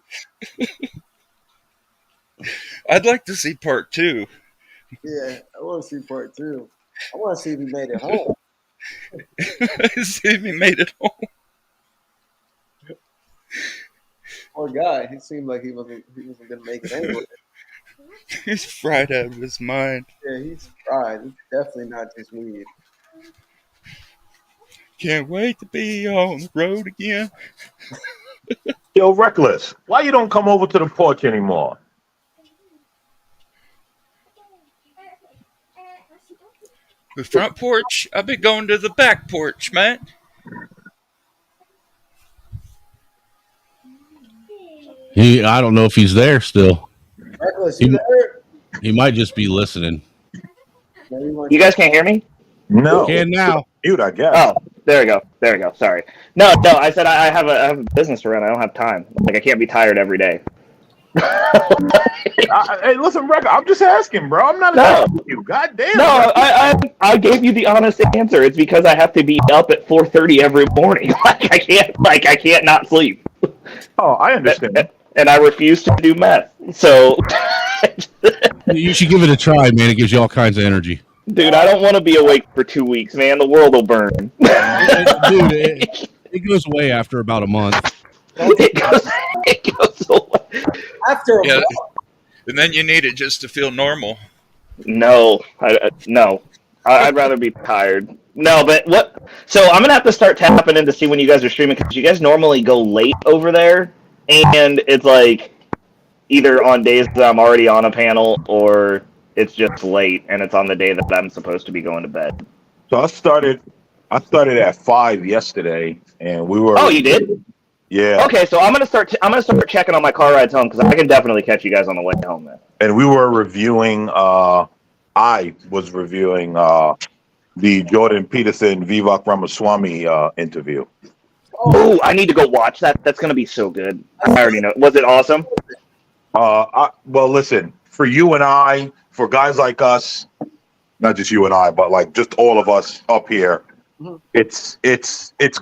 I'd like to see part 2. Yeah, I want to see part 2. I want to see if he made it home. See if he made it home. Poor guy. He seemed like he wasn't gonna make it anyway. He's fried out of his mind. Yeah, he's fried. He's definitely not just weed. Can't wait to be on the road again. Yo, Reckless, why you don't come over to the porch anymore? The front porch? I've been going to the back porch, man. I don't know if he's there still. Reckless, you there? He might just be listening. You guys can't hear me? No. Can now. Mute, I guess. Oh, there we go. There we go. Sorry. No. I said I have a business to run. I don't have time. Like I can't be tired every day. Hey, listen, Reckless, I'm just asking, bro. I'm not asking you. God damn. No, I gave you the honest answer. It's because I have to be up at 4:30 every morning. I can't not sleep. Oh, I understand. And I refuse to do meth. So You should give it a try, man. It gives you all kinds of energy. dude, I don't want to be awake for 2 weeks, man. The world will burn. Dude, it goes away after about a month. It goes away. After a month. And then you need it just to feel normal. No, I'd rather be tired. No, but what? So I'm gonna have to start tapping in to see when you guys are streaming because you guys normally go late over there, and it's like either on days that I'm already on a panel or it's just late and it's on the day that I'm supposed to be going to bed. So I started at 5 yesterday, and we were. Oh, you did? Yeah. Okay, so I'm gonna start checking on my car rides home because I can definitely catch you guys on the way home. Then. And we were reviewing. I was reviewing the Jordan Peterson Vivek Ramaswamy interview. Oh, I need to go watch that. That's gonna be so good. I already know. Was it awesome? Well, listen, for you and I, for guys like us, not just you and I, but like just all of us up here, it's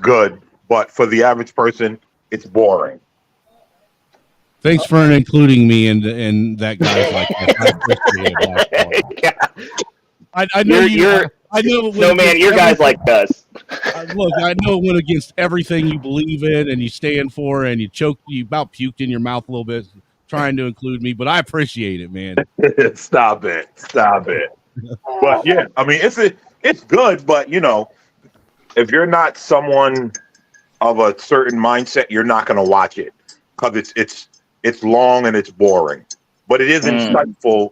good. But for the average person, it's boring. Thanks for including me in that guy's like. I know I know. No, man, you're guys like us. Look, I know it went against everything you believe in and you stand for, and you about puked in your mouth a little bit trying to include me, but I appreciate it, man. Stop it. But yeah, I mean, it's good, but you know, if you're not someone of a certain mindset, you're not going to watch it because it's long and it's boring, but it is insightful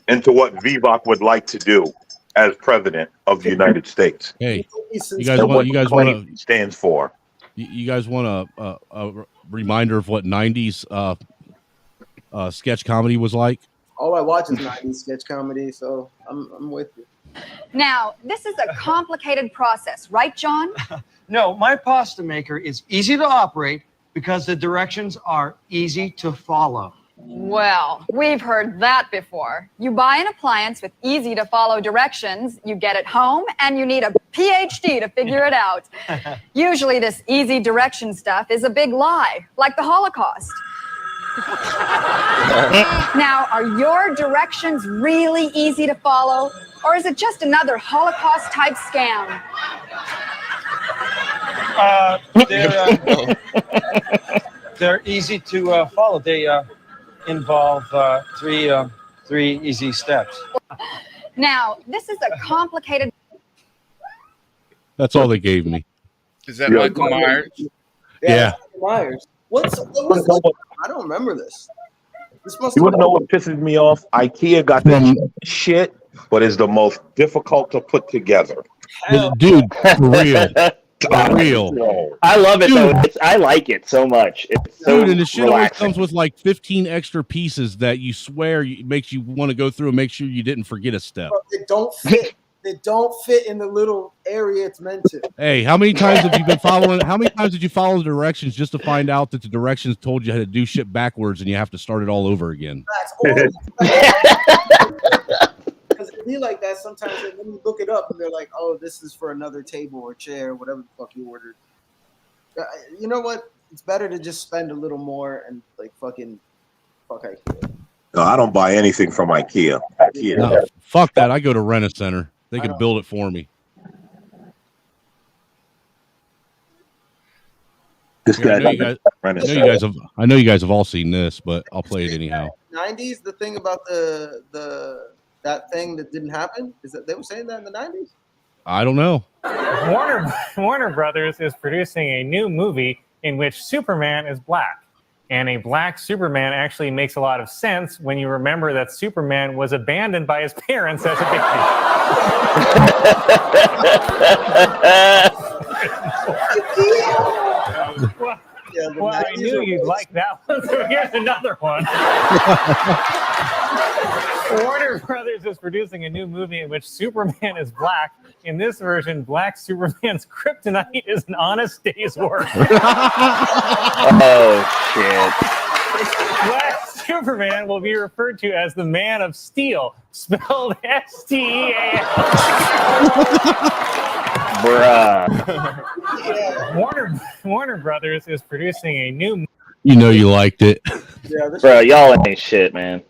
into what Vivek would like to do as president of the United States. Hey, you guys want to stands for? You guys want a reminder of what '90s sketch comedy was like? All I watch is 90s sketch comedy, so I'm with you. Now, this is a complicated process, right, John? No, my pasta maker is easy to operate because the directions are easy to follow. Well, we've heard that before. You buy an appliance with easy-to-follow directions, you get it home, and you need a PhD to figure it out. Usually this easy direction stuff is a big lie, like the Holocaust. Now, are your directions really easy to follow, or is it just another Holocaust-type scam? They're easy to follow. They involve three easy steps. Now, this is a complicated... That's all they gave me. Is that Michael Myers? Yeah. Myers. What was this? I don't remember this. You want to know what pisses me off? IKEA got this shit, but it's the most difficult to put together. Dude, for real. For real. I love it, though. I like it so much. It's so Dude, and the shit always relaxing. comes with like 15 extra pieces that you swear makes you want to go through and make sure you didn't forget a step. They don't fit. They don't fit in the little area it's meant to. Hey, how many times have you been following? How many times did you follow the directions just to find out that the directions told you how to do shit backwards and you have to start it all over again? Because it be like that sometimes. And then you look it up and they're like, "Oh, this is for another table or chair, whatever the fuck you ordered." You know what? It's better to just spend a little more and like fuck IKEA. No, I don't buy anything from IKEA. No, fuck that. I go to Rent-A-Center. They can build it for me. This I know guy, I know you guys have all seen this, but I'll play it anyhow. 90s. The thing about that thing that didn't happen is that they were saying that in the 90s. I don't know. Warner Brothers is producing a new movie in which Superman is black. And a black Superman actually makes a lot of sense when you remember that Superman was abandoned by his parents as a baby. Well, I knew you'd like that one, so here's another one. Warner Brothers is producing a new movie in which Superman is black. In this version, black Superman's kryptonite is an honest day's work. Oh, shit. Black Superman will be referred to as the Man of Steel, spelled S-T-E-A-L. Bruh. Warner Brothers is producing a new... You know you liked it. Bro, y'all ain't shit, man.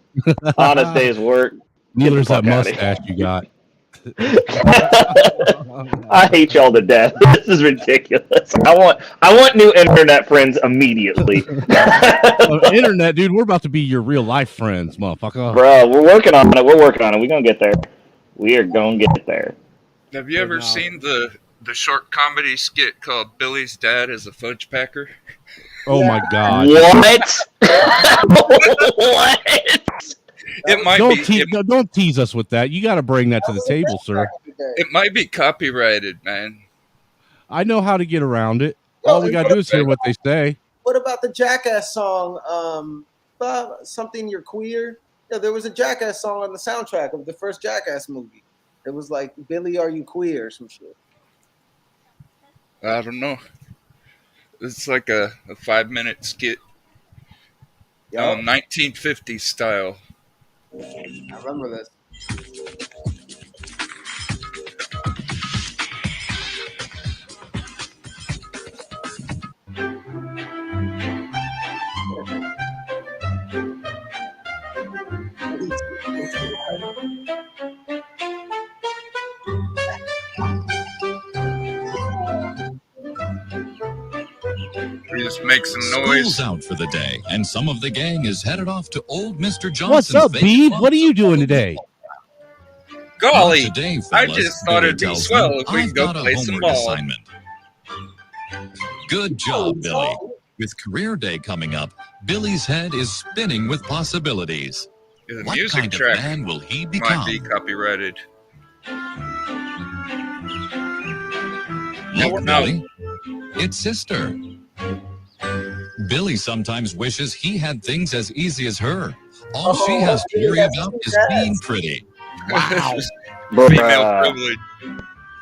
Honest day's work. Neither is that mustache you got. I hate y'all to death. This is ridiculous. I want new internet friends immediately. Internet, dude, we're about to be your real life friends, motherfucker. Bro, we're working on it. We're gonna get there. We are gonna get there. Have you ever seen the short comedy skit called Billy's Dad is a Fudge Packer? Oh my God! What? What? It might don't tease us with that. You got to bring that to the table, sir. It might be copyrighted, man. I know how to get around it. Yo, All we and gotta what do is hear what they say. What about the Jackass song? Something you're queer. Yeah, there was a Jackass song on the soundtrack of the first Jackass movie. It was like Billy, are you queer or some shit. I don't know. It's like a 5-minute skit. 1950s style. I remember this. We just make some School's noise. out for the day, and some of the gang is headed off to old Mr. Johnson's. What's up, vacant Beeb? What are you doing today? Golly, Not today, I fellas. just thought Billy it'd be tells swell them, if we I've could go got a play some homework ball. assignment. Good job, Billy. With career day coming up, Billy's head is spinning with possibilities. The What music kind of track man will he might become? be copyrighted. Look, Billy, it's sister. Billy sometimes wishes he had things as easy as her. All she has to worry about is being pretty. Wow. Female privilege.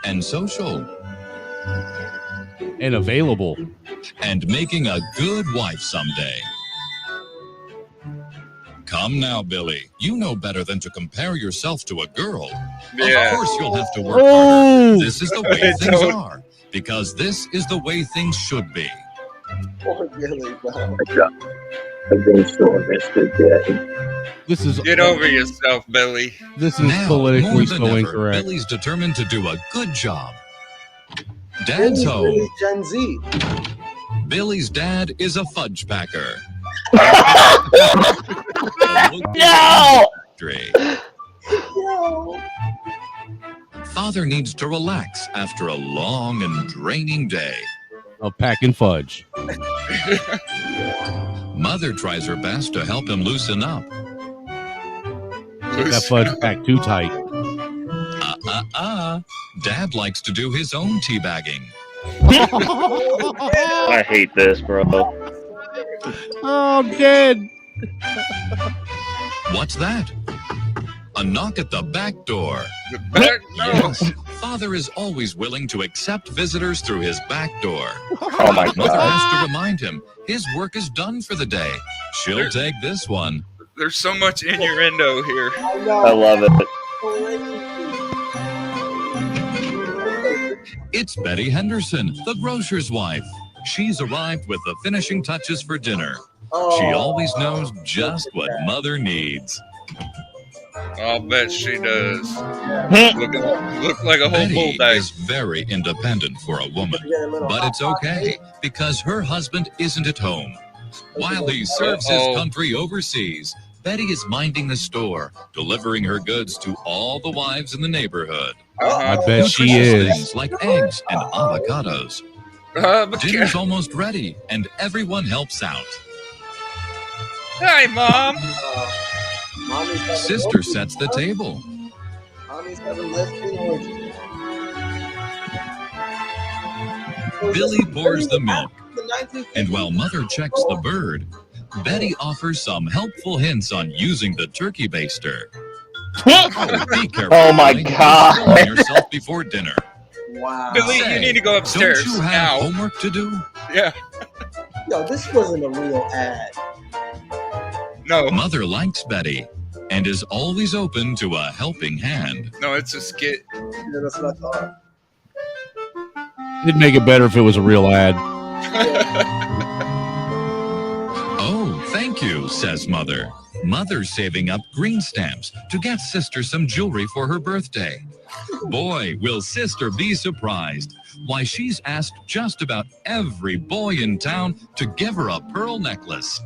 And social. And available. And making a good wife someday. Come now, Billy. You know better than to compare yourself to a girl. Yeah. Of course you'll have to work Oh. harder. This is the way things Don't. are. Because this is the way things should be. Poor Billy, bro. This is Get over yourself, Billy. This is Now, politically more than so ever, incorrect. Billy's determined to do a good job. Dad's Billy's home. Gen Z. Billy's dad is a fudge packer. No! Yo. Father needs to relax after a long and draining day. Of packing fudge. Mother tries her best to help him loosen up. That fudge packed too tight. Dad likes to do his own teabagging. I hate this, bro. Oh, I'm dead. What's that? A knock at the back door. The back door. Yes, Father is always willing to accept visitors through his back door. Oh my Mother God. has to remind him his work is done for the day. She'll take this one. There's so much innuendo here. I love it. It's Betty Henderson, the grocer's wife. She's arrived with the finishing touches for dinner. She always knows just what Mother needs. I'll bet she does. Look like a whole Betty bull bag. is very independent for a woman, but it's okay because her husband isn't at home. While he serves his country overseas, Betty is minding the store, delivering her goods to all the wives in the neighborhood. I bet she Nutritious is. things like eggs and avocados. Dinner's almost ready, and everyone helps out. Hi, Mom. Sister sets the table. Mommy's having lesbian orgies. Billy pours the milk, and while Mother checks the bird, Betty offers some helpful hints on using the turkey baster. Oh, be careful. Oh my Billy. God. You're killing yourself before dinner. Wow. Billy, you need to go upstairs Don't you have now. homework to do? Yeah. Yo, this wasn't a real ad. No. Mother likes Betty and is always open to a helping hand. No, it's a skit. Yeah, that's what I thought. It'd make it better if it was a real ad. Oh, thank you, says Mother. Mother's saving up green stamps to get Sister some jewelry for her birthday. Boy, will Sister be surprised. Why, she's asked just about every boy in town to give her a pearl necklace.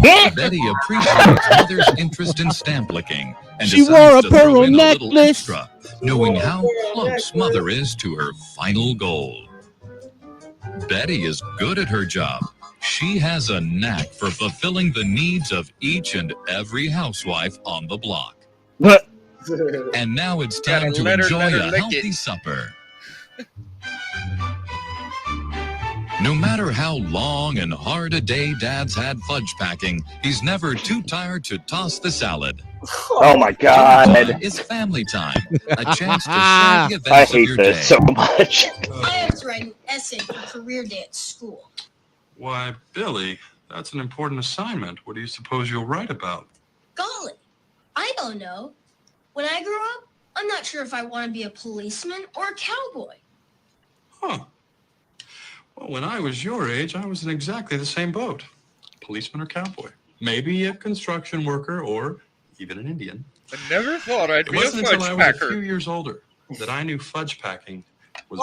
Betty appreciates Mother's interest in stamp licking and She decides wore a to throw pearl in a little necklace. extra, knowing how close Mother is to her final goal. Betty is good at her job. She has a knack for fulfilling the needs of each and every housewife on the block. And now it's time to let her enjoy a lick healthy it. supper. No matter how long and hard a day Dad's had fudge packing, he's never too tired to toss the salad. Oh my God. It's family time. A chance to share the events I of hate your this day. so much. I have to write an essay for career day at school. Why, Billy, that's an important assignment. What do you suppose you'll write about? Golly, I don't know. When I grow up, I'm not sure if I want to be a policeman or a cowboy. Huh. Well, when I was your age, I was in exactly the same boat. Policeman or cowboy. Maybe a construction worker or even an Indian. I never thought I'd It be a wasn't until fudge I was a packer. few years older that I knew fudge packing was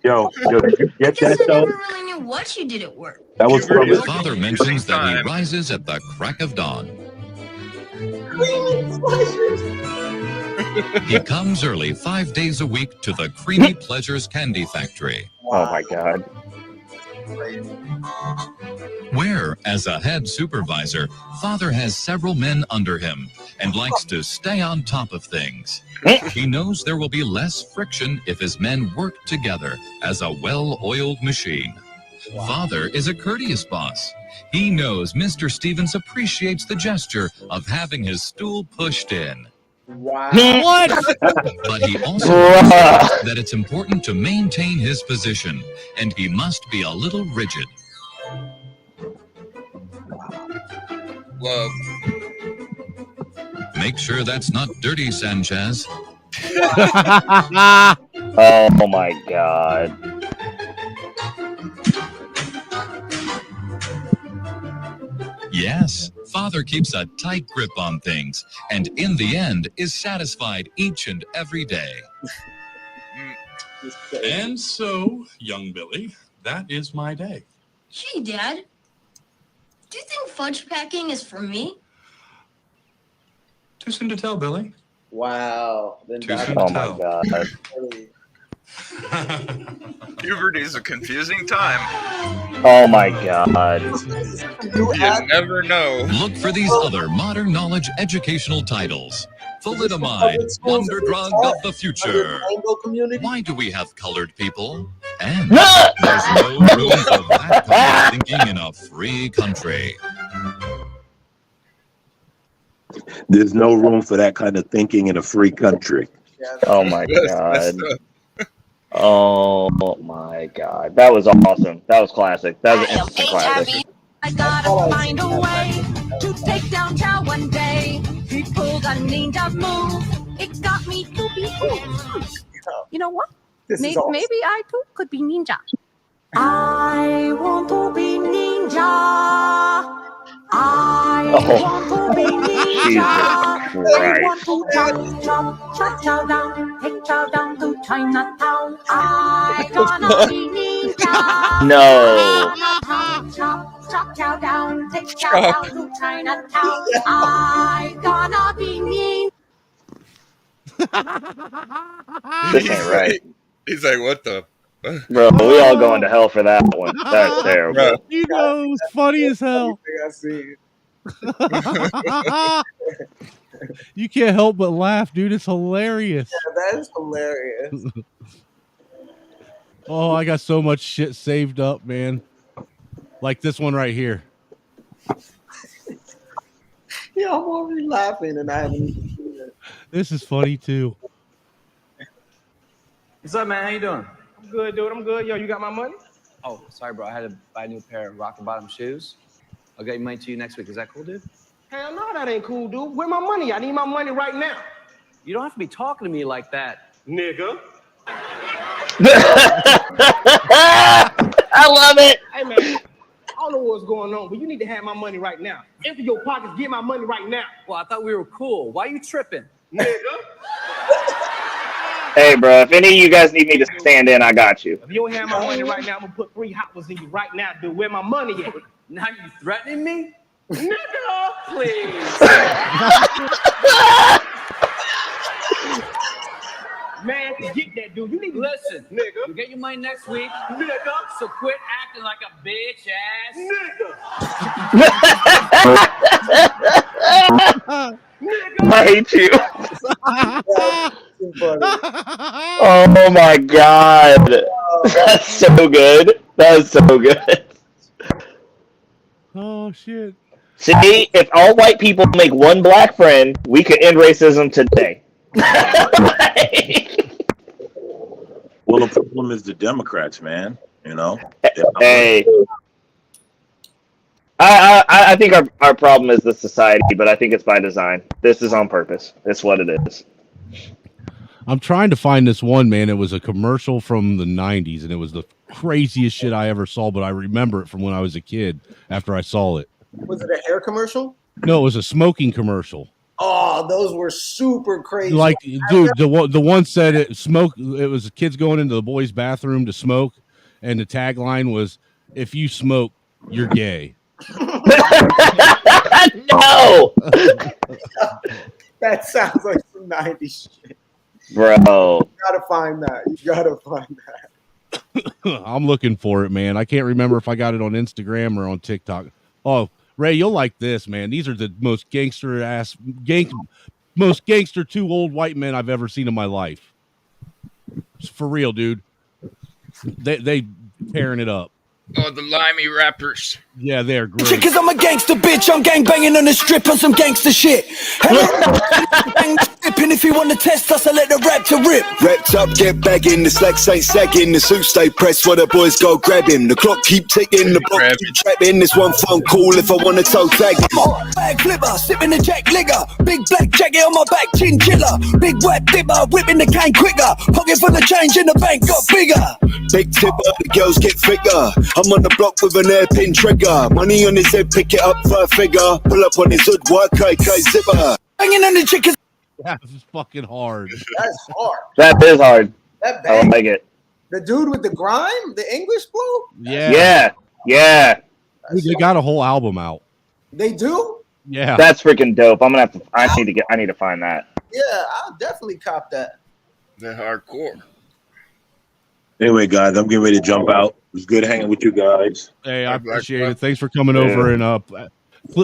Yo, did you get that I though? never really knew what you did at work. That was from Your father mentions that he rises at the crack of dawn. He comes early 5 days a week to the Creamy Pleasures Candy Factory. Oh my God. Where, as a head supervisor, Father has several men under him and likes to stay on top of things. He knows there will be less friction if his men work together as a well-oiled machine. Father is a courteous boss. He knows Mr. Stevens appreciates the gesture of having his stool pushed in. Wow. What? But he also knows that it's important to maintain his position, and he must be a little rigid. Love. Make sure that's not dirty, Sanchez. Oh my God. Yes, Father keeps a tight grip on things, and in the end is satisfied each and every day. And so, young Billy, that is my day. Gee, Dad, do you think fudge packing is for me? Too soon to tell, Billy. Wow. Then Too soon Oh to my tell. God. Puberty is a confusing time. Oh my God. You never know. Look for these other modern knowledge educational titles. Thalidomide, wonder drug of the future. Why do we have colored people? And there's no room for that kind of thinking in a free country. There's no room for that kind of thinking in a free country. Oh my God. Oh my God. That was awesome. That was classic. That was an instant classic. I gotta find a way to take down Chow one day. He pulled a ninja move. It got me to be cool. You know what? This is awesome. Maybe I too could be ninja. I want to be ninja. I want to be ninja. I want to chop chow down, take chow down to Chinatown. I gonna be ninja. No. Chop chow down, take chow down to Chinatown. I gonna be ninja. This ain't right. He's like, what the? Bro, we all going to hell for that one. That's terrible. You know, it was funny as hell. I see. You can't help but laugh, dude. It's hilarious. Yeah, that is hilarious. Oh, I got so much shit saved up, man. Like this one right here. Yeah, I'm already laughing and I haven't even seen it. This is funny too. What's up, man? How you doing? I'm good, dude. I'm good. Yo, you got my money? Oh, sorry, bro. I had to buy a new pair of rocker bottom shoes. I'll get your money to you next week. Is that cool, dude? Hell no, that ain't cool, dude. Where my money? I need my money right now. You don't have to be talking to me like that, nigga. I love it. Hey, man. I don't know what's going on, but you need to have my money right now. Empty your pockets, get my money right now. Well, I thought we were cool. Why you tripping? Nigga. Hey, bro, if any of you guys need me to stand in, I got you. If you don't have my money right now, I'm gonna put 3 hot ones in you right now, dude. Where my money at? Now you threatening me? Nigga, please. Man, forget that, dude. You need to Listen, nigga. You get your money next week, Nigga. so quit acting like a bitch ass. Nigga. I hate you. Oh my God. That's so good. That is so good. Oh shit. See, if all white people make one black friend, we could end racism today. Well, the problem is the Democrats, man. You know. Hey, I think our problem is the society, but I think it's by design. This is on purpose. It's what it is. I'm trying to find this one, man. It was a commercial from the 90s, and it was the craziest shit I ever saw, but I remember it from when I was a kid after I saw it. Was it a hair commercial? No, it was a smoking commercial. Oh, those were super crazy. Like, dude, the one said it was kids going into the boys' bathroom to smoke, and the tagline was, "If you smoke, you're gay." No. That sounds like some 90s shit. Bro. You gotta find that. You gotta find that. I'm looking for it, man. I can't remember if I got it on Instagram or on TikTok. Oh, Ray, you'll like this, man. These are the most most gangster two old white men I've ever seen in my life. For real, dude. They tearing it up. Oh, the limey rappers. Yeah, they're great. Cause I'm a gangster bitch, I'm gang banging on the strip on some gangster shit. Bang stripping if you want to test us, I let the rap to rip. Wrapped up, get bagging, the slacks ain't sagging, the suit stay pressed while the boys go grab him. The clock keep ticking, the block keep trapping. This one phone call if I want to toe tag him. Bag flipper, sipping the jack ligger, big black jacket on my back, chinchilla. Big wet dipper, whipping the cane quicker. Pocket full of change in the bank got bigger. Big tipper, the girls get thicker. I'm on the block with an hairpin trigger. Money on his head, pick it up for a figure. Pull up on his hood, work, zipper. Hanging on the chickens. That was fucking hard. That's hard. That is hard. That I bang. like it. The dude with the grime, the English flow. Yeah. Yeah. Dude, they got a whole album out. They do. Yeah. That's freaking dope. I'm gonna have to. I need to find that. Yeah, I'll definitely cop that. The hardcore. Anyway, guys, I'm getting ready to jump out. It was good hanging with you guys. Hey, I appreciate it. Thanks for coming over and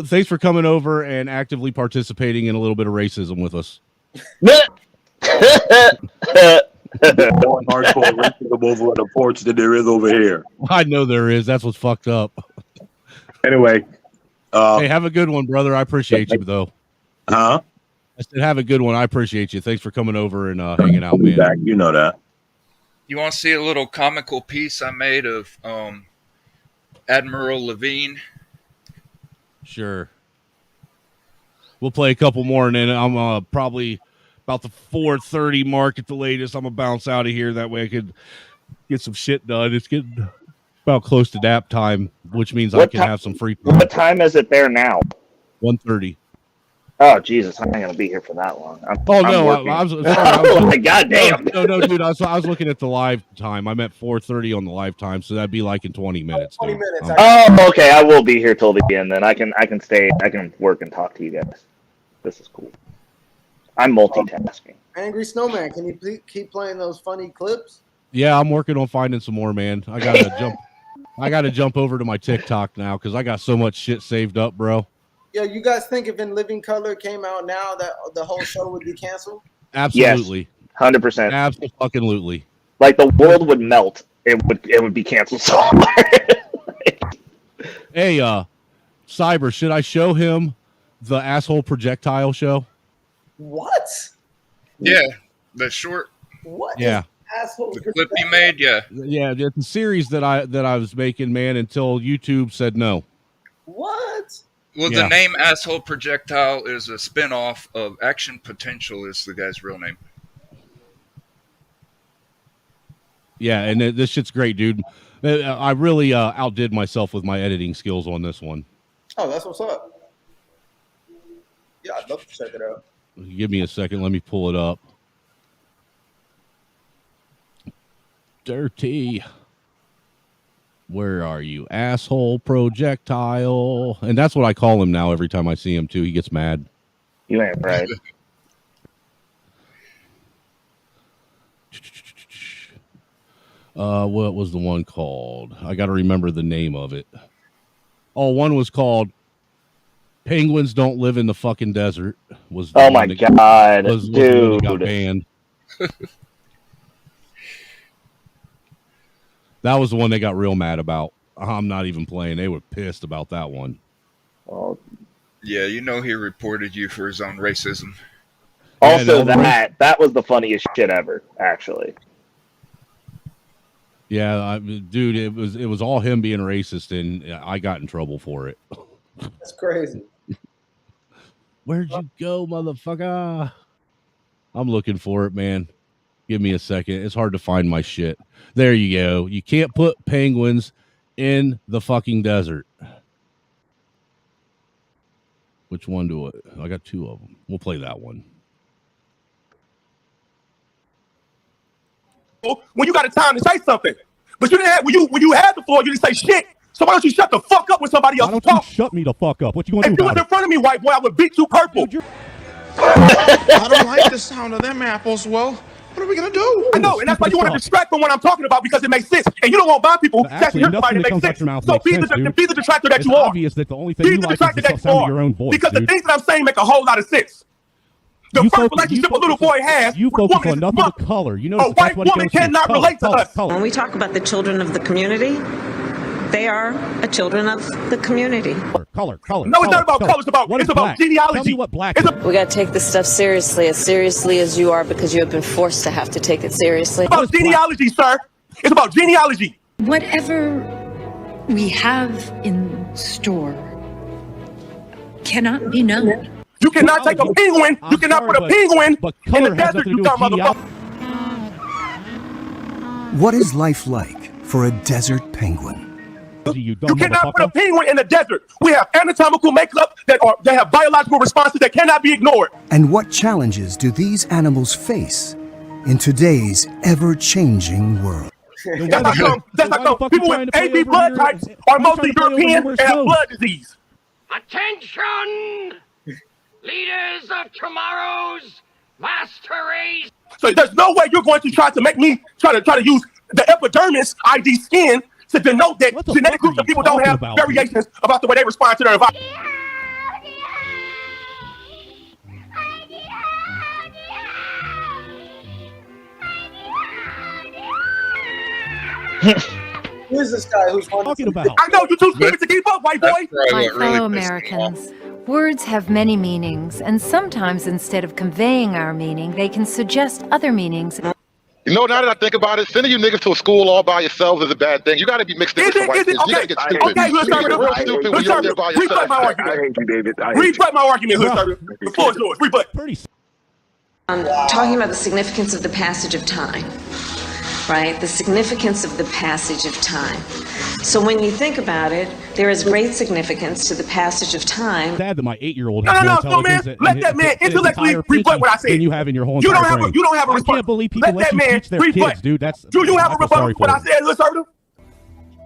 thanks for coming over and actively participating in a little bit of racism with us. More hardcore racism over on the porch than there is over here. I know there is. That's what's fucked up. Anyway, hey, have a good one, brother. I appreciate you, though. Huh? I said, have a good one. I appreciate you. Thanks for coming over and hanging out, man. Back. You know that. You want to see a little comical piece I made of Admiral Levine? Sure. We'll play a couple more, and then I'm probably about the 4:30 mark at the latest. I'm going to bounce out of here. That way I could get some shit done. It's getting about close to nap time, which means I can have some free time. What time is it there now? 1:30. Oh Jesus, I'm not gonna be here for that long. I was sorry. Oh my goddamn. No, dude. I was looking at the live time. I meant 4:30 on the live time, so that'd be like in 20 minutes. 20 minutes. Oh, okay. I will be here till the end. Then I can stay. I can work and talk to you guys. This is cool. I'm multitasking. Angry Snowman, can you keep playing those funny clips? Yeah, I'm working on finding some more, man. I gotta jump over to my TikTok now because I got so much shit saved up, bro. Yo, you guys think if In Living Color came out now that the whole show would be canceled? Absolutely. 100%. Absolutely. Like the world would melt. It would be canceled so hard. Hey, Cyber, should I show him the asshole projectile show? What? Yeah, the short. What? Yeah. Asshole the clip he made. Yeah. Yeah, it's a series that I was making, man, until YouTube said no. What? Well, Yeah. the name Asshole Projectile is a spin-off of Action Potential is the guy's real name. Yeah, and this shit's great, dude. I really outdid myself with my editing skills on this one. Oh, that's what's up. Yeah, I'd love to check it out. Give me a second. Let me pull it up. Dirty. Where are you? Asshole projectile. And that's what I call him now every time I see him, too. He gets mad. You ain't right. What was the one called? I got to remember the name of it. Oh, one was called Penguins Don't Live in the Fucking Desert. Was the Oh one my that- God, was the one that dude. got banned. That was the one they got real mad about. I'm not even playing. They were pissed about that one. Oh, yeah, you know he reported you for his own racism. Also, that was the funniest shit ever, actually. Yeah, dude, it was all him being racist, and I got in trouble for it. That's crazy. Where'd you go, motherfucker? I'm looking for it, man. Give me a second. It's hard to find my shit. There you go. You can't put penguins in the fucking desert. Which one do I got? Two of them. We'll play that one. When you got a time to say something, but you didn't have, when you had the floor, you didn't say shit. So why don't you shut the fuck up when somebody else talks? Shut me the fuck up. What you gonna do? If you was in front of me, white boy, I would beat you purple. I don't like the sound of them apples. Well, what are we gonna do? I know, and that's why you want to distract from what I'm talking about because it makes sense, and you don't want blind people to Actually, hear somebody that makes sense. So be the detractor that you are. Obvious that the only thing Be you the like detractor is the that you sound of are. your own voice, Because the dude. things that I'm saying make a whole lot of sense. The first relationship a little boy has You with a focus woman on is nothing mother. but color. You know, A white woman cannot relate to us. When we talk about the children of the community, they are a children of the community. Color. No, it's not about color. It's about genealogy. We got to take this stuff seriously as you are, because you have been forced to have to take it seriously. It's about genealogy, sir. It's about genealogy. Whatever we have in store cannot be known. You cannot take a penguin. You cannot put a penguin in the desert. You dumb motherfucker. What is life like for a desert penguin? You cannot put a penguin in the desert. We have anatomical makeup that have biological responses that cannot be ignored. And what challenges do these animals face in today's ever-changing world? That's how come people with AB blood types are mostly European and have blood disease. Attention! Leaders of tomorrow's master race! So there's no way you're going to try to make me try to use the epidermis ID skin to denote that genetic groups of people don't have variations about the way they respond to their environment. Who is this guy who's talking about? I know you're too stupid to keep up, white boy. My fellow Americans, words have many meanings, and sometimes instead of conveying our meaning, they can suggest other meanings. You know, now that I think about it, sending you niggas to a school all by yourselves is a bad thing. You got to be mixed in with some white kids. You got to get stupid. Okay, You get real stupid when you're up there by yourself. I hate you, David. Rebut my argument, Hood Server. The floor is yours. Rebut. Talking about the significance of the passage of time, right? The significance of the passage of time. So when you think about it, there is great significance to the passage of time. Sad that my 8-year-old No, has more man. intelligence Let that man intellectually rebut what I said. than you have in your whole You don't entire have a brain. you don't have a I response. can't believe people Let let that you man teach their rebut. kids, dude. That's Do you have a I feel sorry rebuttal for what for I said, Hood Server?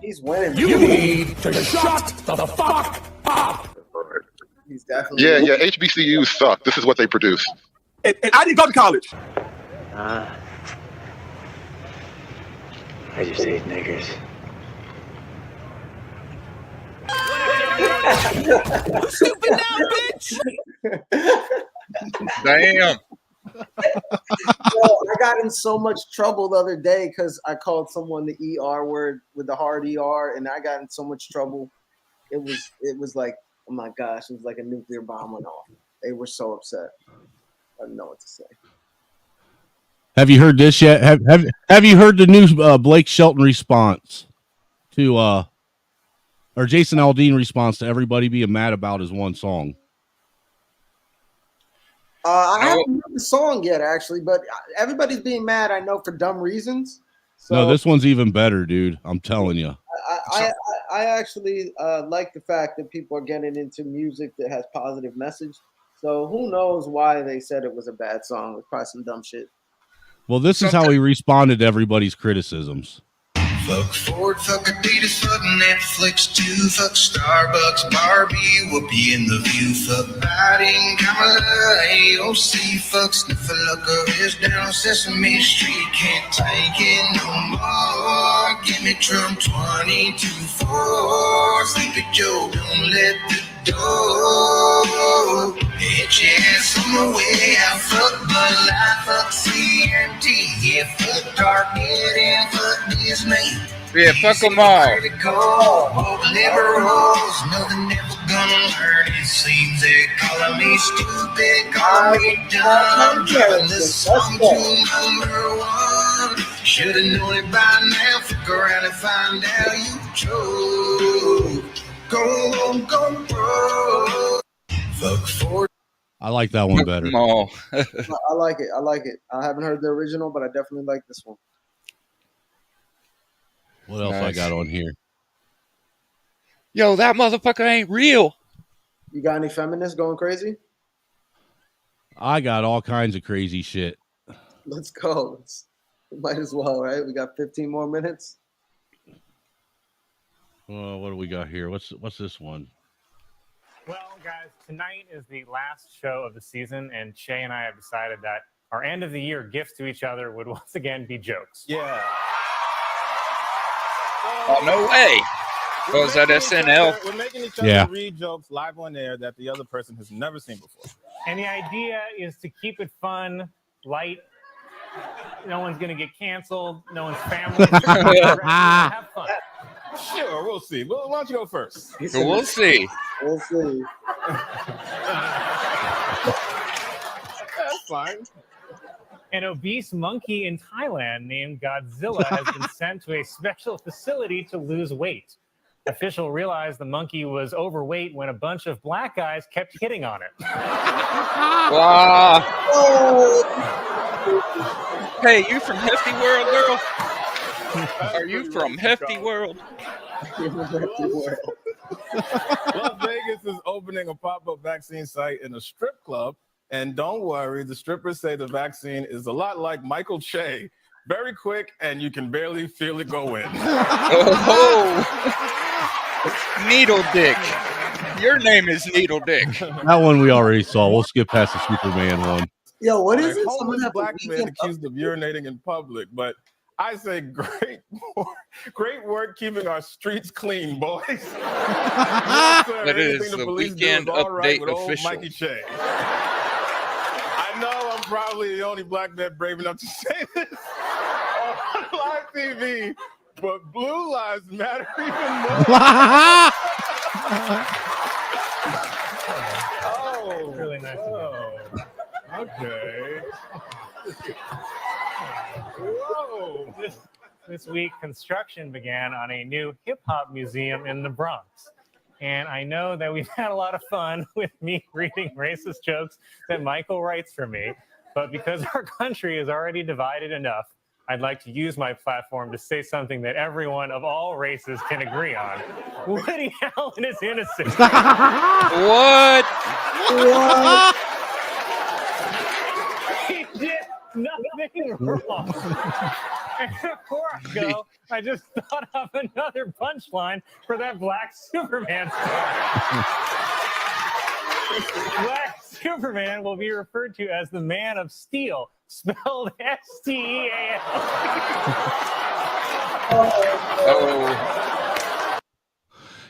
He's winning. You need to shut the fuck up. He's definitely Yeah, HBCUs suck. This is what they produce. And I didn't go to college. I just hate niggers. Stupid now, bitch! Damn. I got in so much trouble the other day because I called someone the ER word with the hard ER, and I got in so much trouble. It was like, oh my gosh, it was like a nuclear bomb went off. They were so upset. I didn't know what to say. Have you heard this yet? Have you heard the new Blake Shelton response to or Jason Aldean response to everybody being mad about his one song? I haven't heard the song yet, actually, but everybody's being mad, I know, for dumb reasons. So No, this one's even better, dude. I'm telling you. I actually like the fact that people are getting into music that has positive message. So who knows why they said it was a bad song? It was probably some dumb shit. Well, this is how he responded to everybody's criticisms. Fuck Ford, fuck Adidas, fuck Netflix too, fuck Starbucks, Barbie, Whoopi in the View, fuck Biden, Kamala, AOC, fuck Sniffleupagus down Sesame Street, can't take it no more. Give me Trump 22-4, Sleepy Joe, don't let the door hit your ass on the way out. Fuck Bud Light, fuck CMT, yeah, fuck Target and fuck Disney. Yeah, fuck them all. Liberals, nothing ever gonna learn. It seems they're calling me stupid, calling me dumb, driving this song to number one. Should've known it by now. Fuck around and find out you chose. Go, bro. Fuck for. I like that one better. I like it. I like it. I haven't heard the original, but I definitely like this one. What else I got on here? Yo, that motherfucker ain't real. You got any feminists going crazy? I got all kinds of crazy shit. Let's go. Might as well, right? We got 15 more minutes. Well, what do we got here? What's this one? Well, guys, tonight is the last show of the season, and Shay and I have decided that our end of the year gifts to each other would once again be jokes. Yeah. Oh, no way. Was that SNL? We're making each other read jokes live on air that the other person has never seen before. And the idea is to keep it fun, light. No one's going to get canceled. No one's family. Have fun. Sure, we'll see. Why don't you go first? We'll see. We'll see. That's fine. An obese monkey in Thailand named Godzilla has been sent to a special facility to lose weight. Officials realized the monkey was overweight when a bunch of black guys kept hitting on it. Wow. Hey, you from Hefty World, girl? Are you from Hefty World? Las Vegas is opening a pop-up vaccine site in a strip club. And don't worry, the strippers say the vaccine is a lot like Michael Che. Very quick, and you can barely feel it go in. Oh, Needle Dick. Your name is Needle Dick. That one we already saw. We'll skip past the Superman one. Yo, what is A it? homeless black man accused of urinating in public, but I say great work keeping our streets clean, boys. Yes, That is anything the police do weekend all right update with old official. Mikey Che. I know I'm probably the only black man brave enough to say this on live TV, but blue lives matter even more. Oh, really nice. Okay. Whoa. This week, construction began on a new hip-hop museum in the Bronx. And I know that we've had a lot of fun with me reading racist jokes that Michael writes for me. But because our country is already divided enough, I'd like to use my platform to say something that everyone of all races can agree on. Woody Allen is innocent. What? What? He did nothing wrong. And before I go, I just thought of another punchline for that Black Superman story. Black Superman will be referred to as the Man of Steel, spelled S-T-E-A-L.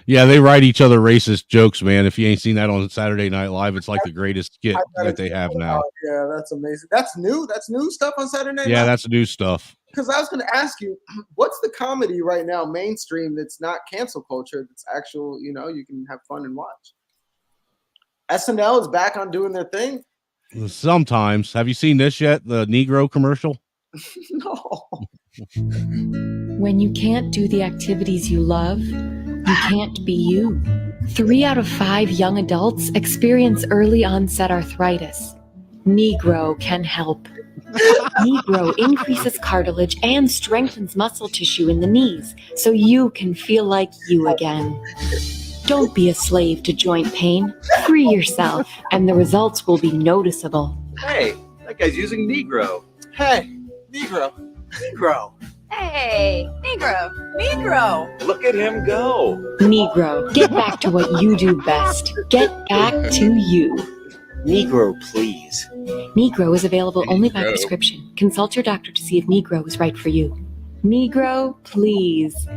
Yeah, they write each other racist jokes, man. If you ain't seen that on Saturday Night Live, it's like the greatest skit that they have now. Yeah, that's amazing. That's new. That's new stuff on Saturday Night Yeah, Live? that's new stuff. Because I was going to ask you, what's the comedy right now, mainstream, that's not cancel culture, that's actual, you know, you can have fun and watch? SNL is back on doing their thing? Sometimes. Have you seen this yet? The Negro commercial? No. When you can't do the activities you love, you can't be you. 3 out of 5 young adults experience early onset arthritis. Negro can help. Negro increases cartilage and strengthens muscle tissue in the knees so you can feel like you again. Don't be a slave to joint pain. Free yourself, and the results will be noticeable. Hey, that guy's using Negro. Hey, Negro. Negro. Hey, Negro, Negro. Look at him go. Negro, get back to what you do best. Get back to you. Negro, please. Negro is available only by prescription. Consult your doctor to see if Negro is right for you. Negro, please.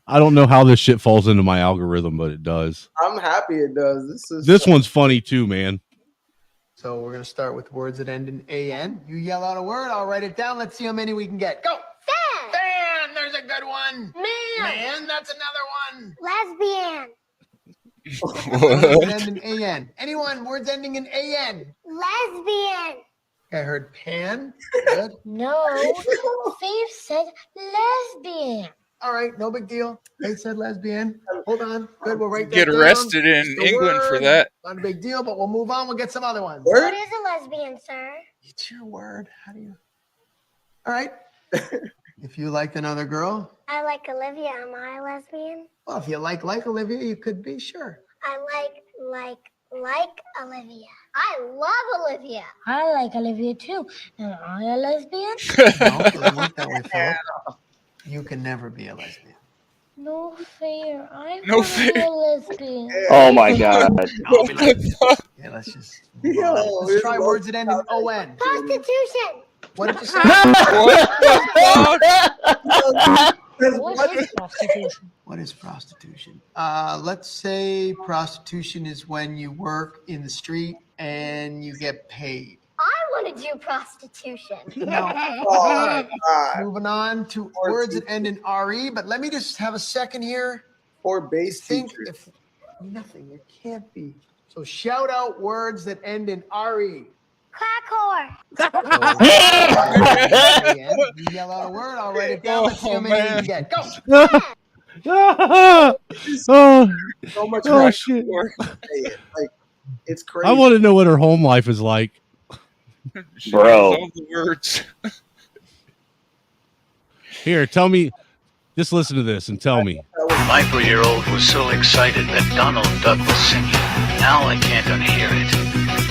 I don't know how this shit falls into my algorithm, but it does. I'm happy it does. This one's funny too, man. So we're gonna start with words that end in AN. You yell out a word, I'll write it down. Let's see how many we can get. Go! Fan. Fan! There's a good one. Man. Man, that's another one. Lesbian. Words that end in AN. Anyone? Words ending in AN. Lesbian. I heard pan. Good. No. Faith said lesbian. All right, no big deal. They said lesbian. Hold on. Good, we'll write that Get down. arrested in Just a England for word. that. Not a big deal, but we'll move on. We'll get some other ones. What is a lesbian, sir? It's your word. How do you? All right. If you liked another girl, I like Olivia. Am I a lesbian? well, if you like Olivia, you could be, sure. I like Olivia. I love Olivia. I like Olivia too. Am I a lesbian? No, it doesn't work that way, Philip. You can never be a lesbian. No fair. I No want to be fair. a lesbian. Oh my god. Yeah, let's just. Let's try words that end in ON. Prostitution. What did you say? What is prostitution? What is prostitution? Let's say prostitution is when you work in the street and you get paid. I want to do prostitution. No. All right. Moving on to words that end in RE, but let me just have a second here. Or base Think teacher. if nothing, it can't be. So shout out words that end in RE. Crack whore. You yell out a word, I'll write it down. Let's see how many you can get. Go. So much Oh, right shit. like it's crazy. I want to know what her home life is like. She Bro. knows all the words. Here, tell me. Just listen to this and tell me. My 4-year-old was so excited that Donald Duck was singing. Now I can't unhear it.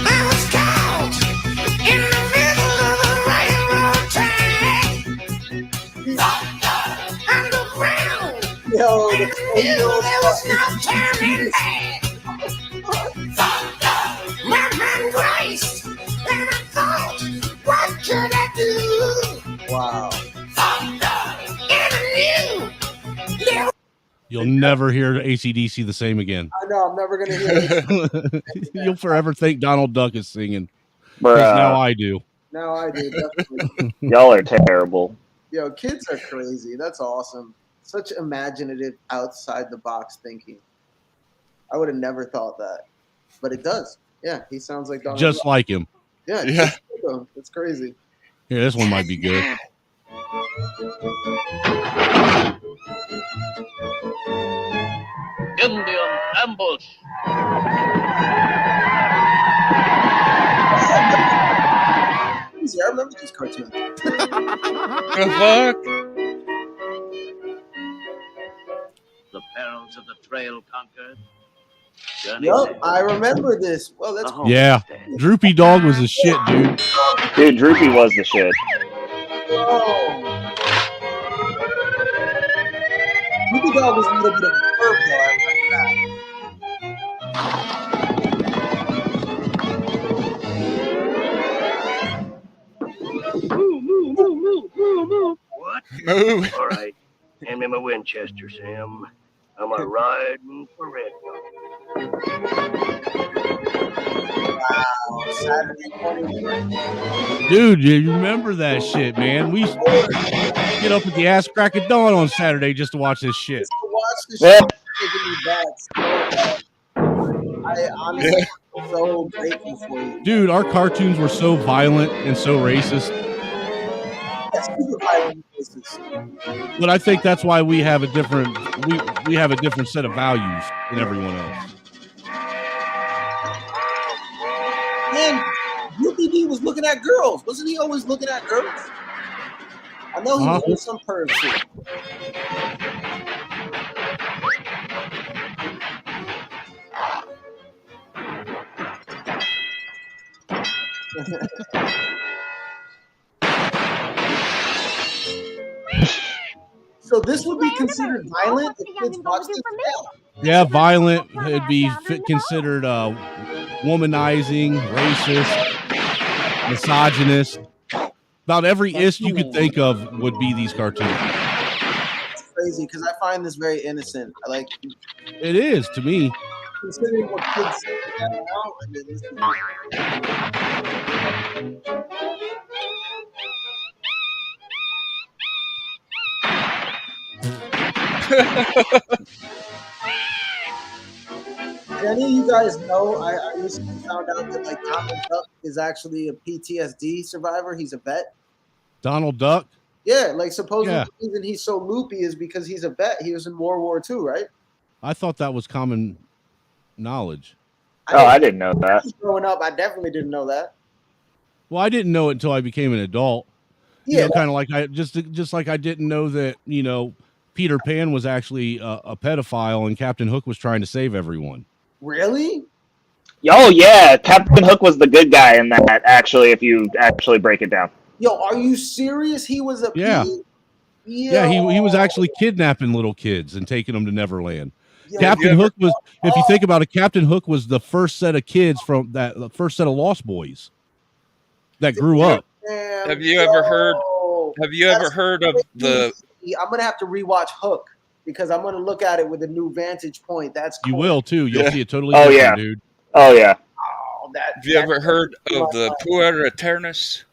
I was caught in the middle of a railroad track. Underground. Yo, the There was no turning back. My mind raced, and I thought, what could I do? wow. And I knew. You'll never hear AC/DC the same again. I know. I'm never gonna hear it. You'll forever think Donald Duck is singing. 'Cause now I do. Now I do definitely. Y'all are terrible. Yo, kids are crazy. That's awesome. Such imaginative, outside the box thinking. I would have never thought that, but it does. Yeah, he sounds like Donald Just Duck. like him. Yeah, Yeah. just like him. It's crazy. Here, this one might be good. Indian ambush. Crazy. I remember these cartoons. The fuck? The perils of the trail conquered. Yup, I remember this. Well, that's Yeah. Droopy Dog was the shit, dude. Dude, Droopy was the shit. Ruby Dog was a little bit of a curveball. I remember What? Move. All right. Hand me my Winchester, Sam. I'm a riding for Red. Wow, Saturday morning. Dude, you remember that shit, man. We used to get up at the ass crack of dawn on Saturday just to watch this shit. To watch the show, taking me back so bad. I honestly am so grateful for you. Dude, our cartoons were so violent and so racist. That's super violent places. But I think that's why we have a different we have a different set of values than everyone else. Man, Whoopi D was looking at girls. Wasn't he always looking at girls? I know he was some perv shit. So this would be considered violent if kids watched this now. Yeah, violent. It'd be considered womanizing, racist, misogynist. About every ist you could think of would be these cartoons. It's crazy because I find this very innocent. I like it is to me. considering what kids Did any of you guys know? I recently found out that like Donald Duck is actually a PTSD survivor. He's a vet. Donald Duck. Yeah, like supposedly Yeah. the reason he's so loopy is because he's a vet. He was in World War II, right? I thought that was common knowledge. I didn't know that. Growing up, I definitely didn't know that. Well, I didn't know it until I became an adult. Yeah, You know, kind of like I just like I didn't know that, you know, Peter Pan was actually a pedophile and Captain Hook was trying to save everyone. Really? Oh yeah, Captain Hook was the good guy in that. Actually, if you actually break it down. Yo, are you serious? He was a Yeah. pig? Yeah, he was actually kidnapping little kids and taking them to Neverland. Yo, Captain Hook was, if you think about it, Captain Hook was the first set of kids from that, the first set of Lost Boys that grew up. Damn, Have you ever heard? Have you ever heard of the? I'm gonna have to rewatch Hook because I'm gonna look at it with a new vantage point. That's You cool. will too. You'll Yeah. see it totally Oh, different, yeah. dude. Oh yeah. Oh, that. Have you ever heard of the puer aeternus?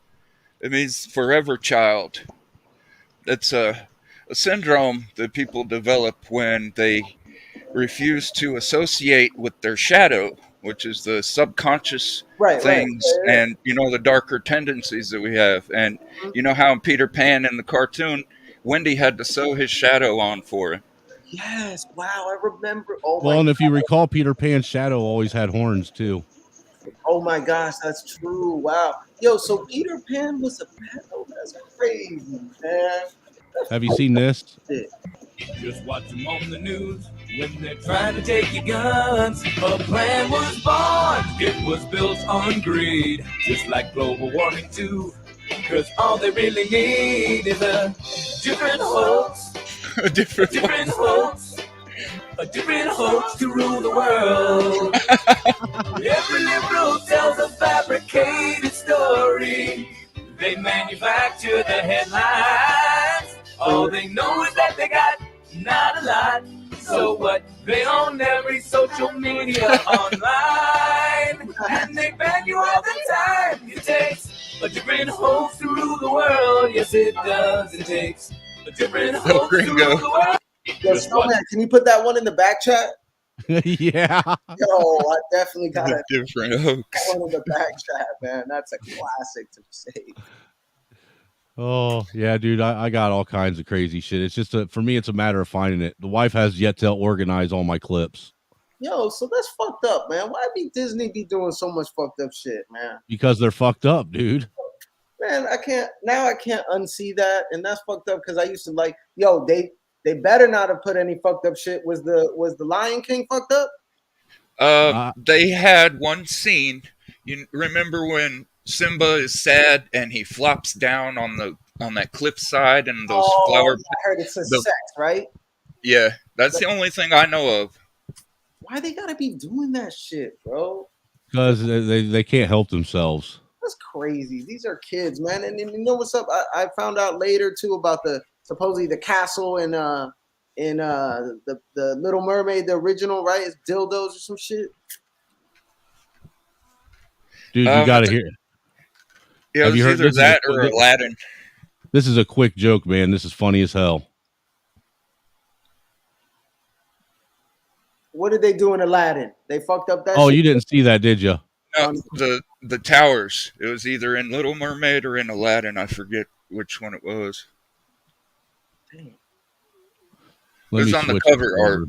It means forever child. It's a syndrome that people develop when they refuse to associate with their shadow, which is the subconscious things and, you know, the darker tendencies that we have. And you know how in Peter Pan in the cartoon, Wendy had to sew his shadow on for him. Yes. Wow. I remember. Oh Well, my. and if you recall, Peter Pan's shadow always had horns too. Oh my gosh, that's true. Wow. Yo, so Peter Pan was a pedo. That's crazy, man. Have you seen this? Just watch them on the news when they're trying to take your guns. A plan was born, it was built on greed, just like global warming too. Cause all they really need is a different hoax, A different hoax, a different hoax to rule the world. Every liberal tells a fabricated story. They manufacture the headlines. All they know is that they got not a lot. So what? They own every social media online. And they ban you all the time. It takes a different hoax to rule the world. Yes, it does. It takes a different hoax to rule the world. Yo, Snowman, can you put that one in the back chat? Yeah. Yo, I definitely got The it. different hoax. One in the back chat, man. That's a classic to say. Oh yeah, dude, I got all kinds of crazy shit. It's just for me, it's a matter of finding it. The wife has yet to organize all my clips Yo, so that's fucked up, man. Why be Disney be doing so much fucked up shit, man? because they're fucked up, dude. Man, I can't unsee that, and that's fucked up because I used to like, yo, they better not have put any fucked up shit. Was the Lion King fucked up? They had one scene. You remember when Simba is sad and he flops down on that cliffside and those flower. I heard it says sex, right? Yeah, that's the only thing I know of. Why they gotta be doing that shit, bro? Because they can't help themselves. That's crazy. These are kids, man. And you know what's up? I found out later too about supposedly the castle in the Little Mermaid, the original, right? It's dildos or some shit. Dude, you gotta hear it. Yeah, Have it you was heard either this? that or Aladdin. This is a quick joke, man. This is funny as hell. What did they do in Aladdin? They fucked up that Oh, shit? you didn't see that, did you? No, the towers. It was either in Little Mermaid or in Aladdin. I forget which one it was. It was on the cover art.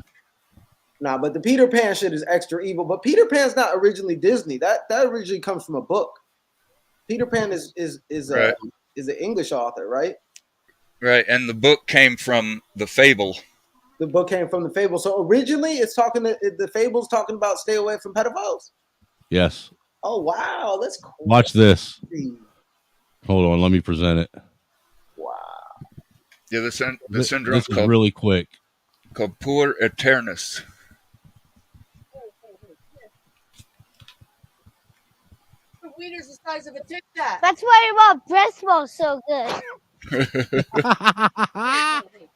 Nah, but the Peter Pan shit is extra evil. But Peter Pan's not originally Disney. That originally comes from a book. Peter Pan is Right. Is an English author, right? Right, and the book came from the fable. The book came from the fable. So originally, the fable's talking about stay away from pedophiles. Yes. Oh wow, that's cool. Watch this. Hold on, let me present it. Yeah, the This syndrome's is called really quick. called puer aeternus. Wiener's the size of a Tic Tac. That's why your mom breast smells so good.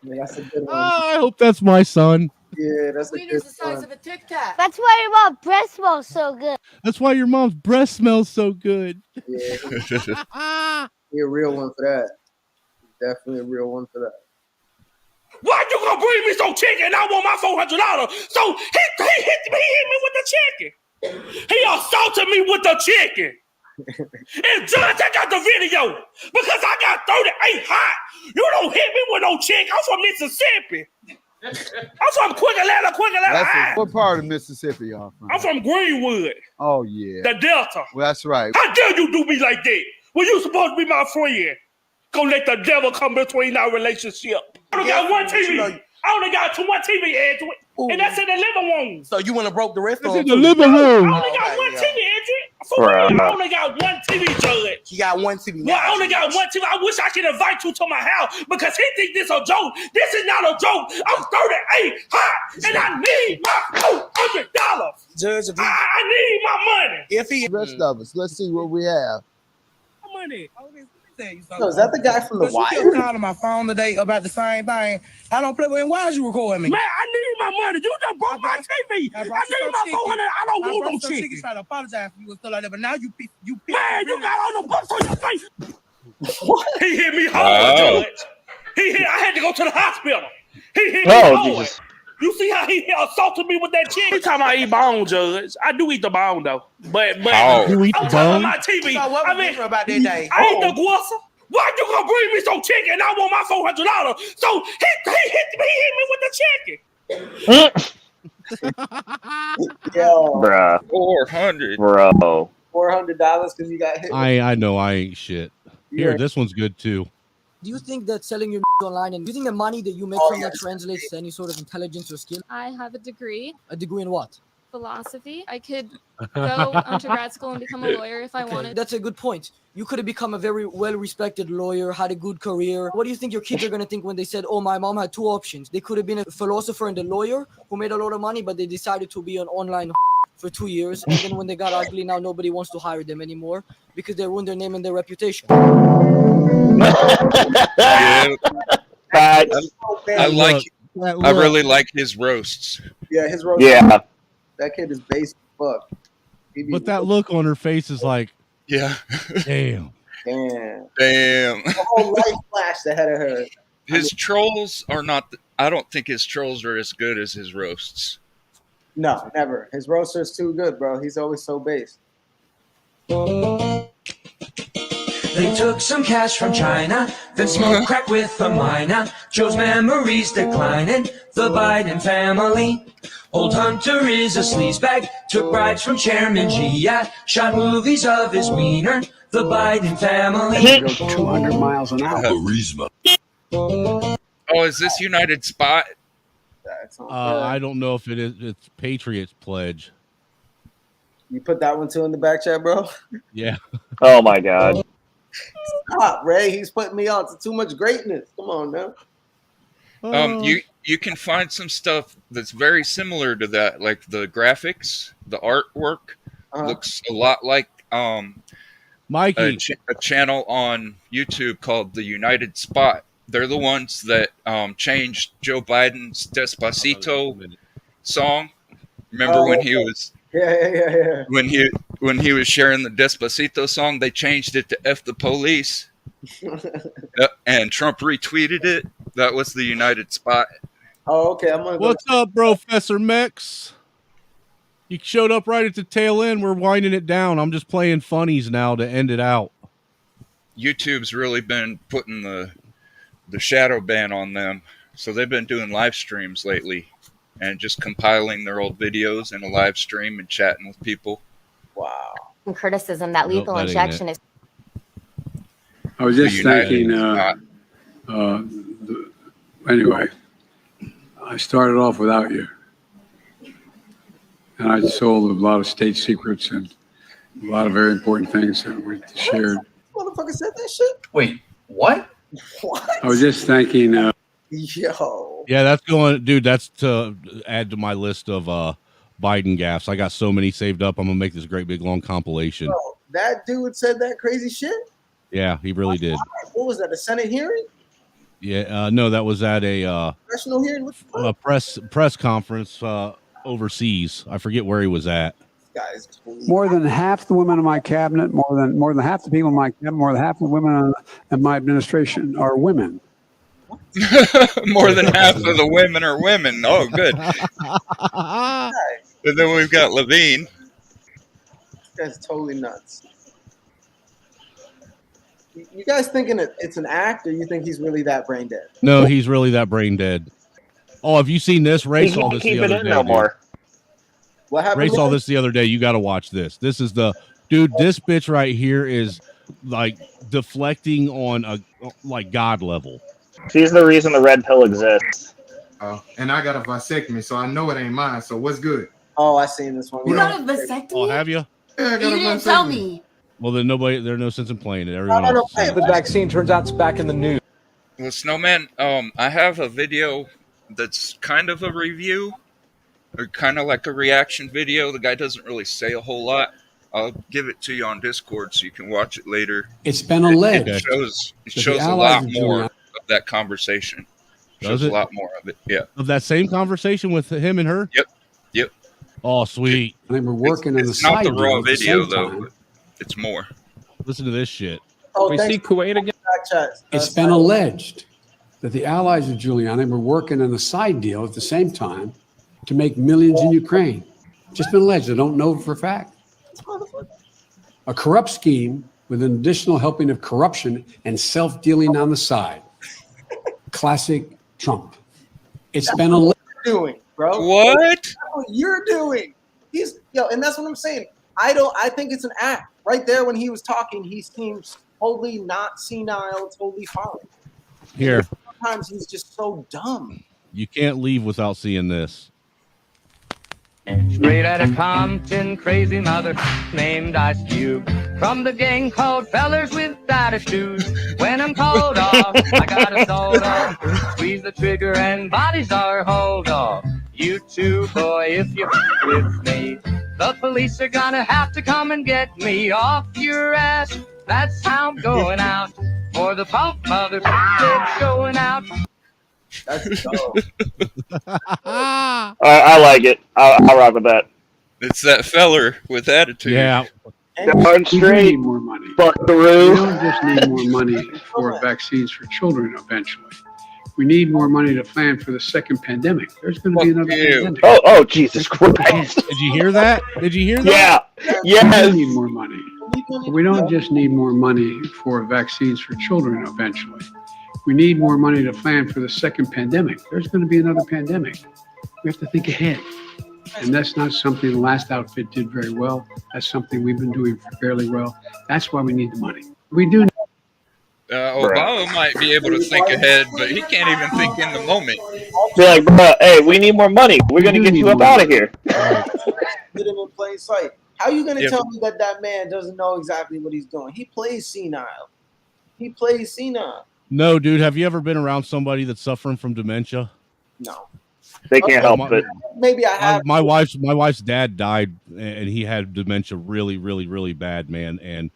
Yeah, that's a good one. I hope that's my son. Yeah, that's a good the size one. of a Tic Tac. That's why your mom breast smells so good. That's why your mom's breast smells so good. Yeah, he a real one for that. Definitely a real one for that. Why you gonna bring me some chicken? I want my $400. So he hit me with the chicken. He assaulted me with the chicken. And Judge, I got the video because I got 38 hot. You don't hit me with no chicken. I'm from Mississippi. I'm from Quick Atlanta High. What part of Mississippi y'all from? I'm from Greenwood, Oh yeah. the Delta. Well, that's right. How dare you do me like that? Well, you supposed to be my friend. Go let the devil come between our relationship. I only got one TV. I only got one TV, Edwin. And that's in the living room. So you went and broke the rest That's of in them? the living room. I only got one TV, Edwin. For real, I only got one TV, Judge. You got one TV. Well, I only got one TV. I wish I could invite you to my house because he think this a joke. This is not a joke. I'm 38 hot and I need my $400. Judge, I need my money. If he The rest of us. Let's see what we have. money. No, is that the guy from The You kept Wire? calling my phone today about the same thing. I don't play with him. Why is you recording me? Man, I need my money. You just broke my TV. I need my 400. I don't want no chicken. Trying to apologize for you and stuff like that, but now you Man, you got all the books on your face. What? He hit me Wow. hard, Judge. I had to go to the hospital. He hit me Oh, hard. Jesus. You see how he assaulted me with that chicken? Every time I eat bone, Judge, I do eat the bone though. But How? You eat the I'm talking bone? about my TV. So what was different about that day? I eat the guasa. Why you gonna bring me some chicken? I want my $400. So he hit me with the chicken. Yo, Bruh. 400. Bro. $400 because you got hit. I know I ain't shit. Here, Yeah. this one's good too. Do you think that selling your online and do you think the money that you make Oh, from that yes. translates to any sort of intelligence or skill? I have a degree, A degree in what? philosophy. I could go onto grad school and become a lawyer if I wanted. That's a good point. You could have become a very well-respected lawyer, had a good career. What do you think your kids are going to think when they said, oh, my mom had two options? They could have been a philosopher and a lawyer who made a lot of money, but they decided to be an online for 2 years. And then when they got ugly, now nobody wants to hire them anymore because they ruined their name and their reputation. Yeah. Facts. I really like his roasts. Yeah, his roast. Yeah. That kid is base as fuck. He be- But that look on her face is like, Yeah. damn. Damn. Damn. The whole life flashed ahead of her. His trolls are not. I don't think his trolls are as good as his roasts. No, never. His roaster's too good, bro. He's always so based. They took some cash from China, then smoked crack with a minor. Joe's memories declining, the Biden family. Old Hunter is a sleazebag, took bribes from Chairman G. Yeah, shot movies of his wiener, the Biden family. 200 miles an hour. Oh, is this United Spot? I don't know if it is. It's Patriots Pledge. You put that one too in the back chat, bro? Yeah. Oh my God. Stop, Ray. He's putting me on to too much greatness. Come on now. You can find some stuff that's very similar to that, like the graphics, the artwork looks a lot like Mikey, a channel on YouTube called the United Spot. They're the ones that changed Joe Biden's Despacito song. Remember when he was when he was sharing the Despacito song, they changed it to F the police. And Trump retweeted it. That was the United Spot. Oh, okay. I'm gonna what's up, Professor Mex? You showed up right at the tail end. We're winding it down. I'm just playing funnies now to end it out. YouTube's really been putting the shadow ban on them, so they've been doing live streams lately and just compiling their old videos in a live stream and chatting with people. Wow. Criticism that lethal that ain't injection is. I was just The United thinking, anyway, I started off without you. And I sold a lot of state secrets and a lot of very important things that we shared. Motherfucker said that shit? Wait, what? What? I was just thanking, Yo. Yeah, that's going, dude. That's to add to my list of Biden gaffes. I got so many saved up. I'm gonna make this great big long compilation. Bro, that dude said that crazy shit? Yeah, he really did. What was that, a Senate hearing? Yeah, no, that was at a Congressional hearing? What the fuck? press conference overseas. I forget where he was at. Guys, totally More than half the women in my cabinet, more than half the people in my cabinet, more than half the women in my administration are women. More than half of the women are women. Oh, good. And then we've got Levine. That's totally nuts. You guys thinking it's an act, or you think he's really that brain dead? No, he's really that brain dead. Oh, have you seen this? Ray saw this the other day. No more. What happened? Ray saw this the other day. You got to watch this. This is the dude. This bitch right here is like deflecting on a like God level. She's the reason the red pill exists. Oh, and I got a vasectomy, so I know it ain't mine. So what's good? Oh, I seen this one. You got a vasectomy? Oh, have you? Yeah, I got You a didn't vasectomy. tell me. Well, then there's no sense in playing it. Everyone else. The vaccine turns out it's back in the news. Well, Snowman, I have a video that's kind of a review, or kind of like a reaction video. The guy doesn't really say a whole lot. I'll give it to you on Discord so you can watch it later. It's been alleged It shows that a the allies lot of more Giuliani- of that conversation. Does Shows it? a lot more of it. Yeah. Of that same conversation with him and her. Yep. Oh, sweet. I mean, we're working in the It's not side the deal raw at the video same though. time. But it's more. Listen to this shit. Oh, We see Kuwait again. It's been alleged that the allies of Giuliani were working on a side deal at the same time to make millions in Ukraine. Just been alleged. I don't know for a fact. A corrupt scheme with an additional helping of corruption and self-dealing on the side. Classic Trump. It's been alleged. Doing, bro. What? That's what you're doing. And that's what I'm saying. I think it's an act. Right there when he was talking, he seems totally not senile, totally fine. Here, Sometimes he's just so dumb. you can't leave without seeing this. Straight out of Compton, crazy mother named Ice Cube. From the gang called Fellers with Attitudes. When I'm called off, I got a sold off. Squeeze the trigger and bodies are hauled off. You too, boy, if you're with me. The police are gonna have to come and get me off your ass. That's how I'm going out. For the punk mother, it's going out. That's dope. I like it. I'll rock with that. It's that feller with attitude. Yeah. Darn We straight. need more money. We Buckaroo. don't just need more money for vaccines for children eventually. We need more money to plan for the second pandemic. There's going to be another pandemic. Oh, Jesus Christ. Did you hear that? Did you hear that? Yeah. Yes. We need more money. But we don't just need more money for vaccines for children eventually. We need more money to plan for the second pandemic. There's going to be another pandemic. We have to think ahead. And that's not something the last outfit did very well. That's something we've been doing fairly well. That's why we need the money. We do. Obama might be able to think ahead, but he can't even think in the moment. Be like, bro, hey, we need more money. We're going to get you up out of here. Hit him in plain sight. How are you going to Yeah. tell me that man doesn't know exactly what he's doing? He plays senile. He plays senile. No, dude. Have you ever been around somebody that's suffering from dementia? No. They can't help it. Maybe I have. My wife's dad died, and he had dementia really, really, really bad, man. And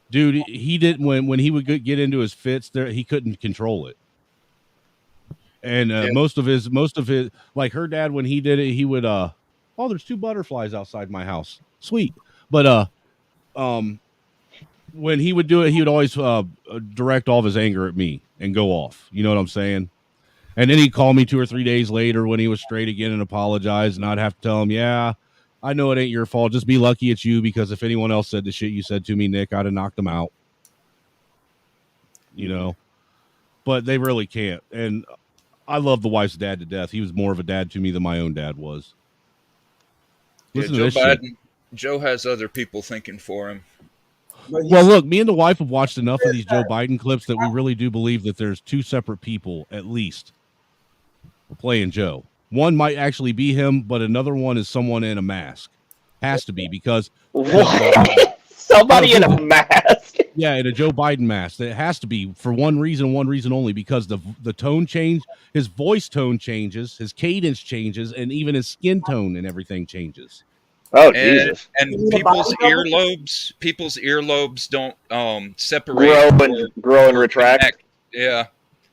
dude, he didn't when he would get into his fits, there he couldn't control it. And most of his like her dad, when he did it, he would oh, there's 2 butterflies outside my house. Sweet. But when he would do it, he would always direct all of his anger at me and go off. You know what I'm saying? And then he'd call me 2 or 3 days later when he was straight again and apologize, and I'd have to tell him, yeah, I know it ain't your fault. Just be lucky it's you, because if anyone else said the shit you said to me, Nick, I'd have knocked them out. You know? But they really can't. And I love the wife's dad to death. He was more of a dad to me than my own dad was. Yeah, Listen to Joe this shit. Biden. Joe has other people thinking for him. Well, look, me and the wife have watched enough of these Joe Biden clips that we really do believe that there's 2 separate people, at least, playing Joe. One might actually be him, but another one is someone in a mask. Has to be, because Somebody in a mask. Yeah, in a Joe Biden mask. It has to be for one reason only, because the tone change, his voice tone changes, his cadence changes, and even his skin tone and everything changes. Oh, Jesus! And people's earlobes don't separate, grow and retract. Yeah.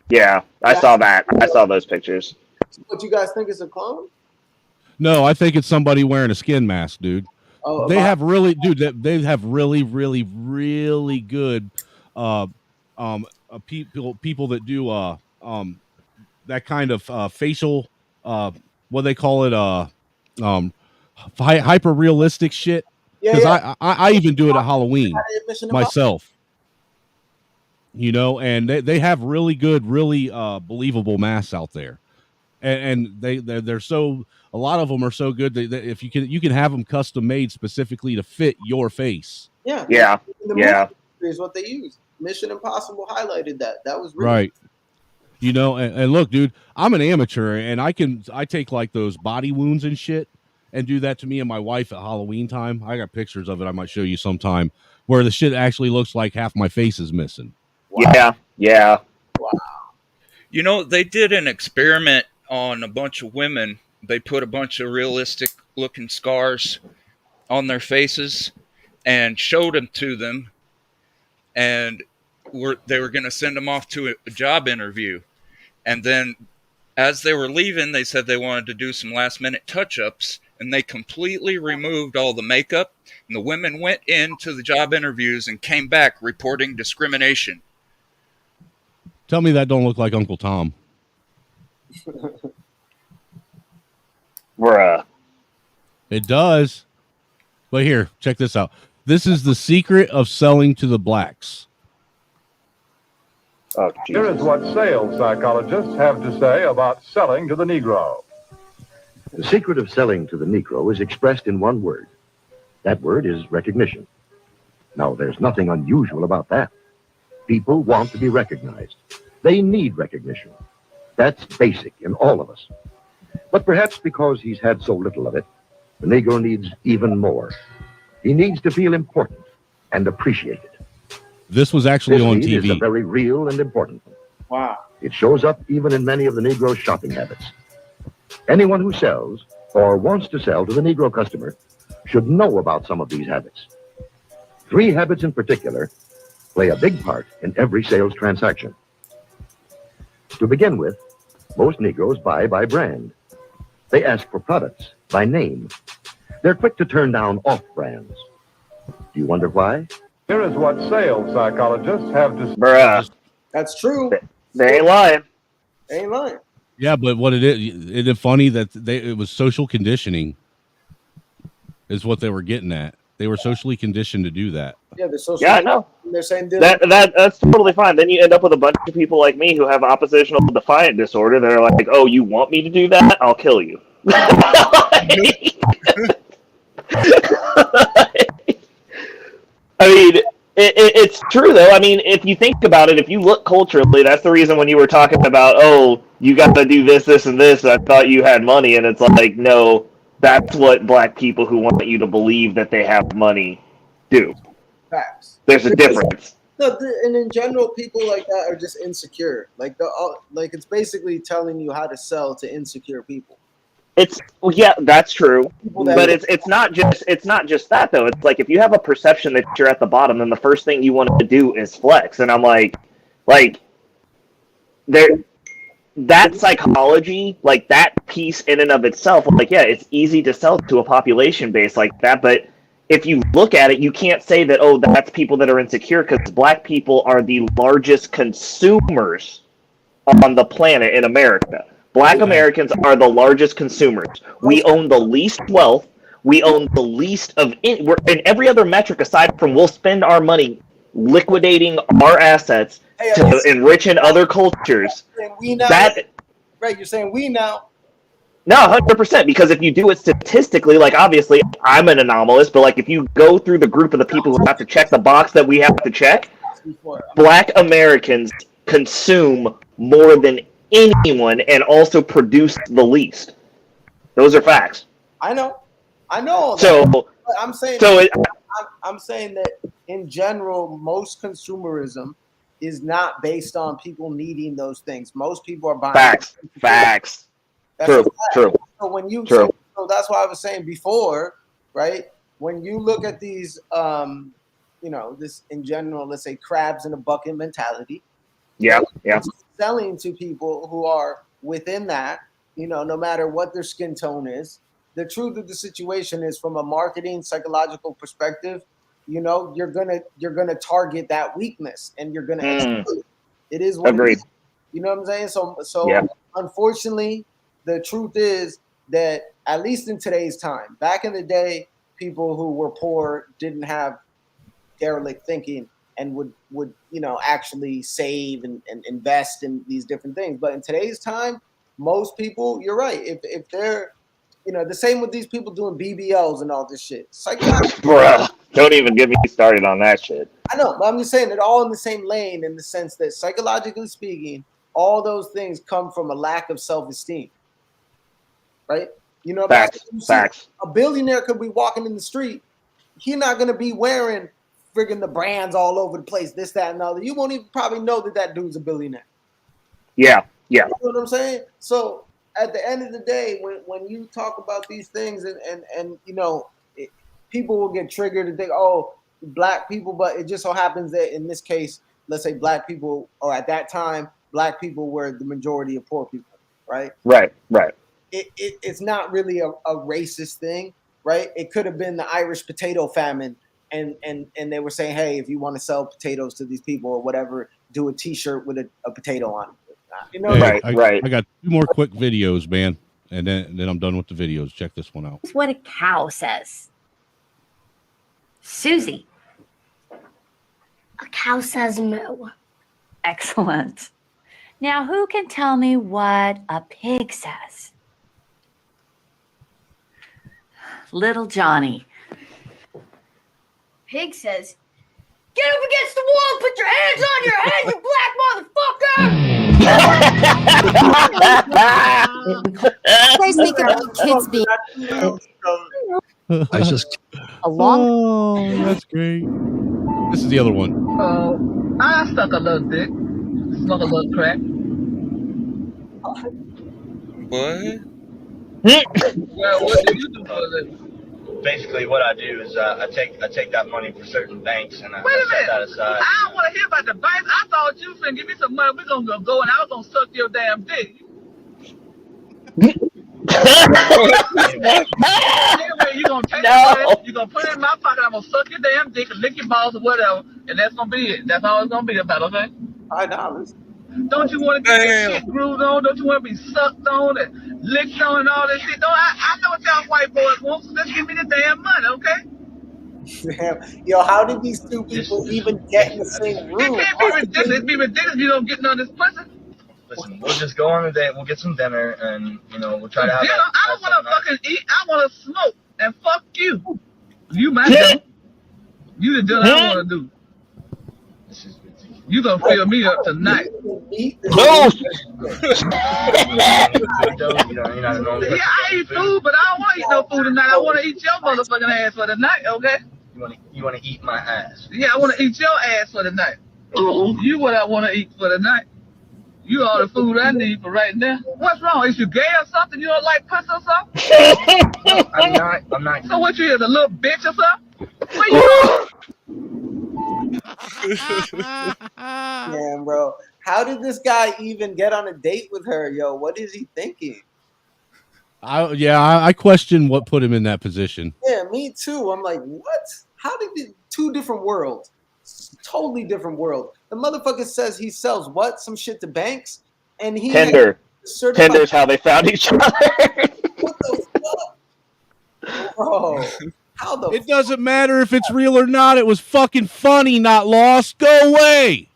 Yeah, I saw that. I saw those pictures. What you guys think is a clone? No, I think it's somebody wearing a skin mask, dude. Oh, They have really, dude. They have really, really, really good, people that do that kind of facial, what they call it, um, hyper realistic shit. Yeah, Because yeah. I even do it at Halloween Mission Impossible. myself. You know, and they have really good, really believable masks out there, and they're so, a lot of them are so good that if you can have them custom made specifically to fit your face. Yeah. Yeah. In the Yeah. movie is what they use. Mission Impossible highlighted that. That was really Right. You know, and look, dude, I'm an amateur, and I take like those body wounds and shit and do that to me and my wife at Halloween time. I got pictures of it. I might show you sometime where the shit actually looks like half my face is missing. Wow. Yeah. Yeah. Wow. You know, they did an experiment on a bunch of women. They put a bunch of realistic looking scars on their faces and showed them to them, and they were going to send them off to a job interview. And then as they were leaving, they said they wanted to do some last minute touch-ups, and they completely removed all the makeup, and the women went into the job interviews and came back reporting discrimination. Tell me that don't look like Uncle Tom. Bruh. It does. But here, check this out. This is the secret of selling to the blacks. Oh, Here is what sales psychologists have to say about selling to the Negro. The secret of selling to the Negro is expressed in one word. That word is recognition. Now, there's nothing unusual about that. People want to be recognized. They need recognition. That's basic in all of us. But perhaps because he's had so little of it, the Negro needs even more. He needs to feel important and appreciated. This was actually This on need is a TV. very real and important one. Wow. It shows up even in many of the Negro's shopping habits. Anyone who sells or wants to sell to the Negro customer should know about some of these habits. 3 habits in particular play a big part in every sales transaction. To begin with, most Negroes buy by brand. They ask for products by name. They're quick to turn down off brands. Do you wonder why? Here is what sales psychologists have to say. Bruh. That's true. They ain't lying. They ain't lying. Yeah, but what it is funny that it was social conditioning is what they were getting at. They were socially conditioned to do that. Yeah, they're social. Yeah, I know. They're saying That's totally fine. Then you end up with a bunch of people like me who have oppositional defiant disorder that are like, oh, you want me to do that? I'll kill you. I mean, it's true, though. I mean, if you think about it, if you look culturally, that's the reason when you were talking about, oh, you got to do this, this, and this, I thought you had money. And it's like, no, that's what black people who want you to believe that they have money do. Facts. There's a difference. No, and in general, people like that are just insecure. Like it's basically telling you how to sell to insecure people. Yeah, that's true. But it's not just that though. It's like if you have a perception that you're at the bottom, then the first thing you want to do is flex. And I'm like that psychology, like that piece in and of itself, like yeah, it's easy to sell to a population base like that, but if you look at it, you can't say that, oh, that's people that are insecure, because black people are the largest consumers on the planet in America. Black Americans are the largest consumers. We own the least wealth. We own the least of we're in every other metric aside from we'll spend our money liquidating our assets to enriching other cultures. We now, right? You're saying we now. No, 100%. Because if you do it statistically, like obviously I'm an anomalous, but like if you go through the group of the people who have to check the box that we have to check, Black Americans consume more than anyone and also produce the least. Those are facts. I know all that. So But I'm saying I'm saying that in general, most consumerism is not based on people needing those things. Most people are buying facts. That's True. a fact. True. So when you True. so that's why I was saying before, right? When you look at these this in general, let's say crabs in a bucket mentality. Yeah, yeah. selling to people who are within that, no matter what their skin tone is. The truth of the situation is, from a marketing psychological perspective, you're gonna target that weakness and you're gonna exploit it. It is what Agreed. it is. You know what I'm saying? So Yeah. unfortunately, the truth is that, at least in today's time, back in the day, people who were poor didn't have derelict thinking and would actually save and invest in these different things. But in today's time, most people, you're right, if they're the same with these people doing BBLs and all this shit. Bruh, don't even get me started on that shit. I know, but I'm just saying, they're all in the same lane, in the sense that, psychologically speaking, all those things come from a lack of self-esteem, right? Facts. Facts. A billionaire could be walking in the street. He's not going to be wearing friggin' the brands all over the place, this, that, and the other. You won't even probably know that dude's a billionaire. Yeah. Yeah. You know what I'm saying? So at the end of the day, when you talk about these things and people will get triggered and think, oh, black people, but it just so happens that in this case, let's say black people, or at that time, black people were the majority of poor people, right? Right. Right. It's not really a racist thing, right? It could have been the Irish potato famine, and they were saying, hey, if you want to sell potatoes to these people or whatever, do a T-shirt with a potato on it. Hey, I got 2 more quick videos, man, and then I'm done with the videos. Check this one out. That's what a cow says. Susie. A cow says moo. Excellent. Now, who can tell me what a pig says? Little Johnny. Pig says, get up against the wall and put your hands on your head, you black motherfucker! You guys make it about kids being. I just Oh, that's great. This is the other one. I stuck a little dick, smoke a little crack. What? Well, what do you do for a living? Basically, what I do is I take that money for certain banks and I Wait a set that minute. aside. I don't want to hear about the banks. I thought you was finna give me some money. We're gonna go and I was gonna suck your damn dick. Anyway, you gonna take the money, you gonna put it in my pocket. I'm gonna suck your damn dick and lick your balls or whatever, and that's gonna be it. That's all it's gonna be about, okay? $5. Don't you want to get your shit grooved on? Don't you want to be sucked on and licked on and all that shit? I know what y'all white boys want, so just give me the damn money, okay? Damn. Yo, how did these two people even get in the same room? It can't be ridiculous. It'd be ridiculous if you don't get none of this pussy. Listen, we'll just go on a date. We'll get some dinner, and we'll try to have. Dinner? I don't want to fucking eat. I want to smoke and fuck you. You my dinner. You the dinner I want to do. You gonna fill me up tonight. No. Yeah, I eat food, but I don't want to eat no food tonight. I want to eat your motherfucking ass for the night, okay? You want to eat my ass? Yeah, I want to eat your ass for the night. You what I want to eat for the night. You all the food I need for right now. What's wrong? Is you gay or something? You don't like pussy or something? No, I'm not. So what you is, a little bitch or something? Where you Man, bro, how did this guy even get on a date with her? Yo, what is he thinking? I question what put him in that position. Yeah, me too. I'm like, what? How did it, 2 different worlds? Totally different world. The motherfucker says he sells what? Some shit to banks? And he Tinder. Tinder's how they found each other. What the fuck? Bro, how the It doesn't matter if it's real or not. It was fucking funny, not lost. Go away.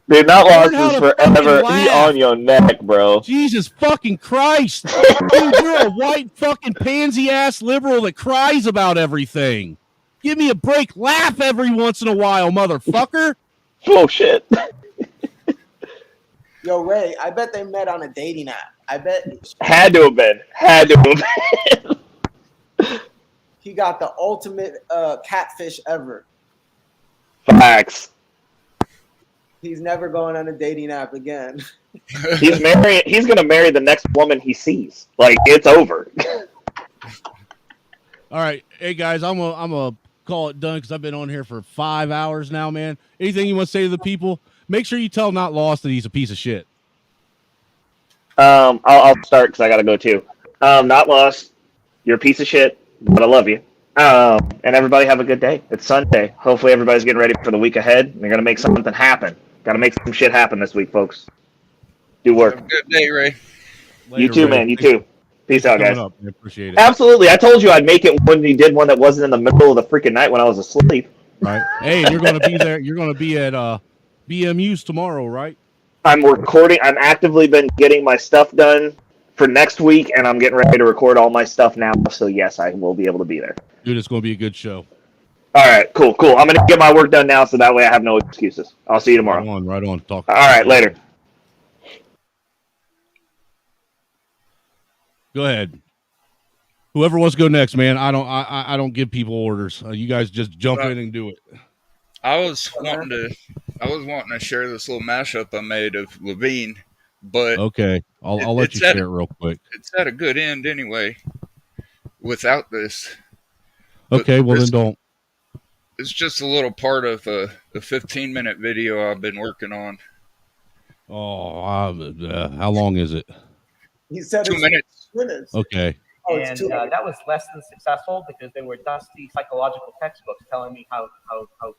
Dude, not Learn lost how is to forever. fucking He laugh. on your neck, bro. Jesus fucking Christ. Dude, you're a white fucking pansy ass liberal that cries about everything. Give me a break. Laugh every once in a while, motherfucker. Oh, shit. Yo, Ray, I bet they met on a dating app. I bet. Had to have been. He got the ultimate catfish ever. Facts. He's never going on a dating app again. He's gonna marry the next woman he sees. Like, it's over. All right. Hey, guys, I'm a call it done because I've been on here for 5 hours now, man. Anything you want to say to the people? make sure you tell Not Lost that he's a piece of shit. I'll start because I gotta go too. Not Lost. You're a piece of shit, but I love you. And everybody have a good day. It's Sunday. Hopefully everybody's getting ready for the week ahead. And they're gonna make something happen. Got to make some shit happen this week, folks. Do work. Have a good day, Ray. You too, man. You too. Peace out, guys. Up. I appreciate it. Absolutely. I told you I'd make it when you did one that wasn't in the middle of the freaking night when I was asleep. Right. Hey, you're going to be there. You're going to be at BMU's tomorrow, right? I'm recording. I'm actively been getting my stuff done for next week, and I'm getting ready to record all my stuff now. So yes, I will be able to be there. Dude, it's going to be a good show. All right, cool. I'm going to get my work done now, so that way I have no excuses. I'll see you tomorrow. Right on. Talk. All right, later. Go ahead. Whoever wants to go next, man. I don't give people orders. You guys just jump in and do it. I was wanting to share this little mashup I made of Levine, but okay, I'll let you share it real quick. It's at a good end anyway. Without this, okay, well then don't. It's just a little part of a 15-minute video I've been working on. Oh, how long is it? He said 2 minutes. Okay. And that was less than successful because they were dusty psychological textbooks telling me how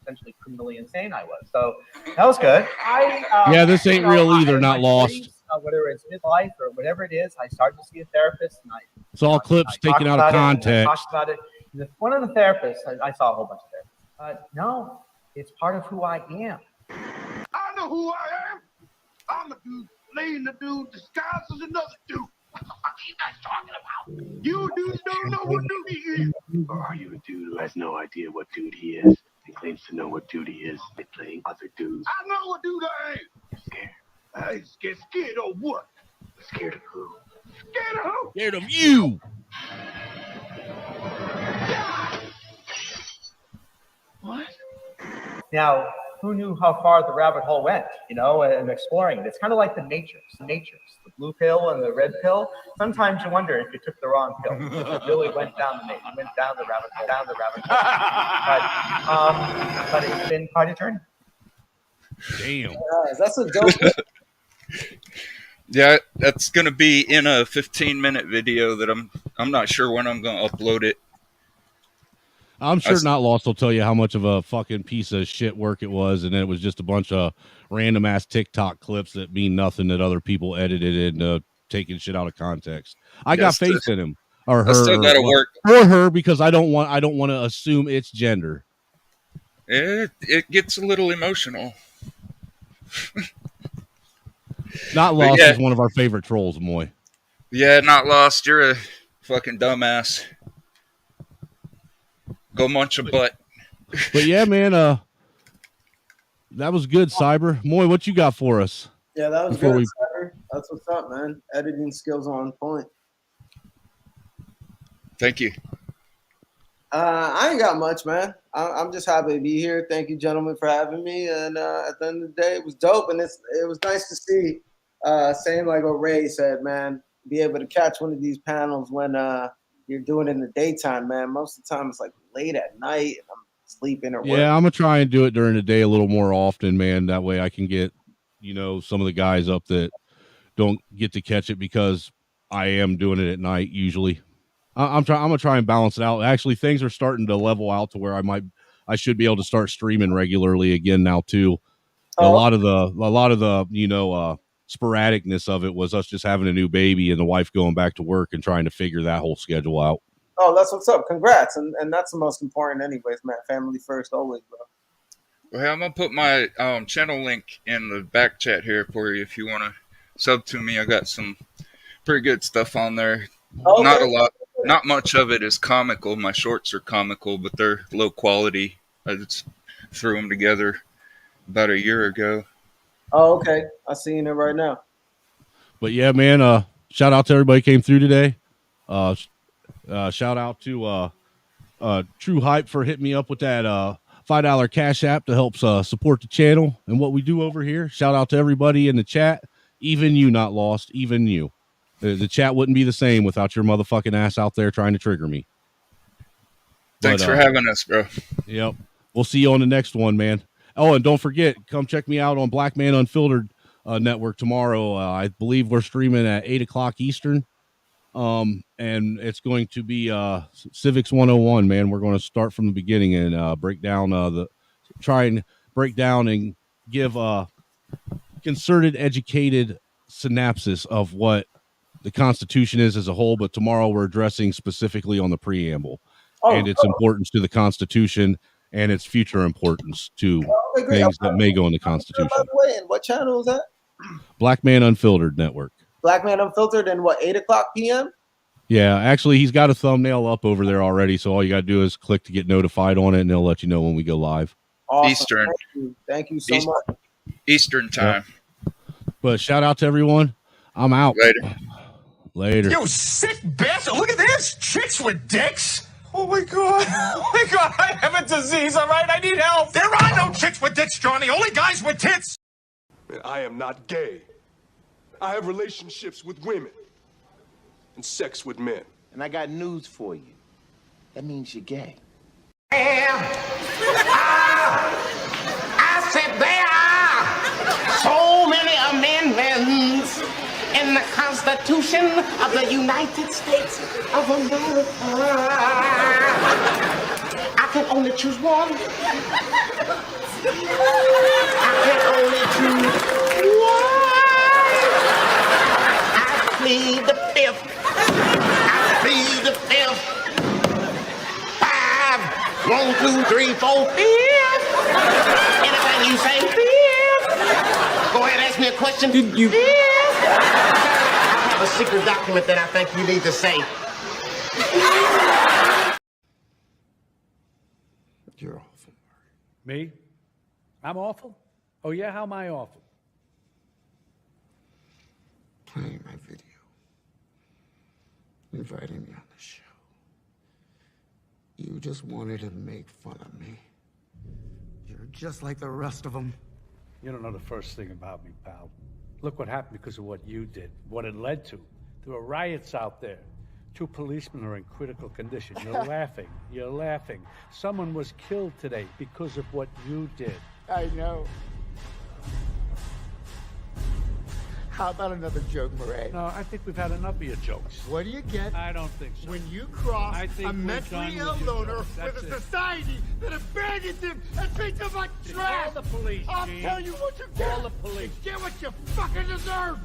essentially criminally insane I was. So that was good. Yeah, this ain't real either. Not Lost. Whether it's midlife or whatever it is, I started to see a therapist. And it's all clips taken out of context. Talked about it. One of the therapists, I saw a whole bunch of therapists. No, it's part of who I am. I know who I am. I'm a dude playing the dude disguised as another dude. What the fuck are you guys talking about? You dudes don't know what dude he is. Or are you a dude who has no idea what dude he is and claims to know what dude he is by playing other dudes? I know what dude I am. You're scared. I ain't scared of what? Scared of who? Scared of who? Scared of you. What? Now, who knew how far the rabbit hole went, and exploring it. It's kind of like the natures, the blue pill and the red pill. Sometimes you wonder if you took the wrong pill. If it really went down the rabbit hole, but it's been quite a journey. Damn. That's a dope. Yeah, that's going to be in a 15-minute video that I'm not sure when I'm going to upload it. I'm sure Not Lost will tell you how much of a fucking piece of shit work it was, and then it was just a bunch of random ass TikTok clips that mean nothing that other people edited and taking shit out of context. I got faith in him or her. I still gotta work for her because I don't want to assume its gender. It gets a little emotional. Not Lost is one of our favorite trolls, Moy. Yeah, Not Lost. You're a fucking dumbass. Go munch a butt. But yeah, man, that was good, Cyber. Moy, what you got for us? Yeah, that was good, Cyber. That's what's up, man. Editing skills on point. Thank you. I ain't got much, man. I'm just happy to be here. Thank you, gentlemen, for having me. And at the end of the day, it was dope. And it was nice to see, same like what Ray said, man, be able to catch one of these panels when you're doing it in the daytime, man. Most of the time it's like late at night and I'm sleeping or working. Yeah, I'm going to try and do it during the day a little more often, man. That way I can get, some of the guys up that don't get to catch it because I am doing it at night usually. I'm gonna try and balance it out. Actually, things are starting to level out to where I should be able to start streaming regularly again now too. A lot of the sporadicness of it was us just having a new baby and the wife going back to work and trying to figure that whole schedule out. Oh, that's what's up. Congrats. And that's the most important anyways, man. Family first always, bro. Well, I'm gonna put my channel link in the back chat here for you if you want to sub to me. I got some pretty good stuff on there. Okay. Not a lot. Not much of it is comical. My shorts are comical, but they're low quality. I just threw them together about a year ago. Oh, okay. I'm seeing it right now. But yeah, man, shout out to everybody who came through today. Shout out to True Hype for hitting me up with that $5 Cash App to help support the channel and what we do over here. Shout out to everybody in the chat. Even you, Not Lost. Even you. The chat wouldn't be the same without your motherfucking ass out there trying to trigger me. Thanks for having us, bro. Yep. We'll see you on the next one, man. Oh, and don't forget, come check me out on Black Man Unfiltered network tomorrow. I believe we're streaming at 8:00 Eastern. And it's going to be Civics 101, man. We're going to start from the beginning and break down try and break down and give a concerted, educated synopsis of what the Constitution is as a whole. But tomorrow we're addressing specifically on the preamble and its importance to the Constitution and its future importance to things that may go in the Constitution. By the way, and what channel is that? Black Man Unfiltered network. Black Man Unfiltered, and what, 8:00 p.m.? Yeah, actually, he's got a thumbnail up over there already. So all you got to do is click to get notified on it, and they'll let you know when we go live. Awesome. Eastern. Thank you so much. Eastern time. Yep. But shout out to everyone. I'm out. Later. You sick bastard. Look at this. Chicks with dicks. Oh, my God. Oh, my God. I have a disease, all right? I need help. There are no chicks with dicks, Johnny. Only guys with tits. I am not gay. I have relationships with women and sex with men. And I got news for you. That means you're gay. I said there are so many amendments in the Constitution of the United States of America. I can only choose one. I can only choose one. I plead the fifth. I plead the fifth. 5, 1, 2, 3, 4, 5. Anything you say, 5. Go ahead, ask me a question. Did you? I have a secret document that I think you need to say. You're awful. Me? I'm awful? Oh, yeah? How am I awful? Playing my video. Inviting me on the show. You just wanted to make fun of me. You're just like the rest of them. You don't know the first thing about me, pal. Look what happened because of what you did, what it led to. There were riots out there. 2 policemen are in critical condition. You're laughing. You're laughing. Someone was killed today because of what you did. I know. How about another joke, Murray? No, I think we've had enough of your jokes. What do you get? I don't think so. When you cross I think a we're mentally done ill with your loner jokes. with That's a it. society that abandons him and treats him like trash. Call the police, I'll Gene. tell you what you get. Call the police. You get what you fucking deserve.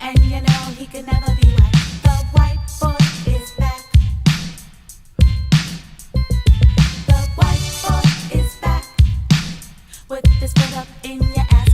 And you know he could never be white. The white boy is back. The white boy is back. With this foot up in your ass.